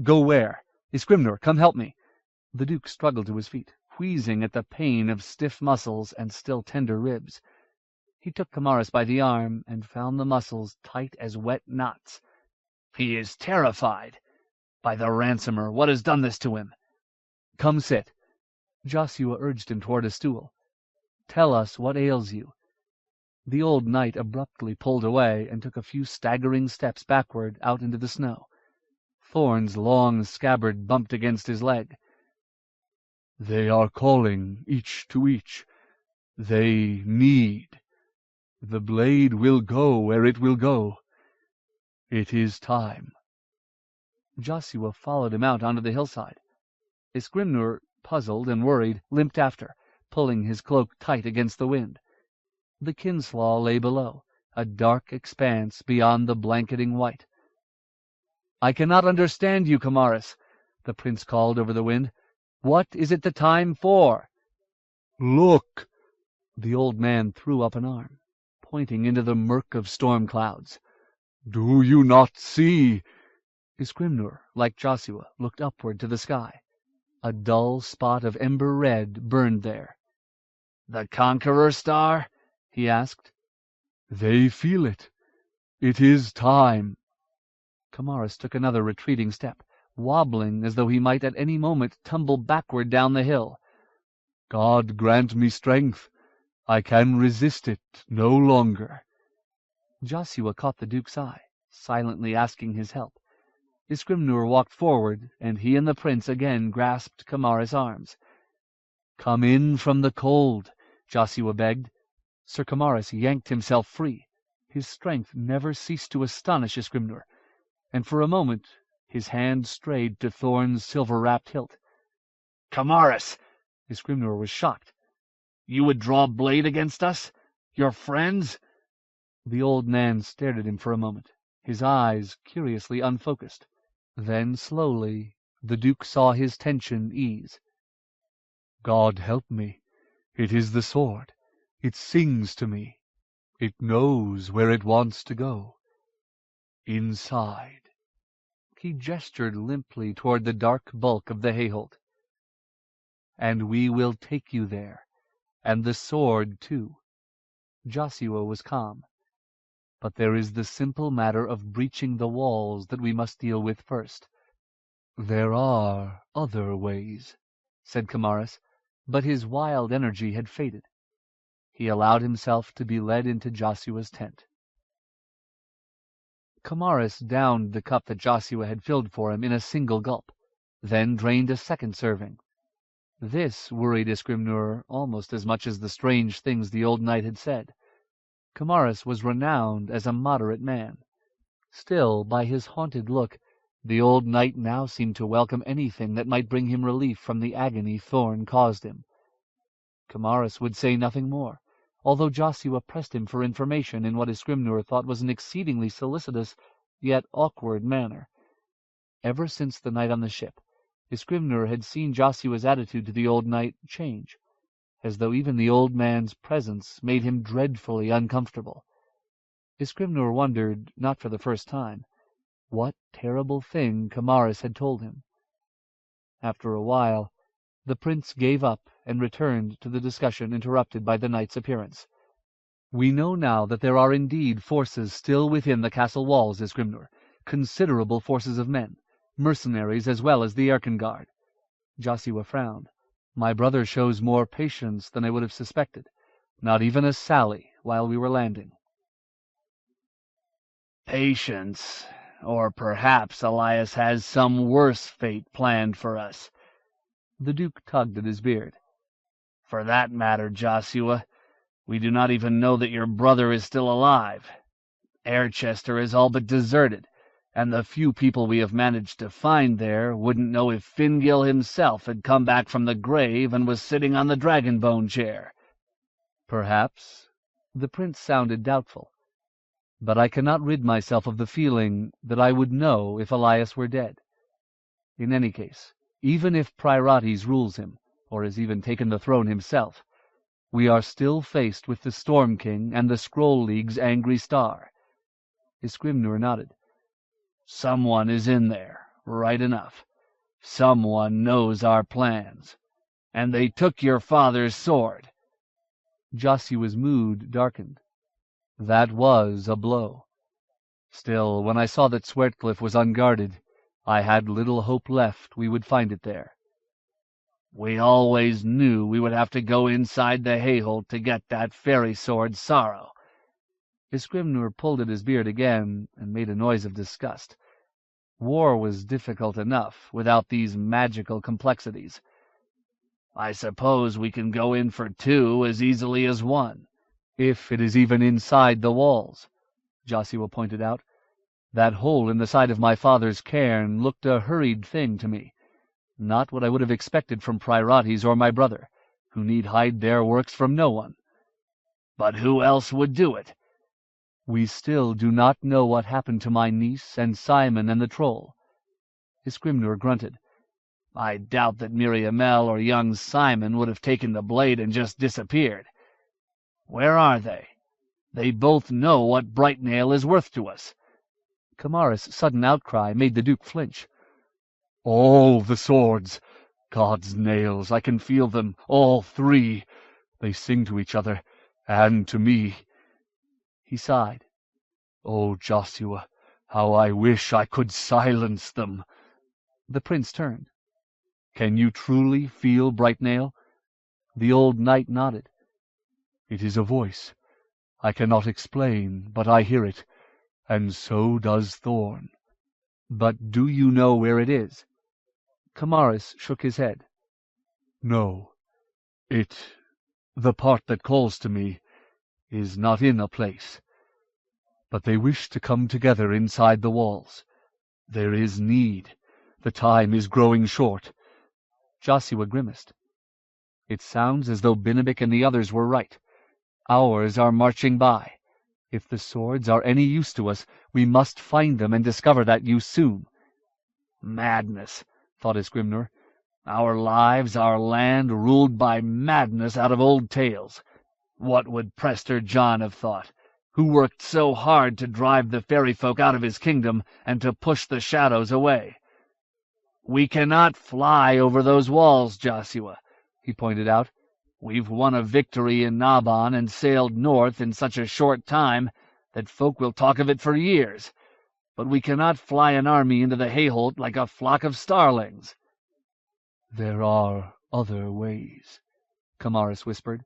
Go where? Isquimnur, come help me." The Duke struggled to his feet, wheezing at the pain of stiff muscles and still tender ribs. He took Kamaris by the arm and found the muscles tight as wet knots. "He is terrified. By the ransomer, what has done this to him?" "Come sit." Joshua urged him toward a stool. "Tell us what ails you." The old knight abruptly pulled away and took a few staggering steps backward out into the snow. Thorn's long scabbard bumped against his leg. "They are calling, each to each. They need. The blade will go where it will go. It is time." Joshua followed him out onto the hillside. Isquimnur, puzzled and worried, limped after, pulling his cloak tight against the wind. The kinslaw lay below, a dark expanse beyond the blanketing white. "I cannot understand you, Kamaris," the prince called over the wind. "What is it the time for?" "Look!" The old man threw up an arm, pointing into the murk of storm clouds. "Do you not see?" Isquimnur, like Joshua, looked upward to the sky. A dull spot of ember red burned there. "The Conqueror Star?" he asked. "They feel it. It is time." Kamaris took another retreating step, wobbling as though he might at any moment tumble backward down the hill. "God grant me strength. I can resist it no longer." Joshua caught the Duke's eye, silently asking his help. Isquimnur walked forward, and he and the prince again grasped Kamaris' arms. "Come in from the cold," Joshua begged. Sir Kamaris yanked himself free. His strength never ceased to astonish Isquimnur, and for a moment his hand strayed to Thorn's silver-wrapped hilt. "Kamaris!" Isquimnur was shocked. "You would draw blade against us? Your friends?" The old man stared at him for a moment, his eyes curiously unfocused. Then, slowly, the Duke saw his tension ease. "God help me. It is the sword. It sings to me. It knows where it wants to go. Inside." He gestured limply toward the dark bulk of the hayholt. "And we will take you there, and the sword, too." Joshua was calm. "But there is the simple matter of breaching the walls that we must deal with first." "There are other ways," said Kamaris, but his wild energy had faded. He allowed himself to be led into Joshua's tent. Kamaris downed the cup that Joshua had filled for him in a single gulp, then drained a second serving. This worried Isgrimnur almost as much as the strange things the old knight had said. Kamaris was renowned as a moderate man. Still, by his haunted look, the old knight now seemed to welcome anything that might bring him relief from the agony Thorn caused him. Kamaris would say nothing more, although Joshua pressed him for information in what Isgrimnur thought was an exceedingly solicitous, yet awkward manner. Ever since the night on the ship, Isgrimnur had seen Joshua's attitude to the old knight change, as though even the old man's presence made him dreadfully uncomfortable. Isgrimnur wondered, not for the first time, what terrible thing Kamaris had told him. After a while, the prince gave up and returned to the discussion interrupted by the knight's appearance. "We know now that there are indeed forces still within the castle walls, Isgrimnur, considerable forces of men, mercenaries as well as the Erkenguard." Joshua frowned. "My brother shows more patience than I would have suspected. Not even a sally while we were landing." Patience, or perhaps Elias has some worse fate planned for us. The Duke tugged at his beard. For that matter, Joshua, we do not even know that your brother is still alive. Airchester is all but deserted, and the few people we have managed to find there wouldn't know if Fingil himself had come back from the grave and was sitting on the dragon-bone chair. Perhaps. The prince sounded doubtful. But I cannot rid myself of the feeling that I would know if Elias were dead. In any case, even if Priorites rules him, or has even taken the throne himself, we are still faced with the Storm King and the Scroll League's angry star. Isgrimnur nodded. Someone is in there, right enough. Someone knows our plans. And they took your father's sword. Joshua's mood darkened. That was a blow. Still, when I saw that Swertcliffe was unguarded, I had little hope left we would find it there. We always knew we would have to go inside the Hayholt to get that fairy sword Sorrow. Isgrimnur pulled at his beard again and made a noise of disgust. War was difficult enough without these magical complexities. I suppose we can go in for 2 as easily as 1. If it is even inside the walls, Joshua pointed out. That hole in the side of my father's cairn looked a hurried thing to me. Not what I would have expected from Priorites or my brother, who need hide their works from no one. But who else would do it? We still do not know what happened to my niece and Simon and the troll. Isgrimnur grunted. I doubt that Miriamel or young Simon would have taken the blade and just disappeared. Where are they? They both know what Brightnail is worth to us. Kamaris' sudden outcry made the Duke flinch. All the swords! God's nails, I can feel them, all 3. They sing to each other, and to me. He sighed. Oh, Joshua, how I wish I could silence them. The prince turned. Can you truly feel Brightnail? The old knight nodded. It is a voice. I cannot explain, but I hear it, and so does Thorn. But do you know where it is? Kamaris shook his head. No, the part that calls to me, is not in a place. But they wish to come together inside the walls. There is need. The time is growing short. Joshua grimaced. It sounds as though Binnabic and the others were right. Hours are marching by. If the swords are any use to us, we must find them and discover that use soon. Madness, thought Isgrimnur. Our lives, our land, ruled by madness out of old tales. What would Prester John have thought, who worked so hard to drive the fairy folk out of his kingdom and to push the shadows away? We cannot fly over those walls, Joshua, he pointed out. We've won a victory in Nabon and sailed north in such a short time that folk will talk of it for years. But we cannot fly an army into the Hayholt like a flock of starlings. There are other ways, Kamaris whispered.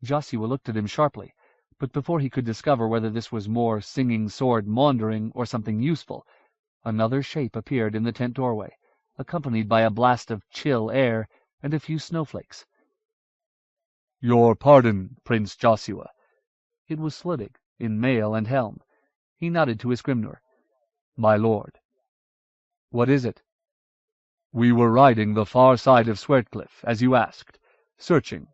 Joshua looked at him sharply, But before he could discover whether this was more singing sword maundering or something useful, another shape appeared in the tent doorway, accompanied by a blast of chill air and a few snowflakes. "Your pardon, Prince Joshua." It was Sluttig, in mail and helm. He nodded to his Grimnur. "My lord." "What is it?" "We were riding the far side of Swertcliff, as you asked, searching."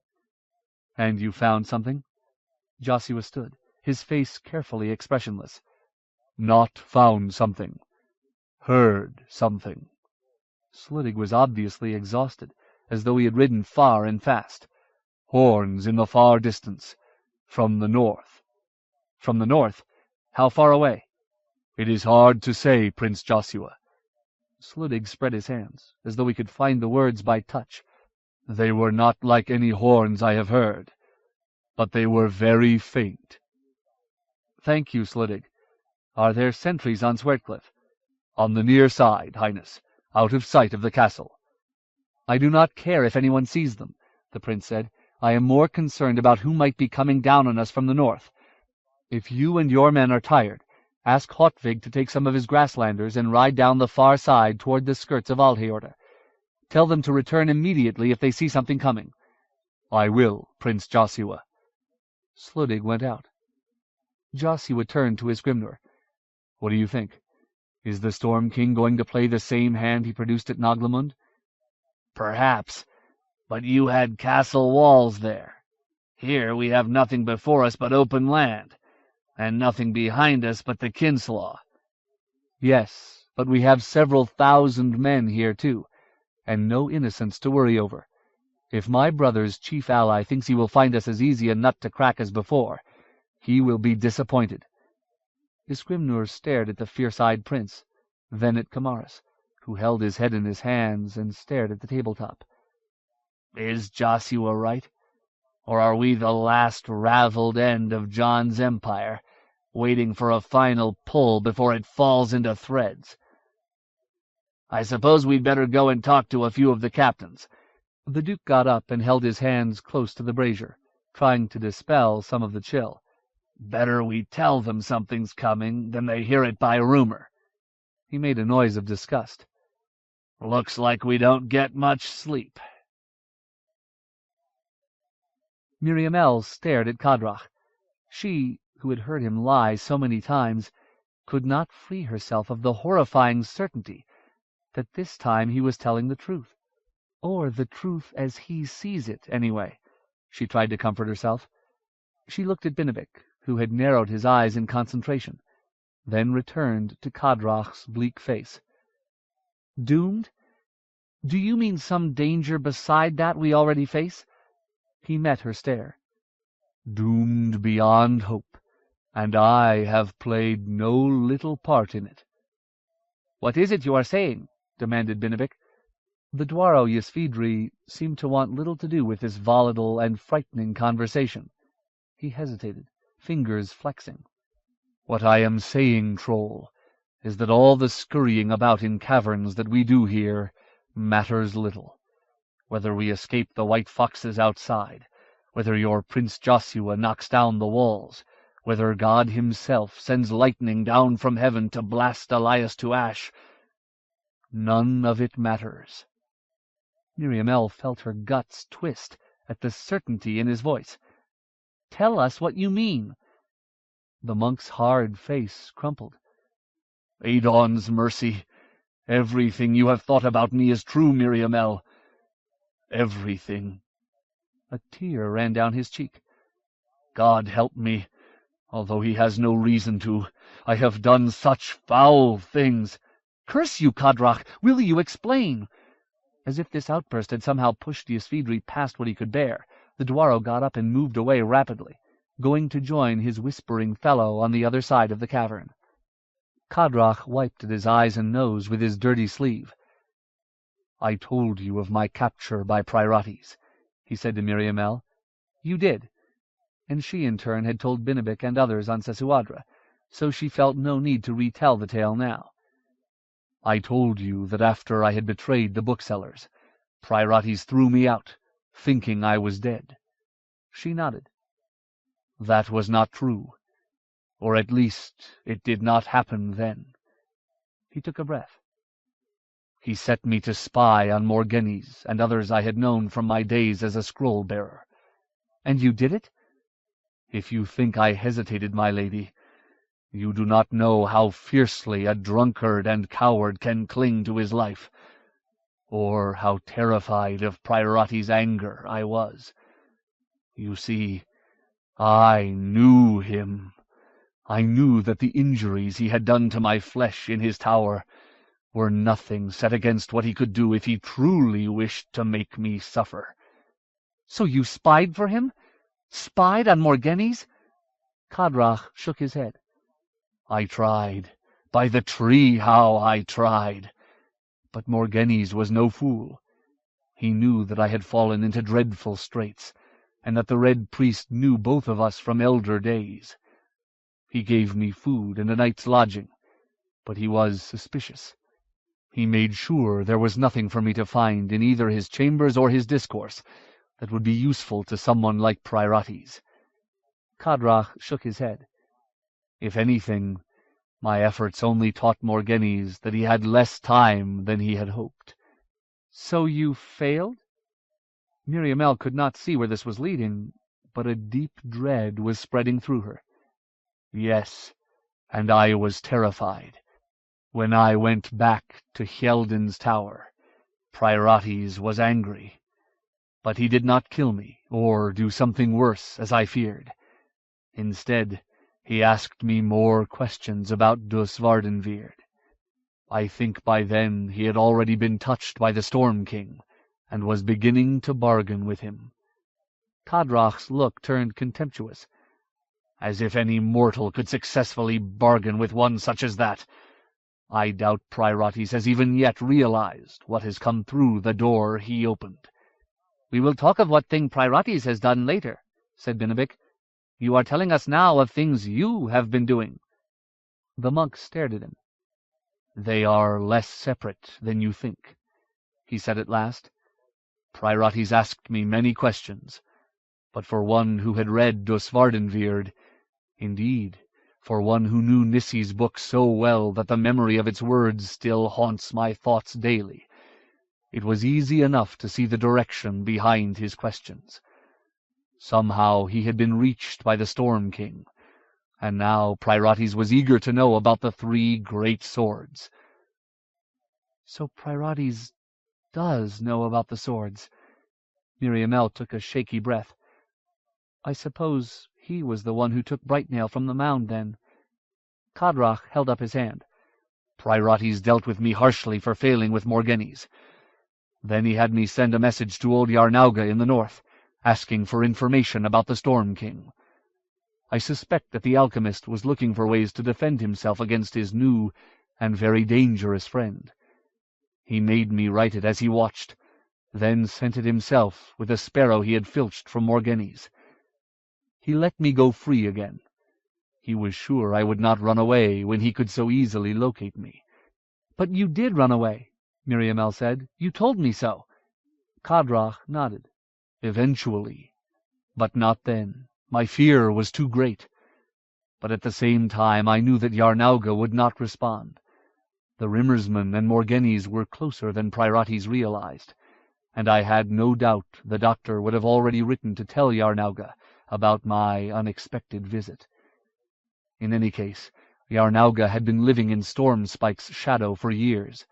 "And you found something?" Joshua stood, his face carefully expressionless. "Not found something. Heard something." Sluttig was obviously exhausted, as though he had ridden far and fast. "Horns in the far distance. From the north." "From the north? How far away?" "It is hard to say, Prince Joshua." Sluttig spread his hands, as though he could find the words by touch. "They were not like any horns I have heard, but they were very faint." "Thank you, Sluttig. Are there sentries on Swertcliff?" "On the near side, Highness, out of sight of the castle." "I do not care if anyone sees them," the prince said. "I am more concerned about who might be coming down on us from the north. If you and your men are tired, ask Hotvig to take some of his Grasslanders and ride down the far side toward the skirts of Alheorda. Tell them to return immediately if they see something coming." "I will, Prince Joshua." Sluttig went out. Joshua turned to his Grimnur. "What do you think? Is the Storm King going to play the same hand he produced at Naglamund?" "Perhaps, but you had castle walls there. Here we have nothing before us but open land, and nothing behind us but the Kinslaw." "Yes, but we have several thousand men here too, and no innocents to worry over. If my brother's chief ally thinks he will find us as easy a nut to crack as before, he will be disappointed." Isgrimnur stared at the fierce-eyed prince, then at Kamaris, who held his head in his hands and stared at the tabletop. "Is Joshua right? Or are we the last raveled end of John's empire, waiting for a final pull before it falls into threads? I suppose we'd better go and talk to a few of the captains." The Duke got up and held his hands close to the brazier, trying to dispel some of the chill. "Better we tell them something's coming than they hear it by rumor." He made a noise of disgust. "Looks like we don't get much sleep." Miriamel stared at Kadrach. She, who had heard him lie so many times, could not free herself of the horrifying certainty that this time he was telling the truth. Or the truth as he sees it, anyway. She tried to comfort herself. She looked at Binabik, who had narrowed his eyes in concentration, then returned to Kadrach's bleak face. "Doomed? Do you mean some danger beside that we already face?" He met her stare. "Doomed beyond hope, and I have played no little part in it." "What is it you are saying?" demanded Binabik. The Dwaro Ysvidri seemed to want little to do with this volatile and frightening conversation. He hesitated, fingers flexing. "What I am saying, Troll, is that all the scurrying about in caverns that we do here matters little. Whether we escape the white foxes outside, whether your Prince Joshua knocks down the walls, whether God himself sends lightning down from heaven to blast Elias to ash, none of it matters." Miriamel felt her guts twist at the certainty in his voice. "Tell us what you mean." The monk's hard face crumpled. "Adon's mercy, everything you have thought about me is true, Miriamel. Everything." A tear ran down his cheek. "God help me, although he has no reason to. I have done such foul things." "Curse you, Kadrach! Will you explain?" As if this outburst had somehow pushed Ysvidri past what he could bear, the Dwaro got up and moved away rapidly, going to join his whispering fellow on the other side of the cavern. Kadrach wiped at his eyes and nose with his dirty sleeve. "I told you of my capture by Priorites," he said to Miriamel. "You did." And she in turn had told Binabik and others on Sesuadra, so she felt no need to retell the tale now. "I told you that after I had betrayed the booksellers, Priorites threw me out, thinking I was dead." She nodded. That was not true, or at least it did not happen then." He took a breath. "He set me to spy on Morgenes and others I had known from my days as a scroll-bearer." "And you did it?" "If you think I hesitated, my lady, you do not know how fiercely a drunkard and coward can cling to his life, or how terrified of Priorati's anger I was. You see, I knew him. I knew that the injuries he had done to my flesh in his tower were nothing set against what he could do if he truly wished to make me suffer." "So you spied for him? Spied on Morgenes?" Kadrach shook his head. "I tried. By the tree, how I tried! But Morgenes was no fool. He knew that I had fallen into dreadful straits, and that the Red Priest knew both of us from elder days. He gave me food and a night's lodging, but he was suspicious. He made sure there was nothing for me to find in either his chambers or his discourse that would be useful to someone like Priorites." Kadrach shook his head. "If anything, my efforts only taught Morgenes that he had less time than he had hoped." "So you failed?" Miriamele could not see where this was leading, but a deep dread was spreading through her. "Yes, and I was terrified. When I went back to Hjelden's tower, Priorites was angry. But he did not kill me, or do something worse, as I feared. Instead, he asked me more questions about Dusvardenweird. I think by then he had already been touched by the Storm King, and was beginning to bargain with him." Kadrach's look turned contemptuous. "As if any mortal could successfully bargain with one such as that! I doubt Priorites has even yet realized what has come through the door he opened." "We will talk of what thing Priorites has done later," said Binabik. "You are telling us now of things you have been doing." The monk stared at him. "They are less separate than you think," he said at last. "Priorites asked me many questions, but for one who had read Dusvardenweird, indeed, for one who knew Nisi's book so well that the memory of its words still haunts my thoughts daily, it was easy enough to see the direction behind his questions. Somehow he had been reached by the Storm King, and now Priorites was eager to know about the 3 great swords." "So Priorites does know about the swords." Miriamele took a shaky breath. "I suppose he was the one who took Brightnail from the mound, then." Kadrach held up his hand. "Priorites dealt with me harshly for failing with Morgenes. Then he had me send a message to old Yarnauga in the north, asking for information about the Storm King. I suspect that the alchemist was looking for ways to defend himself against his new and very dangerous friend. He made me write it as he watched, then sent it himself with a sparrow he had filched from Morgenes. He let me go free again. He was sure I would not run away when he could so easily locate me." "But you did run away," Miriamele said. "You told me so." Kadrach nodded. "Eventually, but not then. My fear was too great. But at the same time I knew that Yarnauga would not respond. The Rimmersman and Morgenes were closer than Priorites realized, and I had no doubt the doctor would have already written to tell Yarnauga about my unexpected visit. In any case, Yarnauga had been living in Stormspike's shadow for years,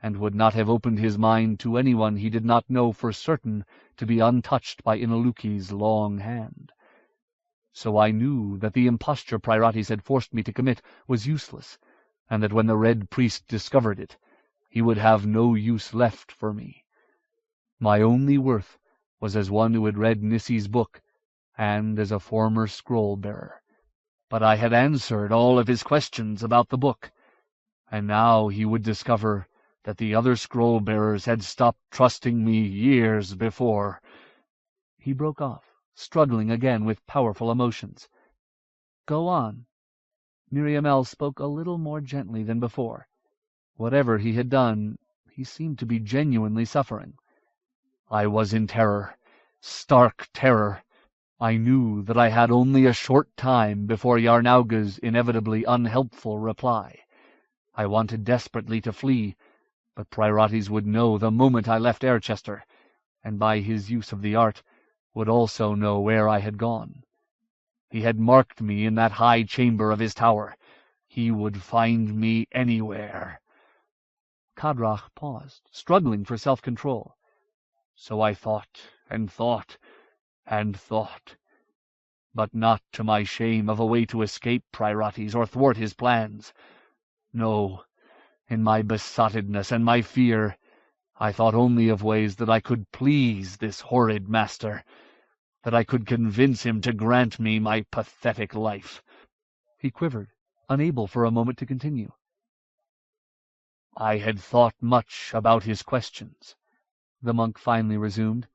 and would not have opened his mind to anyone he did not know for certain to be untouched by Inaluki's long hand. So I knew that the imposture Priorites had forced me to commit was useless, and that when the Red Priest discovered it, he would have no use left for me. My only worth was as one who had read Nisi's book, and as a former scroll-bearer. But I had answered all of his questions about the book, and now he would discover that the other scroll-bearers had stopped trusting me years before." He broke off, struggling again with powerful emotions. "Go on." Miriamele spoke a little more gently than before. Whatever he had done, he seemed to be genuinely suffering. "I was in terror, stark terror. I knew that I had only a short time before Yarnauga's inevitably unhelpful reply. I wanted desperately to flee, but Priorites would know the moment I left Airchester, and by his use of the art would also know where I had gone. He had marked me in that high chamber of his tower. He would find me anywhere. Kadrach paused, struggling for self-control. So I thought and thought and thought, but not to my shame of a way to escape Priorites or thwart his plans. No, in my besottedness and my fear, I thought only of ways that I could please this horrid master, that I could convince him to grant me my pathetic life. He quivered, unable for a moment to continue. I had thought much about his questions, the monk finally resumed,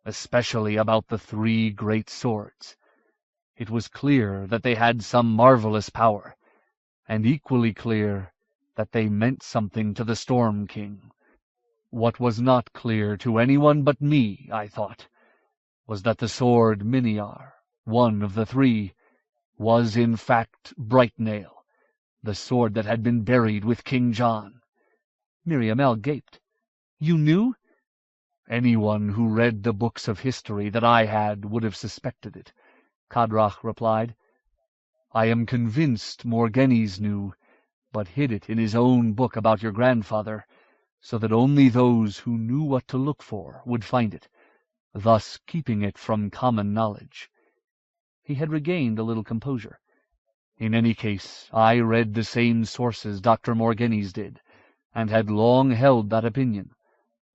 especially about the 3 great swords. It was clear that they had some marvelous power, and equally clear that they meant something to the Storm King. What was not clear to anyone but me, I thought, was that the sword Miniar, one of the 3, was in fact Brightnail, the sword that had been buried with King John. Miriamel gaped. You knew? Anyone who read the books of history that I had would have suspected it, Kadrach replied. I am convinced Morghennes knew, but hid it in his own book about your grandfather, so that only those who knew what to look for would find it, thus keeping it from common knowledge. He had regained a little composure. In any case, I read the same sources Dr. Morghennes did, and had long held that opinion,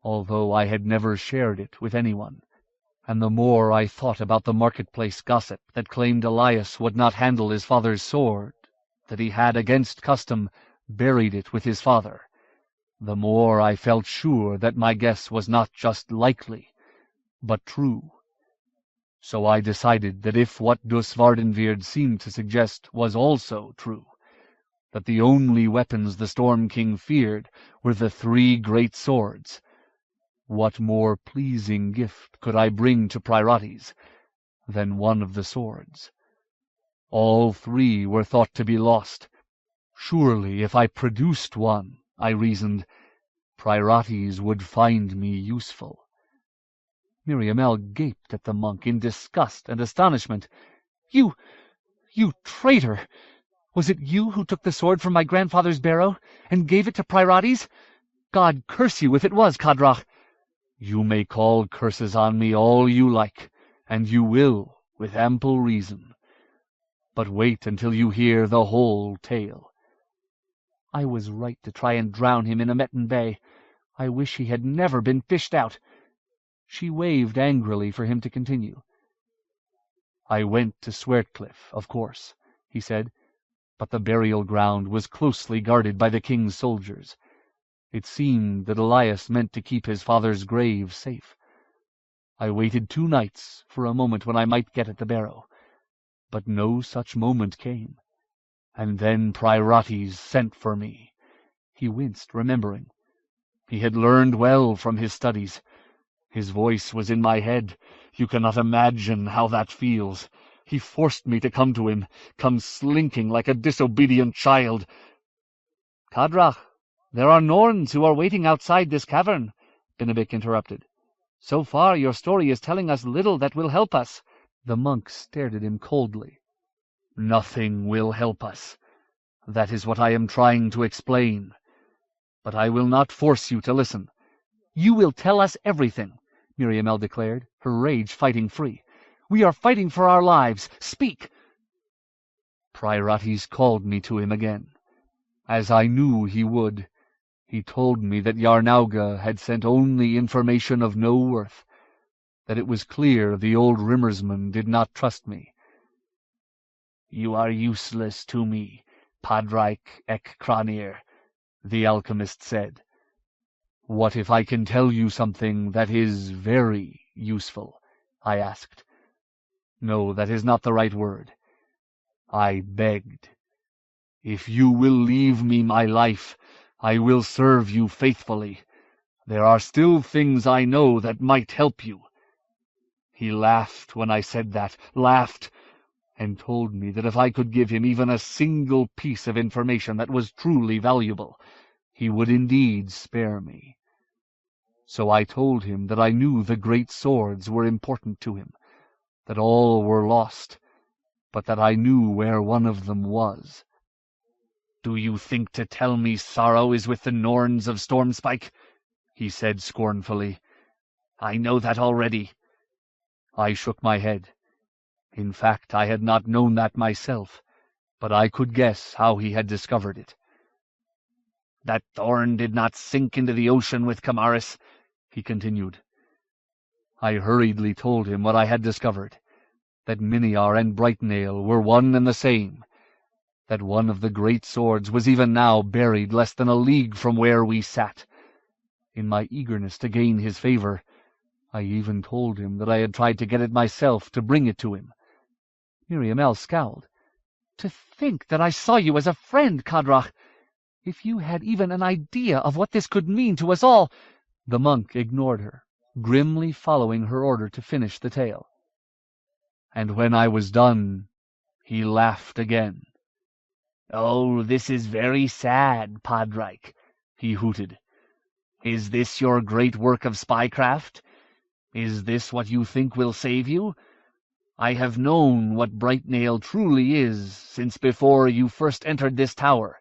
although I had never shared it with anyone. And the more I thought about the marketplace gossip that claimed Elias would not handle his father's sword, that he had, against custom, buried it with his father, the more I felt sure that my guess was not just likely, but true. So I decided that if what Dus Vardenweird seemed to suggest was also true, that the only weapons the Storm King feared were the 3 great swords, what more pleasing gift could I bring to Priorites than one of the swords? All 3 were thought to be lost. Surely if I produced one, I reasoned, Priorites would find me useful. Miriamel gaped at the monk in disgust and astonishment. You traitor! Was it you who took the sword from my grandfather's barrow and gave it to Priorites? God curse you if it was, Kadrach! You may call curses on me all you like, and you will, with ample reason. But wait until you hear the whole tale. I was right to try and drown him in Ametten Bay. I wish he had never been fished out. She waved angrily for him to continue. I went to Swertcliffe, of course, he said, but the burial ground was closely guarded by the king's soldiers. It seemed that Elias meant to keep his father's grave safe. I waited 2 nights for a moment when I might get at the barrow, but no such moment came. And then Priorites sent for me. He winced, remembering. He had learned well from his studies. His voice was in my head. You cannot imagine how that feels. He forced me to come to him, come slinking like a disobedient child. Kadrach, there are Norns who are waiting outside this cavern, Benedict interrupted. So far your story is telling us little that will help us. The monk stared at him coldly. Nothing will help us. That is what I am trying to explain. But I will not force you to listen. You will tell us everything, Miriamel declared, her rage fighting free. We are fighting for our lives. Speak! Priorites called me to him again. As I knew he would, he told me that Yarnauga had sent only information of no worth, that it was clear the old Rimmersman did not trust me. You are useless to me, Padraic Ek Cranir, the alchemist said. What if I can tell you something that is very useful? I asked. No, that is not the right word. I begged. If you will leave me my life, I will serve you faithfully. There are still things I know that might help you. He laughed when I said that, laughed, and told me that if I could give him even a single piece of information that was truly valuable, he would indeed spare me. So I told him that I knew the great swords were important to him, that all were lost, but that I knew where one of them was. "Do you think to tell me sorrow is with the Norns of Stormspike?" he said scornfully. "I know that already." I shook my head. In fact, I had not known that myself, but I could guess how he had discovered it. "That thorn did not sink into the ocean with Camaris," he continued. I hurriedly told him what I had discovered, that Miniar and Brightnail were one and the same, that one of the great swords was even now buried less than a league from where we sat. In my eagerness to gain his favor, I even told him that I had tried to get it myself to bring it to him. Miriamele scowled. "To think that I saw you as a friend, Kadrach! If you had even an idea of what this could mean to us all—" The monk ignored her, grimly following her order to finish the tale. And when I was done, he laughed again. "Oh, this is very sad, Padraic," he hooted. "Is this your great work of spycraft? Is this what you think will save you? I have known what Brightnail truly is since before you first entered this tower,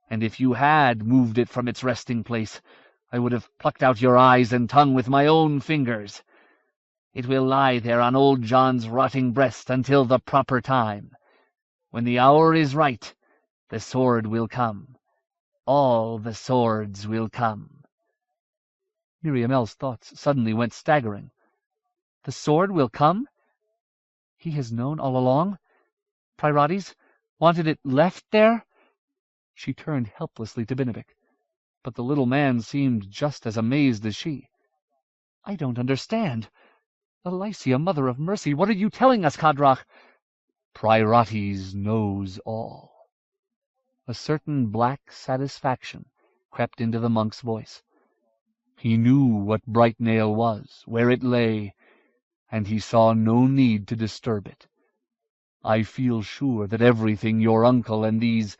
and if you had moved it from its resting place, I would have plucked out your eyes and tongue with my own fingers. It will lie there on old John's rotting breast until the proper time. When the hour is right, the sword will come. All the swords will come." Miriamele's thoughts suddenly went staggering. The sword will come? He has known all along? Pryrates wanted it left there? She turned helplessly to Benedict, but the little man seemed just as amazed as she. "I don't understand. Alicia, Mother of Mercy, what are you telling us, Kadrach?" "Pryrates knows all." A certain black satisfaction crept into the monk's voice. He knew what Brightnail was, where it lay, and he saw no need to disturb it. I feel sure that everything your uncle and these—"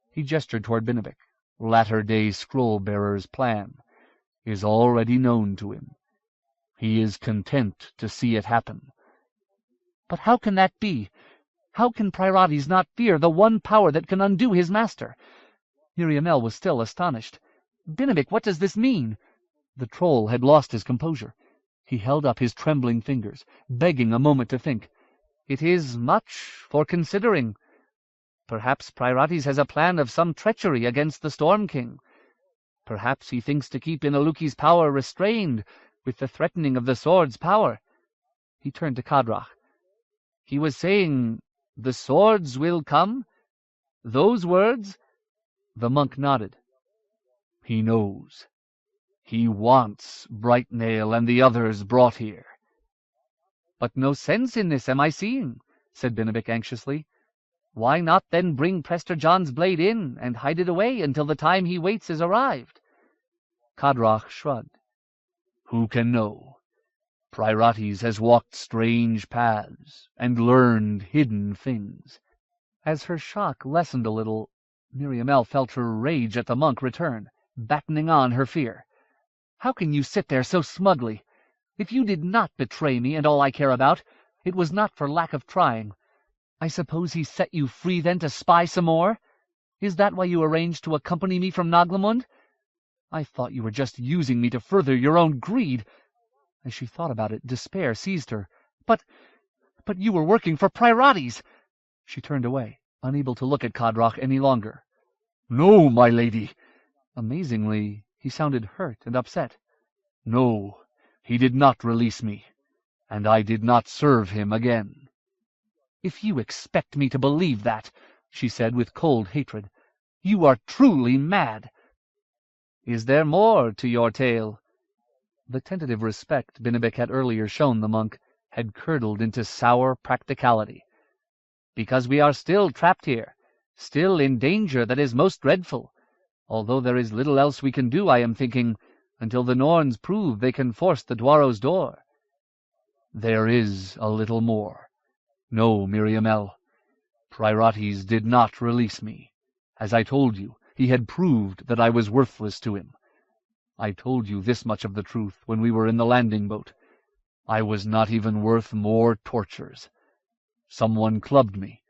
he gestured toward Benedict, "latter-day scroll-bearers plan, is already known to him. He is content to see it happen." "But how can that be? How can Pryrates not fear the one power that can undo his master?" Miriamele was still astonished. "Benedict, what does this mean?" The troll had lost his composure. He held up his trembling fingers, begging a moment to think. "It is much for considering. Perhaps Pryrates has a plan of some treachery against the Storm King. Perhaps he thinks to keep Inaluki's power restrained with the threatening of the sword's power." He turned to Kadrach. "He was saying, 'The swords will come'? Those words?" The monk nodded. "He knows. He wants Brightnail and the others brought here." "But no sense in this am I seeing," said Benedict anxiously. "Why not then bring Prester John's blade in and hide it away until the time he waits is arrived?" Kadrach shrugged. "Who can know? Pryrates has walked strange paths and learned hidden things." As her shock lessened a little, Miriamele felt her rage at the monk return, battening on her fear. "How can you sit there so smugly? If you did not betray me and all I care about, it was not for lack of trying. I suppose he set you free then to spy some more? Is that why you arranged to accompany me from Naglamund? I thought you were just using me to further your own greed." As she thought about it, despair seized her. But you were working for Pryrates!" She turned away, unable to look at Kadrach any longer. "No, my lady." Amazingly, he sounded hurt and upset. "No, he did not release me, and I did not serve him again." "If you expect me to believe that," she said with cold hatred, "you are truly mad." "Is there more to your tale?" The tentative respect Benedict had earlier shown the monk had curdled into sour practicality. "Because we are still trapped here, still in danger that is most dreadful, although there is little else we can do, I am thinking, until the Norns prove they can force the Dwaro's door." There is a little more. No, Miriamel, Prirotes did not release me. As I told you, he had proved that I was worthless to him. I told you this much of the truth when we were in the landing boat. I was not even worth more tortures. Someone clubbed me.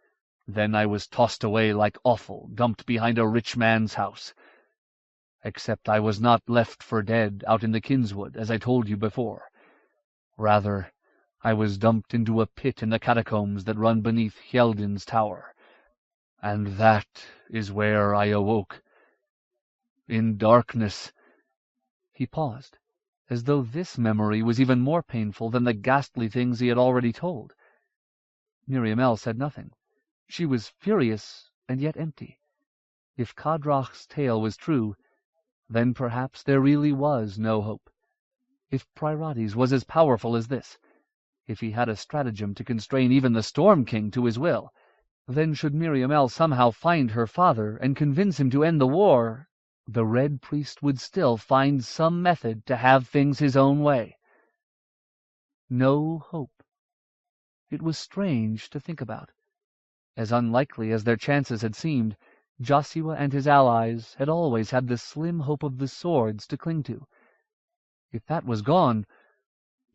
Then I was tossed away like offal, dumped behind a rich man's house. Except I was not left for dead out in the Kinswood, as I told you before. Rather, I was dumped into a pit in the catacombs that run beneath Hjeldin's tower. And that is where I awoke. In darkness. He paused, as though this memory was even more painful than the ghastly things he had already told. Miriamel said nothing. She was furious and yet empty. If Kadrach's tale was true, then perhaps there really was no hope. If Prirotes was as powerful as this, if he had a stratagem to constrain even the Storm King to his will, then should Miriamel somehow find her father and convince him to end the war, the Red Priest would still find some method to have things his own way. No hope. It was strange to think about. As unlikely as their chances had seemed, Joshua and his allies had always had the slim hope of the swords to cling to. If that was gone,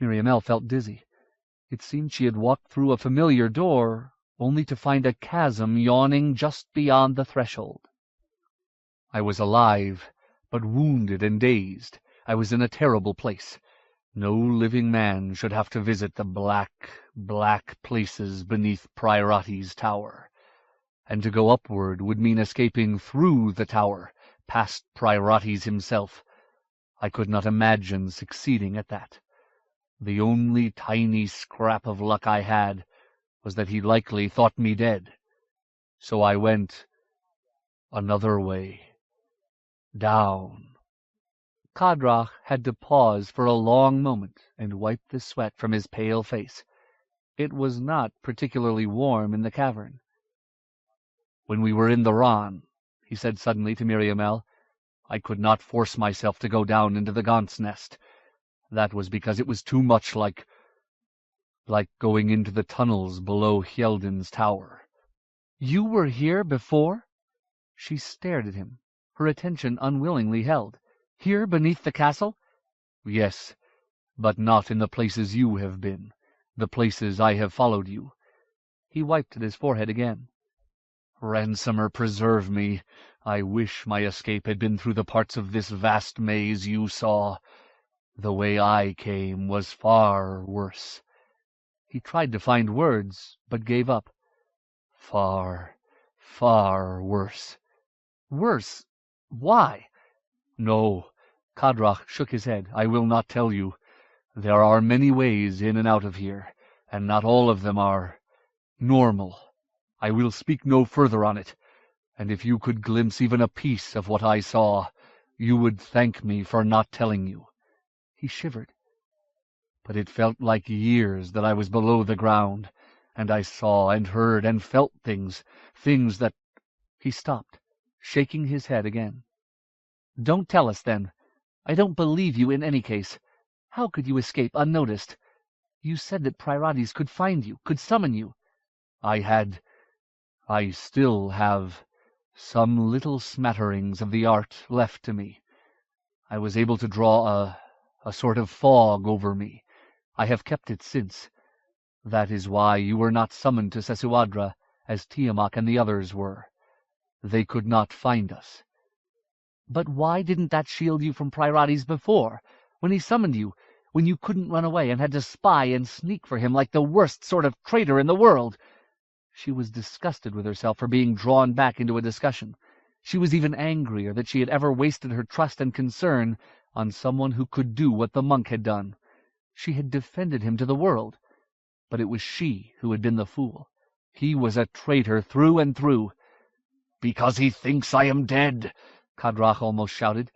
Miriamel felt dizzy. It seemed she had walked through a familiar door, only to find a chasm yawning just beyond the threshold. I was alive, but wounded and dazed. I was in a terrible place. No living man should have to visit the black, black places beneath Prirotes' tower. And to go upward would mean escaping through the tower, past Prirotes himself. I could not imagine succeeding at that. The only tiny scrap of luck I had was that he likely thought me dead. So I went another way. Down. Kadrach had to pause for a long moment and wipe the sweat from his pale face. It was not particularly warm in the cavern. When we were in the Ran, he said suddenly to Miriamel, I could not force myself to go down into the gaunt's nest. That was because it was too much like going into the tunnels below Hjeldin's tower. You were here before? She stared at him, her attention unwillingly held. Here beneath the castle? Yes, but not in the places you have been, the places I have followed you. He wiped at his forehead again. Ransomer, preserve me. I wish my escape had been through the parts of this vast maze you saw. The way I came was far worse. He tried to find words, but gave up. Far, far worse. Worse? Why? No, Kadrach shook his head. I will not tell you. There are many ways in and out of here, and not all of them are normal. I will speak no further on it, and if you could glimpse even a piece of what I saw, you would thank me for not telling you. He shivered. But it felt like years that I was below the ground, and I saw and heard and felt things that— He stopped, shaking his head again. Don't tell us, then. I don't believe you in any case. How could you escape unnoticed? You said that Prirotes could find you, could summon you. I still have some little smatterings of the art left to me. I was able to draw a sort of fog over me. I have kept it since. That is why you were not summoned to Sesuadra, as Tiamat and the others were. They could not find us. But why didn't that shield you from Prirotes before, when he summoned you, when you couldn't run away and had to spy and sneak for him like the worst sort of traitor in the world? She was disgusted with herself for being drawn back into a discussion. She was even angrier that she had ever wasted her trust and concern on someone who could do what the monk had done. She had defended him to the world, but it was she who had been the fool. He was a traitor through and through. "Because he thinks I am dead," Kadrach almost shouted.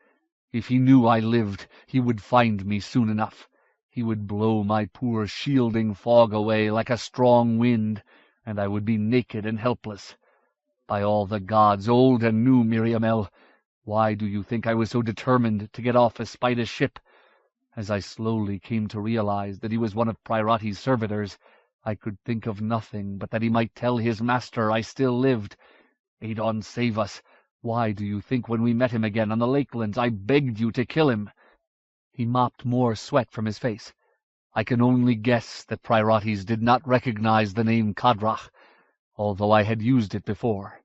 "If he knew I lived, he would find me soon enough. He would blow my poor shielding fog away like a strong wind, and I would be naked and helpless. By all the gods, old and new, Miriamel, why do you think I was so determined to get off Aspida's ship? As I slowly came to realize that he was one of Priorate's servitors, I could think of nothing but that he might tell his master I still lived. Adon, save us! Why do you think when we met him again on the lakelands I begged you to kill him?" He mopped more sweat from his face. "I can only guess that Priorates did not recognize the name Kadrach, although I had used it before.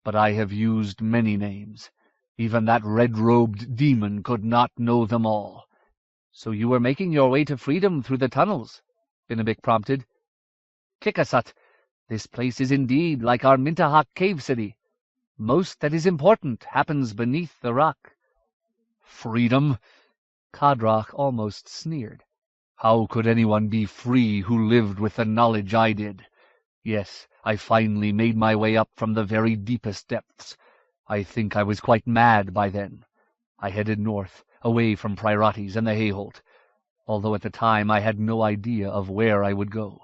But I have used many names. Even that red-robed demon could not know them all." "So you were making your way to freedom through the tunnels?" Binabik prompted. "Kikasat, this place is indeed like our Mintahak cave city. Most that is important happens beneath the rock." "Freedom?" Kadrach almost sneered. "How could anyone be free who lived with the knowledge I did? Yes, I finally made my way up from the very deepest depths. I think I was quite mad by then. I headed north, away from Priorates and the Hayholt, although at the time I had no idea of where I would go.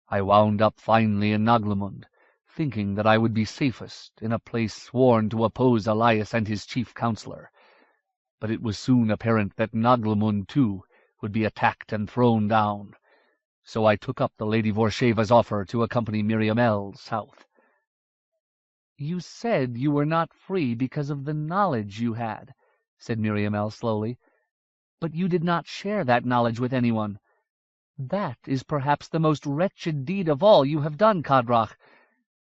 I wound up finally in Naglamund, thinking that I would be safest in a place sworn to oppose Elias and his chief counselor. But it was soon apparent that Naglamund, too, would be attacked and thrown down. So I took up the Lady Vorsheva's offer to accompany Miriamel south." "You said you were not free because of the knowledge you had," said Miriamel slowly. "But you did not share that knowledge with anyone. That is perhaps the most wretched deed of all you have done, Kadrach.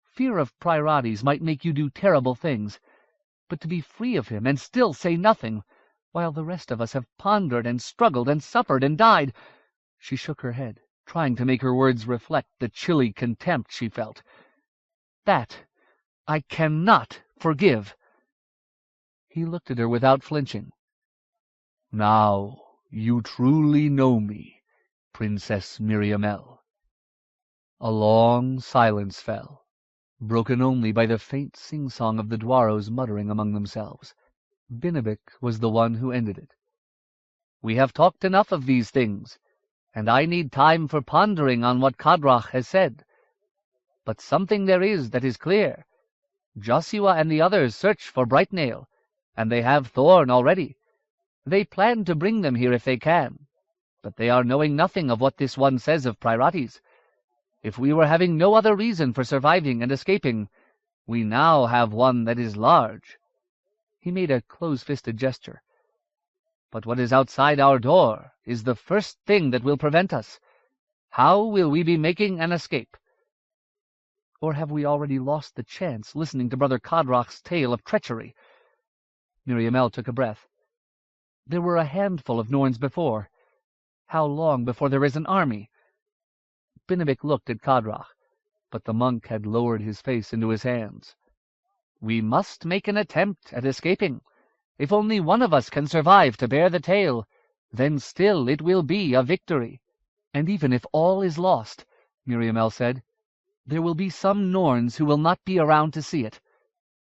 Fear of Priorates might make you do terrible things, but to be free of him and still say nothing, while the rest of us have pondered and struggled and suffered and died—" She shook her head, trying to make her words reflect the chilly contempt she felt. "That I cannot forgive." He looked at her without flinching. "Now you truly know me, Princess Miriamel." A long silence fell, broken only by the faint sing-song of the Dwaros muttering among themselves. Binabik was the one who ended it. "We have talked enough of these things, and I need time for pondering on what Kadrach has said. But something there is that is clear. Joshua and the others search for Brightnail, and they have Thorn already. They plan to bring them here if they can, but they are knowing nothing of what this one says of Priorates. If we were having no other reason for surviving and escaping, we now have one that is large." He made a close-fisted gesture. "But what is outside our door is the first thing that will prevent us. How will we be making an escape? Or have we already lost the chance listening to Brother Kadrach's tale of treachery?" Miriamel took a breath. "There were a handful of Norns before. How long before there is an army?" Binabik looked at Kadrach, but the monk had lowered his face into his hands. "We must make an attempt at escaping. If only one of us can survive to bear the tale, then still it will be a victory." "And even if all is lost," Miriamel said, "there will be some Norns who will not be around to see it.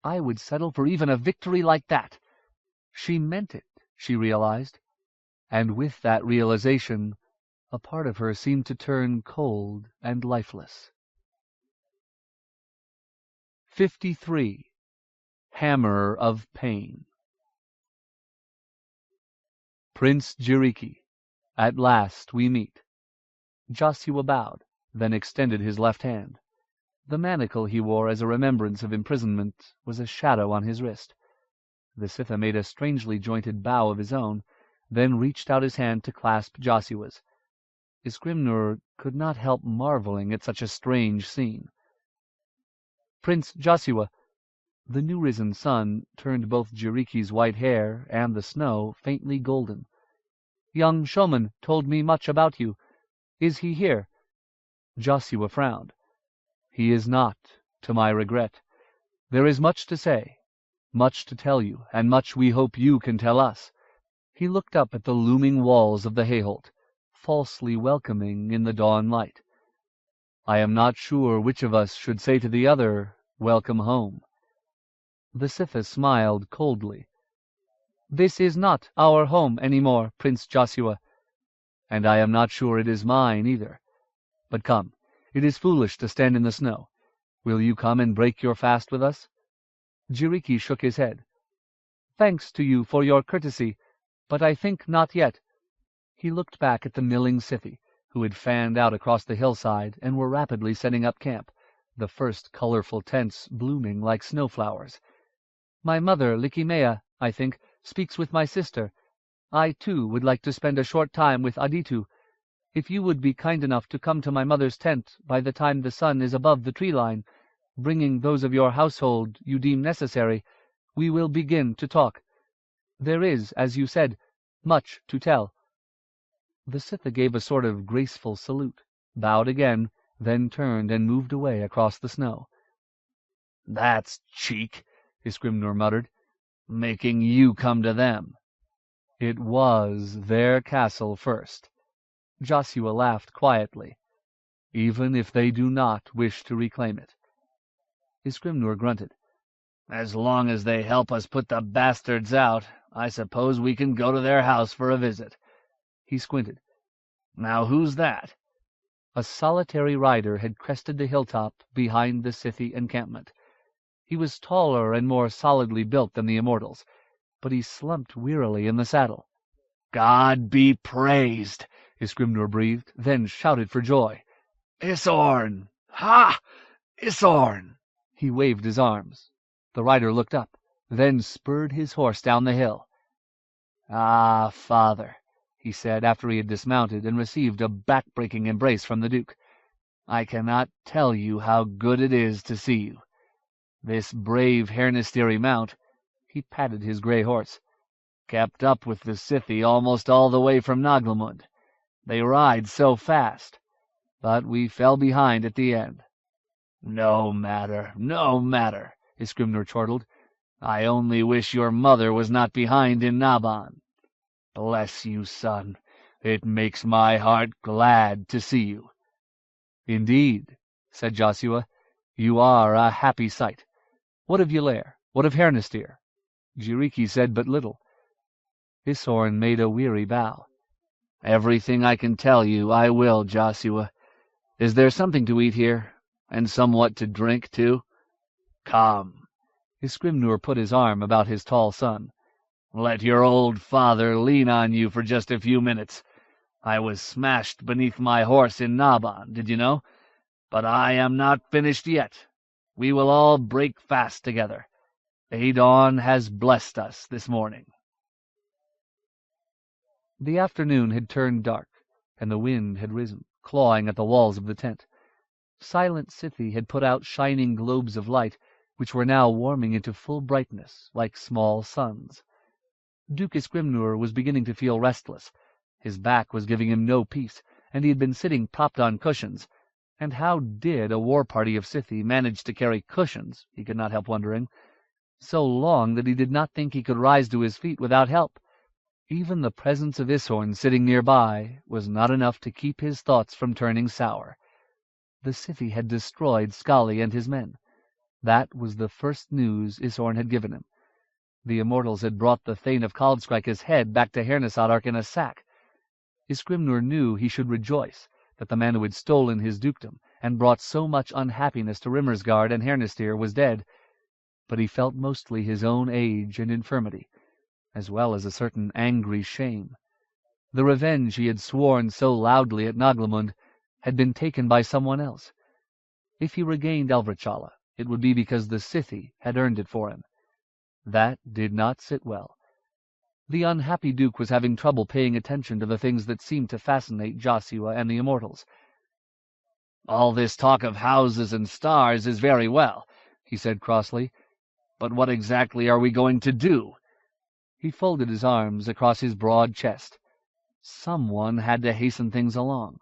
I would settle for even a victory like that." She meant it, she realized, and with that realization a part of her seemed to turn cold and lifeless. 53. Hammer of Pain. "Prince Jiriki, at last we meet." Joshua bowed, then extended his left hand. The manacle he wore as a remembrance of imprisonment was a shadow on his wrist. The Sitha made a strangely jointed bow of his own, then reached out his hand to clasp Joshua's. Isgrimnur could not help marveling at such a strange scene. "Prince Joshua," the new-risen sun turned both Jiriki's white hair and the snow faintly golden. "Young Shoman told me much about you. Is he here?" Joshua frowned. "He is not, to my regret. There is much to say, much to tell you, and much we hope you can tell us." He looked up at the looming walls of the Hayholt, falsely welcoming in the dawn light. "I am not sure which of us should say to the other, 'Welcome home.'" The Sitha smiled coldly. "This is not our home any more, Prince Joshua. And I am not sure it is mine either. But come, it is foolish to stand in the snow. Will you come and break your fast with us?" Jiriki shook his head. "Thanks to you for your courtesy, but I think not yet. He looked back at the milling Scythe, who had fanned out across the hillside and were rapidly setting up camp, the first colorful tents blooming like snowflowers. "My mother, Likimea, I think, speaks with my sister. I, too, would like to spend a short time with Aditu. If you would be kind enough to come to my mother's tent by the time the sun is above the tree-line, bringing those of your household you deem necessary, we will begin to talk. There is, as you said, much to tell." The Scythe gave a sort of graceful salute, bowed again, then turned and moved away across the snow. "That's cheek," Isgrimnur muttered, "making you come to them." "It was their castle first." Joshua laughed quietly. "Even if they do not wish to reclaim it." Isgrimnur grunted. "As long as they help us put the bastards out, I suppose we can go to their house for a visit." He squinted. "Now who's that?" A solitary rider had crested the hilltop behind the Scythe encampment. He was taller and more solidly built than the immortals, but he slumped wearily in the saddle. "God be praised!" Isgrimnur breathed, then shouted for joy. "Isorn! Ha! Isorn!" He waved his arms. The rider looked up, then spurred his horse down the hill. "Ah, father," he said, after he had dismounted and received a back-breaking embrace from the Duke, "I cannot tell you how good it is to see you. This brave Hernestiri mount," he patted his grey horse, "kept up with the Scythe almost all the way from Naglamund. They ride so fast, but we fell behind at the end." "No matter, no matter," Isgrimnur chortled. "I only wish your mother was not behind in Naban. Bless you, son. It makes my heart glad to see you." "Indeed," said Joshua, "you are a happy sight. What of Ylair? What of Hernestir?" Jiriki said but little. Isorn made a weary bow. "Everything I can tell you, I will, Joshua. Is there something to eat here, and somewhat to drink, too? Come." Isgrimnur put his arm about his tall son. "Let your old father lean on you for just a few minutes. I was smashed beneath my horse in Naban, did you know? But I am not finished yet. We will all break fast together. Adon has blessed us this morning." The afternoon had turned dark, and the wind had risen, clawing at the walls of the tent. Silent Scythe had put out shining globes of light, which were now warming into full brightness, like small suns. Duke Isgrimnur was beginning to feel restless. His back was giving him no peace, and he had been sitting propped on cushions. And how did a war-party of Scythe manage to carry cushions, he could not help wondering, so long that he did not think he could rise to his feet without help? Even the presence of Isorn sitting nearby was not enough to keep his thoughts from turning sour. The Scythe had destroyed Skali and his men. That was the first news Isorn had given him. The immortals had brought the Thane of Kaldskreike's head back to Hernesadark in a sack. Isgrimnur knew he should rejoice that the man who had stolen his dukedom and brought so much unhappiness to Rimmersgard and Hernestir was dead, but he felt mostly his own age and infirmity, as well as a certain angry shame. The revenge he had sworn so loudly at Naglamund had been taken by someone else. If he regained Elvrichala, it would be because the Scythe had earned it for him. That did not sit well. The unhappy Duke was having trouble paying attention to the things that seemed to fascinate Joshua and the immortals. "All this talk of houses and stars is very well," he said crossly, "but what exactly are we going to do?" He folded his arms across his broad chest. Someone had to hasten things along.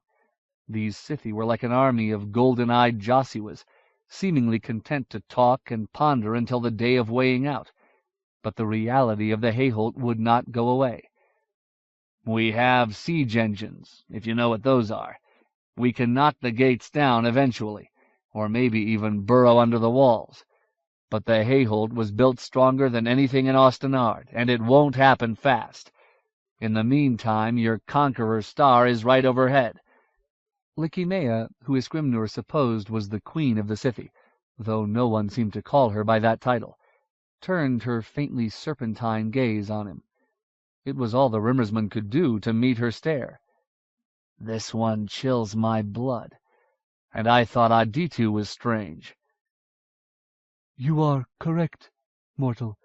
These Scythe were like an army of golden-eyed Joshuas, seemingly content to talk and ponder until the day of weighing out. But the reality of the Hayholt would not go away. "We have siege engines, if you know what those are. We can knock the gates down eventually, or maybe even burrow under the walls. But the Hayholt was built stronger than anything in Ostenard, and it won't happen fast. In the meantime, your conqueror's star is right overhead." Likimea, who Isgrimnur supposed was the queen of the Scythe, though no one seemed to call her by that title, turned her faintly serpentine gaze on him. It was all the Rimmersman could do to meet her stare. "This one chills my blood, and I thought Aditu was strange." "You are correct, mortal.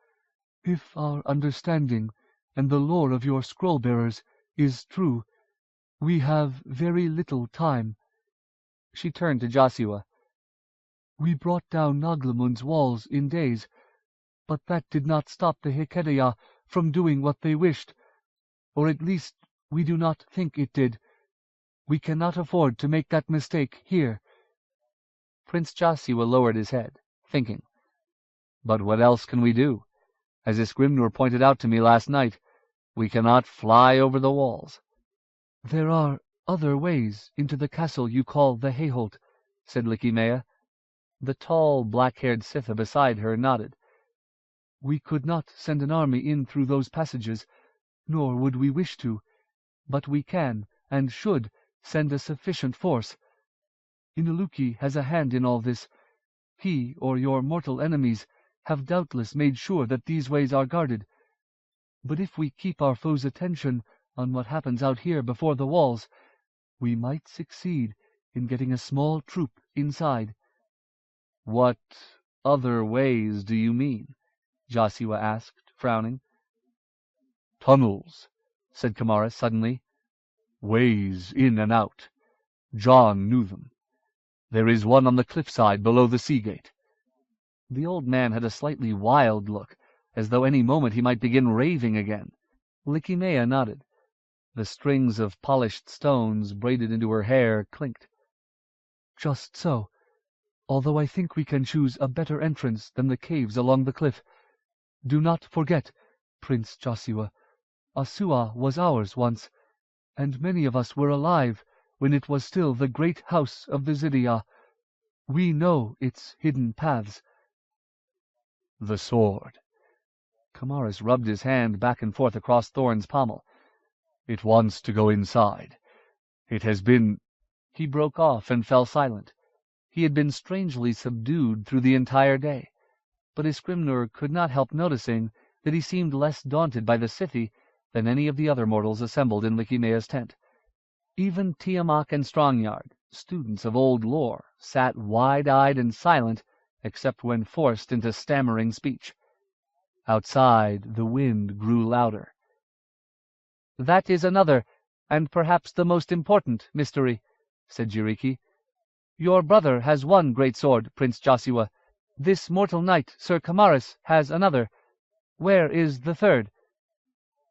If our understanding and the lore of your scroll-bearers is true, we have very little time." She turned to Joshua. "We brought down Naglamund's walls in days, but that did not stop the Hekedia from doing what they wished, or at least we do not think it did. We cannot afford to make that mistake here." Prince Joshua lowered his head, thinking. "But what else can we do? As Isgrimnur pointed out to me last night, we cannot fly over the walls." "There are other ways into the castle you call the Hayholt," said Likimea. The tall, black-haired Sitha beside her nodded. "We could not send an army in through those passages, nor would we wish to, but we can, and should, send a sufficient force. Inaluki has a hand in all this. He, or your mortal enemies, have doubtless made sure that these ways are guarded. But if we keep our foes' attention on what happens out here before the walls, we might succeed in getting a small troop inside." "What other ways do you mean?" Joshua asked, frowning. "Tunnels," said Kamaris suddenly. "Ways in and out. John knew them. There is one on the cliffside below the sea gate." The old man had a slightly wild look, as though any moment he might begin raving again. Likimea nodded. The strings of polished stones braided into her hair clinked. "Just so. Although I think we can choose a better entrance than the caves along the cliff. Do not forget, Prince Joshua, Asua was ours once, and many of us were alive when it was still the great house of the Zydia. We know its hidden paths." "The sword." Kamaris rubbed his hand back and forth across Thorn's pommel. "It wants to go inside. It has been—" He broke off and fell silent. He had been strangely subdued through the entire day, but Isgrimnur could not help noticing that he seemed less daunted by the Scythi than any of the other mortals assembled in Likimea's tent. Even Tiamak and Strongyard, students of old lore, sat wide-eyed and silent, except when forced into stammering speech. Outside, the wind grew louder. "That is another, and perhaps the most important, mystery," said Jiriki. "Your brother has one great sword, Prince Joshua. This mortal knight, Sir Kamaris, has another. Where is the third?"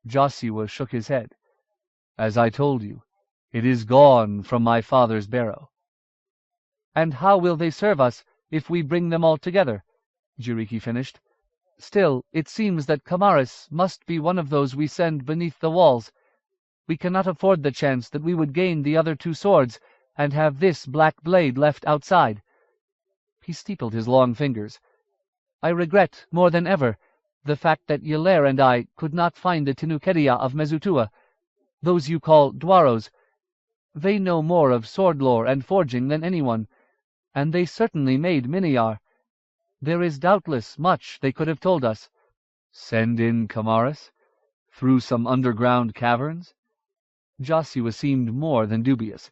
Joshua shook his head. "As I told you, it is gone from my father's barrow." "And how will they serve us if we bring them all together?" Jiriki finished. "Still, it seems that Kamaris must be one of those we send beneath the walls. We cannot afford the chance that we would gain the other two swords and have this black blade left outside." He steepled his long fingers. "I regret, more than ever, the fact that Ylair and I could not find the Tinukedia of Mezutua, those you call Dwaros. They know more of sword lore and forging than anyone, and they certainly made Miniar. There is doubtless much they could have told us." "Send in Kamaris? Through some underground caverns?" Joshua seemed more than dubious.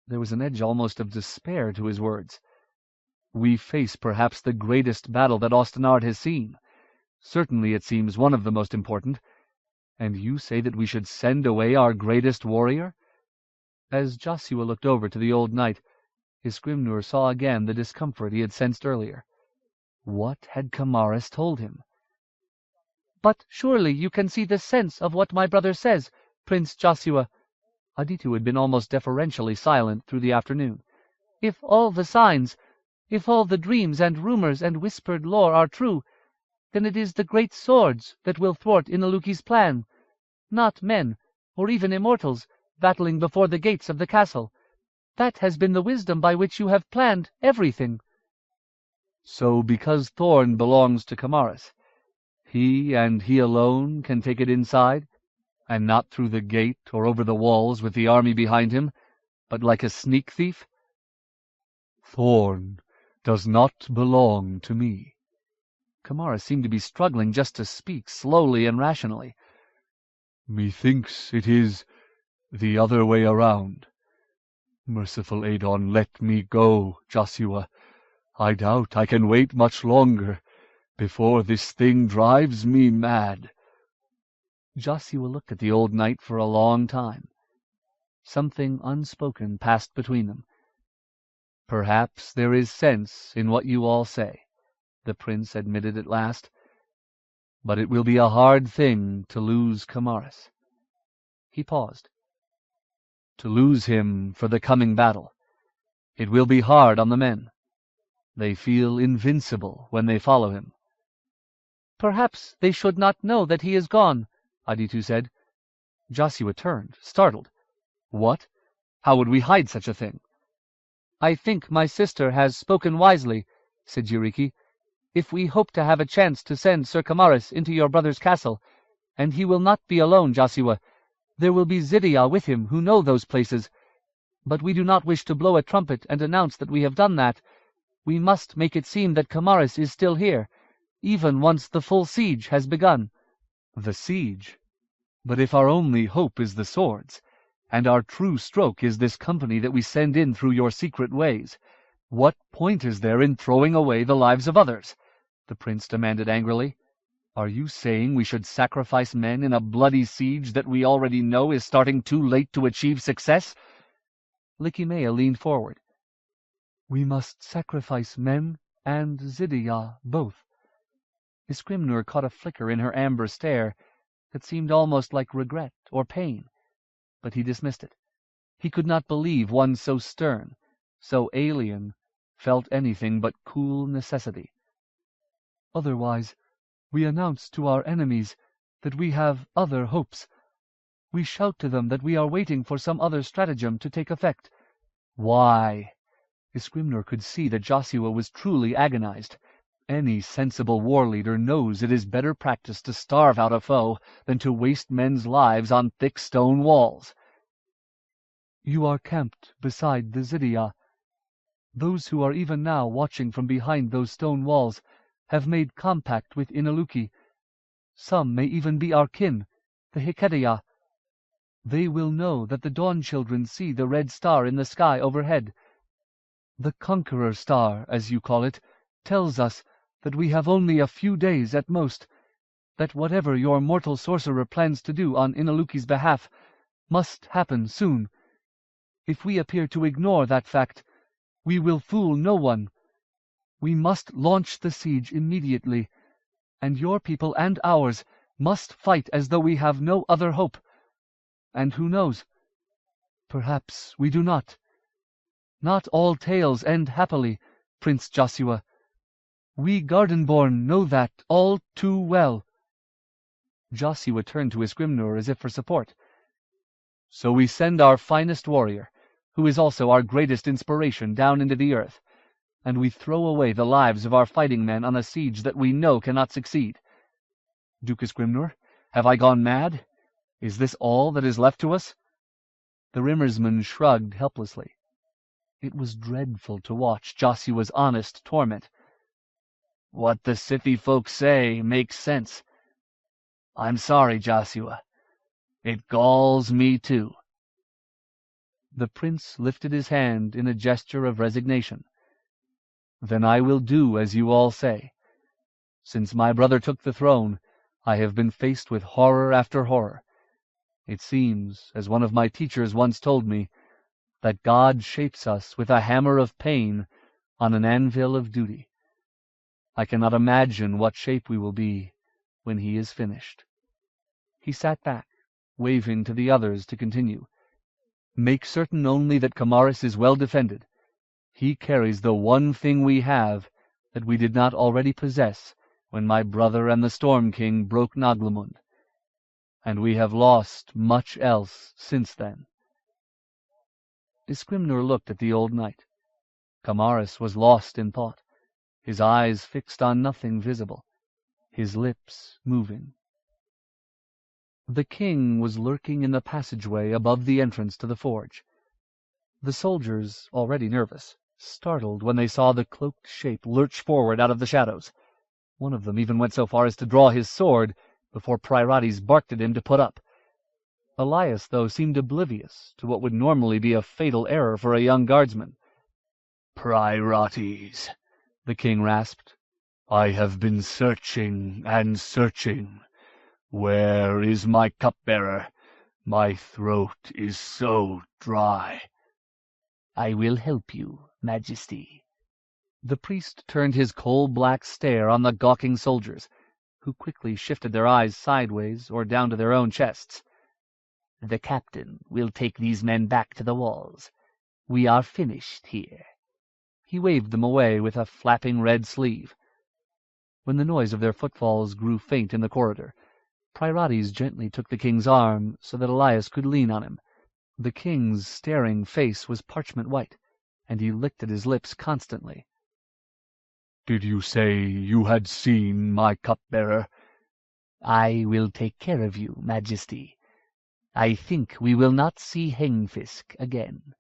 There was an edge almost of despair to his words. "We face perhaps the greatest battle that Ostenard has seen. Certainly it seems one of the most important. And you say that we should send away our greatest warrior?" As Joshua looked over to the old knight, Isgrimnur saw again the discomfort he had sensed earlier. What had Kamaris told him? "But surely you can see the sense of what my brother says, Prince Joshua." Aditu had been almost deferentially silent through the afternoon. "If all the signs, if all the dreams and rumors and whispered lore are true, then it is the great swords that will thwart Inaluki's plan, not men, or even immortals, battling before the gates of the castle. That has been the wisdom by which you have planned everything." "So because Thorn belongs to Kamaris, he and he alone can take it inside, and not through the gate or over the walls with the army behind him, but like a sneak thief?" "Thorn does not belong to me." Kamaris seemed to be struggling just to speak slowly and rationally. Methinks it is the other way around. Merciful Adon, let me go, Joshua. I doubt I can wait much longer before this thing drives me mad." Joshua looked at the old knight for a long time. Something unspoken passed between them. "Perhaps there is sense in what you all say," the prince admitted at last. "But it will be a hard thing to lose Camaris." He paused. "To lose him for the coming battle. It will be hard on the men. They feel invincible when they follow him." "Perhaps they should not know that he is gone," Aditu said. Joshua turned, startled. "What? How would we hide such a thing?" "I think my sister has spoken wisely," said Jiriki. "If we hope to have a chance to send Sir Camaris into your brother's castle, and he will not be alone, Joshua, there will be Zidia with him who know those places. But we do not wish to blow a trumpet and announce that we have done that. We must make it seem that Camaris is still here, even once the full siege has begun." "The siege? But if our only hope is the swords, and our true stroke is this company that we send in through your secret ways, what point is there in throwing away the lives of others?" the prince demanded angrily. "Are you saying we should sacrifice men in a bloody siege that we already know is starting too late to achieve success?" Likimea leaned forward. "We must sacrifice men and Zidia both." Iskrimnur caught a flicker in her amber stare that seemed almost like regret or pain, but he dismissed it. He could not believe one so stern, so alien, felt anything but cool necessity. "Otherwise, we announce to our enemies that we have other hopes. We shout to them that we are waiting for some other stratagem to take effect." "Why?" Iskrimnur could see that Joshua was truly agonized. Any sensible war leader knows it is better practice to starve out a foe than to waste men's lives on thick stone walls. "You are camped beside the Zidia. Those who are even now watching from behind those stone walls have made compact with Inaluki. Some may even be our kin, the Hikedia. They will know that the Dawn Children see the red star in the sky overhead. The Conqueror Star, as you call it, tells us that we have only a few days at most, that whatever your mortal sorcerer plans to do on Inaluki's behalf must happen soon. If we appear to ignore that fact, we will fool no one. We must launch the siege immediately, and your people and ours must fight as though we have no other hope. And who knows? Perhaps we do not. Not all tales end happily, Prince Joshua. We Gardenborn know that all too well." Joshua turned to Iskrimnur as if for support. "So we send our finest warrior, who is also our greatest inspiration, down into the earth, and we throw away the lives of our fighting men on a siege that we know cannot succeed. Duke Iskrimnur, have I gone mad? Is this all that is left to us?" The Rimmersman shrugged helplessly. It was dreadful to watch Joshua's honest torment. "What the Scythy folk say makes sense. I'm sorry, Joshua. It galls me too." The prince lifted his hand in a gesture of resignation. "Then I will do as you all say. Since my brother took the throne, I have been faced with horror after horror. It seems, as one of my teachers once told me, that God shapes us with a hammer of pain on an anvil of duty. I cannot imagine what shape we will be when he is finished." He sat back, waving to the others to continue. "Make certain only that Camaris is well defended. He carries the one thing we have that we did not already possess when my brother and the Storm King broke Naglamund. And we have lost much else since then." Iskrimnur looked at the old knight. Camaris was lost in thought, his eyes fixed on nothing visible, his lips moving. The king was lurking in the passageway above the entrance to the forge. The soldiers, already nervous, startled when they saw the cloaked shape lurch forward out of the shadows. One of them even went so far as to draw his sword before Priorites barked at him to put up. Elias, though, seemed oblivious to what would normally be a fatal error for a young guardsman. "Priorities," the king rasped. "I have been searching and searching. Where is my cupbearer? My throat is so dry." "I will help you, Majesty." The priest turned his coal-black stare on the gawking soldiers, who quickly shifted their eyes sideways or down to their own chests. "The captain will take these men back to the walls. We are finished here." He waved them away with a flapping red sleeve. When the noise of their footfalls grew faint in the corridor, Priorites gently took the king's arm so that Elias could lean on him. The king's staring face was parchment white, and he licked at his lips constantly. "Did you say you had seen my cupbearer?" "I will take care of you, Majesty. I think we will not see Hengfisk again."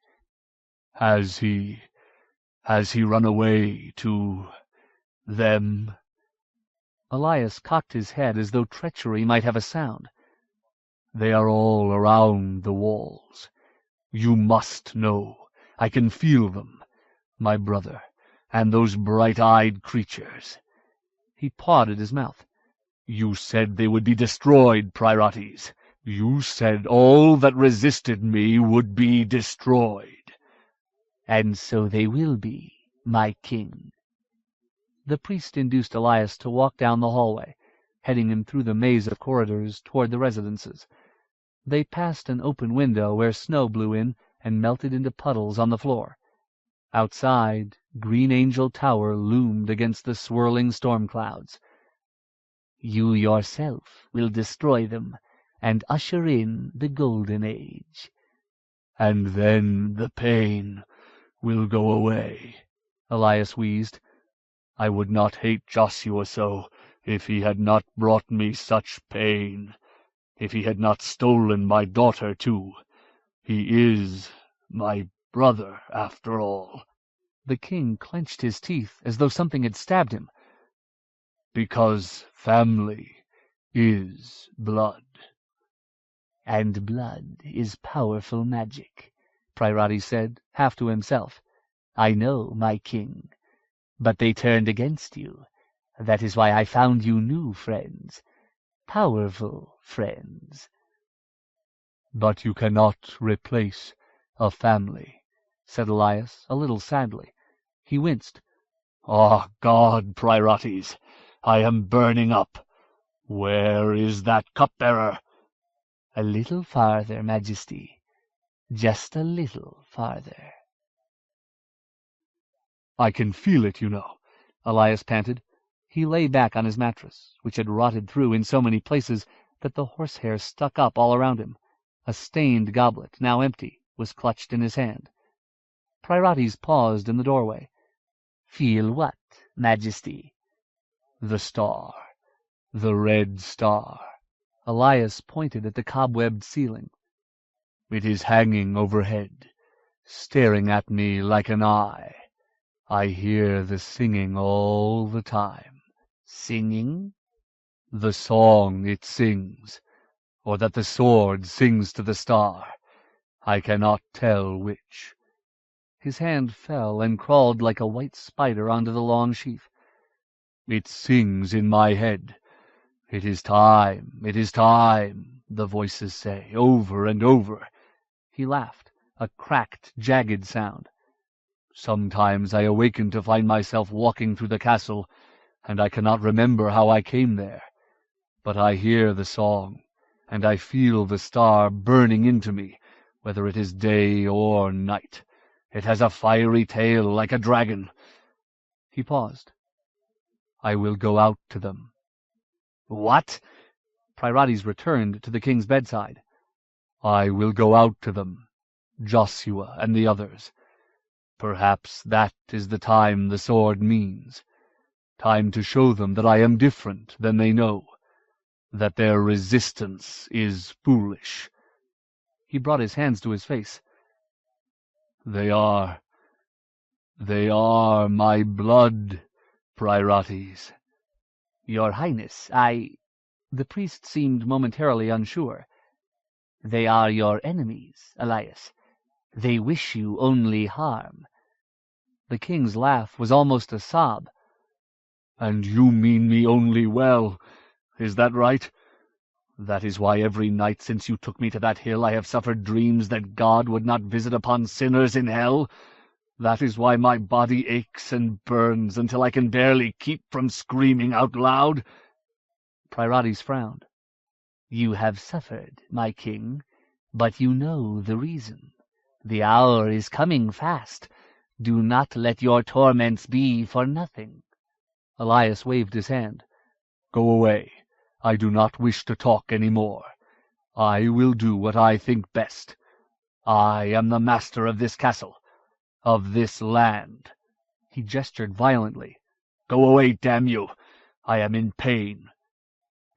Has he run away to them?" Elias cocked his head as though treachery might have a sound. "They are all around the walls. You must know. I can feel them. My brother, and those bright-eyed creatures." He pawed at his mouth. "You said they would be destroyed, Priorites. You said all that resisted me would be destroyed." "And so they will be, my king." The priest induced Elias to walk down the hallway, heading him through the maze of corridors toward the residences. They passed an open window where snow blew in and melted into puddles on the floor. Outside, Green Angel Tower loomed against the swirling storm clouds. "You yourself will destroy them and usher in the Golden Age." "And then the pain will go away," Elias wheezed. "I would not hate Joshua so if he had not brought me such pain. If he had not stolen my daughter, too. He is my brother, after all." The king clenched his teeth as though something had stabbed him. "Because family is blood." "And blood is powerful magic," Priorites said, half to himself. "I know, my king. But they turned against you. That is why I found you new friends. Powerful friends." "But you cannot replace a family," said Elias, a little sadly. He winced. "Ah, God, Priorites, I am burning up. Where is that cupbearer?" "A little farther, Majesty. Just a little farther." "I can feel it, you know," Elias panted. He lay back on his mattress, which had rotted through in so many places that the horsehair stuck up all around him. A stained goblet, now empty, was clutched in his hand. Priorites paused in the doorway. "Feel what, Majesty?" "The star. The red star." Elias pointed at the cobwebbed ceiling. "It is hanging overhead, staring at me like an eye. I hear the singing all the time." "Singing?" "The song it sings, or that the sword sings to the star. I cannot tell which." His hand fell and crawled like a white spider onto the long sheath. "It sings in my head. It is time, the voices say, over and over." He laughed, a cracked, jagged sound. "Sometimes I awaken to find myself walking through the castle, and I cannot remember how I came there. But I hear the song, and I feel the star burning into me, whether it is day or night. It has a fiery tail like a dragon." He paused. "I will go out to them." "What?" Priorites returned to the king's bedside. "I will go out to them, Joshua and the others. Perhaps that is the time the sword means. Time to show them that I am different than they know, that their resistance is foolish." He brought his hands to his face. They are my blood, Priorites." "Your Highness, I—" The priest seemed momentarily unsure. They are your enemies, Elias. They wish you only harm." The king's laugh was almost a sob. "And you mean me only well. Is that right? That is why every night since you took me to that hill I have suffered dreams that God would not visit upon sinners in hell? That is why my body aches and burns until I can barely keep from screaming out loud?" Pryrates frowned. "You have suffered, my king, but you know the reason. The hour is coming fast. Do not let your torments be for nothing." Elias waved his hand. "Go away. I do not wish to talk any more. I will do what I think best. I am the master of this castle, of this land." He gestured violently. "Go away, damn you! I am in pain."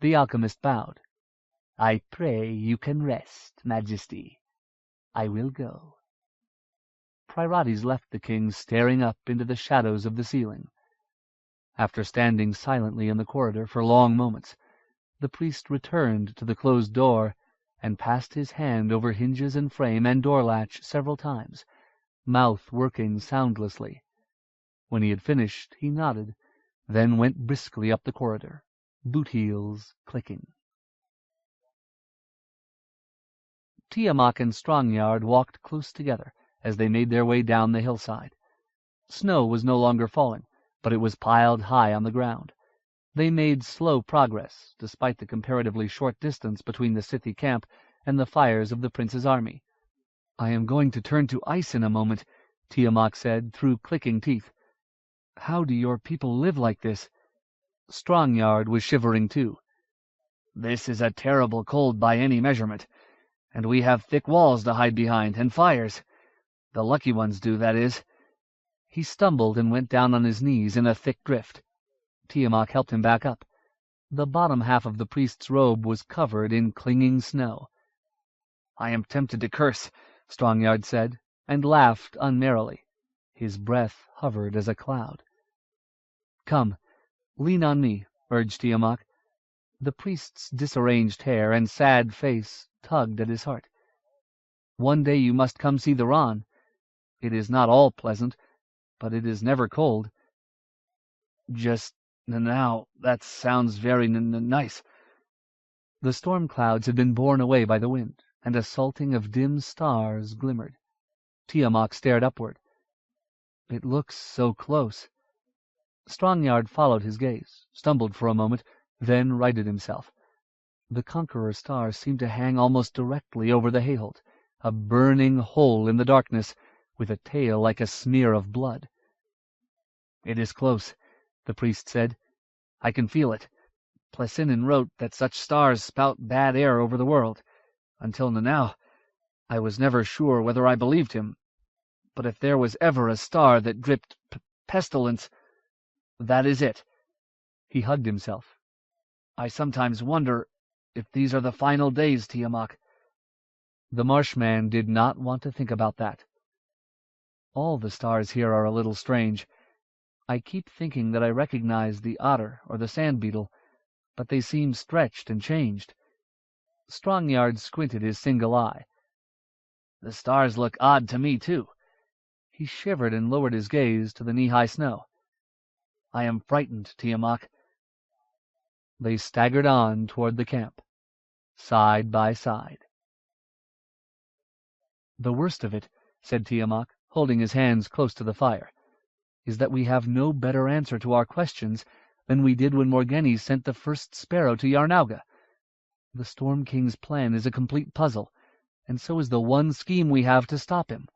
The alchemist bowed. "I pray you can rest, Majesty. I will go." Pryrates left the king staring up into the shadows of the ceiling. After standing silently in the corridor for long moments, the priest returned to the closed door and passed his hand over hinges and frame and door latch several times, mouth working soundlessly. When he had finished, he nodded, then went briskly up the corridor, boot heels clicking. Tiamat and Strongyard walked close together as they made their way down the hillside. Snow was no longer falling, but it was piled high on the ground. They made slow progress, despite the comparatively short distance between the Scythy camp and the fires of the prince's army. "I am going to turn to ice in a moment," Tiamat said through clicking teeth. "How do your people live like this?" Strongyard was shivering too. "This is a terrible cold by any measurement, and we have thick walls to hide behind, and fires. The lucky ones do, that is." He stumbled and went down on his knees in a thick drift. Tiamat helped him back up. The bottom half of the priest's robe was covered in clinging snow. "I am tempted to curse," Strongyard said, and laughed unmerrily. His breath hovered as a cloud. "Come, lean on me," urged Tiamat. The priest's disarranged hair and sad face tugged at his heart. "One day you must come see the Ron. It is not all pleasant, but it is never cold." "Just now, that sounds very nice." The storm clouds had been borne away by the wind, and a salting of dim stars glimmered. Tiamat stared upward. "It looks so close." Strongyard followed his gaze, stumbled for a moment, then righted himself. The Conqueror star seemed to hang almost directly over the hayholt, a burning hole in the darkness, with a tail like a smear of blood. "It is close," the priest said. "I can feel it. Plessinin wrote that such stars spout bad air over the world. Until now, I was never sure whether I believed him. But if there was ever a star that dripped pestilence, that is it." He hugged himself. "I sometimes wonder if these are the final days, Tiamat." The marshman did not want to think about that. "All the stars here are a little strange. I keep thinking that I recognize the otter or the sand beetle, but they seem stretched and changed." Strongyard squinted his single eye. "The stars look odd to me, too." He shivered and lowered his gaze to the knee-high snow. "I am frightened, Tiamat." They staggered on toward the camp, side by side. "The worst of it," said Tiamat, holding his hands close to the fire, "is that we have no better answer to our questions than we did when Morgeni sent the first sparrow to Yarnauga. The Storm King's plan is a complete puzzle, and so is the one scheme we have to stop him."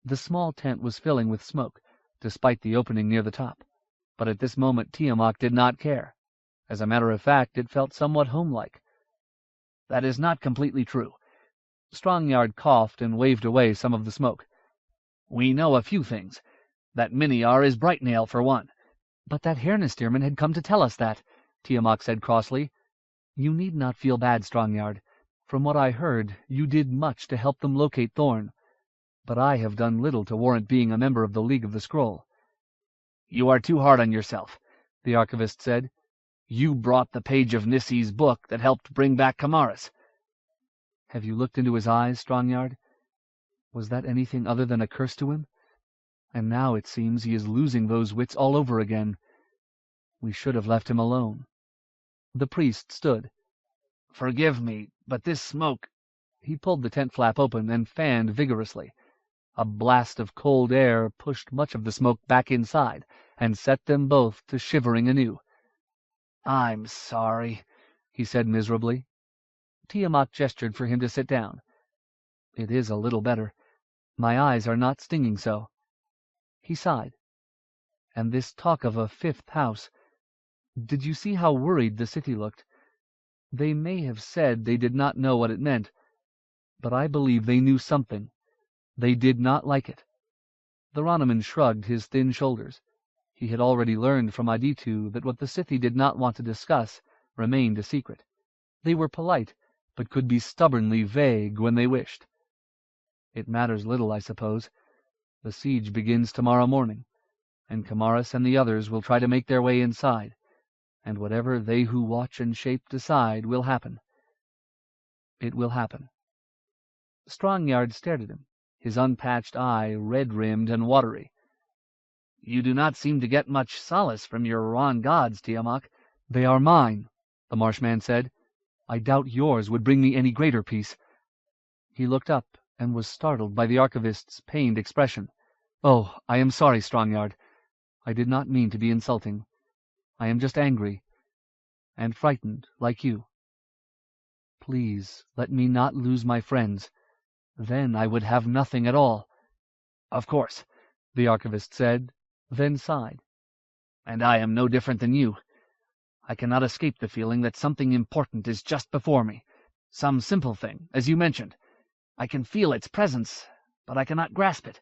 The small tent was filling with smoke, despite the opening near the top, but at this moment Tiamat did not care. As a matter of fact, it felt somewhat homelike. "That is not completely true." Strongyard coughed and waved away some of the smoke. "We know a few things. That Miniar is Brightnail, for one." "But that Hernesterman had come to tell us that," Tiamat said crossly. "You need not feel bad, Strongyard. From what I heard, you did much to help them locate Thorn. But I have done little to warrant being a member of the League of the Scroll." "You are too hard on yourself," the archivist said. "You brought the page of Nissi's book that helped bring back Kamaris." Have you looked into his eyes, Strongyard? Was that anything other than a curse to him? And now it seems he is losing those wits all over again. We should have left him alone." The priest stood. "Forgive me, but this smoke—" He pulled the tent flap open and fanned vigorously. A blast of cold air pushed much of the smoke back inside and set them both to shivering anew. "I'm sorry," he said miserably. Tiamat gestured for him to sit down. "It is a little better. My eyes are not stinging so." He sighed. "And this talk of a fifth house. Did you see how worried the city looked? They may have said they did not know what it meant, but I believe they knew something. They did not like it." The Ranaman shrugged his thin shoulders. He had already learned from Aditu that what the Sithi did not want to discuss remained a secret. They were polite, but could be stubbornly vague when they wished. "It matters little, I suppose. The siege begins tomorrow morning, and Kamaris and the others will try to make their way inside, and whatever they who watch and shape decide will happen. It will happen." Strongyard stared at him, his unpatched eye red-rimmed and watery. "You do not seem to get much solace from your Ron gods, Tiamat." "They are mine," the Marshman said. "I doubt yours would bring me any greater peace." He looked up and was startled by the archivist's pained expression. "Oh, I am sorry, Strongyard. I did not mean to be insulting. I am just angry, and frightened, like you. Please let me not lose my friends. Then I would have nothing at all." "Of course," the archivist said, then sighed. "And I am no different than you. I cannot escape the feeling that something important is just before me. Some simple thing, as you mentioned. I can feel its presence, but I cannot grasp it."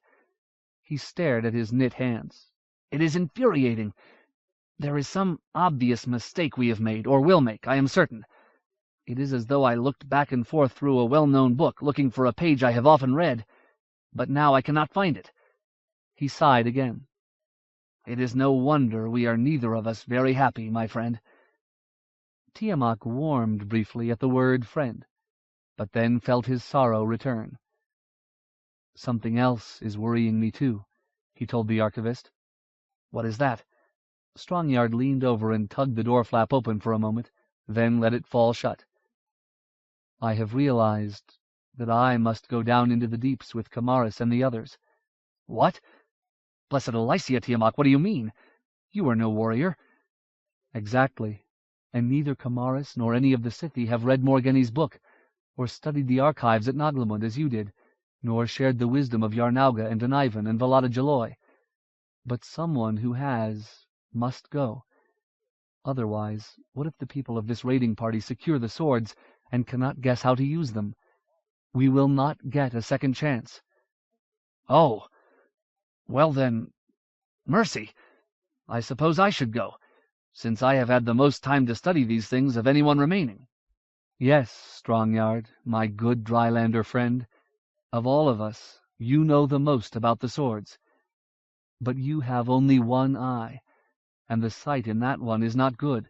He stared at his knit hands. "It is infuriating. There is some obvious mistake we have made, or will make, I am certain. It is as though I looked back and forth through a well-known book, looking for a page I have often read, but now I cannot find it." He sighed again. "It is no wonder we are neither of us very happy, my friend." Tiamat warmed briefly at the word friend, but then felt his sorrow return. "Something else is worrying me too," he told the archivist. "What is that?" Strongyard leaned over and tugged the door flap open for a moment, then let it fall shut. "I have realized that I must go down into the deeps with Kamaris and the others." "What? Blessed Elysia, Tiamat, what do you mean? You are no warrior." "Exactly, and neither Kamaris nor any of the Sithi have read Morgeni's book, or studied the archives at Naglamund as you did, nor shared the wisdom of Yarnauga and Denivan and Valada Jaloi. But someone who has must go. Otherwise, what if the people of this raiding party secure the swords and cannot guess how to use them? We will not get a second chance." "Oh, well then, mercy. I suppose I should go, since I have had the most time to study these things of anyone remaining." "Yes, Strongyard, my good Drylander friend. Of all of us, you know the most about the swords. But you have only one eye, and the sight in that one is not good.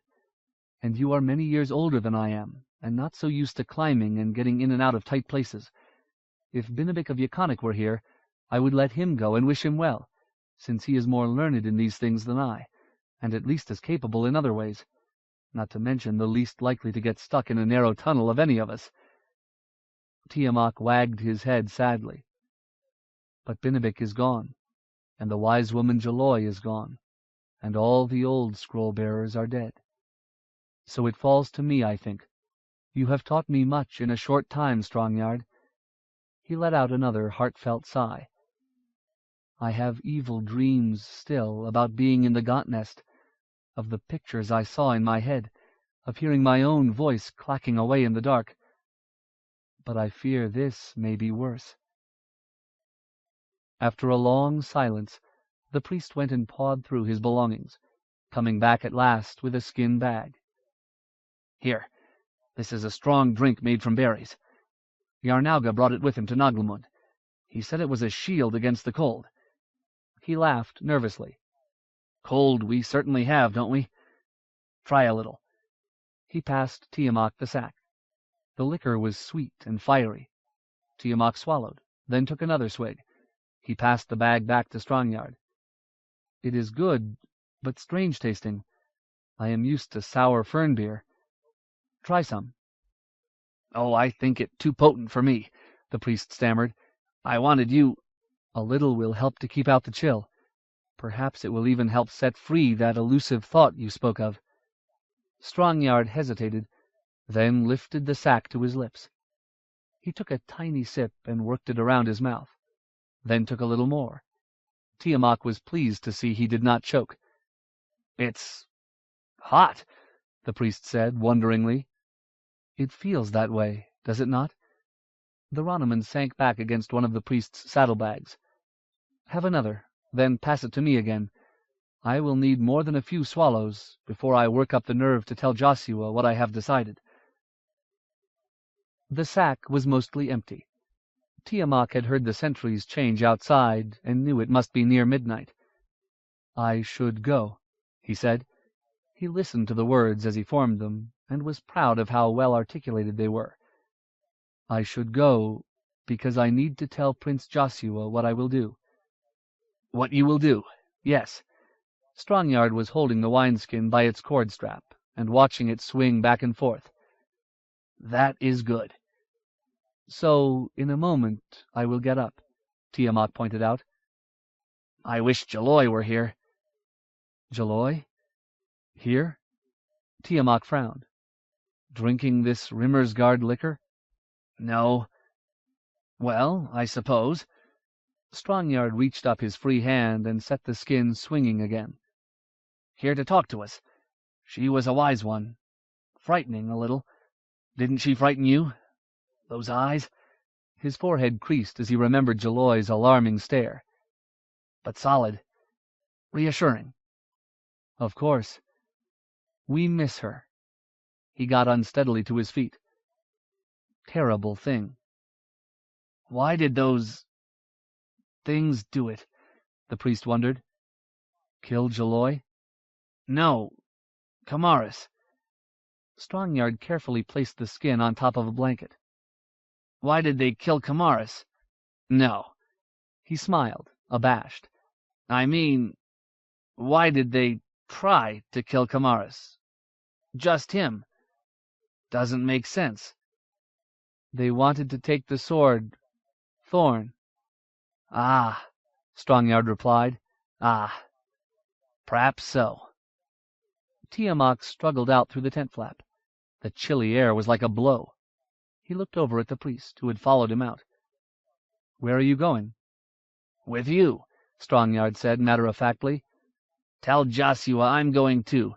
And you are many years older than I am, and not so used to climbing and getting in and out of tight places. If Binabik of Yakanik were here, I would let him go and wish him well, since he is more learned in these things than I, and at least as capable in other ways, not to mention the least likely to get stuck in a narrow tunnel of any of us." Tiamat wagged his head sadly. "But Binabik is gone, and the wise woman Jaloi is gone, and all the old scroll-bearers are dead. So it falls to me, I think. You have taught me much in a short time, Strongyard." He let out another heartfelt sigh. "I have evil dreams still about being in the gaunt nest, of the pictures I saw in my head, of hearing my own voice clacking away in the dark. But I fear this may be worse." After a long silence, the priest went and pawed through his belongings, coming back at last with a skin bag. "Here, this is a strong drink made from berries. Yarnauga brought it with him to Naglamund. He said it was a shield against the cold." He laughed nervously. "Cold we certainly have, don't we? Try a little." He passed Tiamat the sack. The liquor was sweet and fiery. Tiamat swallowed, then took another swig. He passed the bag back to Strongyard. "It is good, but strange tasting. I am used to sour fern beer. Try some." "Oh, I think it too potent for me," the priest stammered. "I wanted you—" "A little will help to keep out the chill. Perhaps it will even help set free that elusive thought you spoke of." Strongyard hesitated, then lifted the sack to his lips. He took a tiny sip and worked it around his mouth, then took a little more. Tiamat was pleased to see he did not choke. "It's hot," the priest said, wonderingly. "It feels that way, does it not?" The Ronaman sank back against one of the priest's saddlebags. "Have another, then pass it to me again. I will need more than a few swallows before I work up the nerve to tell Joshua what I have decided." The sack was mostly empty. Tiamat had heard the sentries change outside and knew it must be near midnight. "I should go," he said. He listened to the words as he formed them, and was proud of how well articulated they were. "I should go because I need to tell Prince Joshua what I will do." "What you will do? Yes." Strongyard was holding the wineskin by its cord strap and watching it swing back and forth. "That is good." "So, in a moment, I will get up," Tiamat pointed out. "I wish Jaloi were here." "Jaloi? Here?" Tiamat frowned. "Drinking this Rimmersgard liquor?" "No." "Well, I suppose." Strongyard reached up his free hand and set the skin swinging again. "Here to talk to us. She was a wise one. Frightening, a little. Didn't she frighten you? Those eyes?" His forehead creased as he remembered Jaloi's alarming stare. "But solid. Reassuring." "Of course. We miss her." He got unsteadily to his feet. "Terrible thing." "Why did those things do it?" the priest wondered. "Kill Jaloi?" "No. Kamaris." Strongyard carefully placed the skin on top of a blanket. "Why did they kill Kamaris?" "No." He smiled, abashed. "I mean, why did they try to kill Kamaris? Just him. Doesn't make sense." "They wanted to take the sword, Thorn." "Ah," Strongyard replied. "Ah. Perhaps so." Tiamat struggled out through the tent flap. The chilly air was like a blow. He looked over at the priest, who had followed him out. "Where are you going?" "With you," Strongyard said matter-of-factly. "Tell Joshua I'm going too.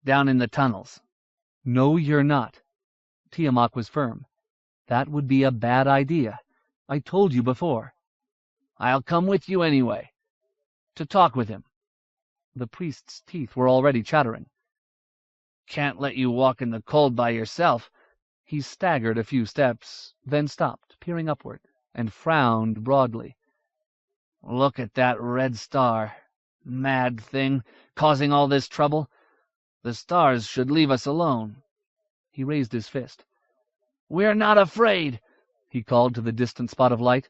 Down in the tunnels." "No, you're not." Tiamat was firm. "That would be a bad idea. I told you before." "I'll come with you anyway. To talk with him." The priest's teeth were already chattering. "Can't let you walk in the cold by yourself." He staggered a few steps, then stopped, peering upward, and frowned broadly. "Look at that red star. Mad thing, causing all this trouble. The stars should leave us alone." He raised his fist. "We're not afraid," he called to the distant spot of light.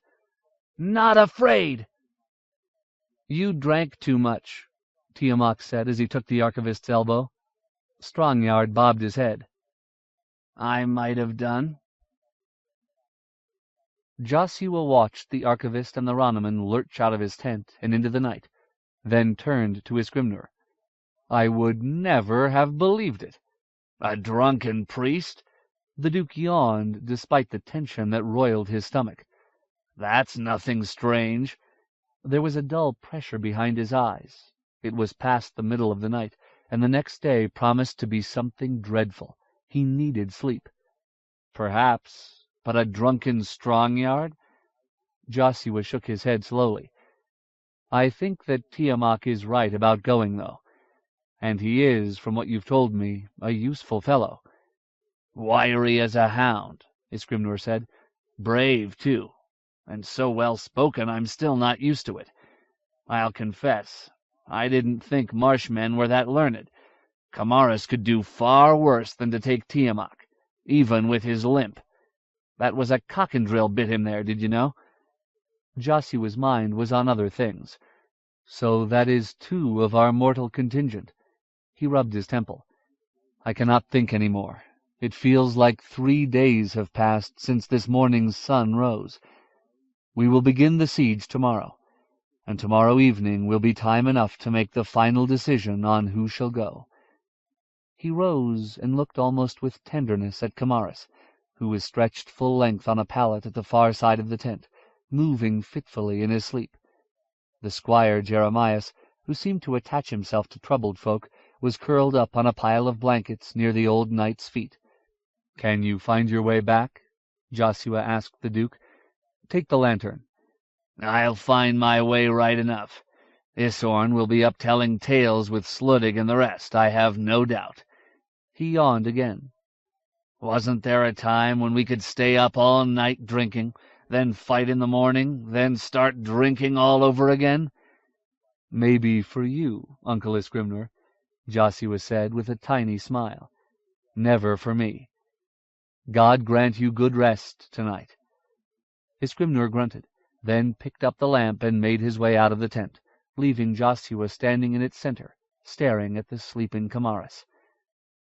"Not afraid." "You drank too much," Tiamat said as he took the archivist's elbow. Strongyard bobbed his head. "I might have done." Joshua watched the archivist and the Ronaman lurch out of his tent and into the night, then turned to his Scrivener. "I would never have believed it." "A drunken priest?" The Duke yawned, despite the tension that roiled his stomach. "That's nothing strange." There was a dull pressure behind his eyes. It was past the middle of the night, and the next day promised to be something dreadful. He needed sleep. "Perhaps, but a drunken Strongyard?" Joshua shook his head slowly. "I think that Tiamat is right about going, though. And he is, from what you've told me, a useful fellow." "Wiry as a hound," his Scrivener said. "Brave, too, and so well-spoken I'm still not used to it. I'll confess, I didn't think Marshmen were that learned. Kamaris could do far worse than to take Tiamat." even with his limp. That was a cock-and-drill bit him there, did you know?" Joshua's mind was on other things. "So that is 2 of our mortal contingent." He rubbed his temple. "I cannot think any more. It feels like 3 days have passed since this morning's sun rose. We will begin the siege tomorrow, and tomorrow evening will be time enough to make the final decision on who shall go." He rose and looked almost with tenderness at Camaris, who was stretched full length on a pallet at the far side of the tent, moving fitfully in his sleep. The squire Jeremias, who seemed to attach himself to troubled folk, was curled up on a pile of blankets near the old knight's feet. "Can you find your way back?" Joshua asked the Duke. "Take the lantern." "I'll find my way right enough. Isorn will be up telling tales with Sluttig and the rest, I have no doubt." He yawned again. "Wasn't there a time when we could stay up all night drinking, then fight in the morning, then start drinking all over again?" "Maybe for you, Uncle Isgrimnur," Joshua said with a tiny smile. "Never for me. God grant you good rest tonight." Isgrimnur grunted, then picked up the lamp and made his way out of the tent, leaving Joshua standing in its center, staring at the sleeping Camaris.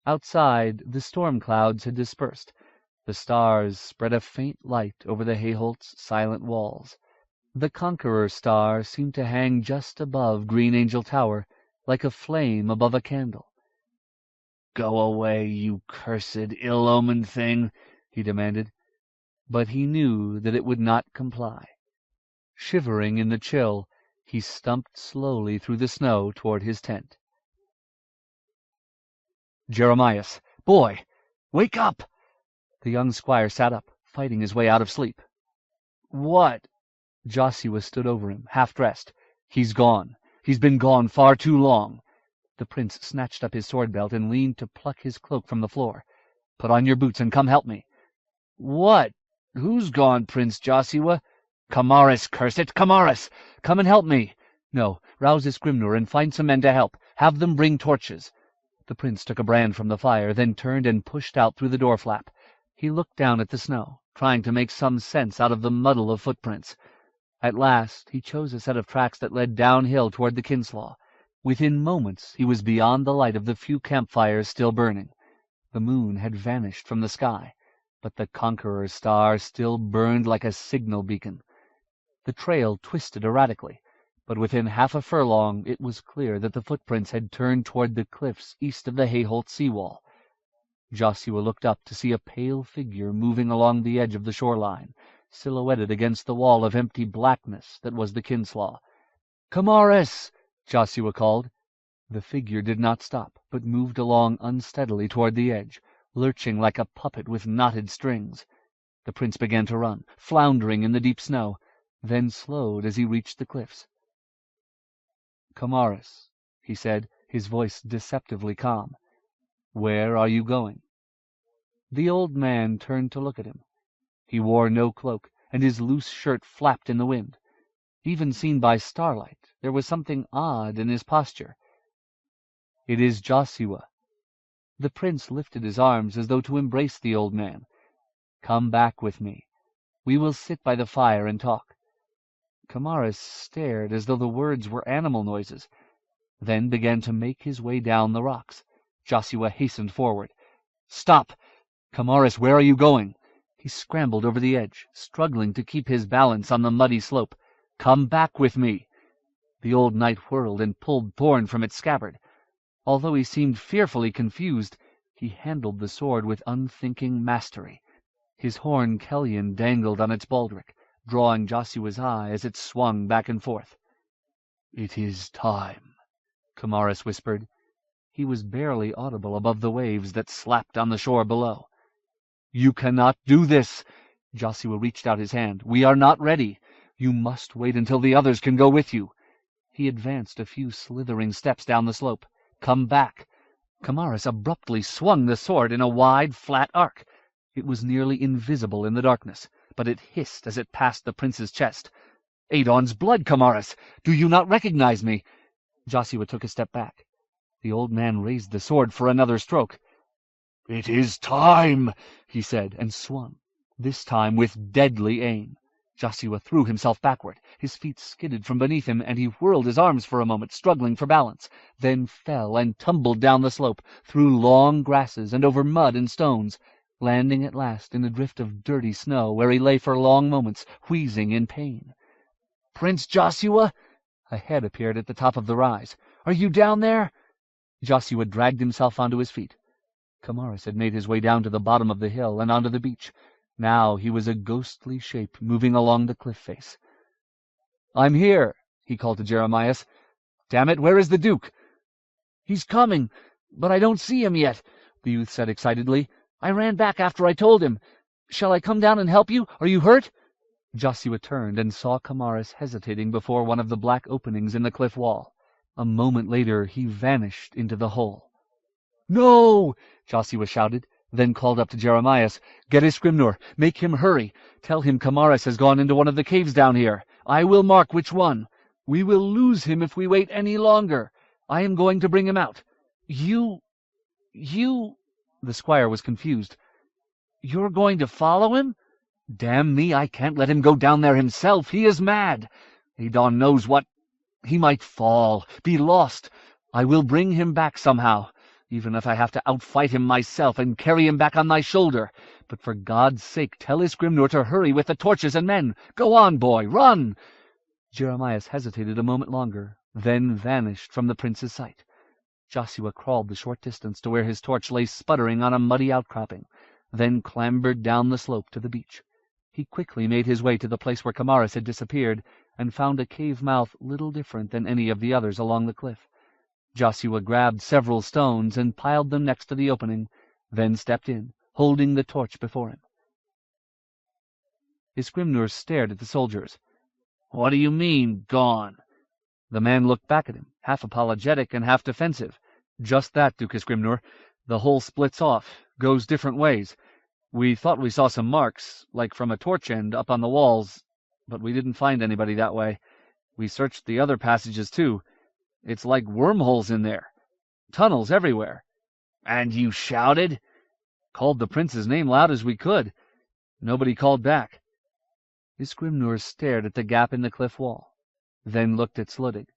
Outside, the storm clouds had dispersed. The stars spread a faint light over the Hayholt's silent walls. The Conqueror star seemed to hang just above Green Angel Tower, like a flame above a candle. "Go away, you cursed, ill-omened thing," he demanded. But he knew that it would not comply. Shivering in the chill, he stumped slowly through the snow toward his tent. "Jeremias, boy, wake up!" The young squire sat up, fighting his way out of sleep. "What?" Joshua stood over him, half-dressed. "He's gone. He's been gone far too long." The prince snatched up his sword-belt and leaned to pluck his cloak from the floor. "Put on your boots and come help me." "What? Who's gone, Prince Joshua?" "Camaris, curse it! Camaris! Come and help me!" "No, rouse Isgrimnur and find some men to help. Have them bring torches." The prince took a brand from the fire, then turned and pushed out through the door flap. He looked down at the snow, trying to make some sense out of the muddle of footprints. At last he chose a set of tracks that led downhill toward the Kinslaw. Within moments he was beyond the light of the few campfires still burning. The moon had vanished from the sky, but the Conqueror's star still burned like a signal beacon. The trail twisted erratically, but within half a furlong it was clear that the footprints had turned toward the cliffs east of the Hayholt seawall. Joshua looked up to see a pale figure moving along the edge of the shoreline, silhouetted against the wall of empty blackness that was the Kinslaw. "Camaris!" Joshua called. The figure did not stop, but moved along unsteadily toward the edge, lurching like a puppet with knotted strings. The prince began to run, floundering in the deep snow, then slowed as he reached the cliffs. "Camaris," he said, his voice deceptively calm, "where are you going?" The old man turned to look at him. He wore no cloak, and his loose shirt flapped in the wind. Even seen by starlight, there was something odd in his posture. "It is Joshua." The prince lifted his arms as though to embrace the old man. "Come back with me. We will sit by the fire and talk." Camaris stared as though the words were animal noises, then began to make his way down the rocks. Joshua hastened forward. "Stop! Camaris, where are you going?" He scrambled over the edge, struggling to keep his balance on the muddy slope. "Come back with me." The old knight whirled and pulled thorn from its scabbard. Although he seemed fearfully confused, he handled the sword with unthinking mastery. His horn Kellion dangled on its baldric, drawing Joshua's eye as it swung back and forth. "It is time," Camaris whispered. He was barely audible above the waves that slapped on the shore below. "You cannot do this!" Joshua reached out his hand. "We are not ready. You must wait until the others can go with you." He advanced a few slithering steps down the slope. "Come back." Camaris abruptly swung the sword in a wide, flat arc. It was nearly invisible in the darkness, but it hissed as it passed the prince's chest. "Adon's blood, Camaris! Do you not recognize me?" Joshua took a step back. The old man raised the sword for another stroke. "It is time," he said, and swung, this time with deadly aim. Joshua threw himself backward. His feet skidded from beneath him, and he whirled his arms for a moment, struggling for balance, then fell and tumbled down the slope, through long grasses and over mud and stones, landing at last in a drift of dirty snow, where he lay for long moments, wheezing in pain. "Prince Joshua?" A head appeared at the top of the rise. "Are you down there?" Joshua dragged himself onto his feet. Kamaris had made his way down to the bottom of the hill and onto the beach. Now he was a ghostly shape moving along the cliff face. "I'm here," he called to Jeremias. "Damn it, where is the Duke?" "He's coming, but I don't see him yet," the youth said excitedly. "I ran back after I told him. Shall I come down and help you? Are you hurt?" Joshua turned and saw Kamaris hesitating before one of the black openings in the cliff wall. A moment later he vanished into the hole. "No!" Joshua shouted, then called up to Jeremias. "Get his Scrimnor. Make him hurry. Tell him Kamaris has gone into one of the caves down here. I will mark which one. We will lose him if we wait any longer. I am going to bring him out." You... The squire was confused. "You're going to follow him?" "Damn me, I can't let him go down there himself. He is mad. Adon knows what... He might fall, be lost. I will bring him back somehow, even if I have to outfight him myself and carry him back on my shoulder. But for God's sake, tell his Scrimnor to hurry with the torches and men. Go on, boy, run!" Jeremias hesitated a moment longer, then vanished from the prince's sight. Joshua crawled the short distance to where his torch lay sputtering on a muddy outcropping, then clambered down the slope to the beach. He quickly made his way to the place where Kamaris had disappeared, and found a cave mouth little different than any of the others along the cliff. Joshua grabbed several stones and piled them next to the opening, then stepped in, holding the torch before him. His Scrimnor stared at the soldiers. "What do you mean, gone?" The man looked back at him, half apologetic and half defensive. "Just that, Duke Scrimnor. The hole splits off, goes different ways. We thought we saw some marks, like from a torch end up on the walls, but we didn't find anybody that way. We searched the other passages, too. It's like wormholes in there. Tunnels everywhere." "And you shouted?" "Called the prince's name loud as we could. Nobody called back." His Scrimnor stared at the gap in the cliff wall, then looked at Sluttig.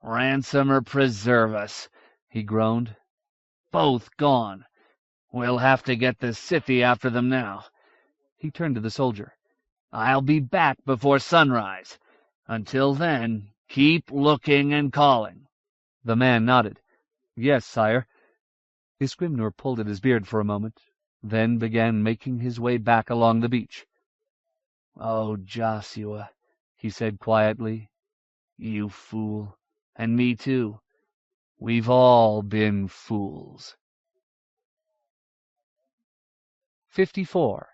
"Ransom or preserve us," he groaned. "Both gone. We'll have to get the Scythe after them now." He turned to the soldier. "I'll be back before sunrise. Until then, keep looking and calling." The man nodded. "Yes, sire." His Scrimnor pulled at his beard for a moment, then began making his way back along the beach. "Oh, Joshua," he said quietly, "you fool, and me too. We've all been fools." 54.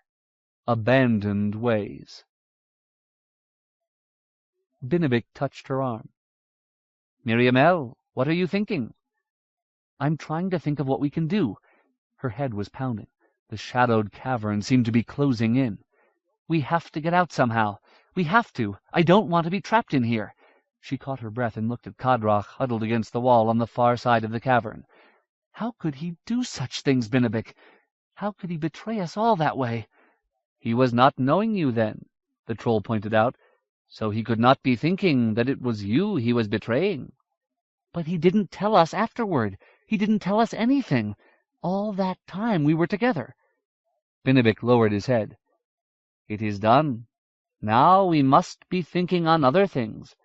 Abandoned Ways. Binnabic touched her arm. "Miriamel, what are you thinking?" "I'm trying to think of what we can do." Her head was pounding. The shadowed cavern seemed to be closing in. "We have to get out somehow. We have to. I don't want to be trapped in here." She caught her breath and looked at Kadrach huddled against the wall on the far side of the cavern. "How could he do such things, Binnabic? How could he betray us all that way?" "He was not knowing you then," the troll pointed out, "so he could not be thinking that it was you he was betraying." "But he didn't tell us afterward. He didn't tell us anything. All that time we were together." Binnabic lowered his head. "It is done. Now we must be thinking on other things."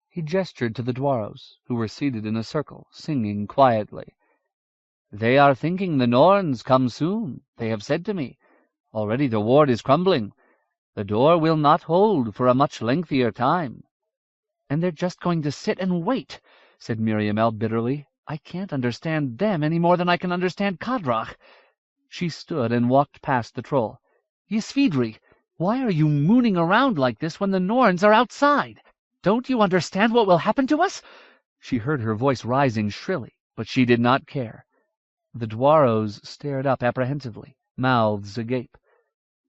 He gestured to the Dwarros, who were seated in a circle, singing quietly. "They are thinking the Norns come soon, they have said to me. Already the ward is crumbling. The door will not hold for a much lengthier time." "And they're just going to sit and wait," said Miriamel bitterly. "I can't understand them any more than I can understand Kadrach." She stood and walked past the troll. "Ysvidri, why are you mooning around like this when the Norns are outside? Don't you understand what will happen to us?" She heard her voice rising shrilly, but she did not care. The Dwarros stared up apprehensively, mouths agape.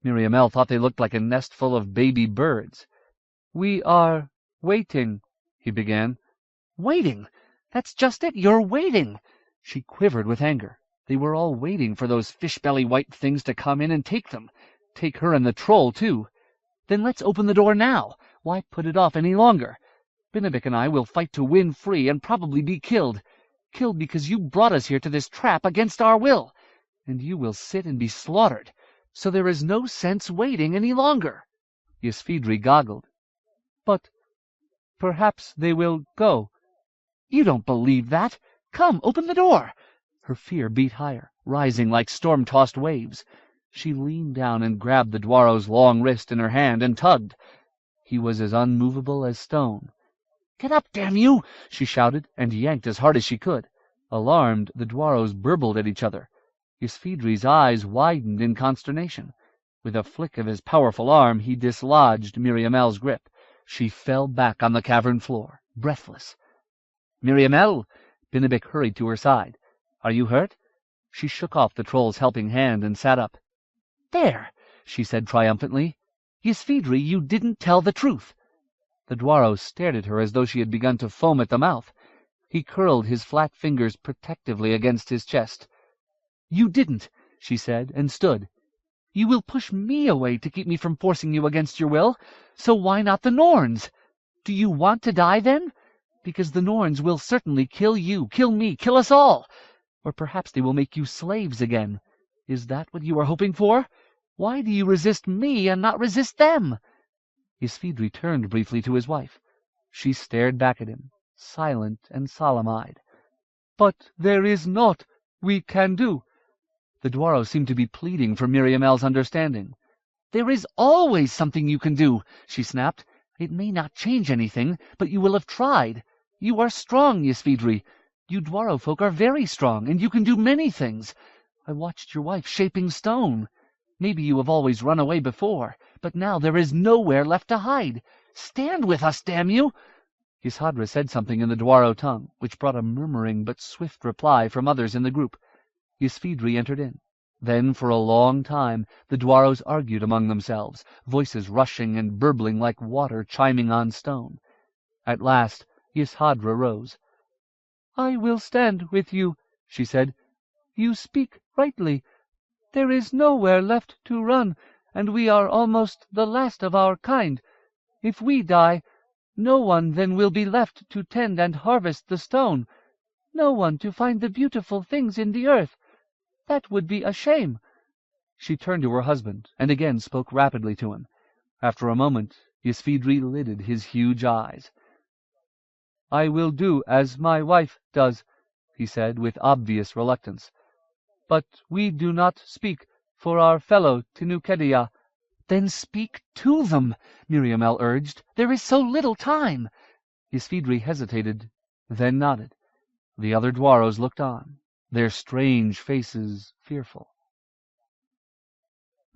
Miriamel thought they looked like a nest full of baby birds. "We are waiting," he began. "Waiting? That's just it. You're waiting." She quivered with anger. They were all waiting for those fish-belly white things to come in and take them. Take her and the troll, too. Then let's open the door now. Why put it off any longer? Benedict and I will fight to win free and probably be killed. Killed because you brought us here to this trap against our will. And you will sit and be slaughtered. So there is no sense waiting any longer. Ysvidri goggled. But perhaps they will go. You don't believe that. Come, open the door. Her fear beat higher, rising like storm-tossed waves. She leaned down and grabbed the Dwaro's long wrist in her hand and tugged. He was as unmovable as stone. "Get up, damn you!" she shouted, and yanked as hard as she could. Alarmed, the Dwaros burbled at each other. Ysvidri's eyes widened in consternation. With a flick of his powerful arm, he dislodged Miriamel's grip. She fell back on the cavern floor, breathless. "Miriamel!" Benedict hurried to her side. "Are you hurt?" She shook off the troll's helping hand and sat up. "There!" she said triumphantly. "Ysvidri, you didn't tell the truth." The Dwaro stared at her as though she had begun to foam at the mouth. He curled his flat fingers protectively against his chest. "You didn't," she said, and stood. "You will push me away to keep me from forcing you against your will. So why not the Norns? Do you want to die, then? Because the Norns will certainly kill you, kill me, kill us all. Or perhaps they will make you slaves again. Is that what you are hoping for? Why do you resist me and not resist them?" Ysvidri turned briefly to his wife. She stared back at him, silent and solemn-eyed. "But there is naught we can do." The Dwaro seemed to be pleading for Miriamel's understanding. "There is always something you can do," she snapped. "It may not change anything, but you will have tried. You are strong, Ysvidri. You Dwaro folk are very strong, and you can do many things. I watched your wife shaping stone. Maybe you have always run away before, but now there is nowhere left to hide. Stand with us, damn you!" Yshdra said something in the Dwaro tongue, which brought a murmuring but swift reply from others in the group. Ysvidri entered in. Then, for a long time, the Dwaros argued among themselves, voices rushing and burbling like water chiming on stone. At last, Yshdra rose. "I will stand with you," she said. "You speak rightly. There is nowhere left to run, and we are almost the last of our kind. If we die, no one then will be left to tend and harvest the stone, no one to find the beautiful things in the earth. That would be a shame." She turned to her husband, and again spoke rapidly to him. After a moment, Ysvidri lidded his huge eyes. "I will do as my wife does," he said, with obvious reluctance. "But we do not speak for our fellow Tinukedia." "Then speak to them," Miriamel urged. "There is so little time." Ysvidri hesitated, then nodded. The other Dwaros looked on, their strange faces fearful.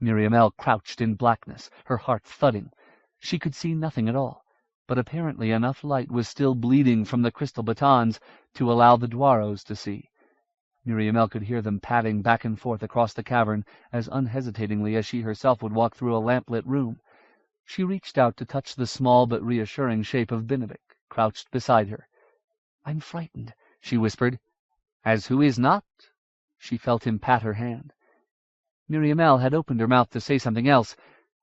Miriamel crouched in blackness, her heart thudding. She could see nothing at all, but apparently enough light was still bleeding from the crystal batons to allow the Dwaros to see. Miriamel could hear them padding back and forth across the cavern as unhesitatingly as she herself would walk through a lamp-lit room. She reached out to touch the small but reassuring shape of Benedict, crouched beside her. "I'm frightened," she whispered. "As who is not?" She felt him pat her hand. Miriamel had opened her mouth to say something else,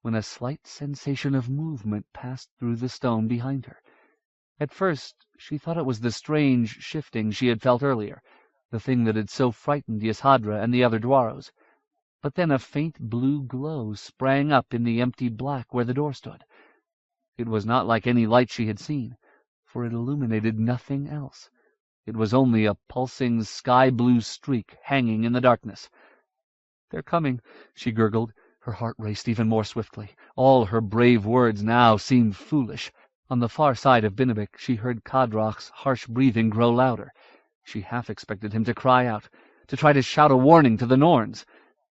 when a slight sensation of movement passed through the stone behind her. At first she thought it was the strange shifting she had felt earlier, the thing that had so frightened Yshdra and the other Dwaros. But then a faint blue glow sprang up in the empty black where the door stood. It was not like any light she had seen, for it illuminated nothing else. It was only a pulsing sky-blue streak hanging in the darkness. "They're coming," she gurgled. Her heart raced even more swiftly. All her brave words now seemed foolish. On the far side of Benedict she heard Kadrach's harsh breathing grow louder. She half expected him to cry out, to try to shout a warning to the Norns.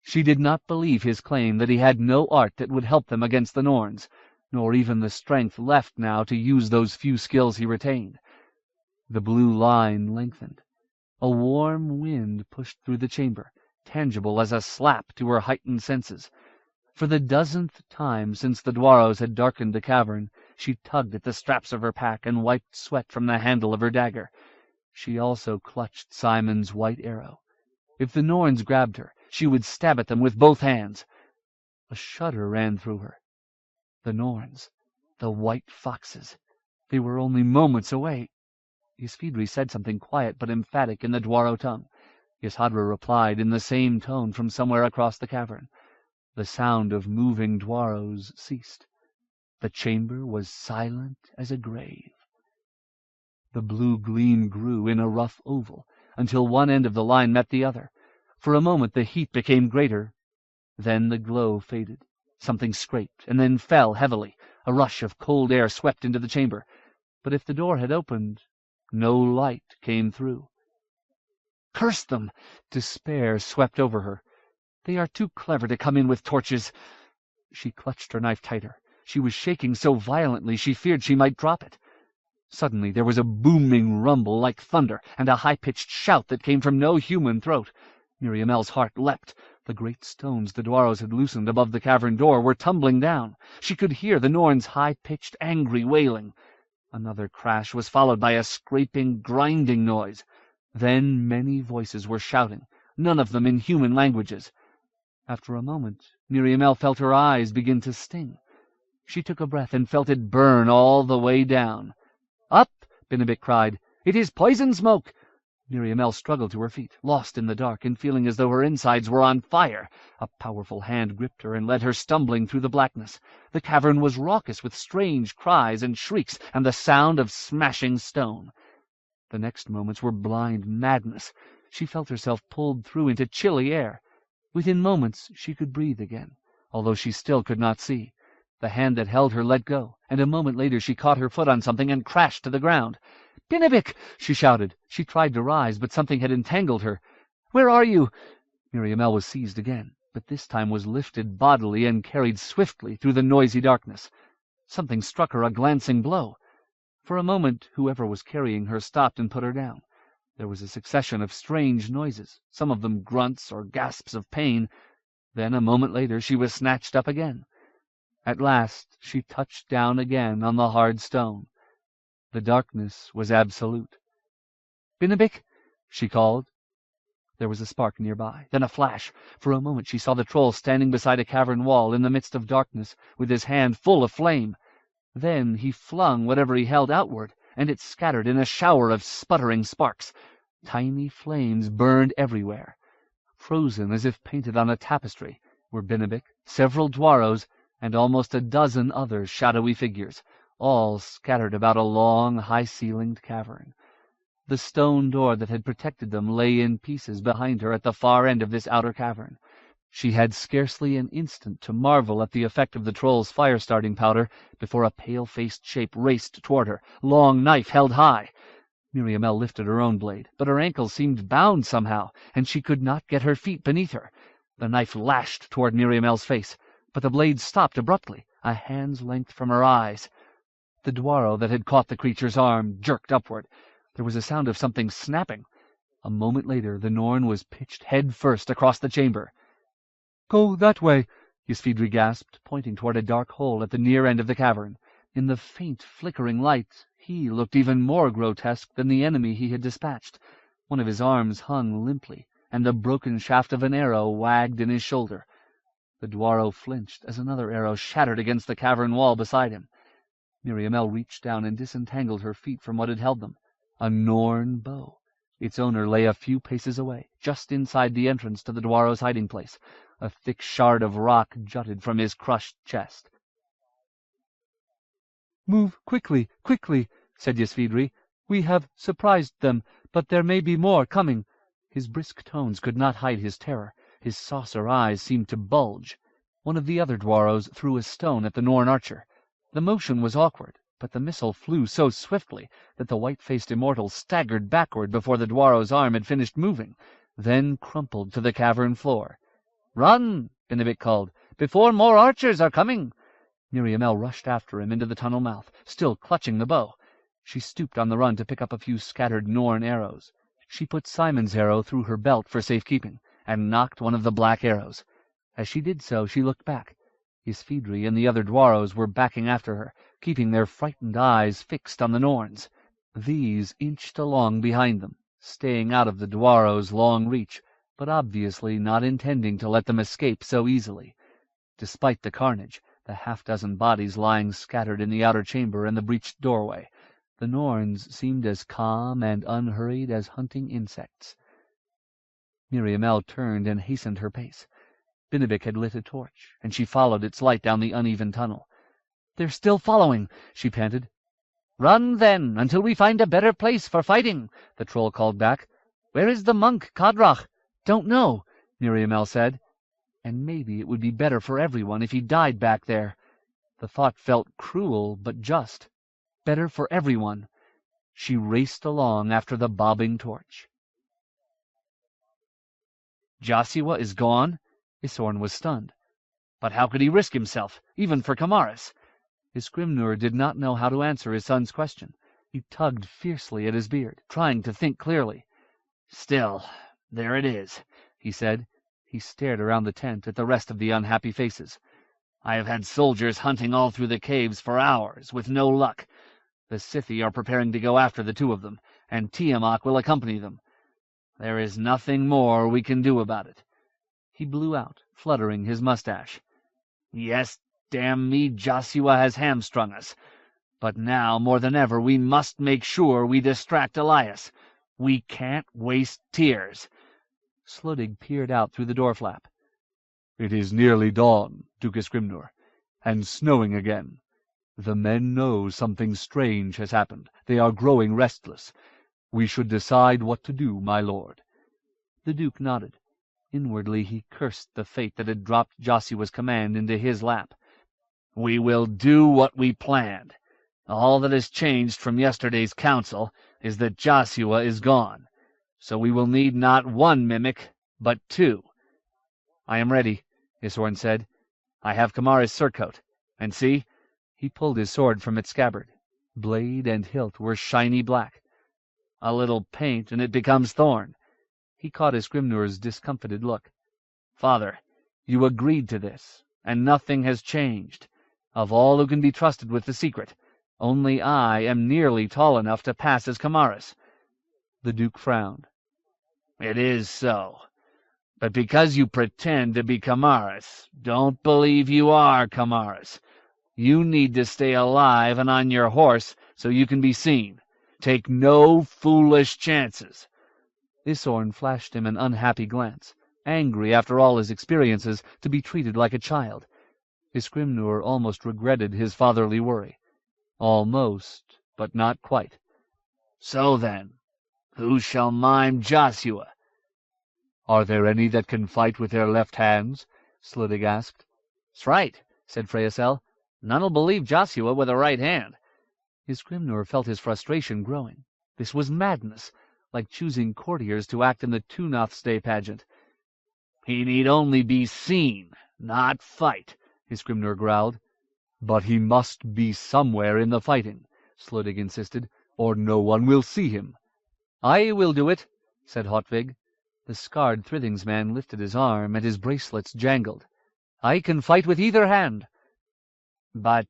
She did not believe his claim that he had no art that would help them against the Norns, nor even the strength left now to use those few skills he retained. The blue line lengthened. A warm wind pushed through the chamber, tangible as a slap to her heightened senses. For the 10th time since the Dwaros had darkened the cavern, she tugged at the straps of her pack and wiped sweat from the handle of her dagger. She also clutched Simon's white arrow. If the Norns grabbed her, she would stab at them with both hands. A shudder ran through her. The Norns, the white foxes, they were only moments away. Ysvidri said something quiet but emphatic in the Dwaro tongue. Yshdra replied in the same tone from somewhere across the cavern. The sound of moving Dwaros ceased. The chamber was silent as a grave. The blue gleam grew in a rough oval, until one end of the line met the other. For a moment the heat became greater. Then the glow faded. Something scraped, and then fell heavily. A rush of cold air swept into the chamber. But if the door had opened, no light came through. Curse them! Despair swept over her. They are too clever to come in with torches. She clutched her knife tighter. She was shaking so violently she feared she might drop it. Suddenly there was a booming rumble like thunder, and a high-pitched shout that came from no human throat. Miriamel's heart leapt. The great stones the Dwaros had loosened above the cavern door were tumbling down. She could hear the Norns' high-pitched, angry wailing. Another crash was followed by a scraping, grinding noise. Then many voices were shouting, none of them in human languages. After a moment, Miriamel felt her eyes begin to sting. She took a breath and felt it burn all the way down. "Up!" Binabik cried. "It is poison smoke!" Miriamel struggled to her feet, lost in the dark and feeling as though her insides were on fire. A powerful hand gripped her and led her stumbling through the blackness. The cavern was raucous with strange cries and shrieks and the sound of smashing stone. The next moments were blind madness. She felt herself pulled through into chilly air. Within moments she could breathe again, although she still could not see. The hand that held her let go, and a moment later she caught her foot on something and crashed to the ground. "Binabik!" she shouted. She tried to rise, but something had entangled her. "Where are you?" Miriamel was seized again, but this time was lifted bodily and carried swiftly through the noisy darkness. Something struck her a glancing blow. For a moment whoever was carrying her stopped and put her down. There was a succession of strange noises, some of them grunts or gasps of pain. Then, a moment later, she was snatched up again. At last she touched down again on the hard stone. The darkness was absolute. "Binabik!" she called. There was a spark nearby, then a flash. For a moment she saw the troll standing beside a cavern wall in the midst of darkness, with his hand full of flame. Then he flung whatever he held outward, and it scattered in a shower of sputtering sparks. Tiny flames burned everywhere. Frozen as if painted on a tapestry were Binabik, several Dwaros, and almost a dozen other shadowy figures, all scattered about a long, high-ceilinged cavern. The stone door that had protected them lay in pieces behind her at the far end of this outer cavern. She had scarcely an instant to marvel at the effect of the troll's fire-starting powder before a pale-faced shape raced toward her, long knife held high. Miriamel lifted her own blade, but her ankles seemed bound somehow, and she could not get her feet beneath her. The knife lashed toward Miriamel's face, but the blade stopped abruptly, a hand's length from her eyes. The Dwaro that had caught the creature's arm jerked upward. There was a sound of something snapping. A moment later the Norn was pitched head first across the chamber. "Go that way," Ysvidri gasped, pointing toward a dark hole at the near end of the cavern. In the faint, flickering light he looked even more grotesque than the enemy he had dispatched. One of his arms hung limply, and the broken shaft of an arrow wagged in his shoulder. The Dwaro flinched as another arrow shattered against the cavern wall beside him. Miriamel reached down and disentangled her feet from what had held them. A Norn bow. Its owner lay a few paces away, just inside the entrance to the Dwaro's hiding place. A thick shard of rock jutted from his crushed chest. "Move quickly, quickly," said Ysvidri. "We have surprised them, but there may be more coming." His brisk tones could not hide his terror. His saucer eyes seemed to bulge. One of the other Dwaros threw a stone at the Norn archer. The motion was awkward, but the missile flew so swiftly that the white-faced immortal staggered backward before the Dwaro's arm had finished moving, then crumpled to the cavern floor. "Run!" Binabik called, "before more archers are coming." Miriamel rushed after him into the tunnel mouth, still clutching the bow. She stooped on the run to pick up a few scattered Norn arrows. She put Simon's arrow through her belt for safekeeping, and knocked one of the black arrows. As she did so, she looked back. Ysvidri and the other Dwaros were backing after her, keeping their frightened eyes fixed on the Norns. These inched along behind them, staying out of the Dwaro's long reach, but obviously not intending to let them escape so easily. Despite the carnage, the half-dozen bodies lying scattered in the outer chamber and the breached doorway, the Norns seemed as calm and unhurried as hunting insects. Miriamele turned and hastened her pace. Binevik had lit a torch, and she followed its light down the uneven tunnel. "They're still following," she panted. "Run, then, until we find a better place for fighting," the troll called back. "Where is the monk, Kadrach?" "Don't know," Miriamele said. And maybe it would be better for everyone if he died back there. The thought felt cruel but just. Better for everyone. She raced along after the bobbing torch. "Joshua is gone?" Isorn was stunned. "But how could he risk himself, even for Kamaris?" Isgrimnur did not know how to answer his son's question. He tugged fiercely at his beard, trying to think clearly. "Still, there it is," he said. He stared around the tent at the rest of the unhappy faces. "I have had soldiers hunting all through the caves for hours, with no luck. The Scythi are preparing to go after the two of them, and Tiamat will accompany them. There is nothing more we can do about it." He blew out, fluttering his mustache. "Yes, damn me, Joshua has hamstrung us. But now, more than ever, we must make sure we distract Elias. We can't waste tears." Sluttig peered out through the door flap. "It is nearly dawn, Duke Isgrimnur, and snowing again. The men know something strange has happened. They are growing restless. We should decide what to do, my lord." The Duke nodded. Inwardly he cursed the fate that had dropped Joshua's command into his lap. "We will do what we planned. All that has changed from yesterday's council is that Joshua is gone. So we will need not one mimic, but two." "I am ready," Isorn said. "I have Kamaris' surcoat. And see." He pulled his sword from its scabbard. Blade and hilt were shiny black. "A little paint, and it becomes thorn." He caught Isgrimnur's discomfited look. "Father, you agreed to this, and nothing has changed. Of all who can be trusted with the secret, only I am nearly tall enough to pass as Kamaris." The Duke frowned. "It is so. But because you pretend to be Kamaris, don't believe you are Kamaris. You need to stay alive and on your horse so you can be seen. Take no foolish chances." Isorn flashed him an unhappy glance, angry after all his experiences to be treated like a child. Isgrimnur almost regretted his fatherly worry. Almost, but not quite. "So then, who shall mime Joshua?" "Are there any that can fight with their left hands?" Sluttig asked. "'S right," said Freysel. "None'll believe Joshua with a right hand." Isgrimnur felt his frustration growing. This was madness, like choosing courtiers to act in the Tunath's Day pageant. "He need only be seen, not fight," Isgrimnur growled. "But he must be somewhere in the fighting," Sluttig insisted, "or no one will see him." "I will do it," said Hotvig. The scarred Thrithingsman lifted his arm, and his bracelets jangled. "I can fight with either hand." But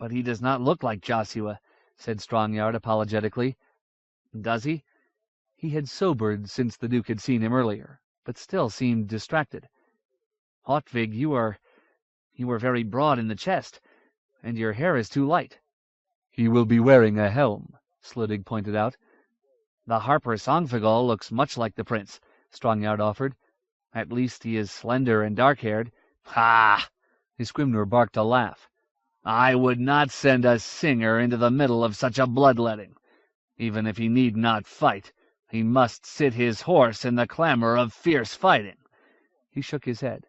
he does not look like Joshua," said Strongyard apologetically. "Does he?" He had sobered since the Duke had seen him earlier, but still seemed distracted. "Hotvig, you are very broad in the chest, and your hair is too light." "He will be wearing a helm," Sluttig pointed out. "The Harper Songfigol looks much like the prince," Strongyard offered. "At least he is slender and dark-haired." "Ha!" Isgrimnur barked a laugh. "I would not send a singer into the middle of such a bloodletting. Even if he need not fight, he must sit his horse in the clamor of fierce fighting." He shook his head.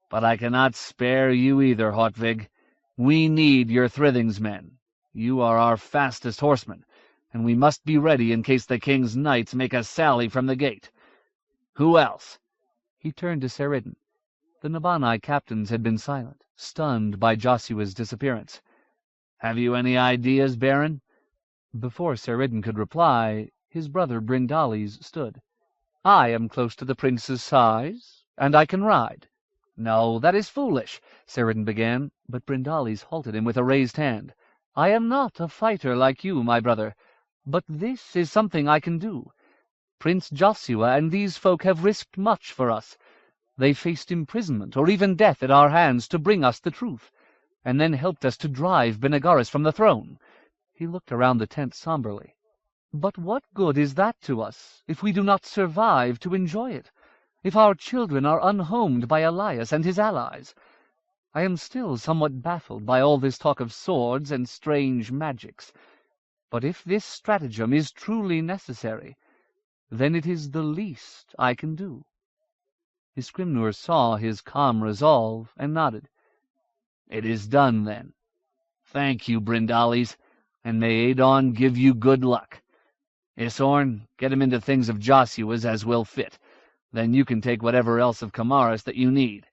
"But I cannot spare you either, Hotvig. We need your Thrithingsmen. You are our fastest horsemen, and we must be ready in case the king's knights make a sally from the gate. Who else?" He turned to Saridin. The Nabani captains had been silent, stunned by Joshua's disappearance. "Have you any ideas, Baron?" Before Saridin could reply, his brother Brindali's stood. "I am close to the prince's size, and I can ride." "No, that is foolish," Saridin began, but Brindali's halted him with a raised hand. "I am not a fighter like you, my brother, but this is something I can do. Prince Joshua and these folk have risked much for us. They faced imprisonment or even death at our hands to bring us the truth, and then helped us to drive Benegaris from the throne." He looked around the tent somberly. "But what good is that to us, if we do not survive to enjoy it? If our children are unhomed by Elias and his allies? I am still somewhat baffled by all this talk of swords and strange magics. But if this stratagem is truly necessary, then it is the least I can do." Iskrimnur saw his calm resolve and nodded. "It is done, then. Thank you, Brindalis, and may Adon give you good luck. Isorn, get him into things of Joshua's as will fit. Then you can take whatever else of Kamaris that you need.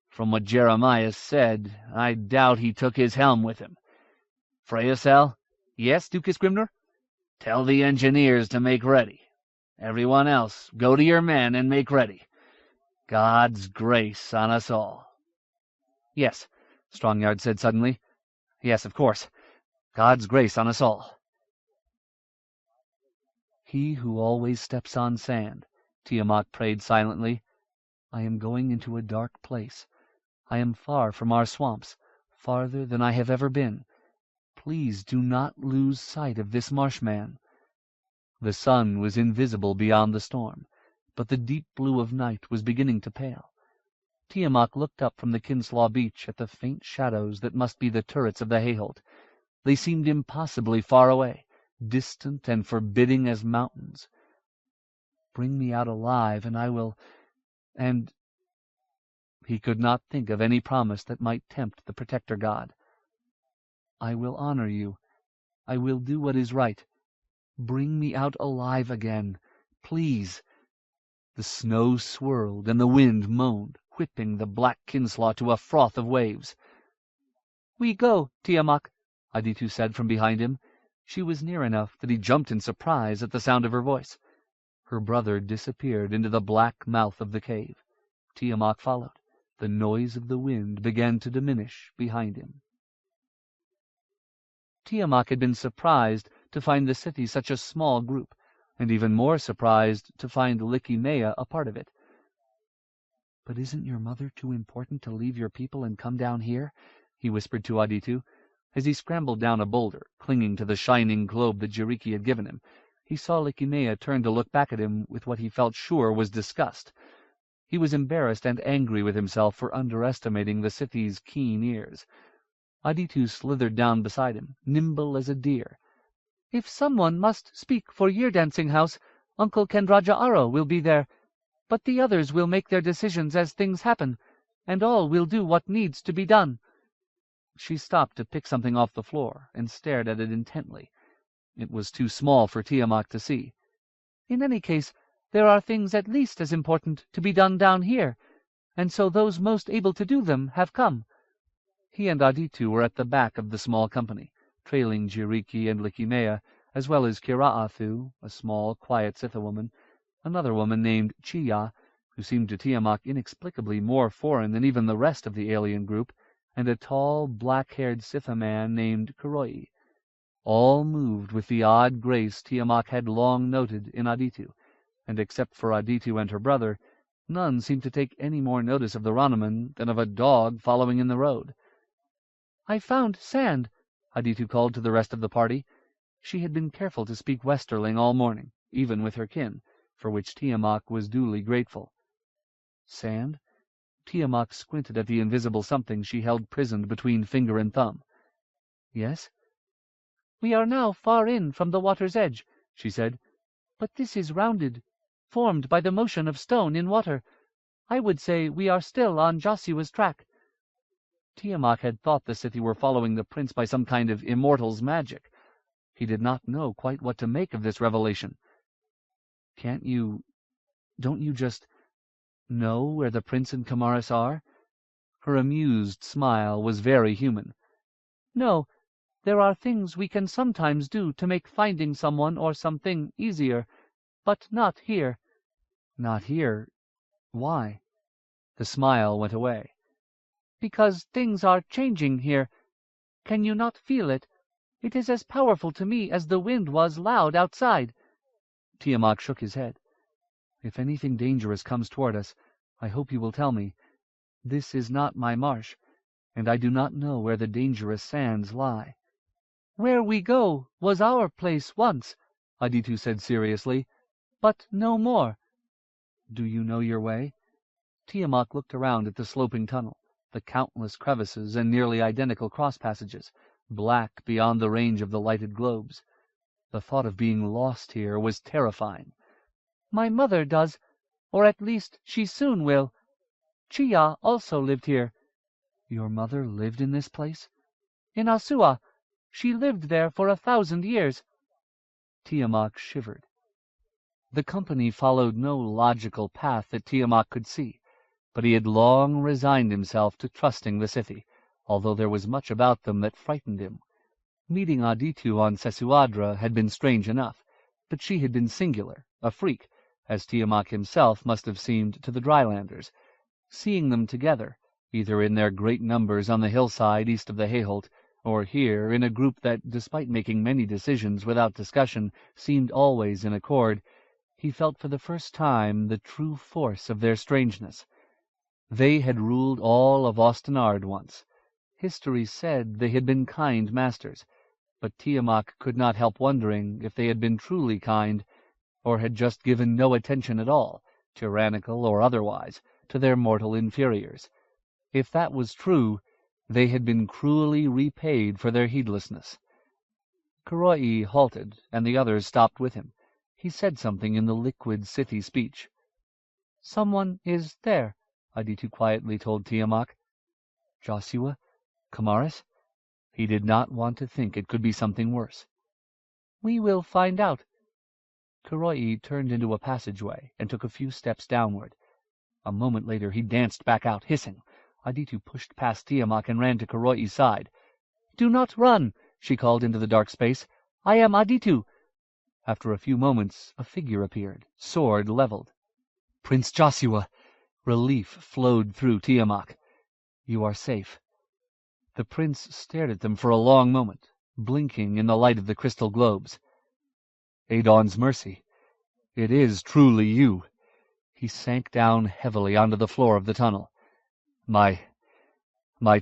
From what Jeremiah said, I doubt he took his helm with him. Freysel?" "Yes, Duke Iskrimnur?" "Tell the engineers to make ready. Everyone else, go to your men and make ready. God's grace on us all." "Yes," Strongyard said suddenly. "Yes, of course. God's grace on us all." "He who always steps on sand," Tiamat prayed silently. "I am going into a dark place. I am far from our swamps, farther than I have ever been. Please do not lose sight of this marshman." The sun was invisible beyond the storm, but the deep blue of night was beginning to pale. Tiamat looked up from the Kinslaw beach at the faint shadows that must be the turrets of the Hayholt. They seemed impossibly far away, distant and forbidding as mountains. "Bring me out alive, and I will... and..." He could not think of any promise that might tempt the protector god. "I will honor you. I will do what is right. Bring me out alive again. Please." The snow swirled and the wind moaned, whipping the black Kinslaw to a froth of waves. "We go, Tiamat," Aditu said from behind him. She was near enough that he jumped in surprise at the sound of her voice. Her brother disappeared into the black mouth of the cave. Tiamat followed. The noise of the wind began to diminish behind him. Tiamat had been surprised to find the city such a small group, and even more surprised to find Likimea a part of it. "But isn't your mother too important to leave your people and come down here?" he whispered to Aditu. As he scrambled down a boulder, clinging to the shining globe that Jiriki had given him, he saw Likimea turn to look back at him with what he felt sure was disgust. He was embarrassed and angry with himself for underestimating the city's keen ears. Aditu slithered down beside him, nimble as a deer. "If someone must speak for Year-Dancing House, Uncle Kendraja Aro will be there, but the others will make their decisions as things happen, and all will do what needs to be done." She stopped to pick something off the floor and stared at it intently. It was too small for Tiamat to see. "In any case, there are things at least as important to be done down here, and so those most able to do them have come." He and Aditu were at the back of the small company, trailing Jiriki and Likimea, as well as Kira'athu, a small, quiet Sitha woman, another woman named Chiya, who seemed to Tiamat inexplicably more foreign than even the rest of the alien group, and a tall, black-haired Sitha man named Kuroi. All moved with the odd grace Tiamat had long noted in Aditu, and except for Aditu and her brother, none seemed to take any more notice of the Ronaman than of a dog following in the road. "I found sand," Aditu called to the rest of the party. She had been careful to speak Westerling all morning, even with her kin, for which Tiamat was duly grateful. "Sand?" Tiamat squinted at the invisible something she held prisoned between finger and thumb. "Yes?" "We are now far in from the water's edge," she said, "but this is rounded, formed by the motion of stone in water. I would say we are still on Joshua's track." Tiamat had thought the Scythi were following the prince by some kind of immortal's magic. He did not know quite what to make of this revelation. "Don't you just know where the prince and Kamaris are?" Her amused smile was very human. "No, there are things we can sometimes do to make finding someone or something easier, but not here." "Not here? Why?" The smile went away. "Because things are changing here. Can you not feel it? It is as powerful to me as the wind was loud outside." Tiamat shook his head. If anything dangerous comes toward us, I hope you will tell me. This is not my marsh, and I do not know where the dangerous sands lie." "Where we go was our place once," Aditu said seriously, "but no more." "Do you know your way?" Tiamat looked around at the sloping tunnel, the countless crevices and nearly identical cross-passages, black beyond the range of the lighted globes. The thought of being lost here was terrifying. "My mother does, or at least she soon will. Chia also lived here." "Your mother lived in this place?" "In Asua. She lived there for 1,000 years." Tiamat shivered. The company followed no logical path that Tiamat could see, but he had long resigned himself to trusting the Scythi, although there was much about them that frightened him. Meeting Aditu on Sesuadra had been strange enough, but she had been singular, a freak, as Tiamat himself must have seemed to the Drylanders. Seeing them together, either in their great numbers on the hillside east of the Hayholt, or here in a group that, despite making many decisions without discussion, seemed always in accord, he felt for the first time the true force of their strangeness. They had ruled all of Austenard once. History said they had been kind masters, but Tiamat could not help wondering if they had been truly kind, or had just given no attention at all, tyrannical or otherwise, to their mortal inferiors. If that was true, they had been cruelly repaid for their heedlessness. Kuroi halted, and the others stopped with him. He said something in the liquid Scythi speech. "Someone is there," Aditu quietly told Tiamat. Joshua? Kamaris? He did not want to think it could be something worse. "We will find out." Kuroi turned into a passageway and took a few steps downward. A moment later he danced back out, hissing. Aditu pushed past Tiamat and ran to Kuroi's side. "Do not run," she called into the dark space. "I am Aditu." After a few moments a figure appeared, sword leveled. "Prince Joshua!" Relief flowed through Tiamat. "You are safe." The prince stared at them for a long moment, blinking in the light of the crystal globes. "Adon's mercy! It is truly you!" He sank down heavily onto the floor of the tunnel. My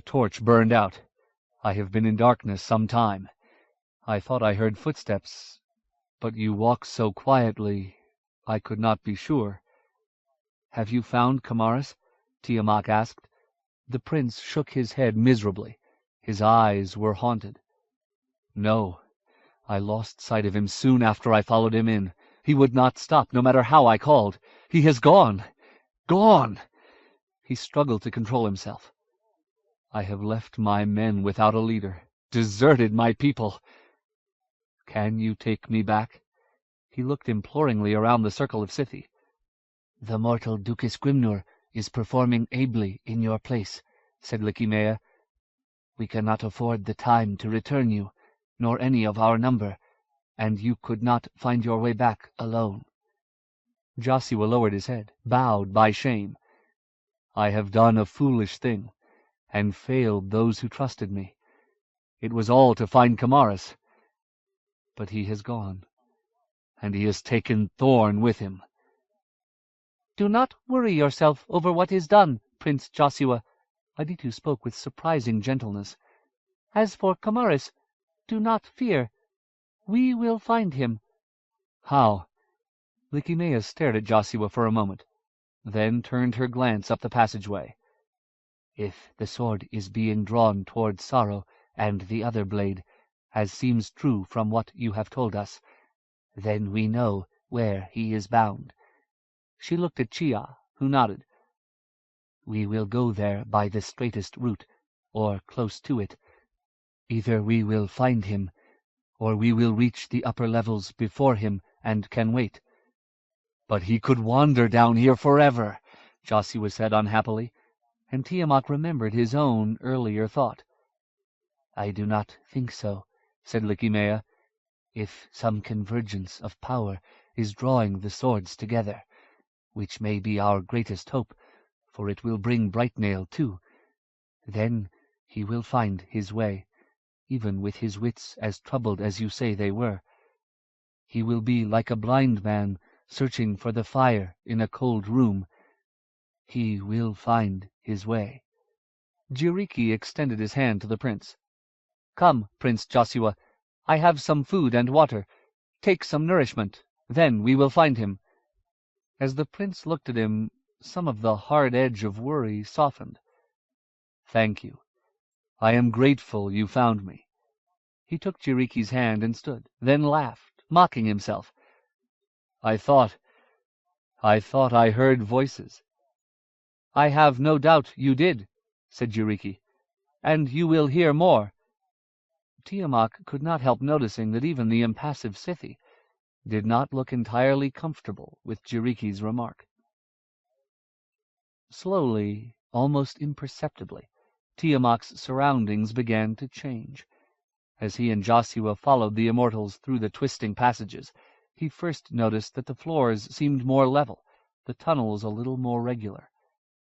torch burned out. I have been in darkness some time. I thought I heard footsteps, but you walk so quietly, I could not be sure." "Have you found Kamaris?" Tiamat asked. The prince shook his head miserably. His eyes were haunted. "No. I lost sight of him soon after I followed him in. He would not stop, no matter how I called. He has gone. Gone!" He struggled to control himself. "I have left my men without a leader, deserted my people. Can you take me back?" He looked imploringly around the circle of Scythi. "The mortal Ducus Grimnur is performing ably in your place," said Likimea. "We cannot afford the time to return you, nor any of our number, and you could not find your way back alone." Joshua lowered his head, bowed by shame. "I have done a foolish thing, and failed those who trusted me. It was all to find Kamaris. But he has gone, and he has taken Thorn with him." "Do not worry yourself over what is done, Prince Joshua." Aditu spoke with surprising gentleness. "As for Kamaris, do not fear. We will find him." "How?" Likimea stared at Joshua for a moment, then turned her glance up the passageway. "If the sword is being drawn toward sorrow and the other blade, as seems true from what you have told us, then we know where he is bound." She looked at Chia, who nodded. "We will go there by the straightest route, or close to it. Either we will find him, or we will reach the upper levels before him and can wait." "But he could wander down here forever," Joshua said unhappily, and Tiamat remembered his own earlier thought. "I do not think so," said Likimea. "If some convergence of power is drawing the swords together, which may be our greatest hope, for it will bring Brightnail too, then he will find his way, even with his wits as troubled as you say they were. He will be like a blind man searching for the fire in a cold room. He will find his way." Jiriki extended his hand to the prince. "Come, Prince Joshua, I have some food and water. Take some nourishment, then we will find him." As the prince looked at him, some of the hard edge of worry softened. "Thank you. I am grateful you found me." He took Jiriki's hand and stood, then laughed, mocking himself. I thought I heard voices." "I have no doubt you did," said Jiriki, "and you will hear more." Tiamat could not help noticing that even the impassive Scythe did not look entirely comfortable with Jiriki's remark. Slowly, almost imperceptibly, Tiamat's surroundings began to change. As he and Joshua followed the immortals through the twisting passages, he first noticed that the floors seemed more level, the tunnels a little more regular.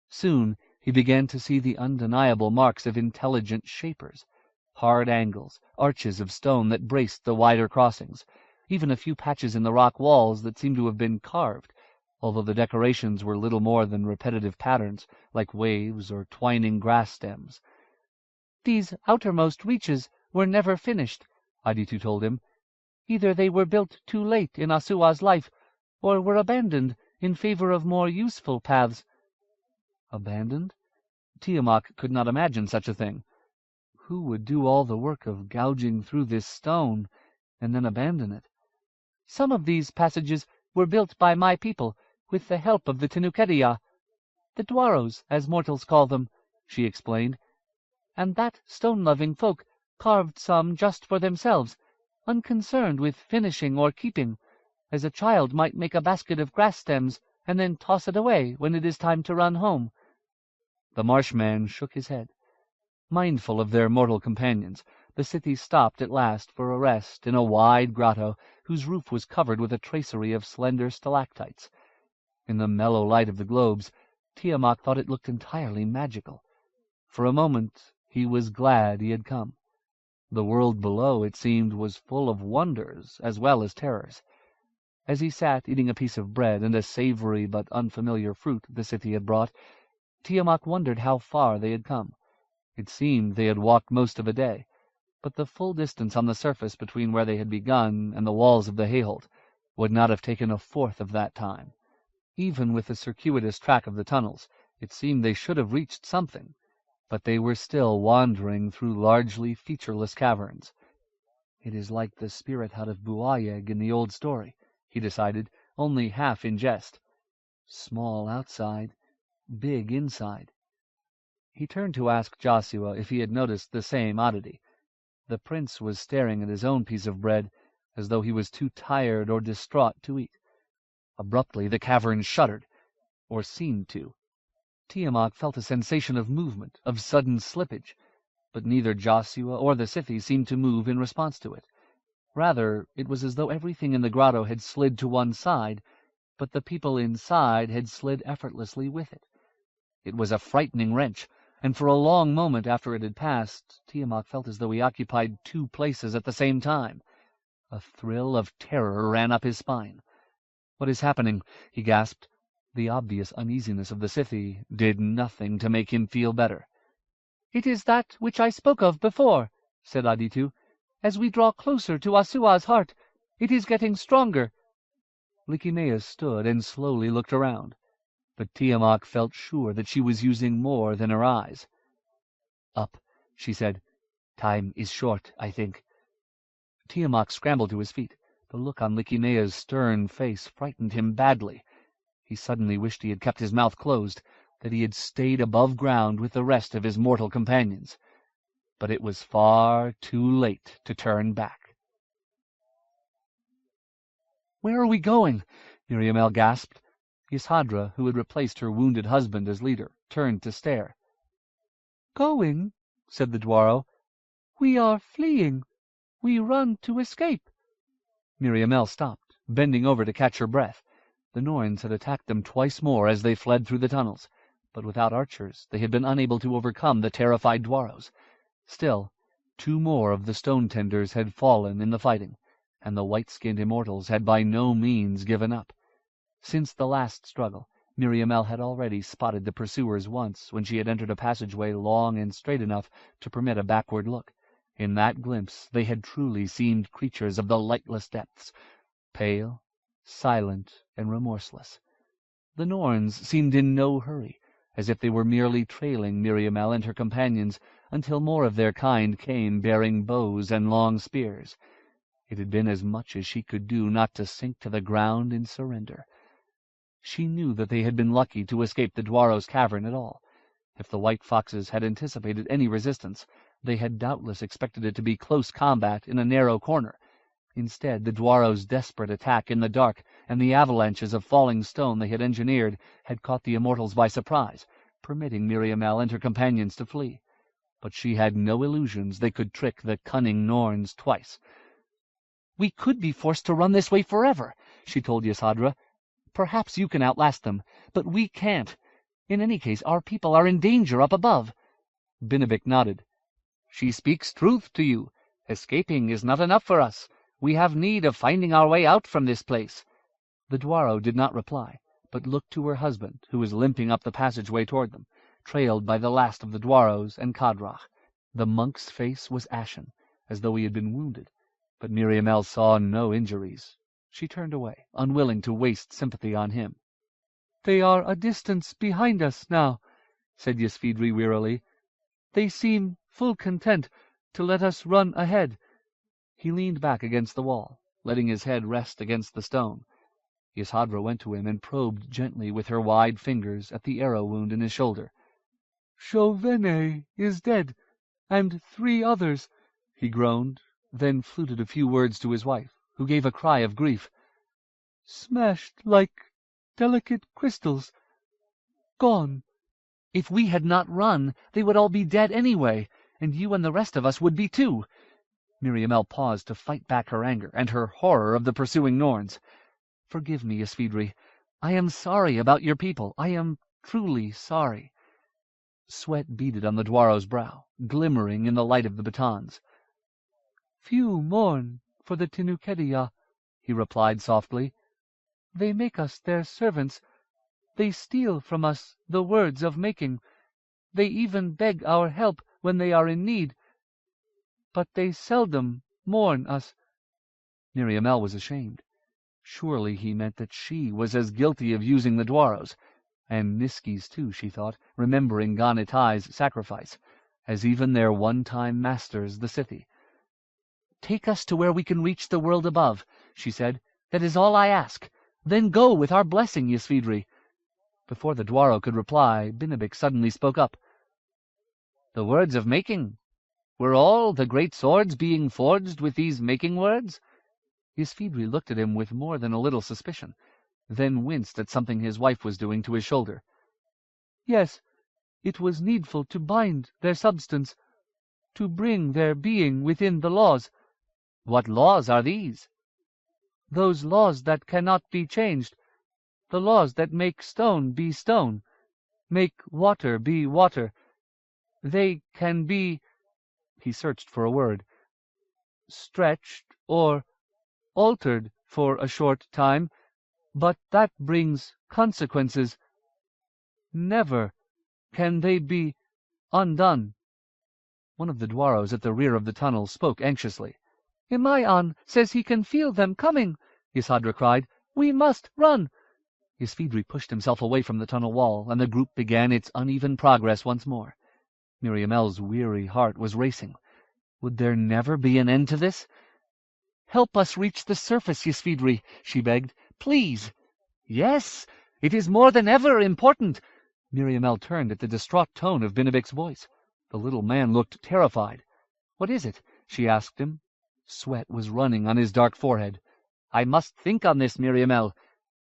Soon he began to see the undeniable marks of intelligent shapers, hard angles, arches of stone that braced the wider crossings, even a few patches in the rock walls that seemed to have been carved, although the decorations were little more than repetitive patterns, like waves or twining grass stems. "These outermost reaches were never finished," Aditu told him. "Either they were built too late in Asua's life, or were abandoned in favor of more useful paths." Abandoned? Tiamat could not imagine such a thing. Who would do all the work of gouging through this stone, and then abandon it? "Some of these passages were built by my people, with the help of the Tinukeria, the Dwaros, as mortals call them," she explained. "And that stone-loving folk carved some just for themselves, unconcerned with finishing or keeping, as a child might make a basket of grass stems and then toss it away when it is time to run home." The marshman shook his head. Mindful of their mortal companions, the Scythes stopped at last for a rest in a wide grotto whose roof was covered with a tracery of slender stalactites. In the mellow light of the globes, Tiamat thought it looked entirely magical. For a moment he was glad he had come. The world below, it seemed, was full of wonders as well as terrors. As he sat eating a piece of bread and a savory but unfamiliar fruit the Scythe had brought, Tiamat wondered how far they had come. It seemed they had walked most of a day, but the full distance on the surface between where they had begun and the walls of the Hayholt would not have taken a fourth of that time. Even with the circuitous track of the tunnels, it seemed they should have reached something, but they were still wandering through largely featureless caverns. "It is like the spirit hut of Buayeg in the old story," he decided, only half in jest. "Small outside, big inside." He turned to ask Joshua if he had noticed the same oddity. The prince was staring at his own piece of bread, as though he was too tired or distraught to eat. Abruptly the cavern shuddered, or seemed to. Tiamat felt a sensation of movement, of sudden slippage, but neither Joshua or the Scythe seemed to move in response to it. Rather, it was as though everything in the grotto had slid to one side, but the people inside had slid effortlessly with it. It was a frightening wrench, and for a long moment after it had passed, Tiamat felt as though he occupied two places at the same time. A thrill of terror ran up his spine. "What is happening?" he gasped. The obvious uneasiness of the Scythe did nothing to make him feel better. "It is that which I spoke of before," said Aditu. "As we draw closer to Asua's heart, it is getting stronger." Lycaeus stood and slowly looked around, but Tiamat felt sure that she was using more than her eyes. "Up," she said. "Time is short, I think." Tiamat scrambled to his feet. The look on Lycaeus' stern face frightened him badly. He suddenly wished he had kept his mouth closed, that he had stayed above ground with the rest of his mortal companions. But it was far too late to turn back. "Where are we going?" Miriamel gasped. Ishadra, who had replaced her wounded husband as leader, turned to stare. "Going?" said the Dwaro. "We are fleeing. We run to escape." Miriamel stopped, bending over to catch her breath. The Norns had attacked them twice more as they fled through the tunnels, but without archers they had been unable to overcome the terrified Dwaros. Still, 2 more of the stone tenders had fallen in the fighting, and the white-skinned immortals had by no means given up. Since the last struggle, Miriamel had already spotted the pursuers once when she had entered a passageway long and straight enough to permit a backward look. In that glimpse they had truly seemed creatures of the lightless depths, pale, silent, and remorseless. The Norns seemed in no hurry, as if they were merely trailing Miriamel and her companions until more of their kind came bearing bows and long spears. It had been as much as she could do not to sink to the ground in surrender. She knew that they had been lucky to escape the Dwaro's cavern at all. If the white foxes had anticipated any resistance, they had doubtless expected it to be close combat in a narrow corner. Instead, the Dwaro's desperate attack in the dark and the avalanches of falling stone they had engineered had caught the immortals by surprise, permitting Miriamel and her companions to flee. But she had no illusions they could trick the cunning Norns twice. "We could be forced to run this way forever," she told Yssadra. "Perhaps you can outlast them, but we can't. In any case, our people are in danger up above." Binabik nodded. "She speaks truth to you. Escaping is not enough for us. We have need of finding our way out from this place." The Dwaro did not reply, but looked to her husband, who was limping up the passageway toward them, trailed by the last of the Dwaros and Kadrach. The monk's face was ashen, as though he had been wounded, but Miriamel saw no injuries. She turned away, unwilling to waste sympathy on him. "They are a distance behind us now," said Ysvidri wearily. "They seem full content to let us run ahead." He leaned back against the wall, letting his head rest against the stone. Yssadra went to him and probed gently with her wide fingers at the arrow wound in his shoulder. "Chauvene is dead, and 3 others," he groaned, then fluted a few words to his wife, who gave a cry of grief. "Smashed like delicate crystals. Gone." "If we had not run, they would all be dead anyway, and you and the rest of us would be too." Miriamel paused to fight back her anger and her horror of the pursuing Norns. "Forgive me, Ysvidri. I am sorry about your people. I am truly sorry." Sweat beaded on the Dwaro's brow, glimmering in the light of the batons. "Few mourn for the Tinukedia," he replied softly. "They make us their servants. They steal from us the words of making. They even beg our help when they are in need. But they seldom mourn us." Miriamel was ashamed. Surely he meant that she was as guilty of using the Dwaros, and Niski's too, she thought, remembering Ganitai's sacrifice, as even their one-time masters, the Scythi. "Take us to where we can reach the world above," she said. "That is all I ask. Then go with our blessing, Ysvidri." Before the Dwaro could reply, Binabik suddenly spoke up. "The words of making. Were all the great swords being forged with these making words?" Ysvidri looked at him with more than a little suspicion, then winced at something his wife was doing to his shoulder. "Yes, it was needful to bind their substance, to bring their being within the laws." "What laws are these?" "Those laws that cannot be changed, the laws that make stone be stone, make water be water. They can be," he searched for a word, "stretched or altered for a short time, but that brings consequences. Never can they be undone." One of the Dwaros at the rear of the tunnel spoke anxiously. "Imayan says he can feel them coming," Yssadra cried. "We must run." Ysvidri pushed himself away from the tunnel wall, and the group began its uneven progress once more. Miriamel's weary heart was racing. Would there never be an end to this? "Help us reach the surface, Ysvidri," she begged. "Please." "Yes, it is more than ever important." Miriamel turned at the distraught tone of Binabik's voice. The little man looked terrified. "What is it?" she asked him. Sweat was running on his dark forehead. "I must think on this, Miriamel,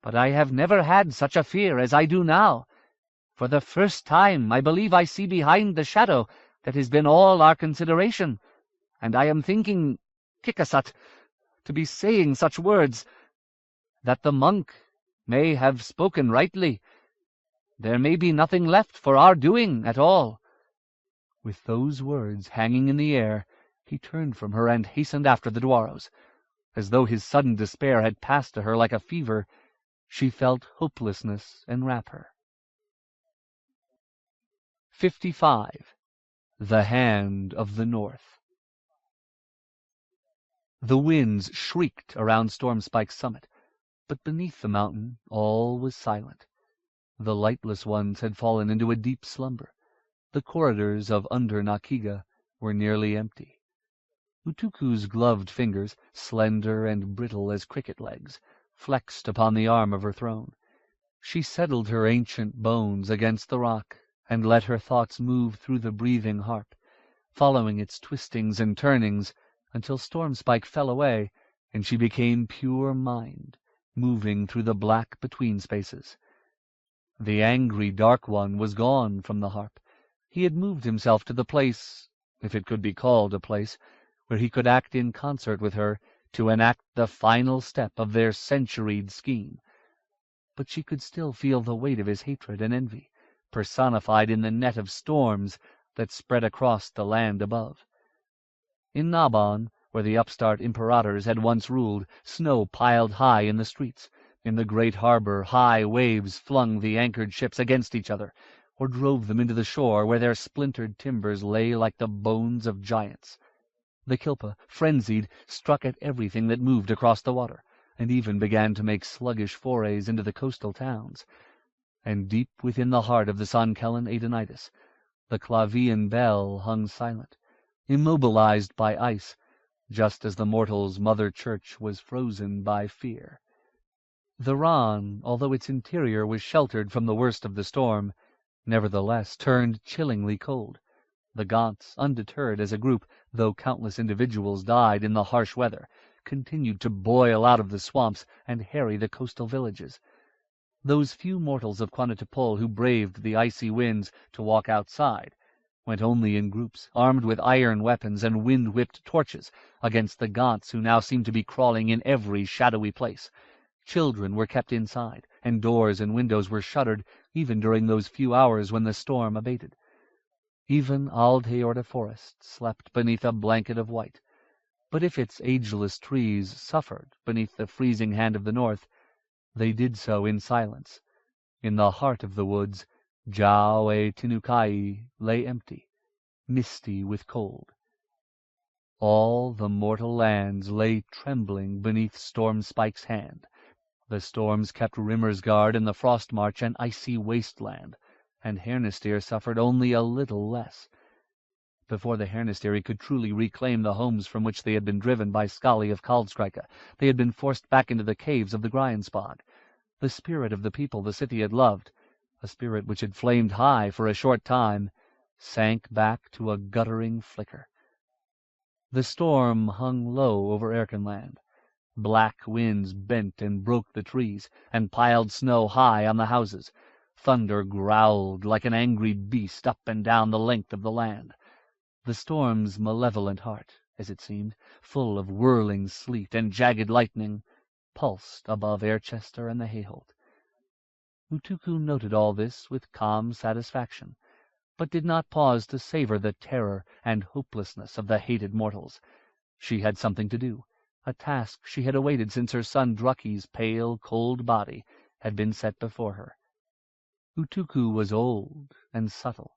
but I have never had such a fear as I do now. For the first time I believe I see behind the shadow that has been all our consideration, and I am thinking, Kikasat, to be saying such words, that the monk may have spoken rightly. There may be nothing left for our doing at all." With those words hanging in the air, he turned from her and hastened after the Dwaros. As though his sudden despair had passed to her like a fever, She felt hopelessness enwrap her. 55. The Hand of the North. The winds shrieked around Stormspike's summit, but beneath the mountain all was silent. The lightless ones had fallen into a deep slumber. The corridors of Under Nakiga were nearly empty. Utuku's gloved fingers, slender and brittle as cricket legs, flexed upon the arm of her throne. She settled her ancient bones against the rock and let her thoughts move through the breathing harp, following its twistings and turnings until Stormspike fell away and she became pure mind, moving through the black between spaces. The angry Dark One was gone from the harp. He had moved himself to the place, if it could be called a place, where he could act in concert with her to enact the final step of their centuried scheme. But she could still feel the weight of his hatred and envy, personified in the net of storms that spread across the land above. In Nabon, where the upstart imperators had once ruled, snow piled high in the streets. In the great harbor, high waves flung the anchored ships against each other, or drove them into the shore, where their splintered timbers lay like the bones of giants. The Kilpa, frenzied, struck at everything that moved across the water, and even began to make sluggish forays into the coastal towns. And deep within the heart of the Sankellan Adonitis, the Clavian bell hung silent, immobilized by ice, just as the mortal's mother church was frozen by fear. The Ran, although its interior was sheltered from the worst of the storm, nevertheless turned chillingly cold. The Gaunts, undeterred as a group, though countless individuals died in the harsh weather, continued to boil out of the swamps and harry the coastal villages. Those few mortals of Quanatipol who braved the icy winds to walk outside went only in groups, armed with iron weapons and wind-whipped torches, against the Gaunts who now seemed to be crawling in every shadowy place. Children were kept inside, and doors and windows were shuttered even during those few hours when the storm abated. Even Alteorda Forest slept beneath a blanket of white. But if its ageless trees suffered beneath the freezing hand of the north, they did so in silence. In the heart of the woods, Jiao e Tinukai lay empty, misty with cold. All the mortal lands lay trembling beneath Stormspike's hand. The storms kept Rimmersgard and the Frost March an icy wasteland, and Hernistir suffered only a little less. Before the Hernistiri could truly reclaim the homes from which they had been driven by Skali of Kaldskreika, they had been forced back into the caves of the Gryanspog. The spirit of the people the city had loved, a spirit which had flamed high for a short time, sank back to a guttering flicker. The storm hung low over Erkenland. Black winds bent and broke the trees, and piled snow high on the houses. Thunder growled like an angry beast up and down the length of the land. The storm's malevolent heart, as it seemed, full of whirling sleet and jagged lightning, pulsed above Airchester and the Hayholt. Utuku noted all this with calm satisfaction, but did not pause to savor the terror and hopelessness of the hated mortals. She had something to do. A task she had awaited since her son Drucky's pale, cold body had been set before her. Utuku was old and subtle.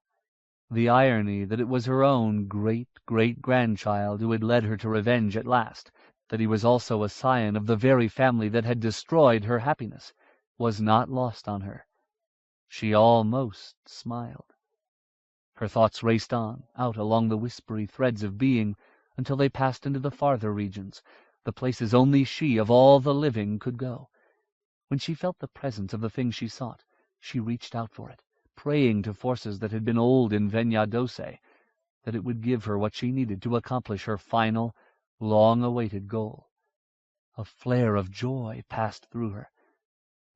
The irony that it was her own great-great-grandchild who had led her to revenge at last, that he was also a scion of the very family that had destroyed her happiness, was not lost on her. She almost smiled. Her thoughts raced on, out along the whispery threads of being, until they passed into the farther regions, the places only she of all the living could go. When she felt the presence of the thing she sought, she reached out for it, praying to forces that had been old in Venya Dose, that it would give her what she needed to accomplish her final, long-awaited goal. A flare of joy passed through her.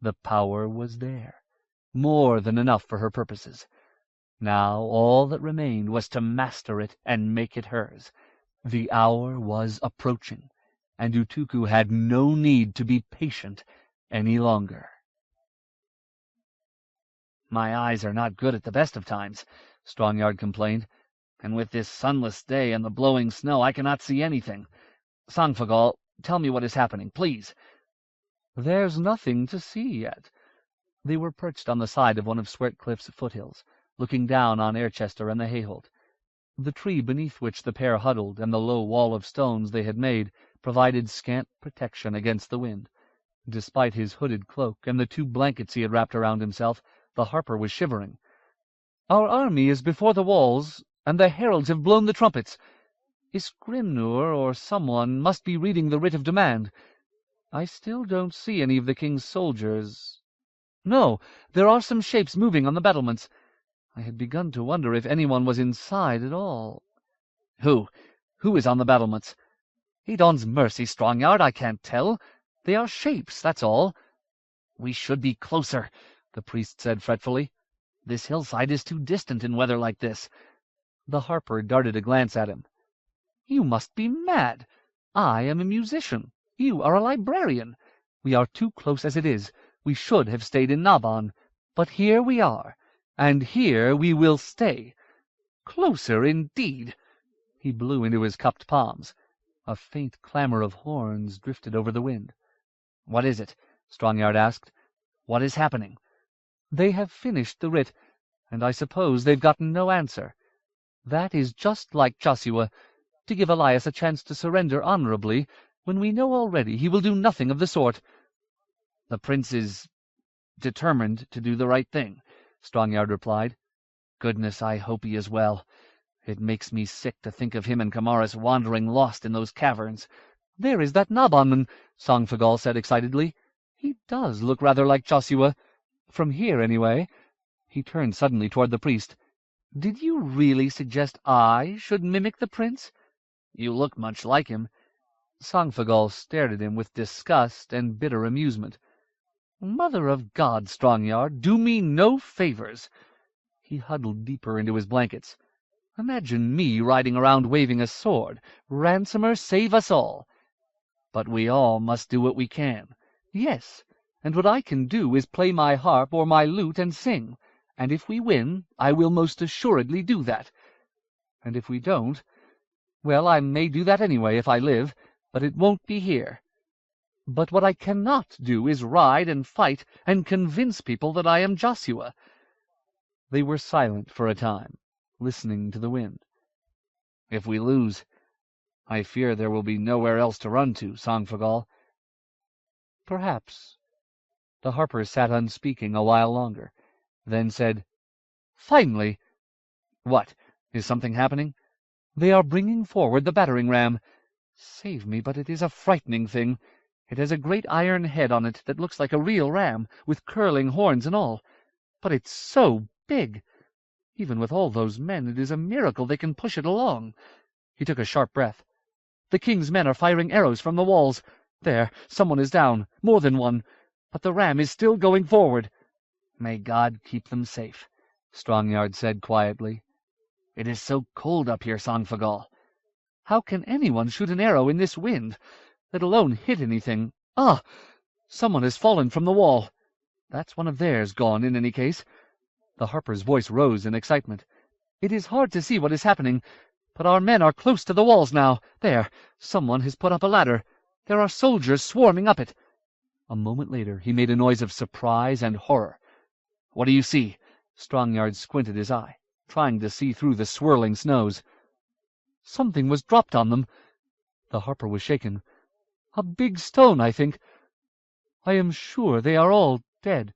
The power was there, more than enough for her purposes. Now all that remained was to master it and make it hers. The hour was approaching, and Utuku had no need to be patient any longer. "My eyes are not good at the best of times," Strongyard complained, "and with this sunless day and the blowing snow I cannot see anything. Sangfagal, tell me what is happening, please." "There's nothing to see yet." They were perched on the side of one of Swertcliffe's foothills, looking down on Airchester and the Hayholt. The tree beneath which the pair huddled and the low wall of stones they had made provided scant protection against the wind. Despite his hooded cloak and the 2 blankets he had wrapped around himself, the harper was shivering. "Our army is before the walls, and the heralds have blown the trumpets. Isgrimnur or someone must be reading the writ of demand. I still don't see any of the king's soldiers. No, there are some shapes moving on the battlements. I had begun to wonder if anyone was inside at all." "Who? Who is on the battlements?" "Edon's mercy, Strongyard, I can't tell. They are shapes, that's all." "We should be closer," the priest said fretfully. "This hillside is too distant in weather like this." The harper darted a glance at him. "You must be mad. I am a musician. You are a librarian. We are too close as it is. We should have stayed in Nabon. But here we are, and here we will stay. Closer indeed." He blew into his cupped palms. A faint clamor of horns drifted over the wind. "What is it?" Strongyard asked. "What is happening?" "They have finished the writ, and I suppose they've gotten no answer. That is just like Joshua, to give Elias a chance to surrender honorably, when we know already he will do nothing of the sort." "The prince is determined to do the right thing," Strongyard replied. "Goodness, I hope he is well. It makes me sick to think of him and Kamaris wandering lost in those caverns." "There is that Nabonman," Sangfagal said excitedly. "He does look rather like Joshua. From here, anyway." He turned suddenly toward the priest. "Did you really suggest I should mimic the prince?" "You look much like him." Sangfagal stared at him with disgust and bitter amusement. "Mother of God, Strongyard, do me no favors." He huddled deeper into his blankets. "Imagine me riding around waving a sword. Ransomer, save us all." "But we all must do what we can." "Yes, and what I can do is play my harp or my lute and sing, and if we win, I will most assuredly do that. And if we don't, well, I may do that anyway if I live, but it won't be here. But what I cannot do is ride and fight and convince people that I am Joshua." They were silent for a time, listening to the wind. "If we lose, I fear there will be nowhere else to run to, Sangfagal." "Perhaps." The harper sat unspeaking a while longer, then said, "Finally." "What? Is something happening?" "They are bringing forward the battering ram. Save me, but it is a frightening thing. It has a great iron head on it that looks like a real ram, with curling horns and all. But it's so big. Even with all those men, it is a miracle they can push it along." He took a sharp breath. "The king's men are firing arrows from the walls. There, someone is down, more than one. But the ram is still going forward." "May God keep them safe," Strongyard said quietly. "It is so cold up here, Sangfagal." "How can anyone shoot an arrow in this wind, let alone hit anything? Ah! Someone has fallen from the wall. That's one of theirs gone, in any case." The harper's voice rose in excitement. "It is hard to see what is happening, but our men are close to the walls now. There, someone has put up a ladder. There are soldiers swarming up it." A moment later he made a noise of surprise and horror. "What do you see?" Strongyard squinted his eye, trying to see through the swirling snows. "Something was dropped on them." The harper was shaken. "A big stone, I think. I am sure they are all dead."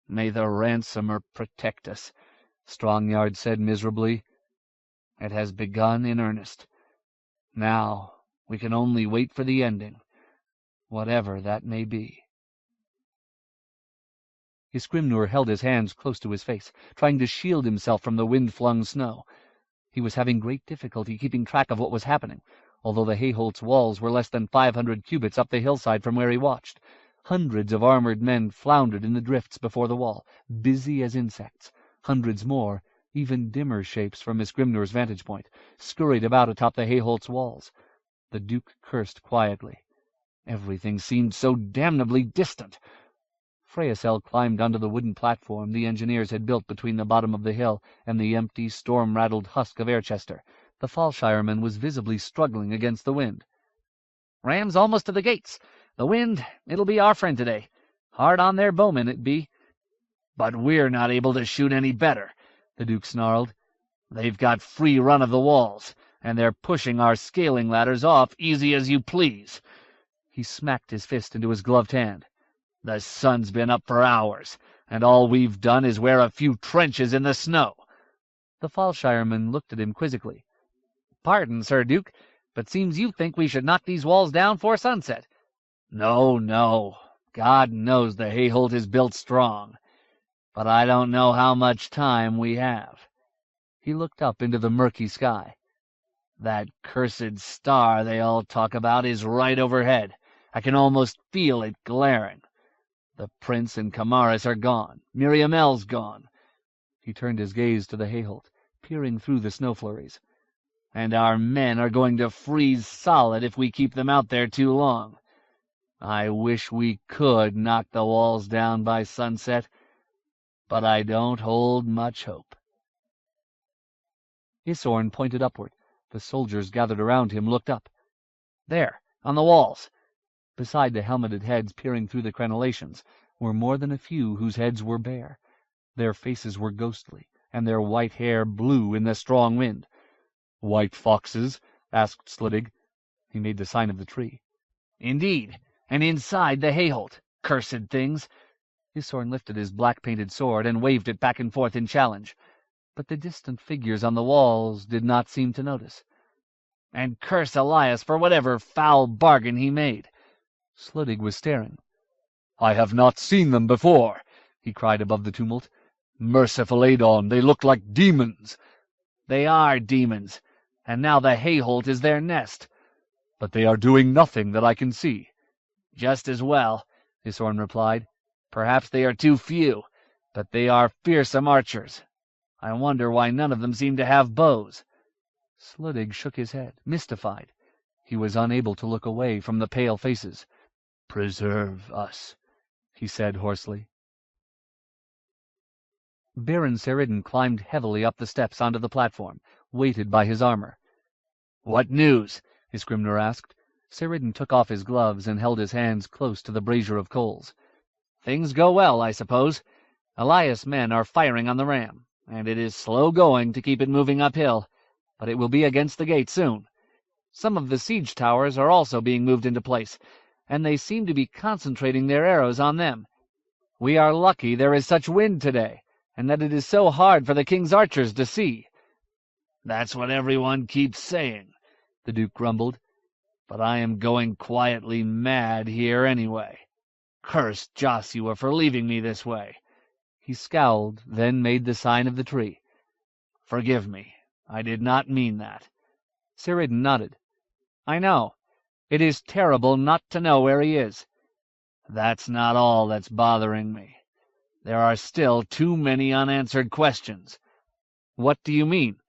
"May the ransomer protect us," Strongyard said miserably. "It has begun in earnest. Now we can only wait for the ending, whatever that may be." Isgrimnur held his hands close to his face, trying to shield himself from the wind-flung snow. He was having great difficulty keeping track of what was happening, although the Hayholt's walls were less than 500 cubits up the hillside from where he watched. Hundreds of armored men floundered in the drifts before the wall, busy as insects. Hundreds more, even dimmer shapes from Isgrimnur's vantage point, scurried about atop the Hayholt's walls. The Duke cursed quietly. Everything seemed so damnably distant. Freysel climbed onto the wooden platform the engineers had built between the bottom of the hill and the empty, storm-rattled husk of Airchester. The Fallshireman was visibly struggling against the wind. "Ram's almost to the gates. The wind, it'll be our friend today. Hard on their bowmen it be. But we're not able to shoot any better, the Duke snarled. They've got free run of the walls, and they're pushing our scaling ladders off easy as you please. He smacked his fist into his gloved hand. The sun's been up for hours, and all we've done is wear a few trenches in the snow. The Fallshireman looked at him quizzically. Pardon, Sir Duke, but seems you think we should knock these walls down 'fore sunset. No, no. God knows the Hayholt is built strong. But I don't know how much time we have. He looked up into the murky sky. That cursed star they all talk about is right overhead. I can almost feel it glaring. The Prince and Camaris are gone. Miriamel's gone. He turned his gaze to the Hayholt, peering through the snow flurries. And our men are going to freeze solid if we keep them out there too long. I wish we could knock the walls down by sunset, but I don't hold much hope. Isorn pointed upward. The soldiers gathered around him looked up. There, on the walls. Beside the helmeted heads peering through the crenellations were more than a few whose heads were bare. Their faces were ghostly, and their white hair blew in the strong wind. "White foxes?" asked Sliddig. He made the sign of the tree. Indeed, and inside the Hayholt. Cursed things! Isorn lifted his black-painted sword and waved it back and forth in challenge, but the distant figures on the walls did not seem to notice. And curse Elias for whatever foul bargain he made. Sliddig was staring. "I have not seen them before," he cried above the tumult. "Merciful Adon, they look like demons." They are demons, and now the Hayholt is their nest. "But they are doing nothing that I can see." "Just as well," Isorn replied. "Perhaps they are too few, but they are fearsome archers. I wonder why none of them seem to have bows." Sliddig shook his head, mystified. He was unable to look away from the pale faces. "Preserve us," he said hoarsely. Baron Saridin climbed heavily up the steps onto the platform, weighted by his armor. "What news?" Isgrimnur asked. Saridin took off his gloves and held his hands close to the brazier of coals. "Things go well, I suppose. Elias' men are firing on the ram, and it is slow going to keep it moving uphill, but it will be against the gate soon. Some of the siege towers are also being moved into place, and they seem to be concentrating their arrows on them. We are lucky there is such wind today, and that it is so hard for the king's archers to see." "That's what everyone keeps saying," the Duke grumbled. "But I am going quietly mad here anyway. Curse Joshua for leaving me this way." He scowled, then made the sign of the tree. "Forgive me. I did not mean that." Saridin nodded. "I know. It is terrible not to know where he is. That's not all that's bothering me. There are still too many unanswered questions." "What do you mean?"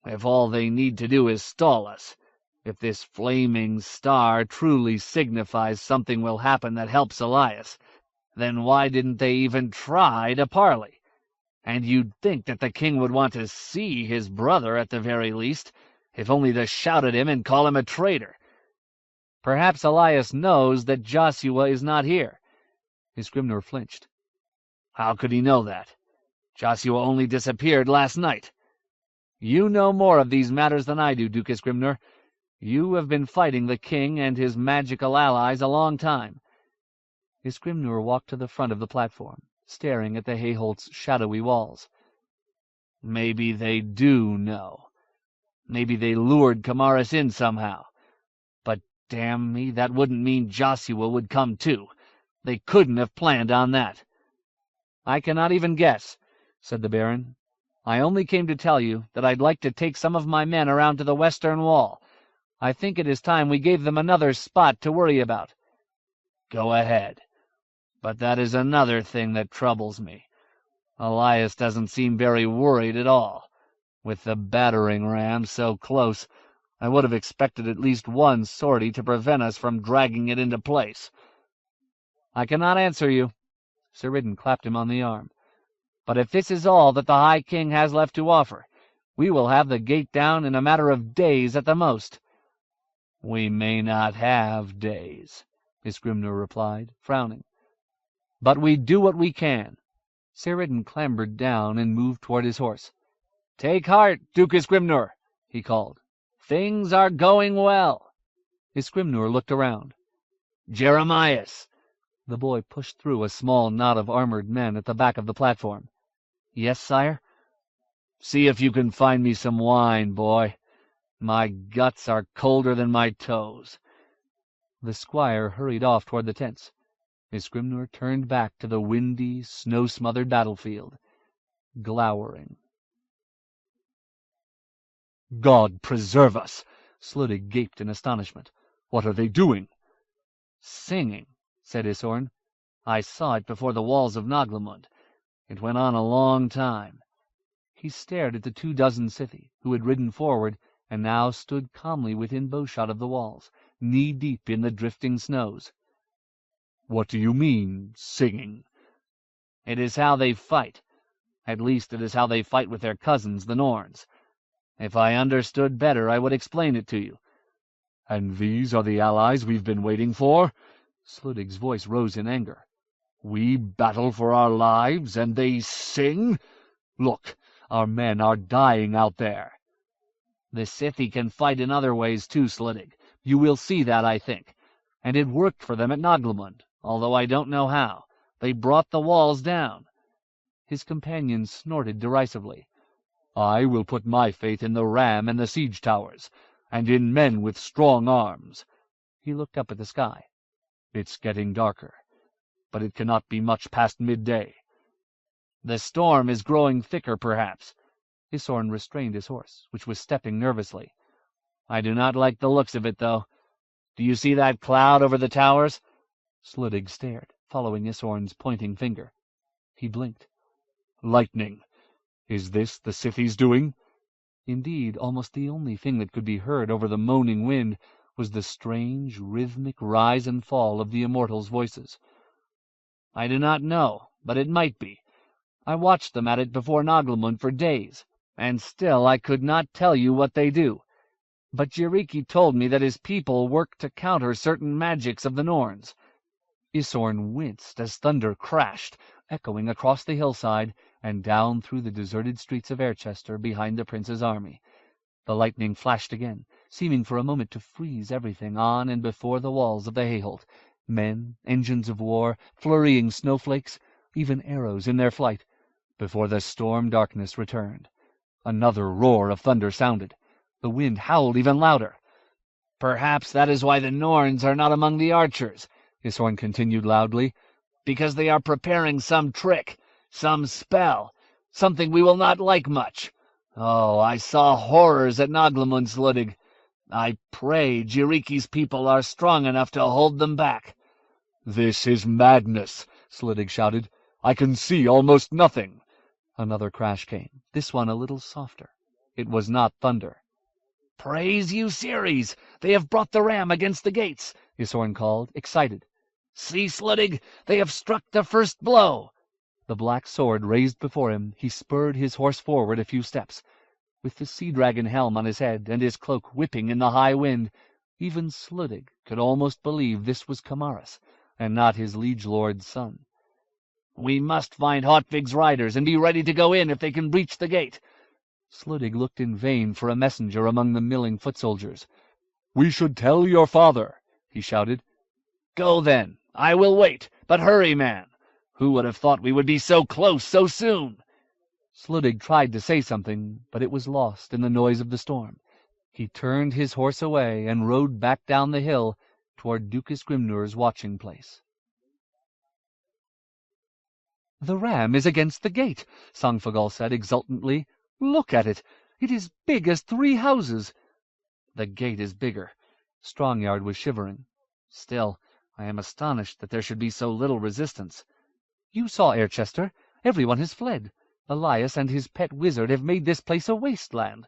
"If all they need to do is stall us, if this flaming star truly signifies something will happen that helps Elias, then why didn't they even try to parley? And you'd think that the king would want to see his brother at the very least, if only to shout at him and call him a traitor. Perhaps Elias knows that Joshua is not here." Isgrimnur flinched. "How could he know that? Joshua only disappeared last night." "You know more of these matters than I do, Duke Isgrimnur. You have been fighting the king and his magical allies a long time." Isgrimnur walked to the front of the platform, staring at the Hayholt's shadowy walls. "Maybe they do know. Maybe they lured Camaris in somehow. But damn me, that wouldn't mean Joshua would come too. They couldn't have planned on that." "I cannot even guess," said the Baron. "I only came to tell you that I'd like to take some of my men around to the western wall. I think it is time we gave them another spot to worry about." "Go ahead. But that is another thing that troubles me. Elias doesn't seem very worried at all. With the battering ram so close, I would have expected at least one sortie to prevent us from dragging it into place." "I cannot answer you." Saridin clapped him on the arm. "But if this is all that the High King has left to offer, we will have the gate down in a matter of days at the most." "We may not have days," Isgrimnur replied, frowning. "But we do what we can." Saradin clambered down and moved toward his horse. "Take heart, Duke Isgrimnur," he called. "Things are going well." Isgrimnur looked around. "Jeremias!" The boy pushed through a small knot of armored men at the back of the platform. "Yes, sire?" "See if you can find me some wine, boy. My guts are colder than my toes." The squire hurried off toward the tents. Isgrimnur turned back to the windy, snow-smothered battlefield, glowering. "God preserve us!" Sluttig gaped in astonishment. "What are they doing?" "Singing," said Isorn. "I saw it before the walls of Naglamund. It went on a long time." He stared at the 24 Scythi, who had ridden forward and now stood calmly within bowshot of the walls, knee-deep in the drifting snows. "What do you mean, singing?" "It is how they fight. At least it is how they fight with their cousins, the Norns. If I understood better, I would explain it to you." "And these are the allies we've been waiting for?" Sluttig's voice rose in anger. "We battle for our lives, and they sing? Look, our men are dying out there." "The Scythi can fight in other ways too, Sluttig. You will see that, I think. And it worked for them at Naglamund, although I don't know how. They brought the walls down." His companion snorted derisively. "I will put my faith in the ram and the siege towers, and in men with strong arms." He looked up at the sky. "It's getting darker, but it cannot be much past midday." "The storm is growing thicker, perhaps." Isorn restrained his horse, which was stepping nervously. "I do not like the looks of it, though. Do you see that cloud over the towers?" Sluttig stared, following Isorn's pointing finger. He blinked. "Lightning! Is this the Scythi's doing?" Indeed, almost the only thing that could be heard over the moaning wind was the strange, rhythmic rise and fall of the immortals' voices. "I do not know, but it might be. I watched them at it before Naglamund for days, and still I could not tell you what they do. But Jiriki told me that his people work to counter certain magics of the Norns." Isorn winced as thunder crashed, echoing across the hillside and down through the deserted streets of Airchester behind the prince's army. The lightning flashed again, seeming for a moment to freeze everything on and before the walls of the Hayholt. Men, engines of war, flurrying snowflakes, even arrows in their flight, before the storm darkness returned. Another roar of thunder sounded. The wind howled even louder. "Perhaps that is why the Norns are not among the archers," Isorn continued loudly, "because they are preparing some trick, some spell, something we will not like much. Oh, I saw horrors at Naglamund, Sluttig. I pray Jiriki's people are strong enough to hold them back." "This is madness," Sluttig shouted. "I can see almost nothing." Another crash came, this one a little softer. It was not thunder. "Praise you, Ceres! They have brought the ram against the gates," Isorn called, excited. "See, Sluttig, they have struck the first blow." The black sword raised before him, he spurred his horse forward a few steps. With the sea-dragon helm on his head and his cloak whipping in the high wind, even Sluttig could almost believe this was Kamaras, and not his liege lord's son. "We must find Hotvig's riders and be ready to go in if they can breach the gate." Sluttig looked in vain for a messenger among the milling foot soldiers. "We should tell your father," he shouted. "Go then. I will wait. But hurry, man. Who would have thought we would be so close so soon?" Sluttig tried to say something, but it was lost in the noise of the storm. He turned his horse away and rode back down the hill toward Duke Isgrimnur's watching place. "The ram is against the gate," Sangfagal said exultantly. "Look at it. It is big as 3 houses." "The gate is bigger." Strongyard was shivering. "Still, I am astonished that there should be so little resistance." "You saw Airchester. Everyone has fled. Elias and his pet wizard have made this place a wasteland.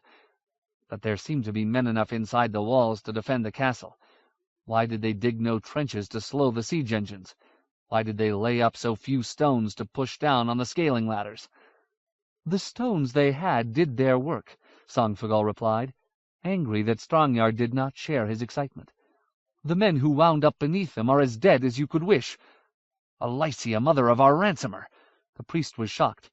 But there seem to be men enough inside the walls to defend the castle. Why did they dig no trenches to slow the siege engines? Why did they lay up so few stones to push down on the scaling ladders?" "The stones they had did their work," Sangfagal replied, angry that Strongyard did not share his excitement. The men who wound up beneath them are as dead as you could wish. Alicia, mother of our ransomer!" The priest was shocked.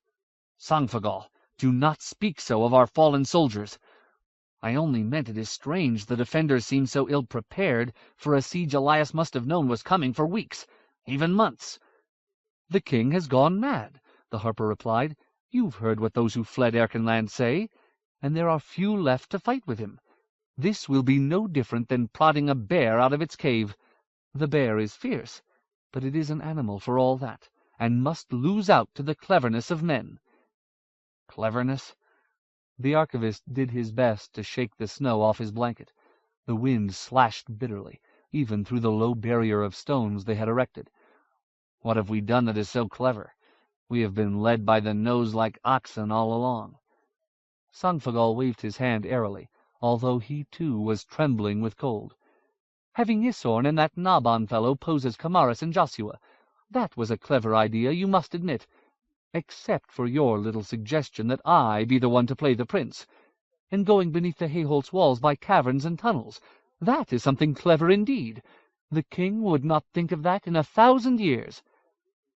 "Sangfagal, do not speak so of our fallen soldiers. I only meant it is strange the defenders seem so ill-prepared for a siege Elias must have known was coming for weeks, even months." "The king has gone mad," the harper replied. "You've heard what those who fled Erkenland say, and there are few left to fight with him. This will be no different than prodding a bear out of its cave. The bear is fierce, but it is an animal for all that, and must lose out to the cleverness of men." "Cleverness?" The archivist did his best to shake the snow off his blanket. The wind slashed bitterly, even through the low barrier of stones they had erected. "What have we done that is so clever? We have been led by the nose like oxen all along." Sangfagal waved his hand airily, although he too was trembling with cold. "Having Isorn and that Naban fellow pose as Kamaris and Joshua. That was a clever idea, you must admit. Except for your little suggestion that I be the one to play the prince. And going beneath the Hayholt's walls by caverns and tunnels. That is something clever indeed. The king would not think of that in 1,000 years.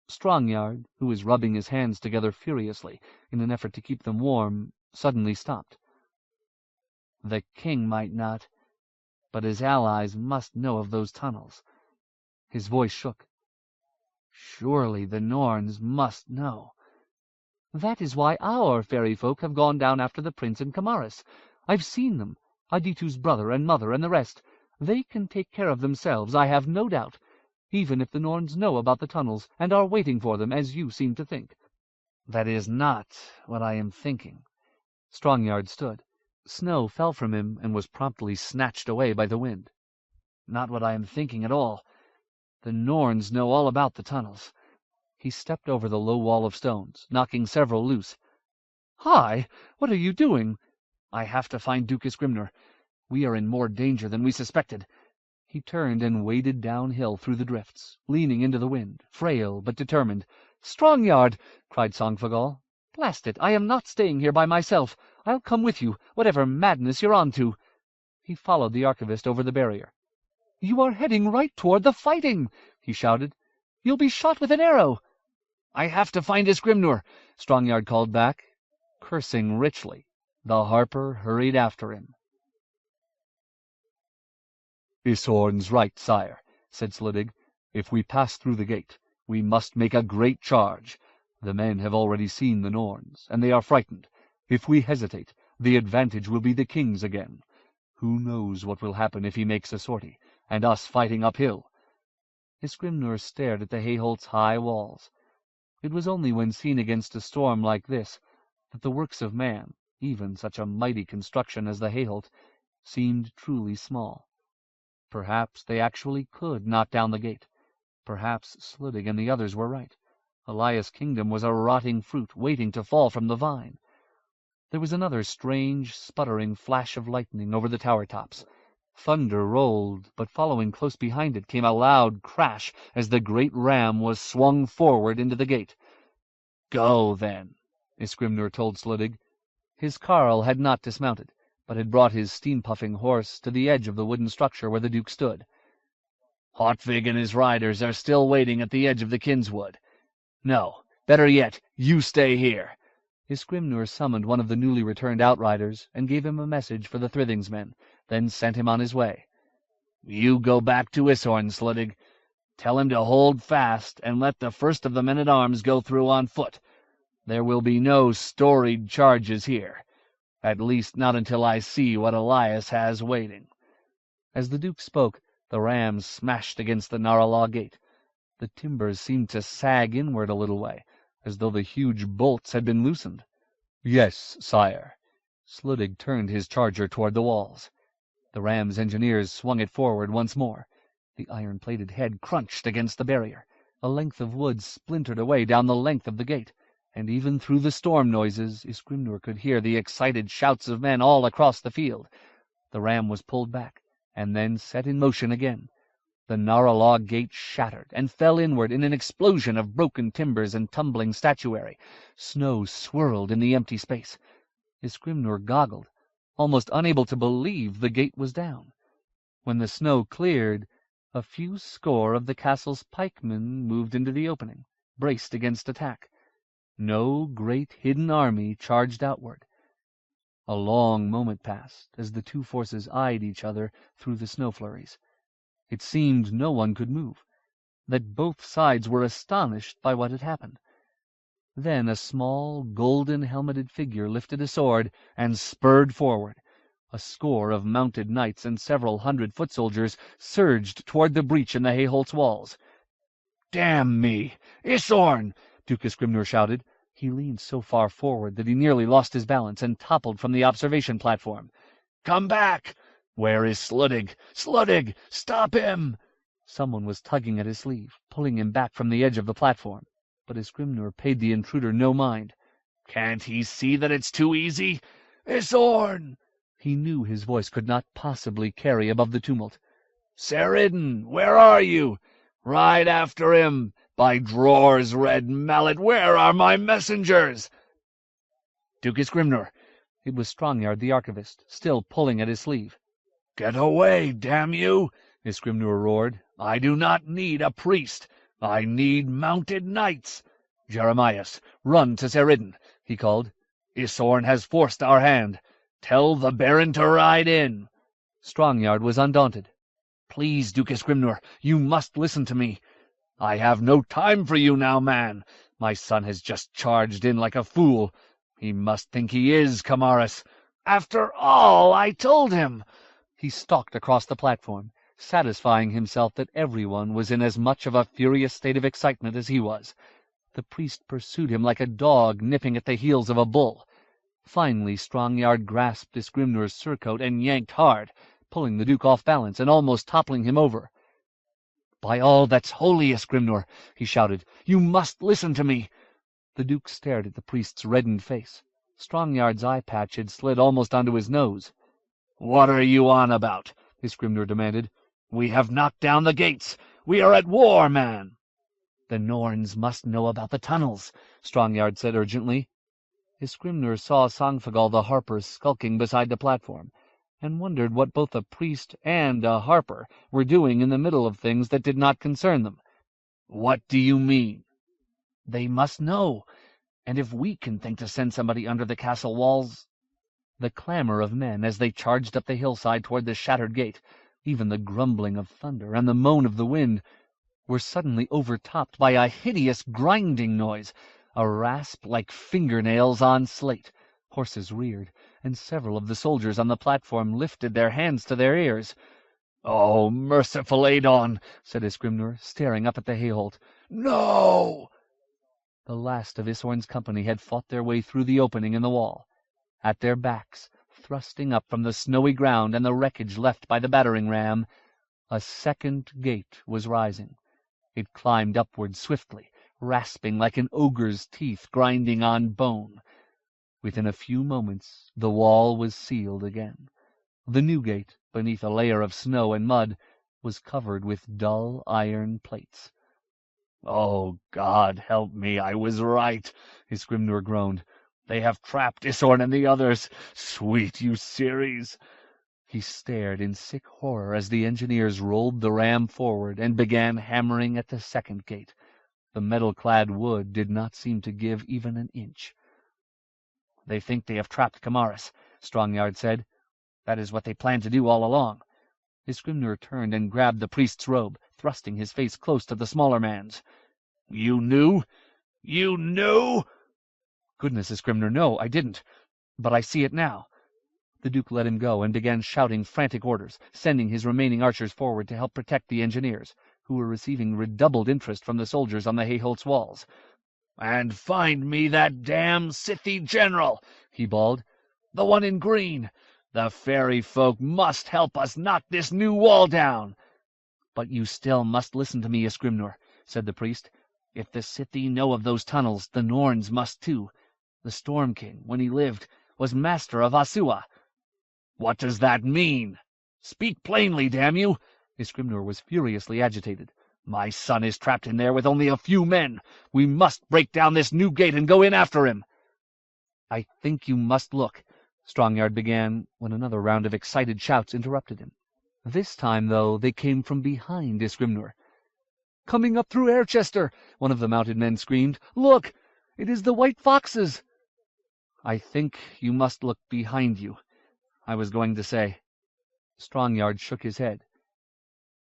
Strongyard, who was rubbing his hands together furiously in an effort to keep them warm, suddenly stopped. "The king might not, but his allies must know of those tunnels." His voice shook. "Surely the Norns must know." "That is why our fairy folk have gone down after the prince and Kamaris. I've seen them, Aditu's brother and mother and the rest. They can take care of themselves, I have no doubt, even if the Norns know about the tunnels and are waiting for them, as you seem to think." "That is not what I am thinking." Strongyard stood. Snow fell from him and was promptly snatched away by the wind. "Not what I am thinking at all. The Norns know all about the tunnels." He stepped over the low wall of stones, knocking several loose. "Hi! What are you doing?" "I have to find Duke Isgrimnur. We are in more danger than we suspected." He turned and waded downhill through the drifts, leaning into the wind, frail but determined. "Strongyard!" cried Sangfagal. "Blast it, I am not staying here by myself. I'll come with you, whatever madness you're on to." He followed the archivist over the barrier. "You are heading right toward the fighting!" he shouted. "You'll be shot with an arrow." "I have to find Isgrimnur," Strongyard called back. Cursing richly, the harper hurried after him. "Isorn's right, sire," said Sliddig. "If we pass through the gate, we must make a great charge. The men have already seen the Norns, and they are frightened. If we hesitate, the advantage will be the king's again. Who knows what will happen if he makes a sortie, and us fighting uphill?" Isgrimnur stared at the Hayholt's high walls. It was only when seen against a storm like this that the works of man, even such a mighty construction as the Hayholt, seemed truly small. Perhaps they actually could knock down the gate. Perhaps Sliddig and the others were right. Elias' kingdom was a rotting fruit waiting to fall from the vine. There was another strange, sputtering flash of lightning over the tower tops. Thunder rolled, but following close behind it came a loud crash as the great ram was swung forward into the gate. "Go, then," Isgrimnur told Sliddig. His carle had not dismounted, but had brought his steam-puffing horse to the edge of the wooden structure where the Duke stood. "Hotvig and his riders are still waiting at the edge of the Kinswood. No, better yet, you stay here." Isgrimnur summoned one of the newly returned outriders and gave him a message for the Thrithings then sent him on his way. "You go back to Isorn, Sliddig. Tell him to hold fast and let the first of the men-at-arms go through on foot. There will be no storied charges here, at least not until I see what Elias has waiting." As the Duke spoke, the ram smashed against the Naralaw gate. The timbers seemed to sag inward a little way, as though the huge bolts had been loosened. "Yes, sire." Sliddig turned his charger toward the walls. The ram's engineers swung it forward once more. The iron-plated head crunched against the barrier. A length of wood splintered away down the length of the gate, and even through the storm noises Isgrimnur could hear the excited shouts of men all across the field. The ram was pulled back, and then set in motion again. The Naralaw gate shattered and fell inward in an explosion of broken timbers and tumbling statuary. Snow swirled in the empty space. Isgrimnur goggled, almost unable to believe the gate was down. When the snow cleared, A few score of the castle's pikemen moved into the opening, braced against attack. No great hidden army charged outward. A long moment passed as the two forces eyed each other through the snow flurries. It seemed no one could move, that both sides were astonished by what had happened. Then a small, golden-helmeted figure lifted a sword and spurred forward. A score of mounted knights and several hundred foot soldiers surged toward the breach in the Hayholt's walls. "Damn me! Isorn!" Duke Grimnor shouted. He leaned so far forward that he nearly lost his balance and toppled from the observation platform. "Come back! Where is Sluttig? Sluttig! Stop him!" Someone was tugging at his sleeve, pulling him back from the edge of the platform, but Grimnor paid the intruder no mind. "Can't he see that it's too easy? Isorn!" He knew his voice could not possibly carry above the tumult. "Saridin, where are you? Ride after him! By Dror's red mallet, where are my messengers?" "Duke Grimnor." It was Strongyard the archivist, still pulling at his sleeve. "Get away, damn you!" Grimnor roared. "I do not need a priest. I need mounted knights. Jeremias, run to Saridin," he called. "Isorn has forced our hand. Tell the Baron to ride in." Strongyard was undaunted. "Please, Duke Grimnor, you must listen to me. I have no time for you now, man. My son has just charged in like a fool. He must think he is Camaris. After all I told him." He stalked across the platform, satisfying himself that everyone was in as much of a furious state of excitement as he was. The priest pursued him like a dog nipping at the heels of a bull. Finally Strongyard grasped Grimnor's surcoat and yanked hard, pulling the Duke off balance and almost toppling him over. "By all that's holy, Grimnor," he shouted, "you must listen to me." The Duke stared at the priest's reddened face. Strongyard's eye patch had slid almost onto his nose. "What are you on about?" Grimnor demanded. "We have knocked down the gates. We are at war, man." "The Norns must know about the tunnels," Strongyard said urgently. Grimnor saw Sangfagal the harper skulking beside the platform, and wondered what both a priest and a harper were doing in the middle of things that did not concern them. "What do you mean?" "They must know, and if we can think to send somebody under the castle walls—" The clamor of men as they charged up the hillside toward the shattered gate, even the grumbling of thunder and the moan of the wind, were suddenly overtopped by a hideous grinding noise, a rasp like fingernails on slate. Horses reared, and several of the soldiers on the platform lifted their hands to their ears. "Oh, merciful Adon," said Grimnor, staring up at the Hayholt. "No!" The last of Isorn's company had fought their way through the opening in the wall. At their backs, thrusting up from the snowy ground and the wreckage left by the battering ram, a second gate was rising. It climbed upward swiftly, rasping like an ogre's teeth grinding on bone. Within a few moments the wall was sealed again. The new gate, beneath a layer of snow and mud, was covered with dull iron plates. "Oh, God help me, I was right," Grimnor groaned. "They have trapped Isorn and the others. Sweet Euceres!" He stared in sick horror as the engineers rolled the ram forward and began hammering at the second gate. The metal-clad wood did not seem to give even an inch. "They think they have trapped Camaris," Strongyard said. "That is what they planned to do all along." Grimnor turned and grabbed the priest's robe, thrusting his face close to the smaller man's. "You knew? You knew?" "Goodness, Grimnor, no, I didn't. But I see it now." The Duke let him go and began shouting frantic orders, sending his remaining archers forward to help protect the engineers, who were receiving redoubled interest from the soldiers on the Hayholt's walls. "And find me that damn Scythy general," he bawled. "The one in green. The fairy folk must help us knock this new wall down." "But you still must listen to me, Grimnor," said the priest. "If the Scythy know of those tunnels, the Norns must too. The Storm King, when he lived, was master of Asua." "What does that mean? Speak plainly, damn you!" Grimnor was furiously agitated. "My son is trapped in there with only a few men. We must break down this new gate and go in after him." "I think you must look," Strongyard began, when another round of excited shouts interrupted him. This time, though, they came from behind Isgrimnur. "Coming up through Airchester!" one of the mounted men screamed. "Look! It is the white foxes!" "I think you must look behind you," I was going to say. Strongyard shook his head.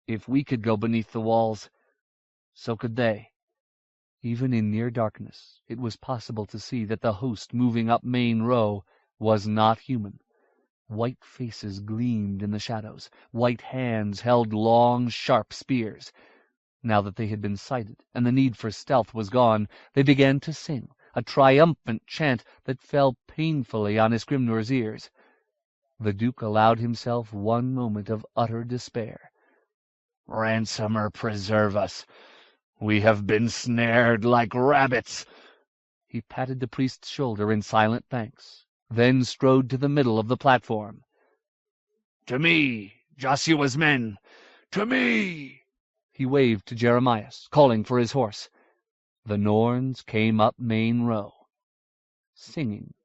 "If we could go beneath the walls, so could they." Even in near darkness it was possible to see that the host moving up Main Row was not human. White faces gleamed in the shadows. White hands held long, sharp spears. Now that they had been sighted and the need for stealth was gone, they began to sing, a triumphant chant that fell painfully on Isgrimnur's ears. The Duke allowed himself one moment of utter despair. "Ransomer, preserve us! We have been snared like rabbits." He patted the priest's shoulder in silent thanks, then strode to the middle of the platform. "To me, Joshua's men! To me!" He waved to Jeremias, calling for his horse. The Norns came up Main Row, singing